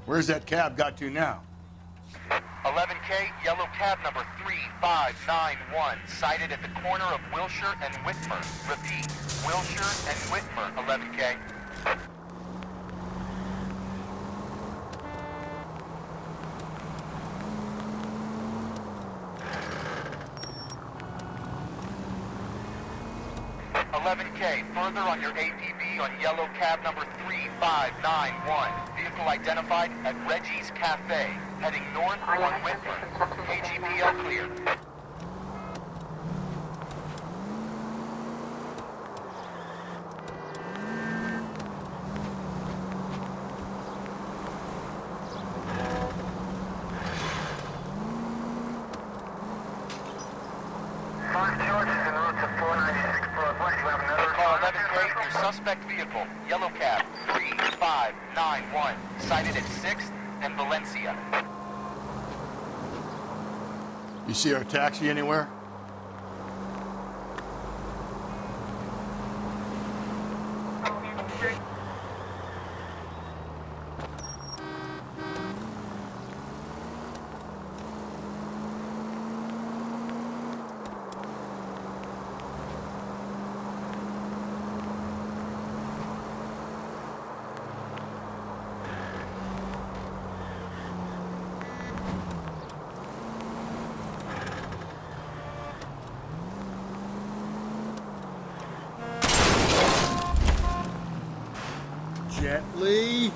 Where's that cab got to now? 11K, yellow cab number 3591, sighted at the corner of Wilshire and Whitmer. Repeat, Wilshire and Whitmer, 11K. Further on your APB on yellow cab number 3591. Vehicle identified at Reggie's Cafe, heading north on Whitmer. KGPL clear. Suspect vehicle, yellow cab, 3591, sighted at 6th and Valencia. You see our taxi anywhere? Gently.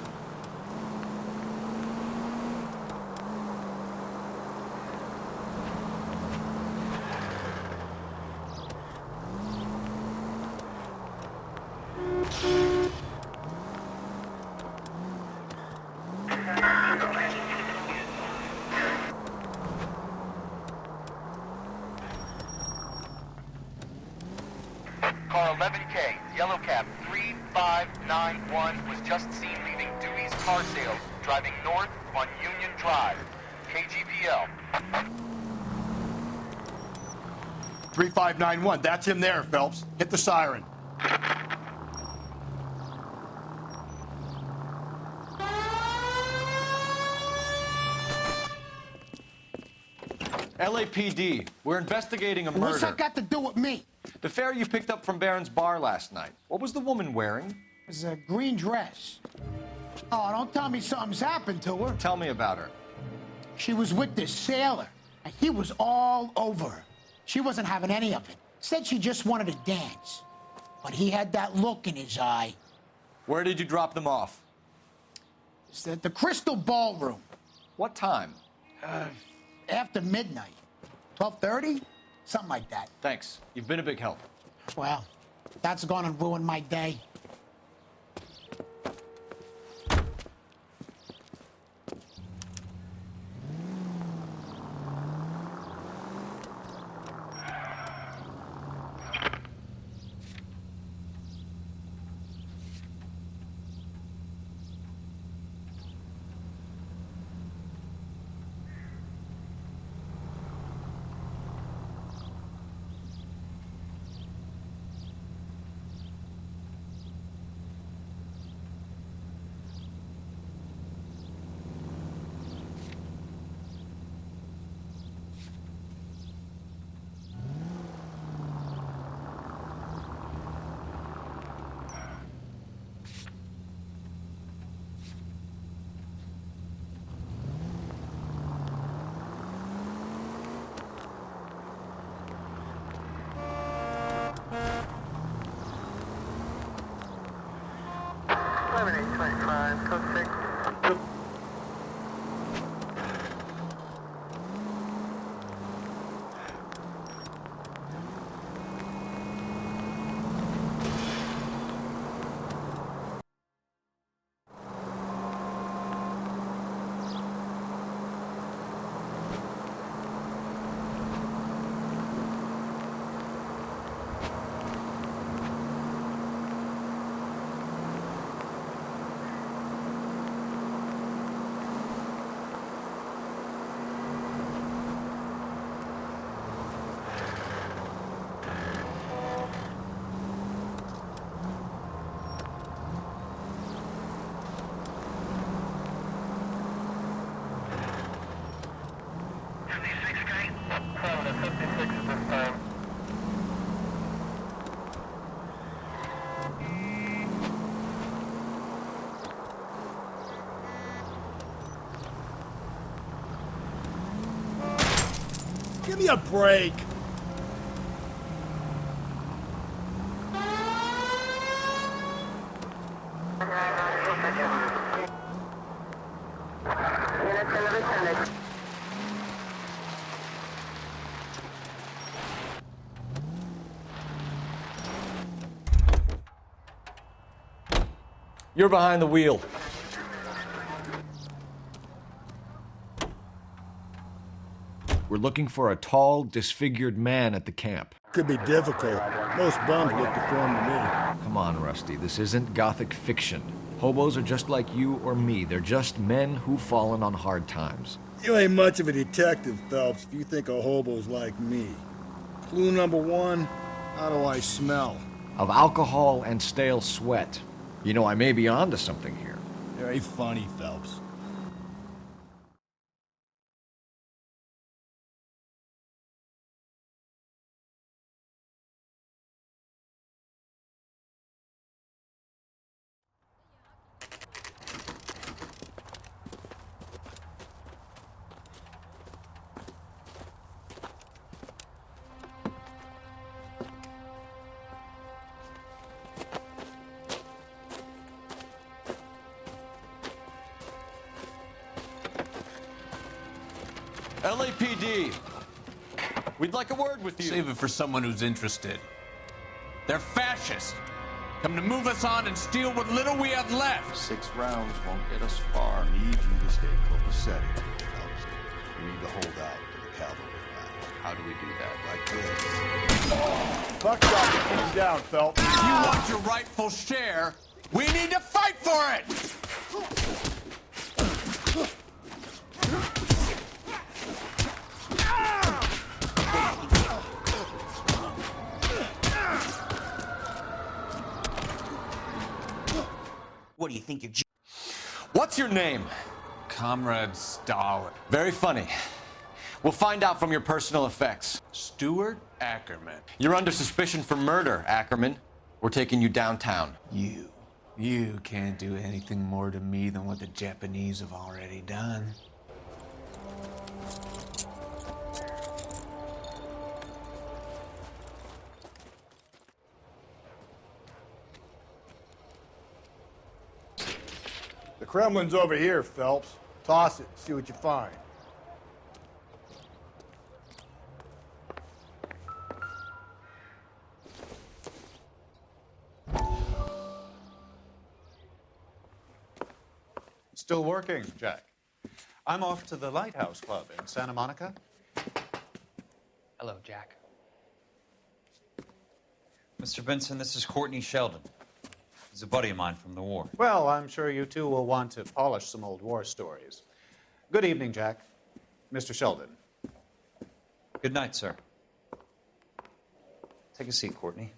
Car 11K, yellow cab 3591 was just seen leaving Dewey's Car Sales, driving north on Union Drive. KGPL. 3591, that's him there, Phelps. Hit the siren. LAPD, we're investigating a murder. What's that got to do with me? The fare you picked up from Barron's bar last night. What was the woman wearing? It was a green dress. Oh, don't tell me something's happened to her. Tell me about her. She was with this sailor, and he was all over her. She wasn't having any of it. Said she just wanted to dance. But he had that look in his eye. Where did you drop them off? It's at the Crystal Ballroom. What time? After midnight. 12:30? Something like that. Thanks. You've been a big help. Well, that's gonna ruin my day. Give me a break. You're behind the wheel. We're looking for a tall, disfigured man at the camp. Could be difficult. Most bums look deformed to me. Come on, Rusty, this isn't gothic fiction. Hobos are just like you or me. They're just men who've fallen on hard times. You ain't much of a detective, Phelps, if you think a hobo's like me. Clue number one, how do I smell? Of alcohol and stale sweat. You know, I may be onto something here. Very funny, Phelps. LAPD. We'd like a word with you. Save it for someone who's interested. They're fascists. Come to move us on and steal what little we have left. 6 rounds won't get us far. I need you to stay copacetic, Phelps. You need to hold out to the cavalry line. How do we do that? Like this. Buck shot the things down, Phelps. If you want your rightful share, we need to fight for it! What do you think you're... What's your name? Comrade Stalin. Very funny. We'll find out from your personal effects. Stuart Ackerman. You're under suspicion for murder, Ackerman. We're taking you downtown. You can't do anything more to me than what the Japanese have already done. The Kremlin's over here, Phelps. Toss it, see what you find. Still working, Jack. I'm off to the Lighthouse Club in Santa Monica. Hello, Jack. Mr. Benson, this is Courtney Sheldon. He's a buddy of mine from the war. Well, I'm sure you two will want to polish some old war stories. Good evening, Jack. Mr. Sheldon. Good night, sir. Take a seat, Courtney.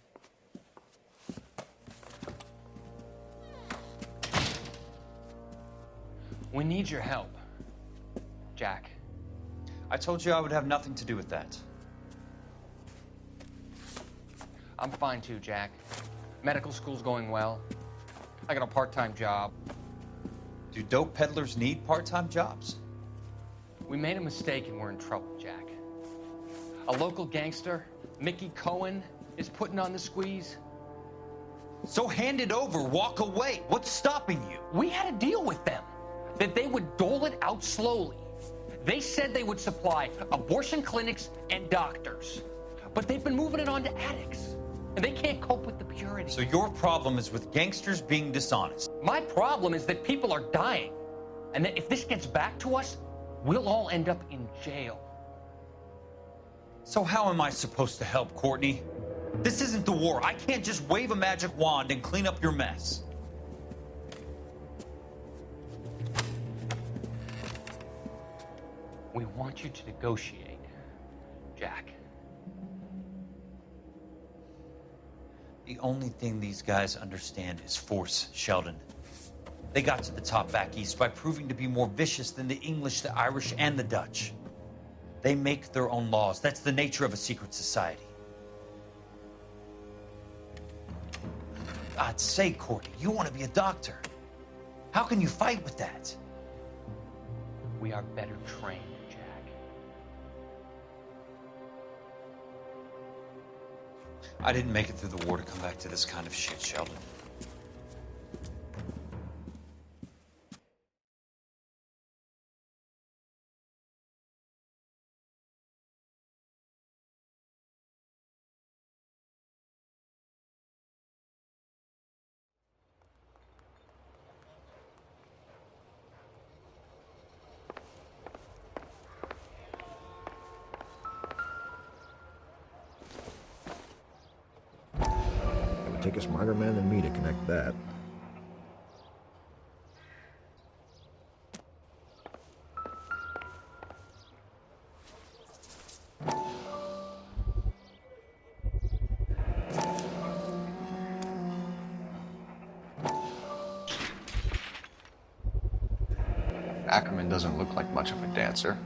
We need your help, Jack. I told you I would have nothing to do with that. I'm fine too, Jack. Medical school's going well. I got a part-time job. Do dope peddlers need part-time jobs? We made a mistake and we're in trouble, Jack. A local gangster, Mickey Cohen, is putting on the squeeze. So hand it over, walk away. What's stopping you? We had a deal with them that they would dole it out slowly. They said they would supply abortion clinics and doctors, but they've been moving it on to addicts, and they can't cope with the purity. So your problem is with gangsters being dishonest. My problem is that people are dying, and that if this gets back to us, we'll all end up in jail. So how am I supposed to help, Courtney? This isn't the war. I can't just wave a magic wand and clean up your mess. We want you to negotiate, Jack. The only thing these guys understand is force, Sheldon. They got to the top back east by proving to be more vicious than the English, the Irish, and the Dutch. They make their own laws. That's the nature of a secret society. God's sake, Courtney, you want to be a doctor. How can you fight with that? We are better trained, Jack. I didn't make it through the war to come back to this kind of shit, Sheldon. Take a smarter man than me to connect that. Ackerman doesn't look like much of a dancer.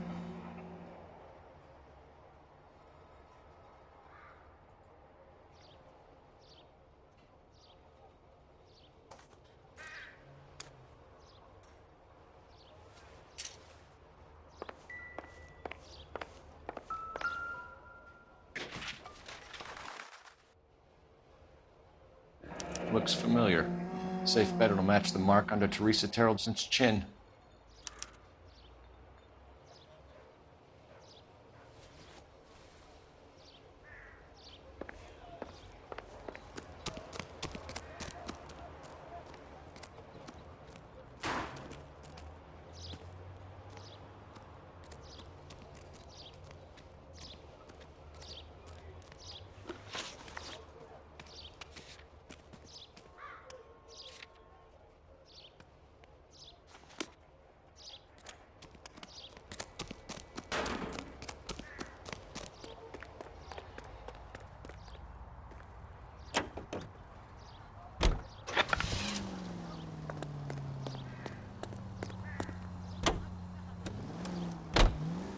Looks familiar. Safe bet it'll match the mark under Teresa Terreldson's chin.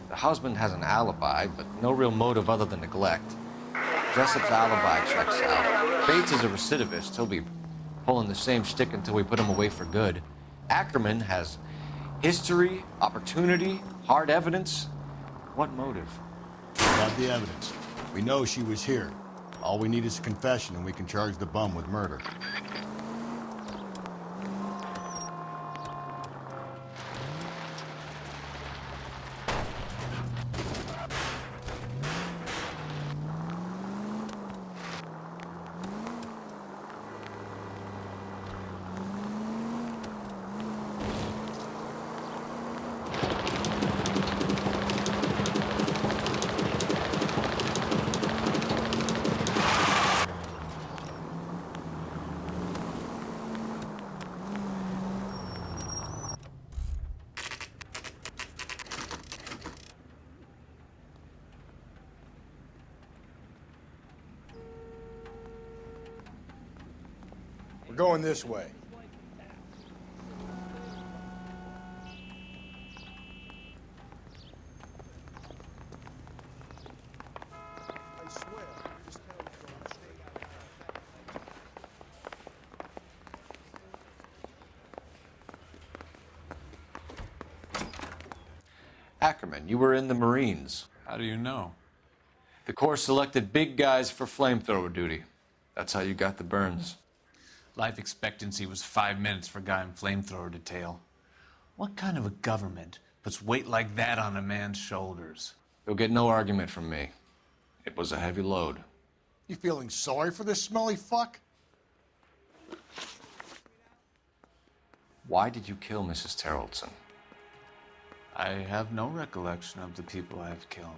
The husband has an alibi, but no real motive other than neglect. Jessup's alibi checks out. Bates is a recidivist. He'll be pulling the same stick until we put him away for good. Ackerman has history, opportunity, hard evidence. What motive? We have the evidence. We know she was here. All we need is a confession, and we can charge the bum with murder. We're going this way. I swear, this town's going to stay Ackerman, you were in the Marines. How do you know? The Corps selected big guys for flamethrower duty. That's how you got the burns. Life expectancy was 5 minutes for a guy in flamethrower detail. What kind of a government puts weight like that on a man's shoulders? You'll get no argument from me. It was a heavy load. You feeling sorry for this smelly fuck? Why did you kill Mrs. Terrellson? I have no recollection of the people I have killed.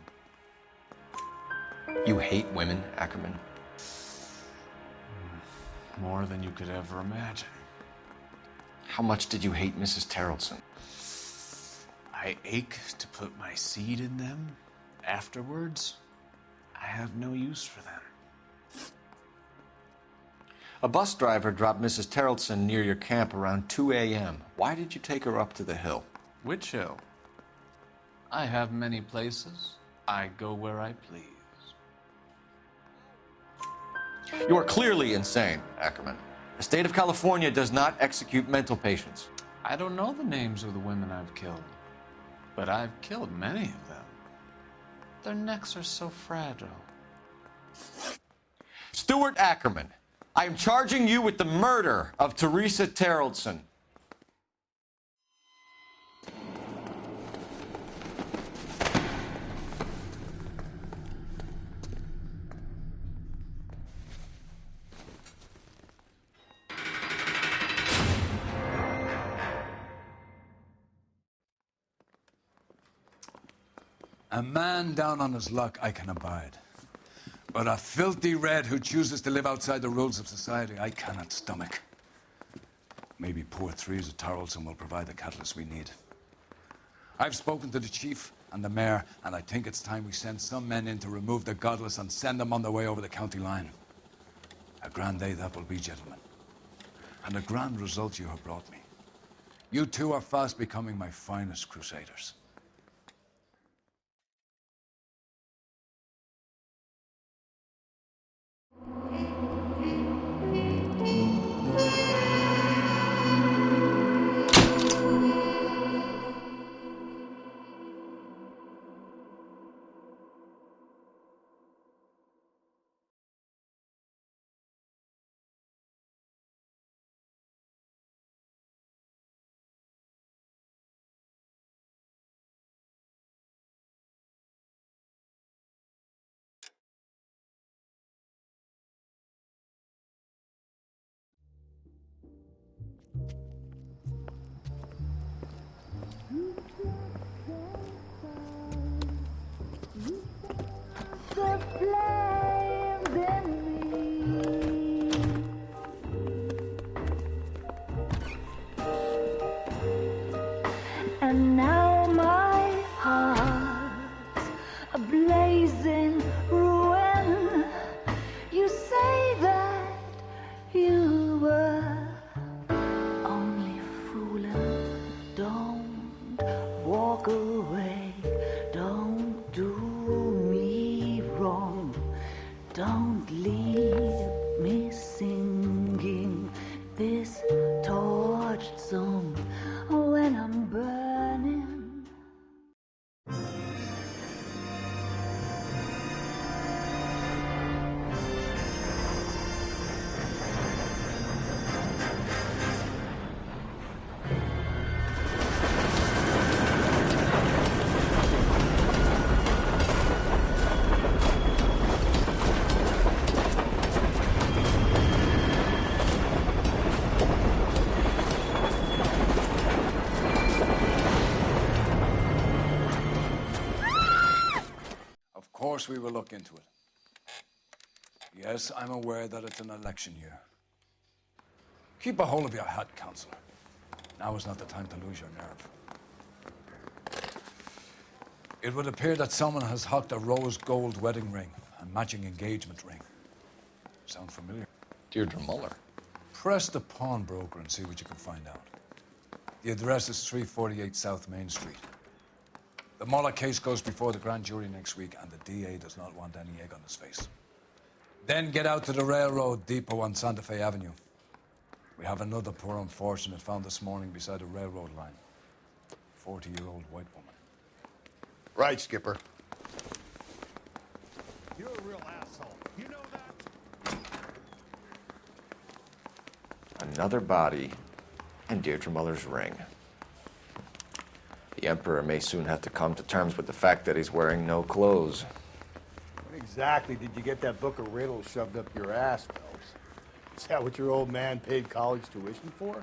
You hate women, Ackerman? More than you could ever imagine. How much did you hate Mrs. Terrellson? I ache to put my seed in them. Afterwards, I have no use for them. A bus driver dropped Mrs. Terrellson near your camp around 2 a.m. Why did you take her up to the hill? Which hill? I have many places. I go where I please. You are clearly insane, Ackerman. The state of California does not execute mental patients. I don't know the names of the women I've killed, but I've killed many of them. Their necks are so fragile. Stuart Ackerman, I am charging you with the murder of Teresa Terrellson. A man down on his luck I can abide. But a filthy red who chooses to live outside the rules of society I cannot stomach. Maybe poor Teresa Terrellson will provide the catalyst we need. I've spoken to the chief and the mayor, and I think it's time we send some men in to remove the godless and send them on their way over the county line. A grand day that will be, gentlemen. And a grand result you have brought me. You two are fast becoming my finest crusaders. The flames in me. And now my heart's a blazing ruin. You say that you were only fooling. Don't walk away. Don't do me wrong. Don't leave me singing this torched song when I'm burning. Of course we will look into it. Yes, I'm aware that it's an election year. Keep a hold of your hat, Counselor. Now is not the time to lose your nerve. It would appear that someone has hocked a rose gold wedding ring and matching engagement ring. Sound familiar? Deirdre Muller. Press the pawnbroker and see what you can find out. The address is 348 South Main Street. The Muller case goes before the grand jury next week, and the DA does not want any egg on his face. Then get out to the railroad depot on Santa Fe Avenue. We have another poor unfortunate found this morning beside a railroad line. 40-year-old white woman. Right, Skipper. You're a real asshole. You know that? Another body and Deirdre Muller's ring. The Emperor may soon have to come to terms with the fact that he's wearing no clothes. When exactly did you get that book of riddles shoved up your ass, Phelps? Is that what your old man paid college tuition for?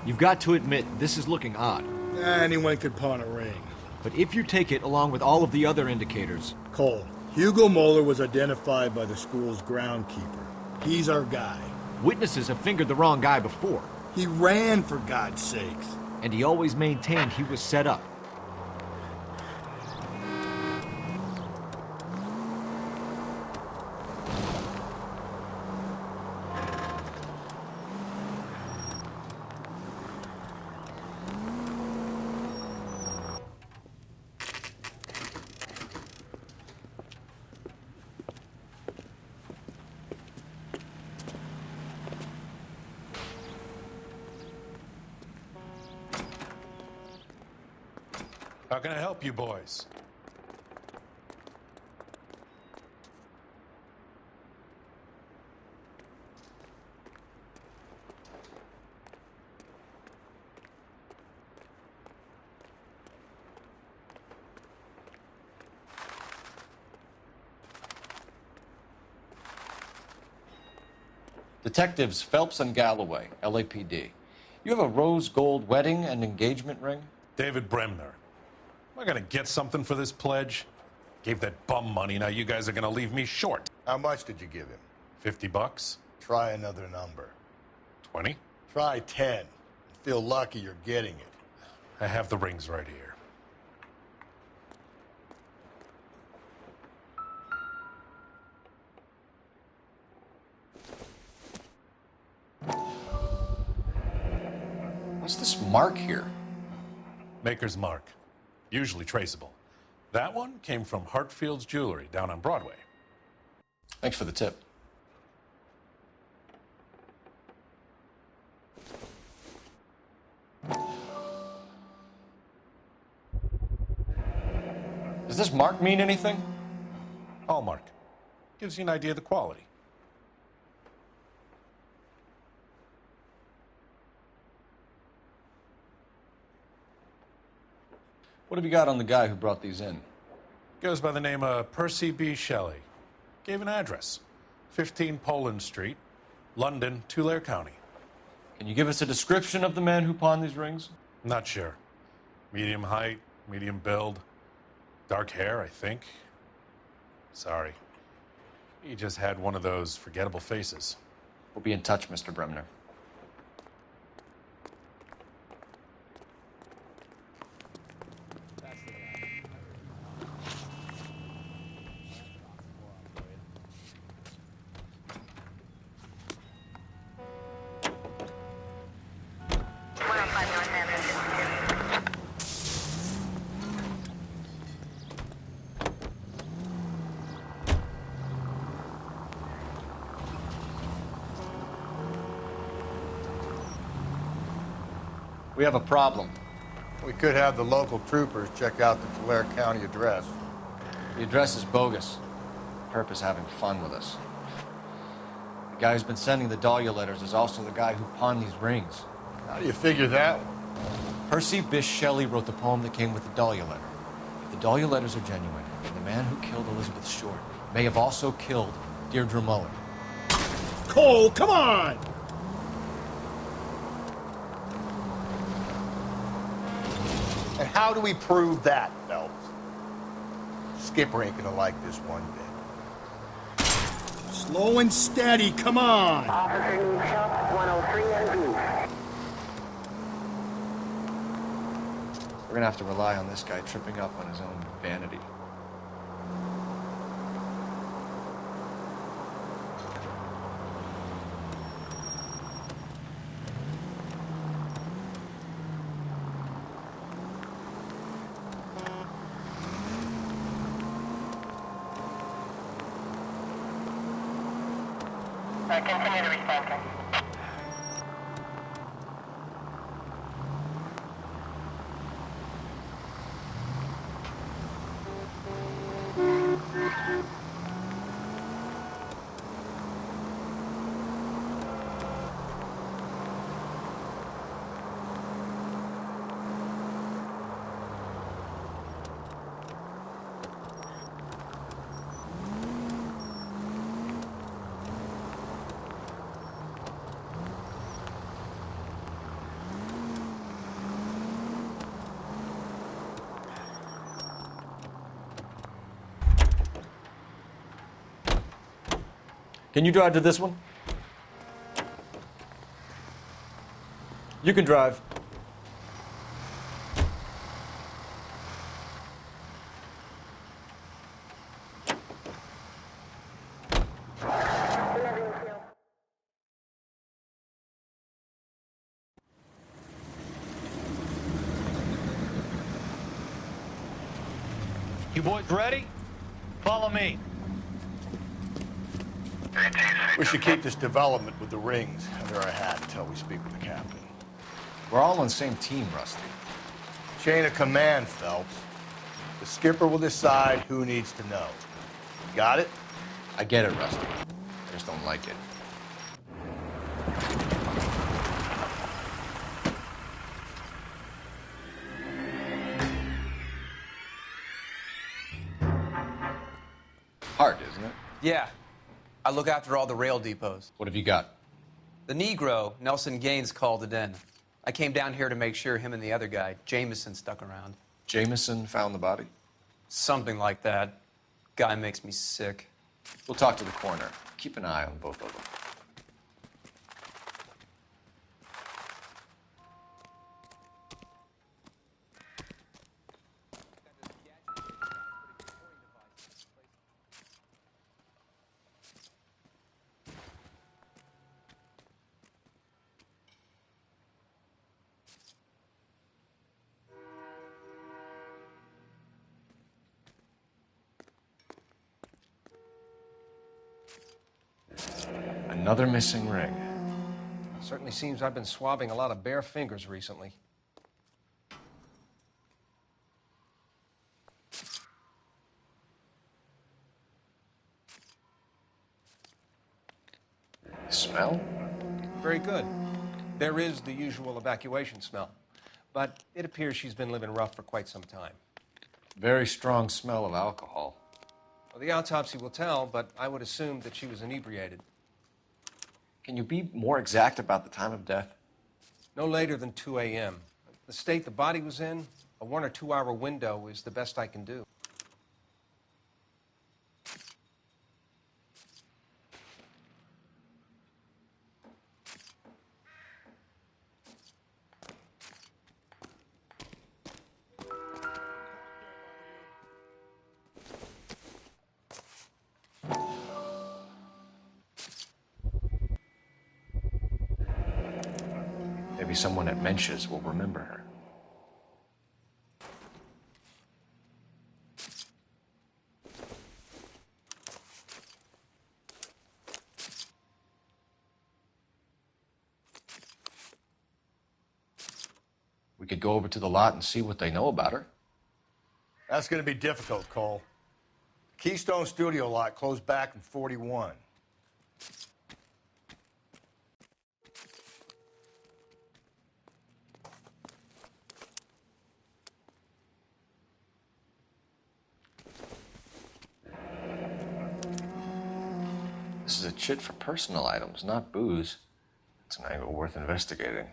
You've got to admit, this is looking odd. Anyone could pawn a ring. But if you take it along with all of the other indicators... Cole, Hugo Moeller was identified by the school's groundkeeper. He's our guy. Witnesses have fingered the wrong guy before. He ran, for God's sakes. And he always maintained he was set up. How can I help you boys? Detectives Phelps and Galloway, LAPD. You have a rose gold wedding and engagement ring? David Bremner. Am I gonna get something for this pledge? Gave that bum money, now you guys are gonna leave me short. How much did you give him? $50? Try another number. 20? Try 10. Feel lucky you're getting it. I have the rings right here. What's this mark here? Maker's mark. Usually traceable. That one came from Hartfield's Jewelry down on Broadway. Thanks for the tip. Does this mark mean anything? Hallmark. Gives you an idea of the quality. What have you got on the guy who brought these in? Goes by the name of Percy B. Shelley. Gave an address. 15 Poland Street, London, Tulare County. Can you give us a description of the man who pawned these rings? Not sure. Medium height, medium build. Dark hair, I think. Sorry. He just had one of those forgettable faces. We'll be in touch, Mr. Bremner. We have a problem. We could have the local troopers check out the Tulare County address. The address is bogus. Perp is having fun with us. The guy who's been sending the Dahlia letters is also the guy who pawned these rings. How do you figure that? Percy Bysshe Shelley wrote the poem that came with the Dahlia letter. If the Dahlia letters are genuine, then the man who killed Elizabeth Short may have also killed Deirdre Muller. Cole, come on! And how do we prove that, Phelps? Skipper ain't gonna like this one bit. Slow and steady, come on. Officer needs help, 103 and B. We're gonna have to rely on this guy tripping up on his own vanity. Continue to respond, sir. Can you drive to this one? You can drive. You boys ready? Follow me. We should keep this development with the rings under our hat until we speak with the captain. We're all on the same team, Rusty. Chain of command, Phelps. The skipper will decide who needs to know. Got it? I get it, Rusty. I just don't like it. Hard, isn't it? Yeah. I look after all the rail depots. What have you got? The Negro, Nelson Gaines, called it in. I came down here to make sure him and the other guy, Jameson, stuck around. Jameson found the body? Something like that. Guy makes me sick. We'll talk to the coroner. Keep an eye on both of them. Another missing ring. Certainly seems I've been swabbing a lot of bare fingers recently. Smell? Very good. There is the usual evacuation smell, but it appears she's been living rough for quite some time. Very strong smell of alcohol. Well, the autopsy will tell, but I would assume that she was inebriated. Can you be more exact about the time of death? No later than 2 a.m. The state the body was in, a 1 or 2 hour window is the best I can do. Maybe someone at Mensch's will remember her. We could go over to the lot and see what they know about her. That's going to be difficult, Cole. Keystone Studio lot closed back in 41. This is a chit for personal items, not booze. It's an angle worth investigating.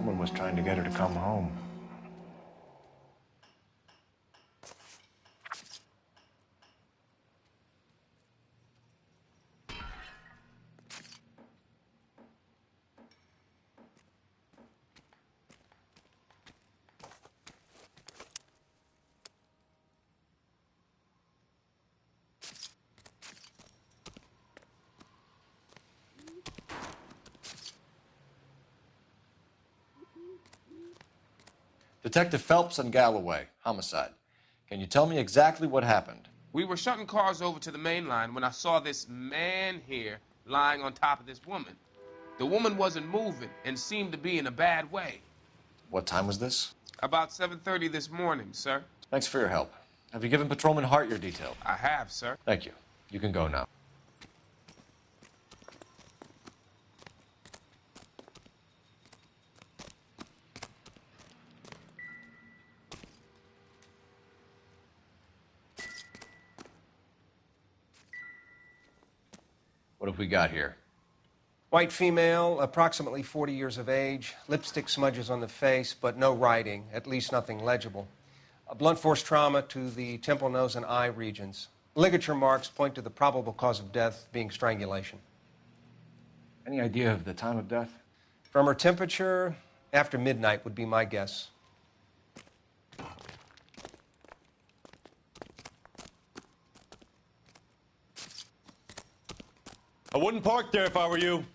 Someone was trying to get her to come home. Detective Phelps and Galloway, homicide. Can you tell me exactly what happened? We were shutting cars over to the main line when I saw this man here lying on top of this woman. The woman wasn't moving and seemed to be in a bad way. What time was this? About 7:30 this morning, sir. Thanks for your help. Have you given Patrolman Hart your detail? I have, sir. Thank you. You can go now. What have we got here? White female, approximately 40 years of age, lipstick smudges on the face, but no writing, at least nothing legible. A blunt force trauma to the temple, nose, and eye regions. Ligature marks point to the probable cause of death being strangulation. Any idea of the time of death? From her temperature, after midnight would be my guess. I wouldn't park there if I were you.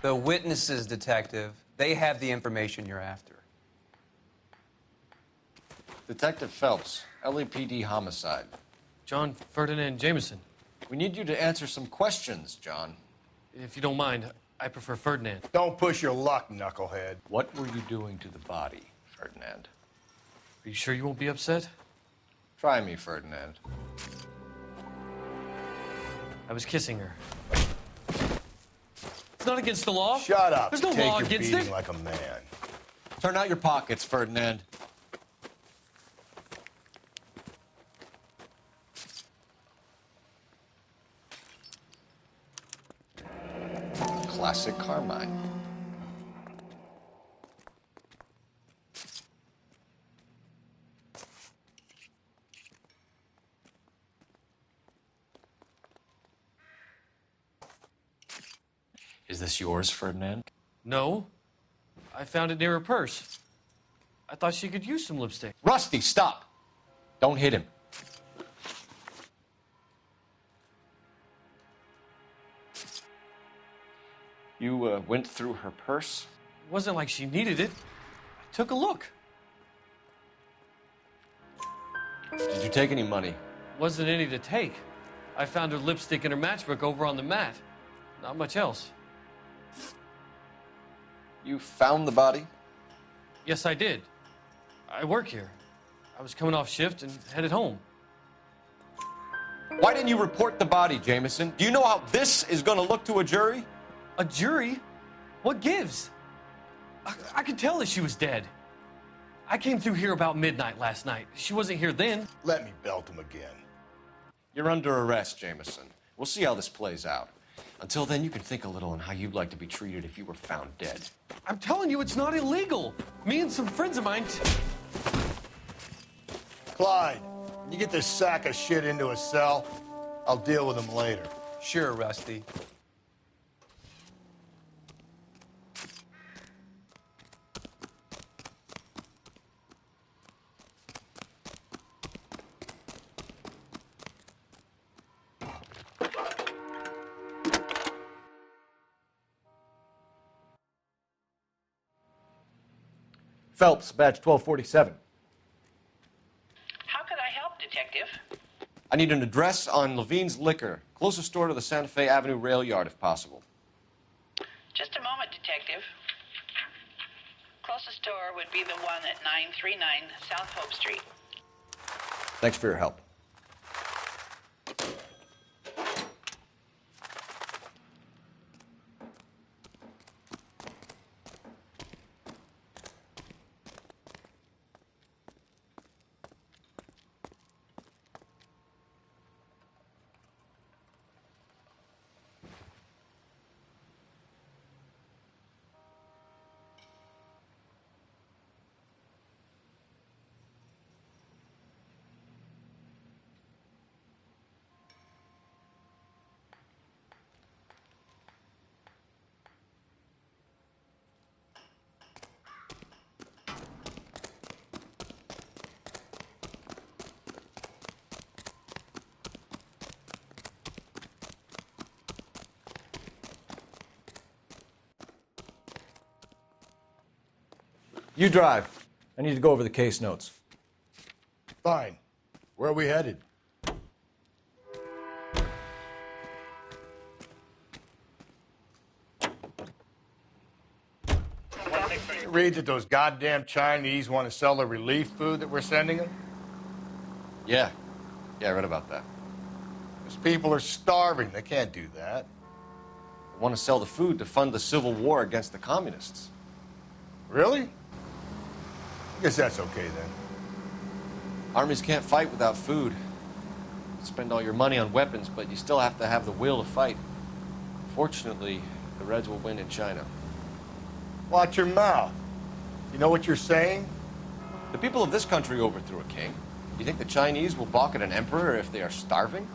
The witnesses, Detective, they have the information you're after. Detective Phelps, LAPD homicide. John Ferdinand Jameson. We need you to answer some questions, John. If you don't mind, I prefer Ferdinand. Don't push your luck, knucklehead. What were you doing to the body, Ferdinand? Are you sure you won't be upset? Try me, Ferdinand. I was kissing her. It's not against the law. Shut up. There's no Take law your against beating it. like a man. Turn out your pockets, Ferdinand. Classic Carmine. Is this yours, Ferdinand? No. I found it near her purse. I thought she could use some lipstick. Rusty, stop! Don't hit him. You went through her purse? It wasn't like she needed it. I took a look. Did you take any money? Wasn't any to take. I found her lipstick and her matchbook over on the mat. Not much else. You found the body? Yes, I did. I work here. I was coming off shift and headed home. Why didn't you report the body, Jameson? Do you know how this is going to look to a jury? A jury? What gives? I could tell that she was dead. I came through here about midnight last night. She wasn't here then. Let me belt him again. You're under arrest, Jameson. We'll see how this plays out. Until then, you can think a little on how you'd like to be treated if you were found dead. I'm telling you, it's not illegal. Me and some friends of mine... Clyde, you get this sack of shit into a cell. I'll deal with him later. Sure, Rusty. Phelps, badge 1247. How could I help, Detective? I need an address on Levine's Liquor, closest store to the Santa Fe Avenue rail yard, if possible. Just a moment, Detective. Closest store would be the one at 939 South Hope Street. Thanks for your help. You drive. I need to go over the case notes. Fine. Where are we headed? Read that those goddamn Chinese want to sell the relief food that we're sending them? Yeah. Yeah, I read about that. Those people are starving. They can't do that. They want to sell the food to fund the civil war against the communists. Really? I guess that's okay then. Armies can't fight without food. You spend all your money on weapons, but you still have to have the will to fight. Fortunately, the Reds will win in China. Watch your mouth. You know what you're saying? The people of this country overthrew a king. You think the Chinese will balk at an emperor if they are starving?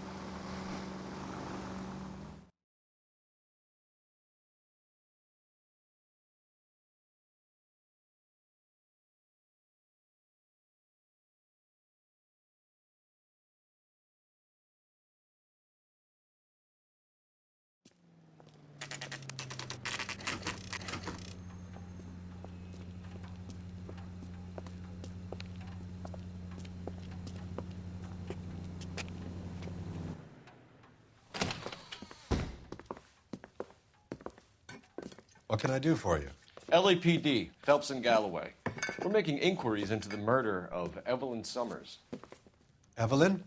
What can I do for you? LAPD, Phelps and Galloway. We're making inquiries into the murder of Evelyn Summers. Evelyn?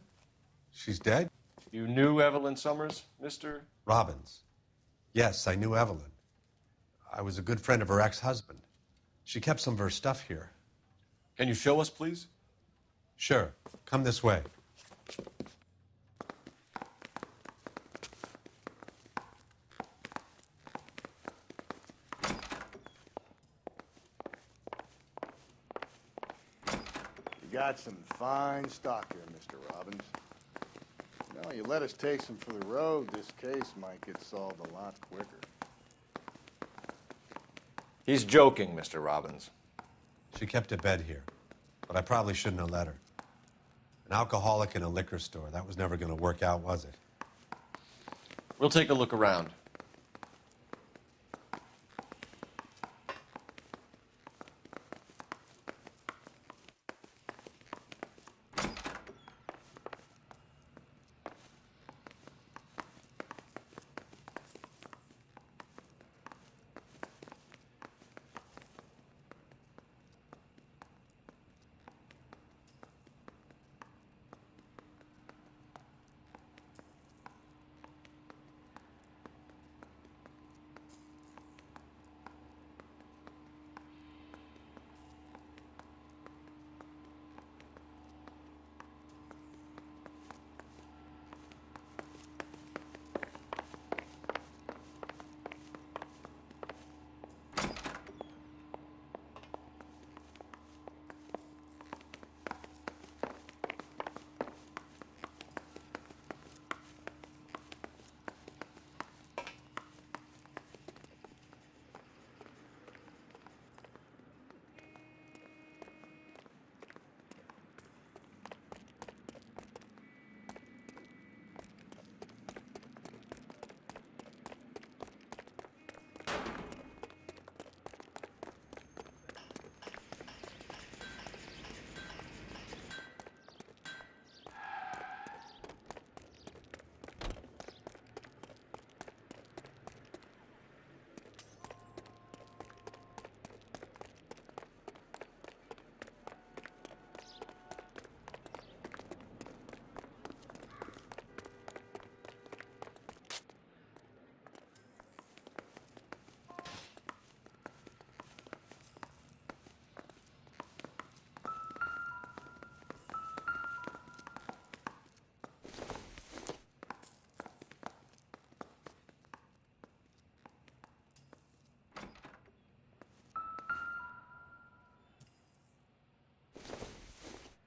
She's dead? You knew Evelyn Summers, Mr. Robbins. Yes, I knew Evelyn. I was a good friend of her ex-husband. She kept some of her stuff here. Can you show us, please? Sure. Come this way. You got some fine stock here, Mr. Robbins. You know, you let us take some for the road, this case might get solved a lot quicker. He's joking, Mr. Robbins. She kept a bed here, but I probably shouldn't have let her. An alcoholic in a liquor store. That was never going to work out, was it? We'll take a look around.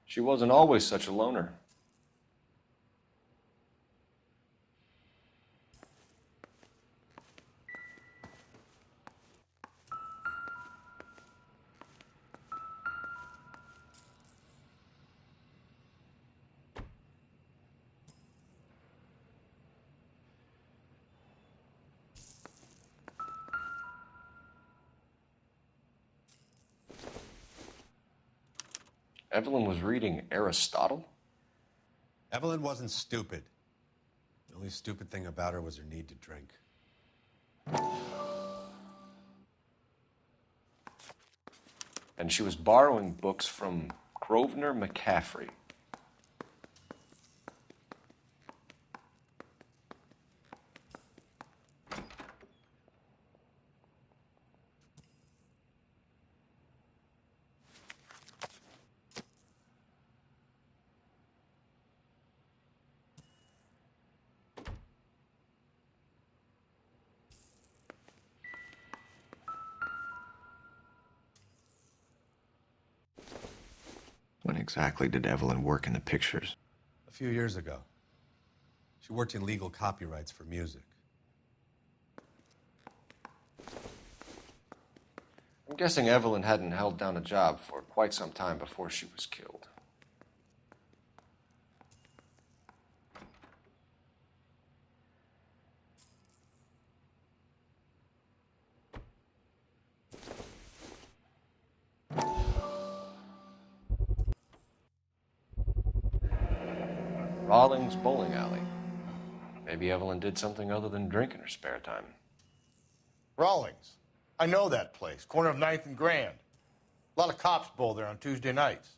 She wasn't always such a loner. Evelyn was reading Aristotle? Evelyn wasn't stupid. The only stupid thing about her was her need to drink. And she was borrowing books from Grosvenor McCaffrey. When exactly did Evelyn work in the pictures? A few years ago. She worked in legal copyrights for music. I'm guessing Evelyn hadn't held down a job for quite some time before she was killed. Rawlings Bowling Alley. Maybe Evelyn did something other than drink in her spare time. Rawlings. I know that place. Corner of 9th and Grand. A lot of cops bowl there on Tuesday nights.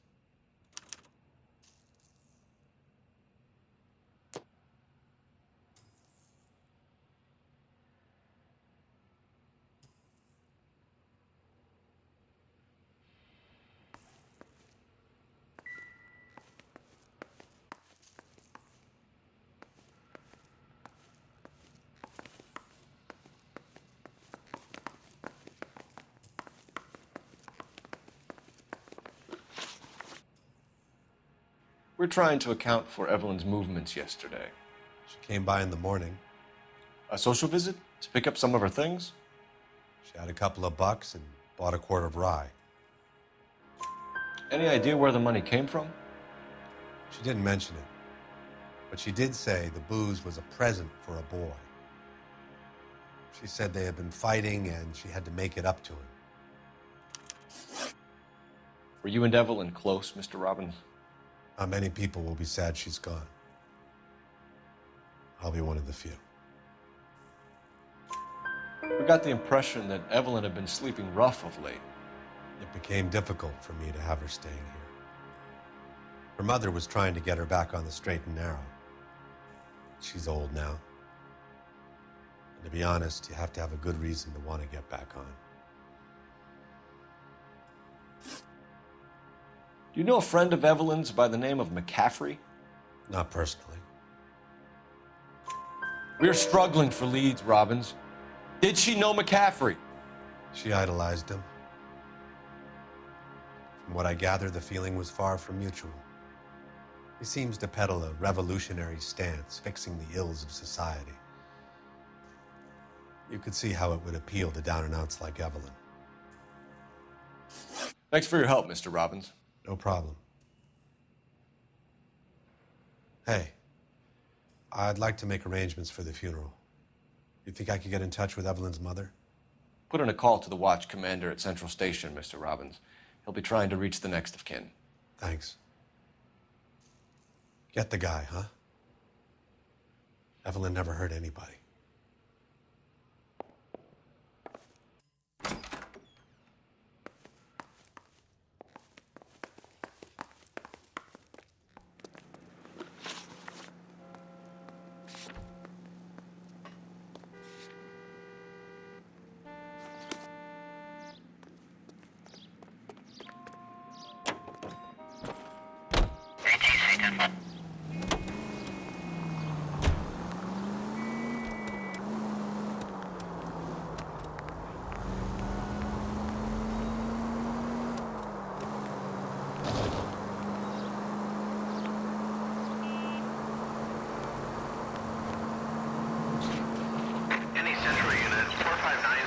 We're trying to account for Evelyn's movements yesterday. She came by in the morning. A social visit? To pick up some of her things? She had a couple of bucks and bought a quart of rye. Any idea where the money came from? She didn't mention it, but she did say the booze was a present for a boy. She said they had been fighting and she had to make it up to him. Were you and Evelyn close, Mr. Robbins? Not many people will be sad she's gone. I'll be one of the few. We got the impression that Evelyn had been sleeping rough of late. It became difficult for me to have her staying here. Her mother was trying to get her back on the straight and narrow. She's old now. And to be honest, you have to have a good reason to want to get back on. Do you know a friend of Evelyn's by the name of McCaffrey? Not personally. We're struggling for leads, Robbins. Did she know McCaffrey? She idolized him. From what I gather, the feeling was far from mutual. He seems to peddle a revolutionary stance, fixing the ills of society. You could see how it would appeal to down-and-outs like Evelyn. Thanks for your help, Mr. Robbins. No problem. Hey, I'd like to make arrangements for the funeral. You think I could get in touch with Evelyn's mother? Put in a call to the watch commander at Central Station, Mr. Robbins. He'll be trying to reach the next of kin. Thanks. Get the guy, huh? Evelyn never hurt anybody.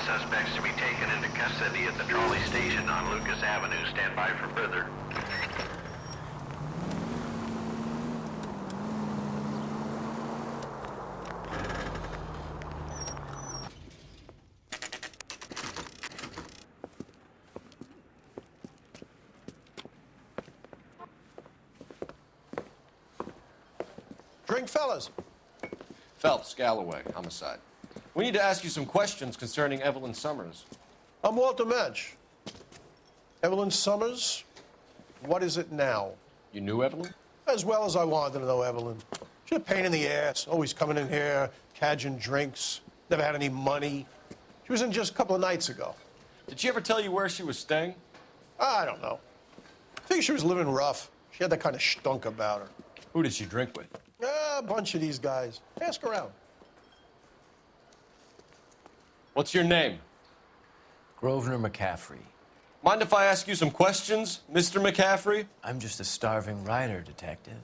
Suspects to be taken into custody at the trolley station on Lucas Avenue. Stand by for further. Morning, fellas. Phelps, Galloway, homicide. We need to ask you some questions concerning Evelyn Summers. I'm Walter Mensch. Evelyn Summers, what is it now? You knew Evelyn? As well as I wanted to know Evelyn. She's a pain in the ass, always coming in here, cadging drinks, never had any money. She was in just a couple of nights ago. Did she ever tell you where she was staying? I don't know. I think she was living rough. She had that kind of stunk about her. Who did she drink with? A bunch of these guys. Ask around. What's your name? Grosvenor McCaffrey. Mind if I ask you some questions, Mr. McCaffrey? I'm just a starving writer, Detective.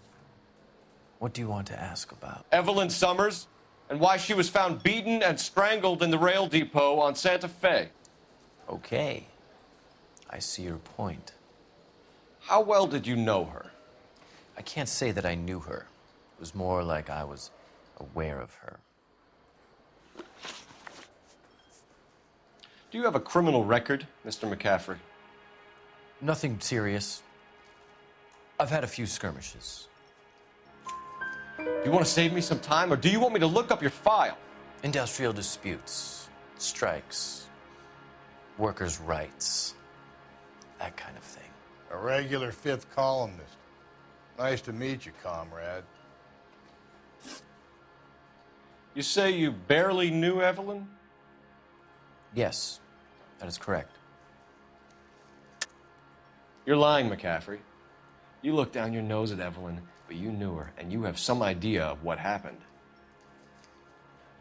What do you want to ask about? Evelyn Summers, and why she was found beaten and strangled in the rail depot on Santa Fe. Okay. I see your point. How well did you know her? I can't say that I knew her. It was more like I was aware of her. Do you have a criminal record, Mr. McCaffrey? Nothing serious. I've had a few skirmishes. Do you want to save me some time, or do you want me to look up your file? Industrial disputes, strikes, workers' rights, that kind of thing. A regular fifth columnist. Nice to meet you, comrade. You say you barely knew Evelyn? Yes, that is correct. You're lying, McCaffrey. You looked down your nose at Evelyn, but you knew her, and you have some idea of what happened.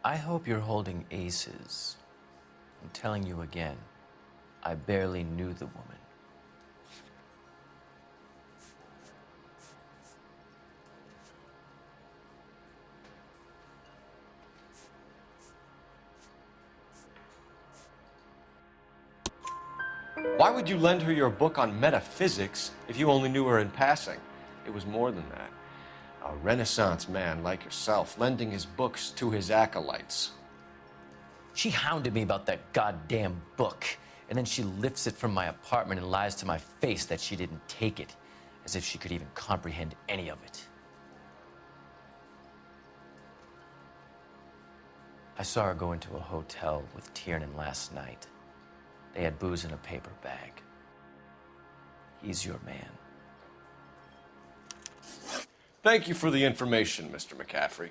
I hope you're holding aces. I'm telling you again, I barely knew the woman. Why would you lend her your book on metaphysics if you only knew her in passing? It was more than that. A Renaissance man like yourself lending his books to his acolytes. She hounded me about that goddamn book, and then she lifts it from my apartment and lies to my face that she didn't take it, as if she could even comprehend any of it. I saw her go into a hotel with Tiernan last night. They had booze in a paper bag. He's your man. Thank you for the information, Mr. McCaffrey.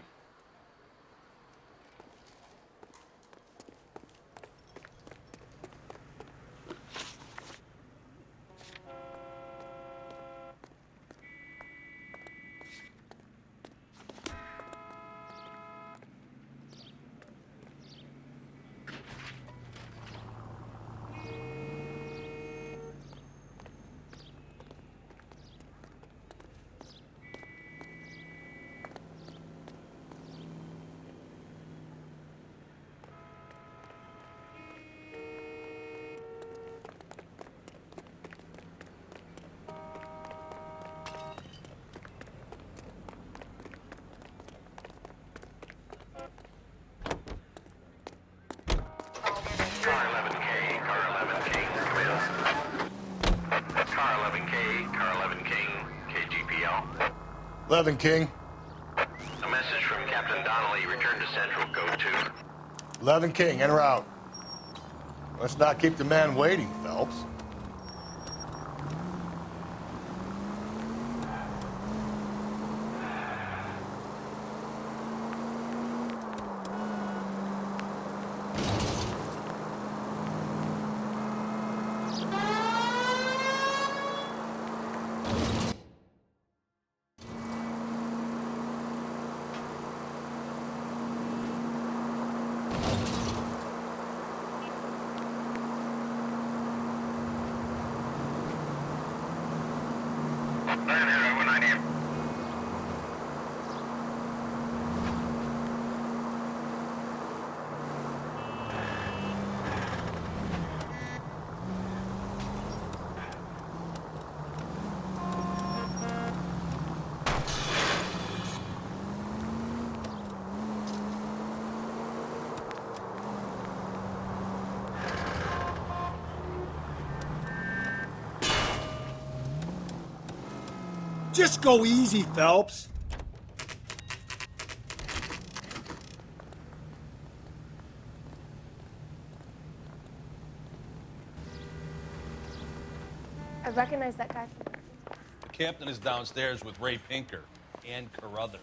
Car 11K, Car 11 King, come in. Car 11K, Car 11 King, KGPL. 11 King. A message from Captain Donnelly, return to Central, code 2. 11 King, en route. Let's not keep the man waiting, Phelps. Just go easy, Phelps. I recognize that guy. The captain is downstairs with Ray Pinker and Carruthers.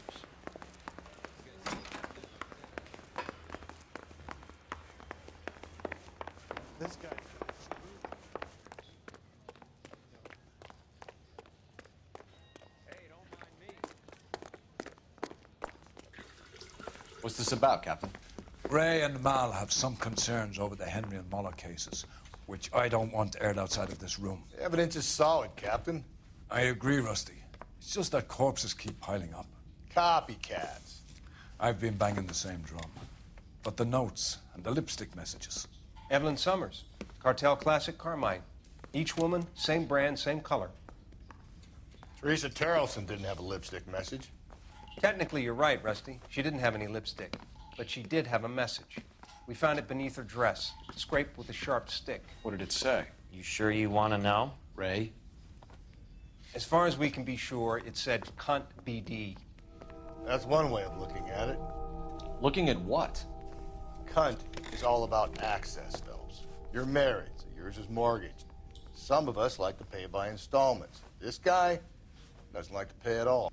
This guy. What's this about, Captain? Ray and Mal have some concerns over the Henry and Muller cases, which I don't want aired outside of this room. The evidence is solid, Captain. I agree, Rusty. It's just that corpses keep piling up. Copycats. I've been banging the same drum. But the notes and the lipstick messages. Evelyn Summers, Cartel Classic Carmine. Each woman, same brand, same color. Teresa Terrelson didn't have a lipstick message. Technically, you're right, Rusty. She didn't have any lipstick, but she did have a message. We found it beneath her dress, scraped with a sharp stick. What did it say? You sure you want to know? Ray? As far as we can be sure, it said cunt BD. That's one way of looking at it. Looking at what? Cunt is all about access, Phelps. You're married, so yours is mortgaged. Some of us like to pay by installments. This guy doesn't like to pay at all.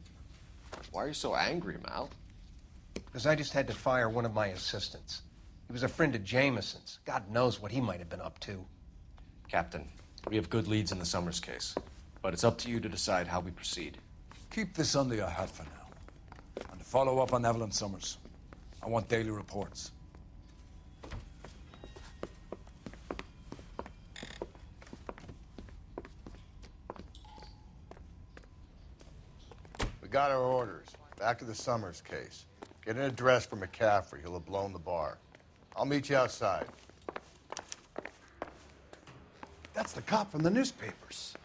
Why are you so angry, Mal? Because I just had to fire one of my assistants. He was a friend of Jameson's. God knows what he might have been up to. Captain, we have good leads in the Summers case, but it's up to you to decide how we proceed. Keep this under your hat for now. And follow up on Evelyn Summers. I want daily reports. We got our orders. Back to the Summers case. Get an address for McCaffrey. He'll have blown the bar. I'll meet you outside. That's the cop from the newspapers.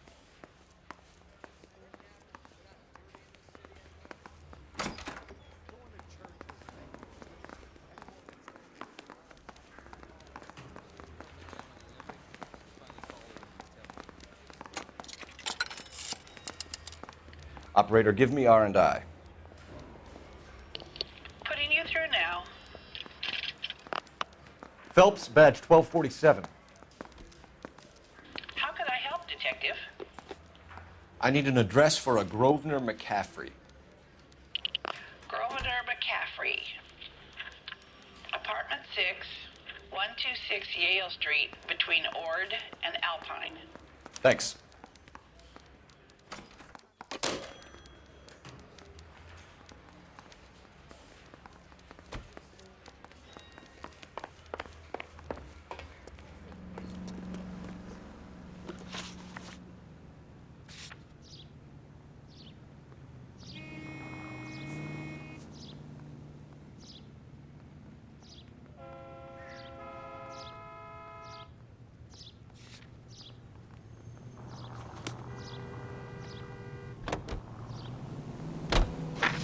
Operator, give me R&I. Putting you through now. Phelps, badge 1247. How can I help, Detective? I need an address for a Grosvenor McCaffrey. Grosvenor McCaffrey. Apartment 6, 126 Yale Street, between Ord and Alpine. Thanks.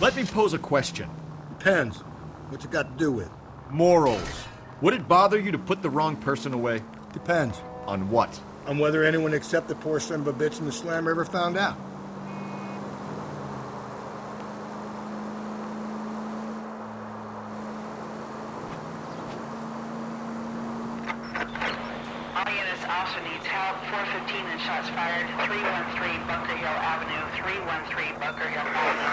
Let me pose a question. Depends. What you got to do with? Morals. Would it bother you to put the wrong person away? Depends. On what? On whether anyone except the poor son of a bitch in the slammer ever found out. All units also needs help. 415 and shots fired. 313 Bunker Hill Avenue. 313 Bunker Hill Avenue.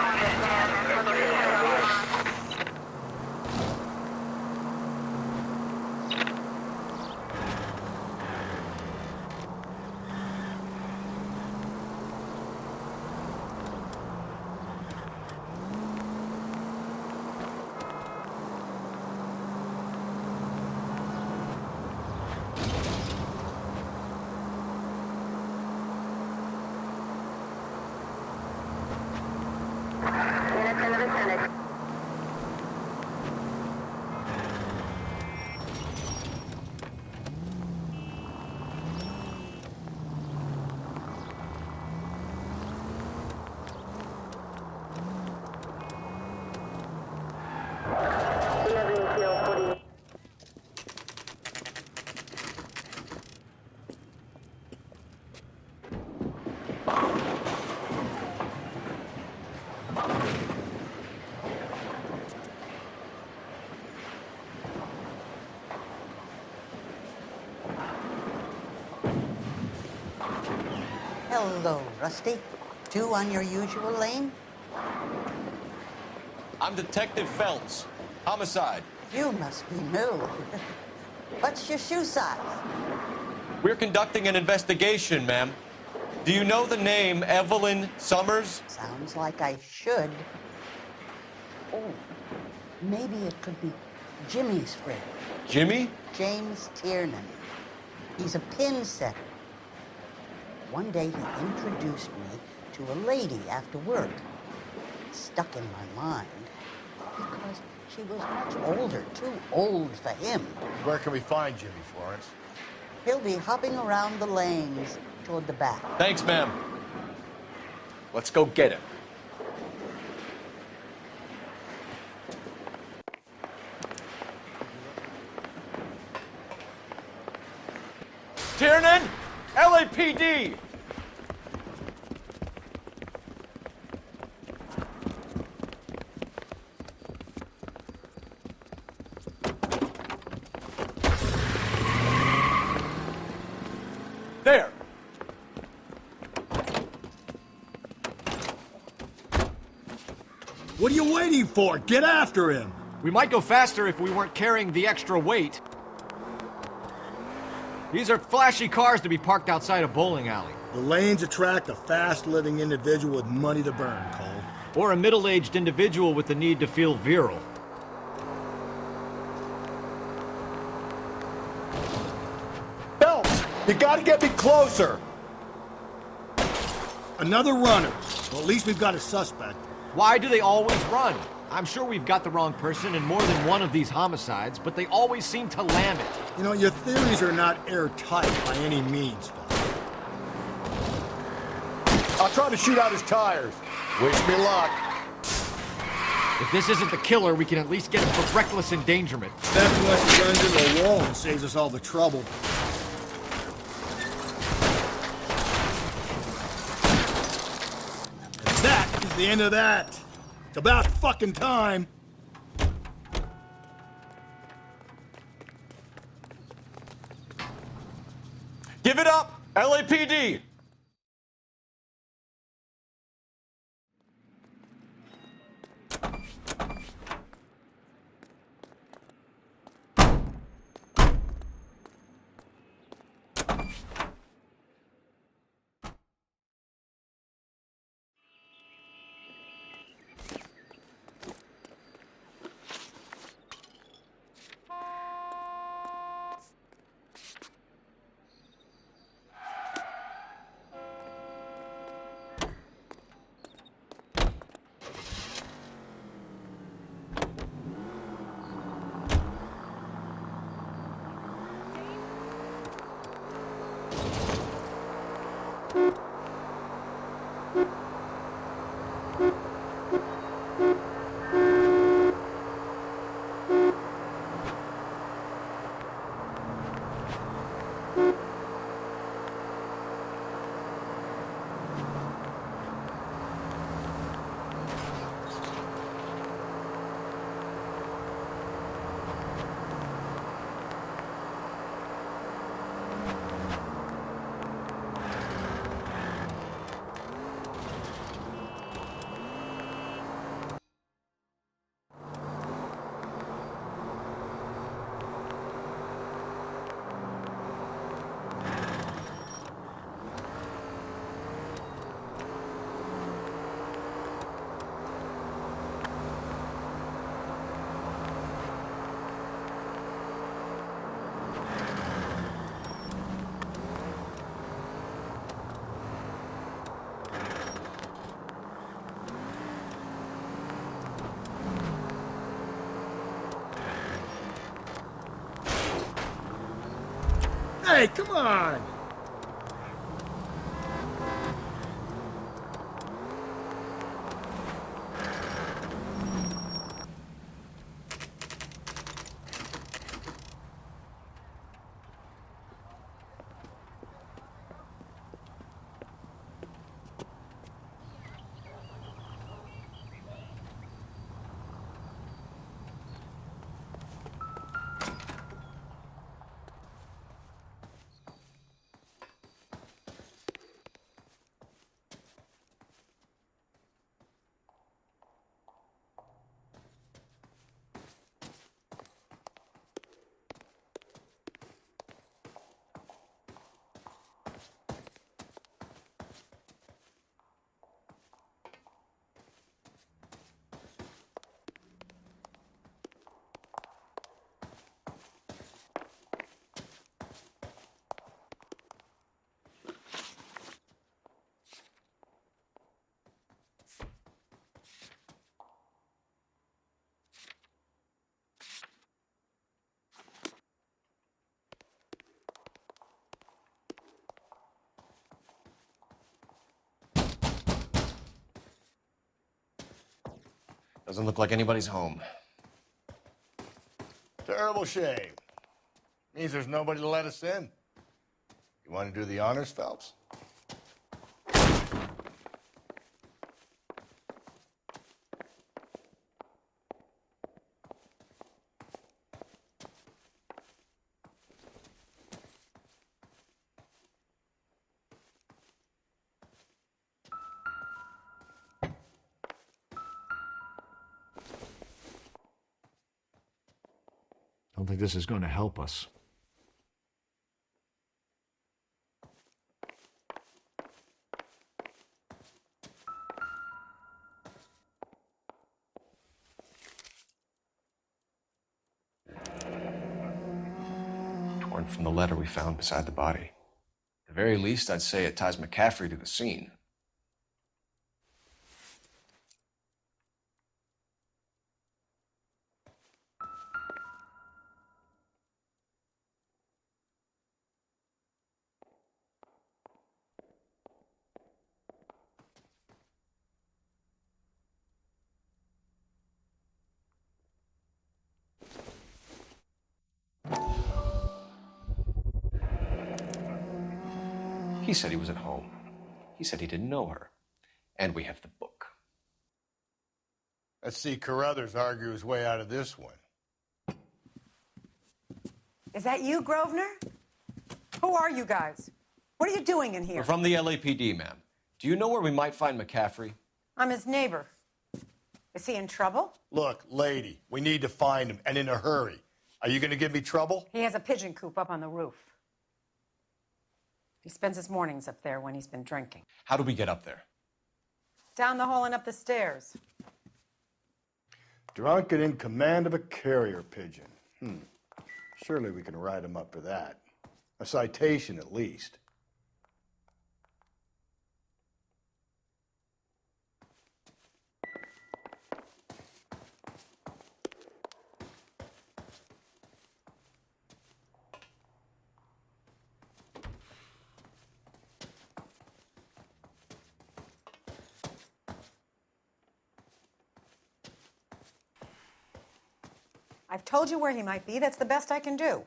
Hello, Rusty. Two on your usual lane? I'm Detective Phelps. Homicide. You must be new. What's your shoe size? We're conducting an investigation, ma'am. Do you know the name Evelyn Summers? Sounds like I should. Oh, maybe it could be Jimmy's friend. Jimmy? James Tiernan. He's a pin setter. One day he introduced me to a lady after work. It stuck in my mind because she was much older, too old for him. Where can we find Jimmy, Florence? He'll be hopping around the lanes toward the back. Thanks, ma'am. Let's go get him. Tiernan! LAPD! There! What are you waiting for? Get after him! We might go faster if we weren't carrying the extra weight. These are flashy cars to be parked outside a bowling alley. The lanes attract a fast-living individual with money to burn, Cole. Or a middle-aged individual with the need to feel virile. Phelps, you gotta get me closer! Another runner. Well, at least we've got a suspect. Why do they always run? I'm sure we've got the wrong person in more than one of these homicides, but they always seem to land it. You know, your theories are not airtight by any means, Phelps. I'll try to shoot out his tires. Wish me luck. If this isn't the killer, we can at least get him for reckless endangerment. That's unless he runs into a wall and saves us all the trouble. And that is the end of that. It's about fucking time. Give it up, LAPD! Hey, come on! Doesn't look like anybody's home. Terrible shame. Means there's nobody to let us in. You want to do the honors, Phelps? I don't think this is going to help us. Torn from the letter we found beside the body. At the very least, I'd say it ties McCaffrey to the scene. He said he was at home. He said he didn't know her. And we have the book. Let's see Carruthers argue his way out of this one. Is that you, Grosvenor? Who are you guys? What are you doing in here? We're from the LAPD, ma'am. Do you know where we might find McCaffrey? I'm his neighbor. Is he in trouble? Look, lady, we need to find him, and in a hurry. Are you going to give me trouble? He has a pigeon coop up on the roof. He spends his mornings up there when he's been drinking. How do we get up there? Down the hall and up the stairs. Drunk and in command of a carrier pigeon. Surely we can write him up for that. A citation, at least. I've told you where he might be. That's the best I can do.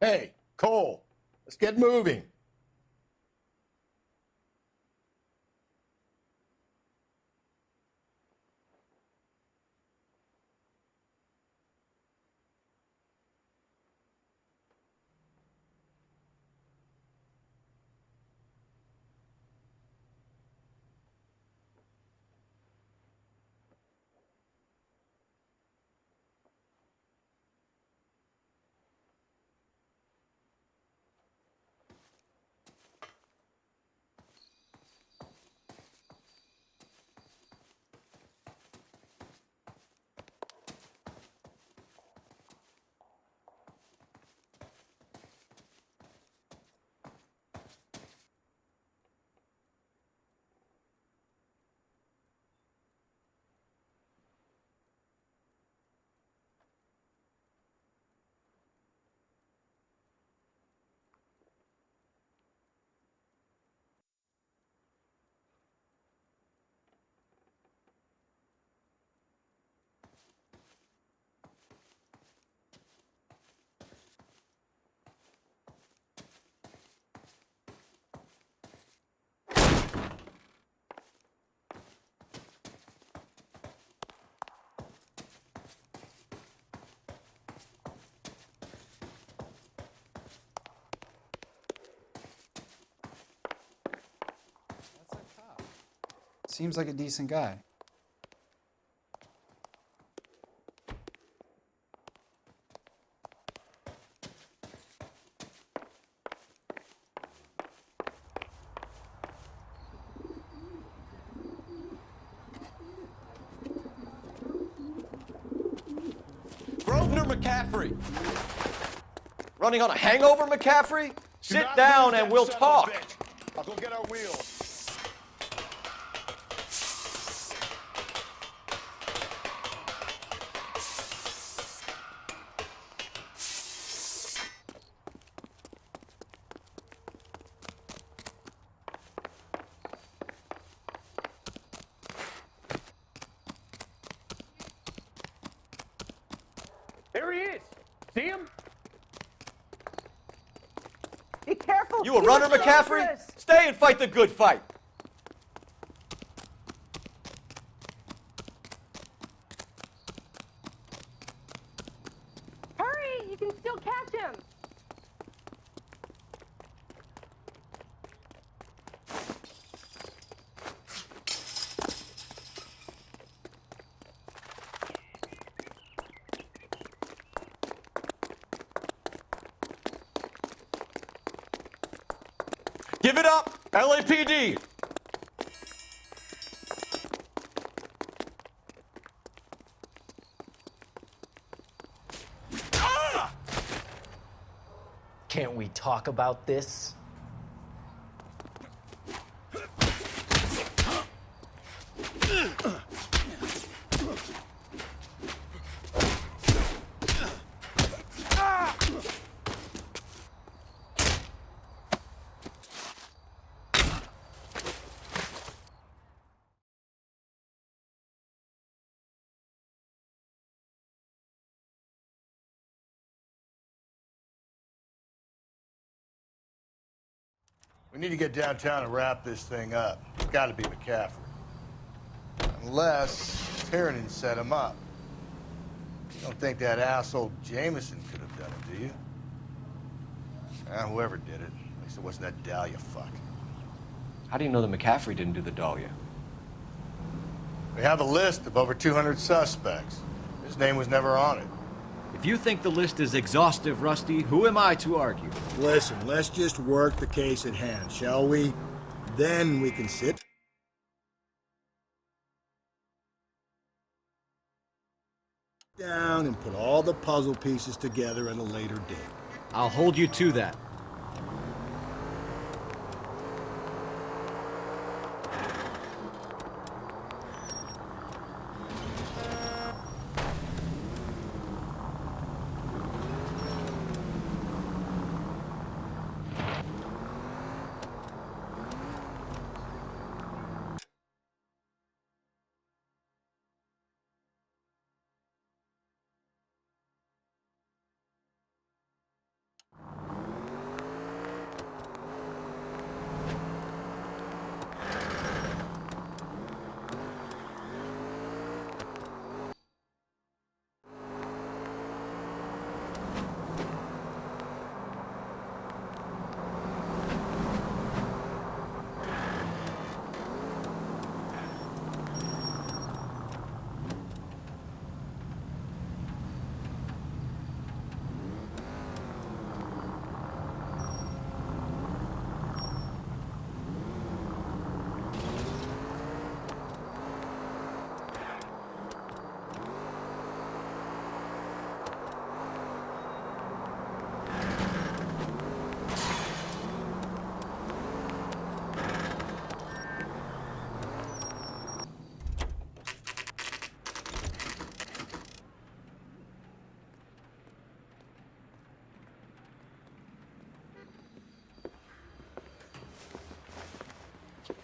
Hey, Cole, let's get moving. Seems like a decent guy. Grosvenor McCaffrey! Running on a hangover, McCaffrey? Sit down and we'll talk. I'll go get our wheels. There he is. See him? Be careful. You a runner, McCaffrey? Stay and fight the good fight. Hurry! You can still catch him. Give it up, LAPD. Can't we talk about this? We need to get downtown and wrap this thing up. It's got to be McCaffrey. Unless Tiernan set him up. You don't think that asshole Jameson could have done it, do you? Whoever did it. At least it wasn't that Dahlia fuck. How do you know that McCaffrey didn't do the Dahlia? We have a list of over 200 suspects. His name was never on it. If you think the list is exhaustive, Rusty, who am I to argue? Listen, let's just work the case at hand, shall we? Then we can sit down and put all the puzzle pieces together at a later date. I'll hold you to that.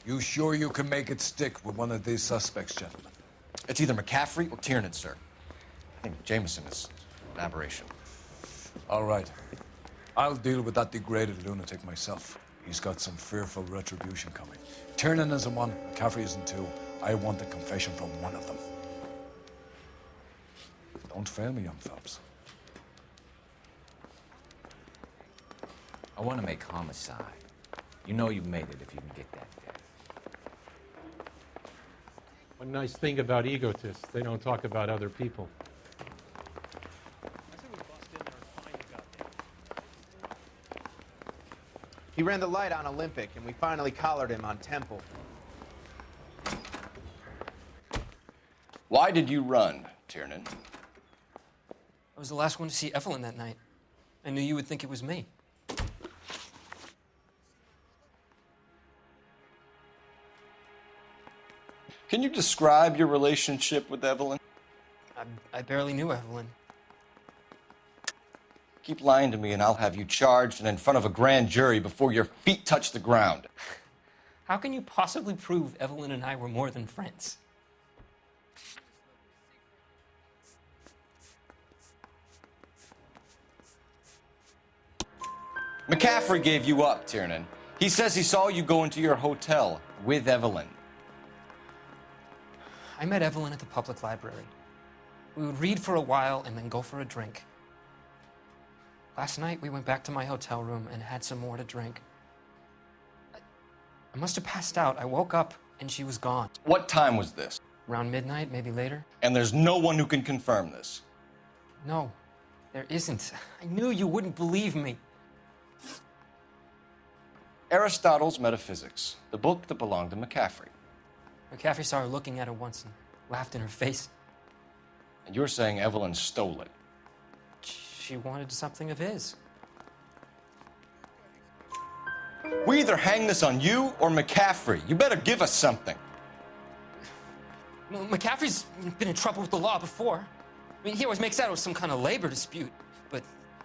You sure you can make it stick with one of these suspects, gentlemen? It's either McCaffrey or Tiernan, sir. I think Jameson is an aberration. All right. I'll deal with that degraded lunatic myself. He's got some fearful retribution coming. Tiernan isn't one, McCaffrey isn't two. I want a confession from one of them. Don't fail me, young Phelps. I want to make homicide. You know you've made it if you can get that death. One nice thing about egotists, they don't talk about other people. He ran the light on Olympic, and we finally collared him on Temple. Why did you run, Tiernan? I was the last one to see Evelyn that night. I knew you would think it was me. Can you describe your relationship with Evelyn? I barely knew Evelyn. Keep lying to me and I'll have you charged and in front of a grand jury before your feet touch the ground. How can you possibly prove Evelyn and I were more than friends? McCaffrey gave you up, Tiernan. He says he saw you go into your hotel with Evelyn. I met Evelyn at the public library. We would read for a while and then go for a drink. Last night, we went back to my hotel room and had some more to drink. I must have passed out. I woke up and she was gone. What time was this? Around midnight, maybe later. And there's no one who can confirm this. No, there isn't. I knew you wouldn't believe me. Aristotle's Metaphysics, the book that belonged to McCaffrey. McCaffrey saw her looking at it once and laughed in her face. And you're saying Evelyn stole it? She wanted something of his. We either hang this on you or McCaffrey. You better give us something. Well, McCaffrey's been in trouble with the law before. I mean, he always makes out it was some kind of labor dispute. But,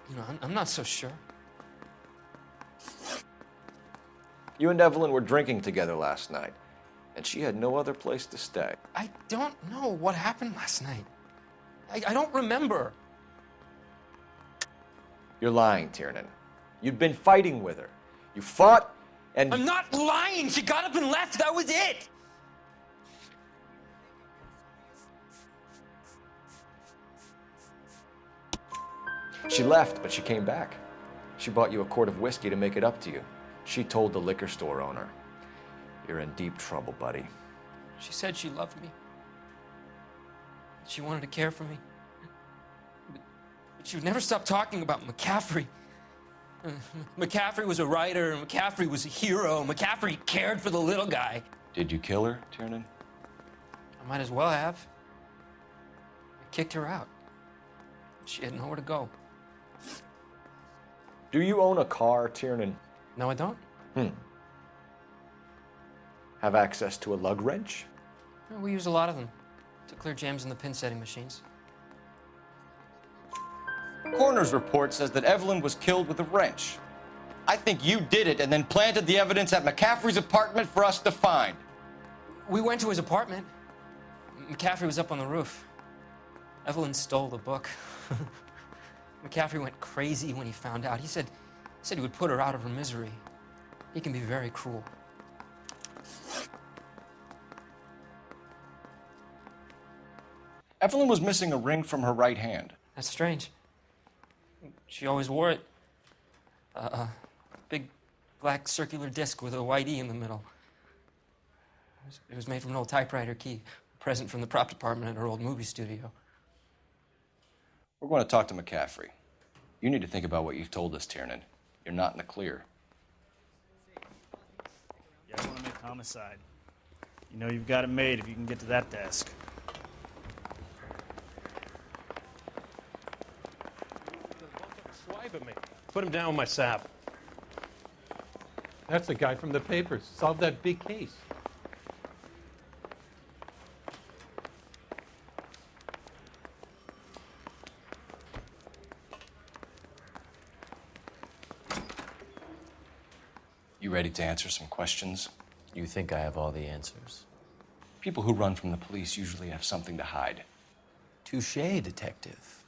you know, I'm not so sure. You and Evelyn were drinking together last night, and she had no other place to stay. I don't know what happened last night. I don't remember. You're lying, Tiernan. You'd been fighting with her. You fought, and... I'm not lying! She got up and left! That was it! She left, but she came back. She bought you a quart of whiskey to make it up to you. She told the liquor store owner. You're in deep trouble, buddy. She said she loved me. She wanted to care for me. But she would never stop talking about McCaffrey. McCaffrey was a writer, and McCaffrey was a hero. McCaffrey cared for the little guy. Did you kill her, Tiernan? I might as well have. I kicked her out. She had nowhere to go. Do you own a car, Tiernan? No, I don't. Have access to a lug wrench? We use a lot of them to clear jams in the pin setting machines. Coroner's report says that Evelyn was killed with a wrench. I think you did it and then planted the evidence at McCaffrey's apartment for us to find. We went to his apartment. McCaffrey was up on the roof. Evelyn stole the book. McCaffrey went crazy when he found out. He said he would put her out of her misery. He can be very cruel. Evelyn was missing a ring from her right hand. That's strange. She always wore it. A big black circular disc with a white E in the middle. It was made from an old typewriter key, a present from the prop department at her old movie studio. We're going to talk to McCaffrey. You need to think about what you've told us, Tiernan. You're not in the clear. Yeah, I want to make homicide. You know you've got it made if you can get to that desk. Swipe at me. Put him down with my sap. That's the guy from the papers. Solved that big case. You ready to answer some questions? You think I have all the answers? People who run from the police usually have something to hide. Touché, detective.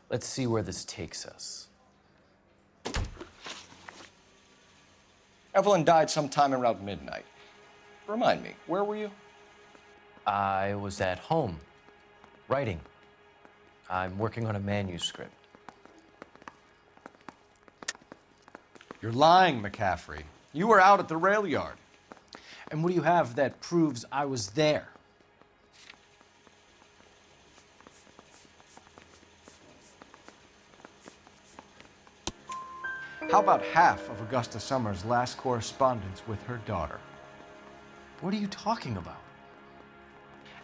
Let's see where this takes us. Evelyn died sometime around midnight. Remind me, where were you? I was at home, writing. I'm working on a manuscript. You're lying, McCaffrey. You were out at the rail yard. And what do you have that proves I was there? How about half of Augusta Summers' last correspondence with her daughter? What are you talking about?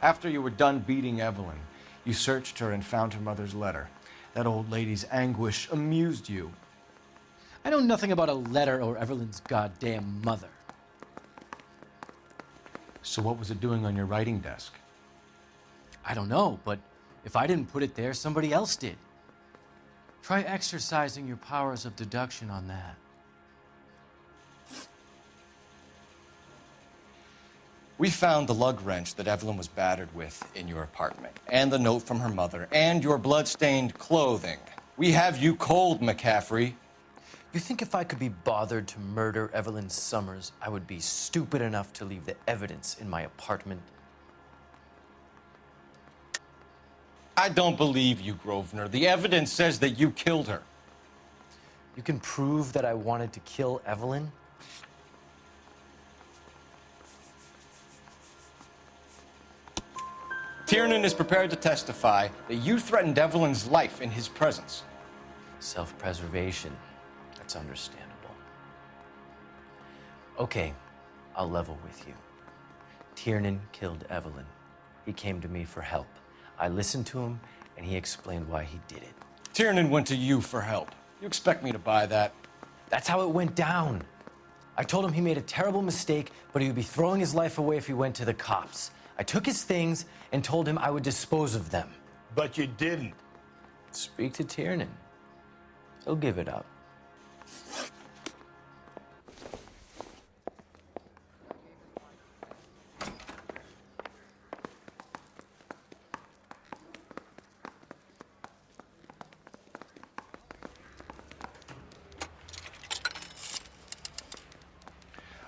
After you were done beating Evelyn, you searched her and found her mother's letter. That old lady's anguish amused you. I know nothing about a letter or Evelyn's goddamn mother. So what was it doing on your writing desk? I don't know, but if I didn't put it there, somebody else did. Try exercising your powers of deduction on that. We found the lug wrench that Evelyn was battered with in your apartment, and the note from her mother, and your blood-stained clothing. We have you cold, McCaffrey. You think if I could be bothered to murder Evelyn Summers, I would be stupid enough to leave the evidence in my apartment? I don't believe you, Grosvenor. The evidence says that you killed her. You can prove that I wanted to kill Evelyn? Tiernan is prepared to testify that you threatened Evelyn's life in his presence. Self-preservation. That's understandable. Okay, I'll level with you. Tiernan killed Evelyn. He came to me for help. I listened to him, and he explained why he did it. Tiernan went to you for help. You expect me to buy that? That's how it went down. I told him he made a terrible mistake, but he would be throwing his life away if he went to the cops. I took his things and told him I would dispose of them. But you didn't. Speak to Tiernan. He'll give it up.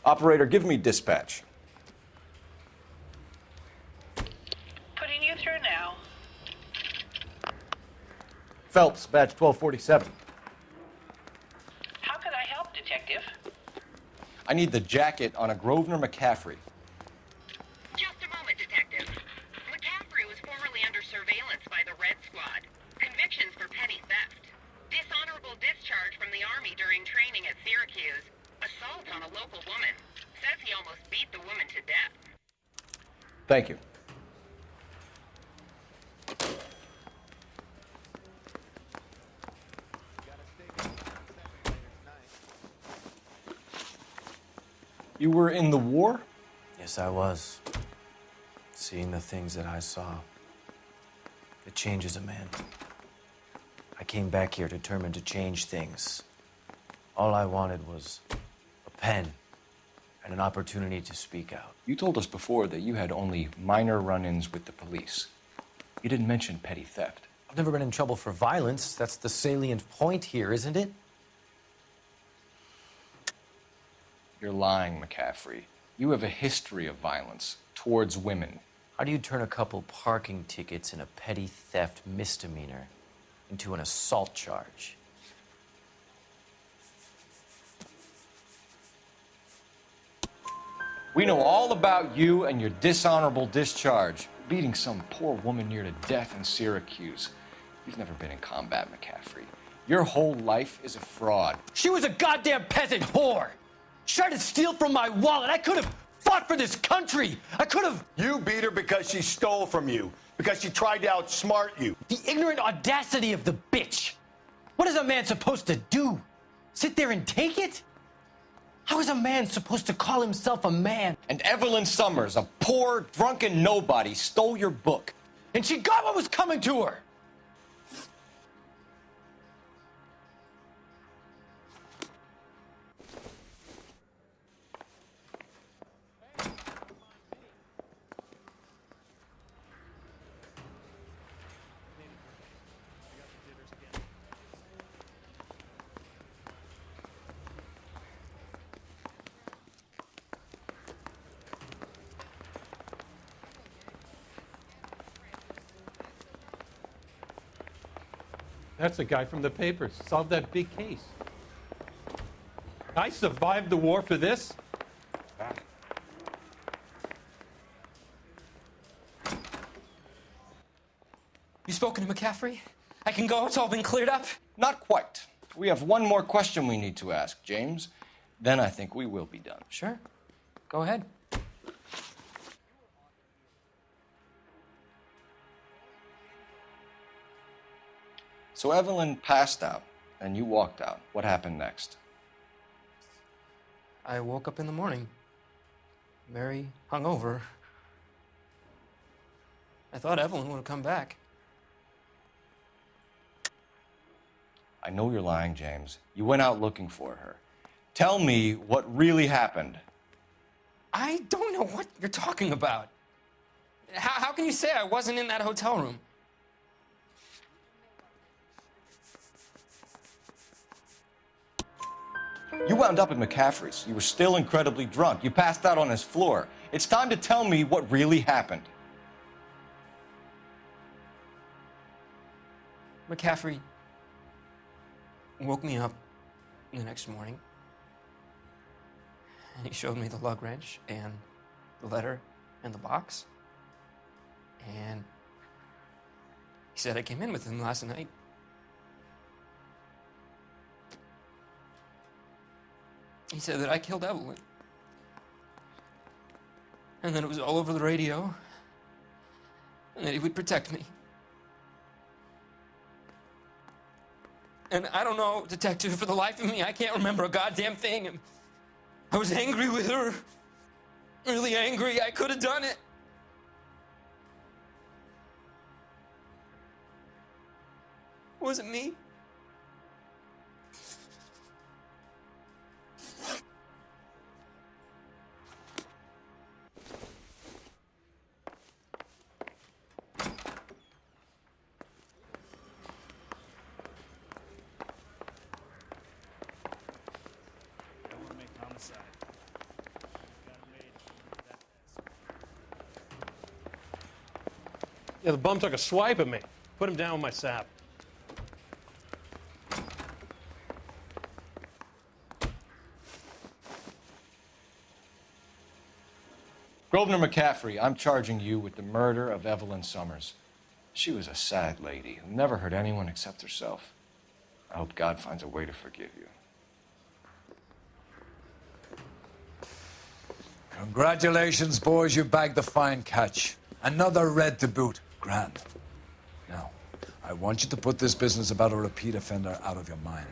Operator, give me dispatch. Putting you through now. Phelps, badge 1247. How could I help, Detective? I need the jacket on a Grosvenor McCaffrey. Just a moment, Detective. McCaffrey was formerly under surveillance by the Red Squad. Convictions for petty theft. Dishonorable discharge from the Army during training at Syracuse. Assault on a local woman. Says he almost beat the woman to death. Thank you. You were in the war? Yes, I was. Seeing the things that I saw, it changes a man. I came back here determined to change things. All I wanted was a pen and an opportunity to speak out. You told us before that you had only minor run-ins with the police. You didn't mention petty theft. I've never been in trouble for violence. That's the salient point here, isn't it? You're lying, McCaffrey. You have a history of violence towards women. How do you turn a couple parking tickets and a petty theft misdemeanor into an assault charge? We know all about you and your dishonorable discharge, beating some poor woman near to death in Syracuse. You've never been in combat, McCaffrey. Your whole life is a fraud. She was a goddamn peasant whore! She tried to steal from my wallet. I could have fought for this country. I could have... You beat her because she stole from you, because she tried to outsmart you. The ignorant audacity of the bitch. What is a man supposed to do? Sit there and take it? How is a man supposed to call himself a man? And Evelyn Summers, a poor, drunken nobody, stole your book. And she got what was coming to her. That's the guy from the papers. Solved that big case. I survived the war for this? You spoken to McCaffrey? I can go, it's all been cleared up? Not quite. We have one more question we need to ask, James. Then I think we will be done. Sure. Go ahead. So Evelyn passed out, and you walked out. What happened next? I woke up in the morning, very hungover. I thought Evelyn would have come back. I know you're lying, James. You went out looking for her. Tell me what really happened. I don't know what you're talking about. How can you say I wasn't in that hotel room? You wound up at McCaffrey's. You were still incredibly drunk. You passed out on his floor. It's time to tell me what really happened. McCaffrey woke me up the next morning, and he showed me the lug wrench and the letter and the box, and he said I came in with him last night. He said that I killed Evelyn, and that it was all over the radio, and that he would protect me. And I don't know, Detective, for the life of me, I can't remember a goddamn thing. And I was angry with her. Really angry. I could have done it. Was it me? Yeah, the bum took a swipe at me. Put him down with my sap. Grosvenor McCaffrey, I'm charging you with the murder of Evelyn Summers. She was a sad lady who never hurt anyone except herself. I hope God finds a way to forgive you. Congratulations, boys. You bagged the fine catch. Another red to boot. Grand. Now, I want you to put this business about a repeat offender out of your mind.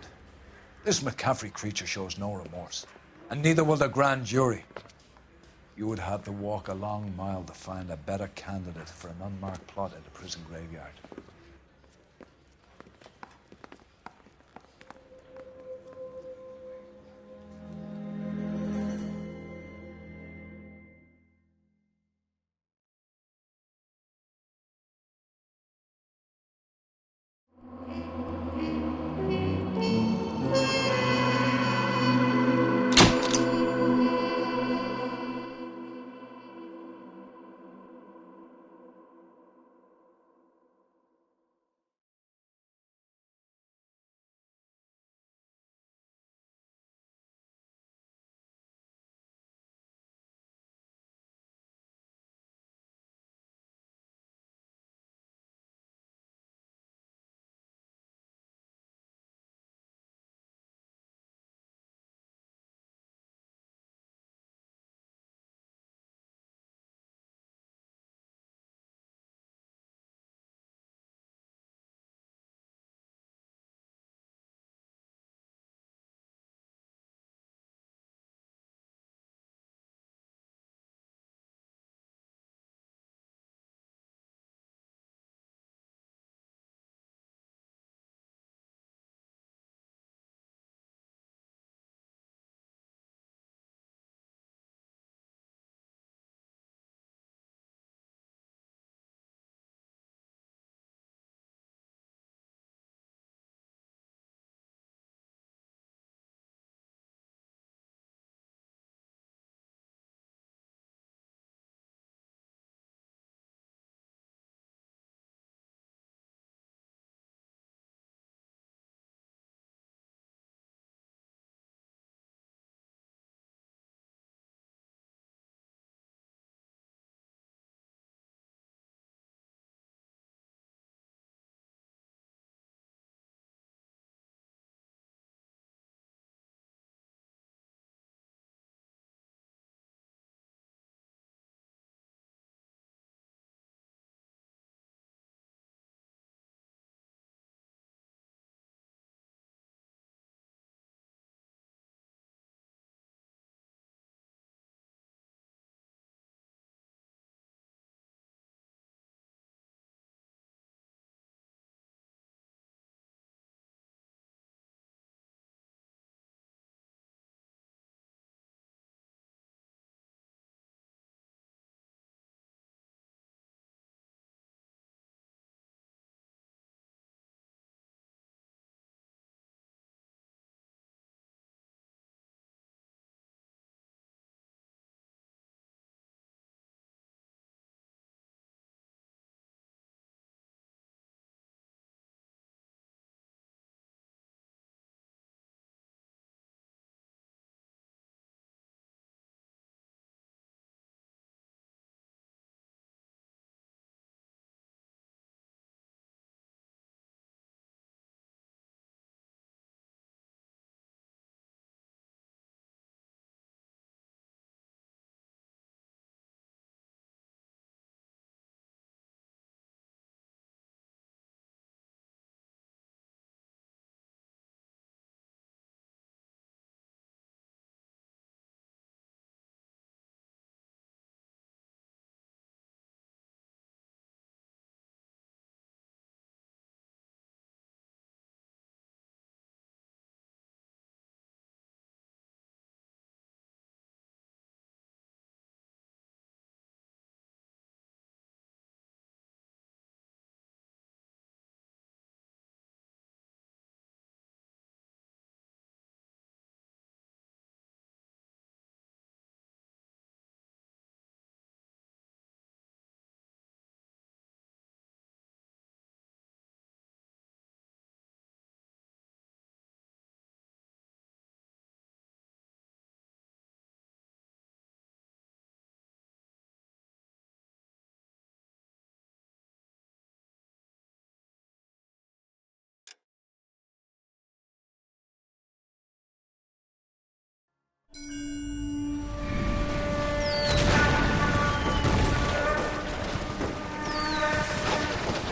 This McCaffrey creature shows no remorse, and neither will the grand jury. You would have to walk a long mile to find a better candidate for an unmarked plot in the prison graveyard.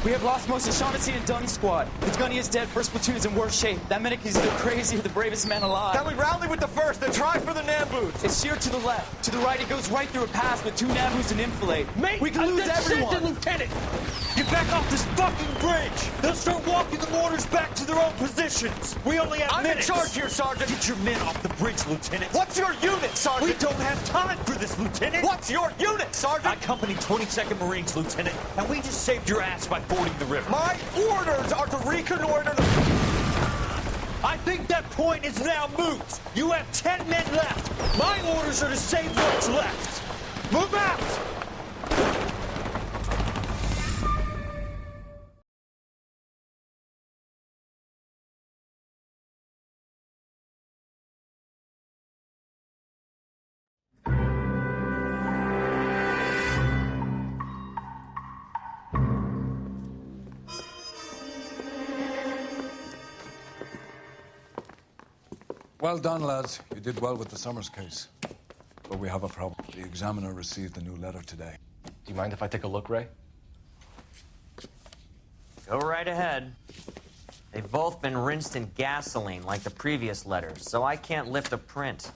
We have lost most of Shaughnessy and Dunn's squad. The gunny is dead. First platoon is in worse shape. That medic is either crazy or the bravest man alive. Then we rally with the first and try for the Nambus. It's sheer to the left. To the right, it goes right through a pass with 2 Nambus and enfilade. Mate, we can lose everyone. Lieutenant, get back off this fucking bridge. They'll start walking the mortars back to their own positions. We only have minutes. I'm in charge here, Sergeant. Get your men off the bridge, Lieutenant. What's your unit, Sergeant? We don't have time for this, Lieutenant. What's your unit, Sergeant? I company 22nd Marines, Lieutenant, and we just saved your ass by fording the river. My orders are to reconnoiter the... I think that point is now moot. You have 10 men left. My orders are to save what's left. Move out! Well done, lads. You did well with the Summers case. But we have a problem. The examiner received a new letter today. Do you mind if I take a look, Ray? Go right ahead. They've both been rinsed in gasoline like the previous letters, so I can't lift a print.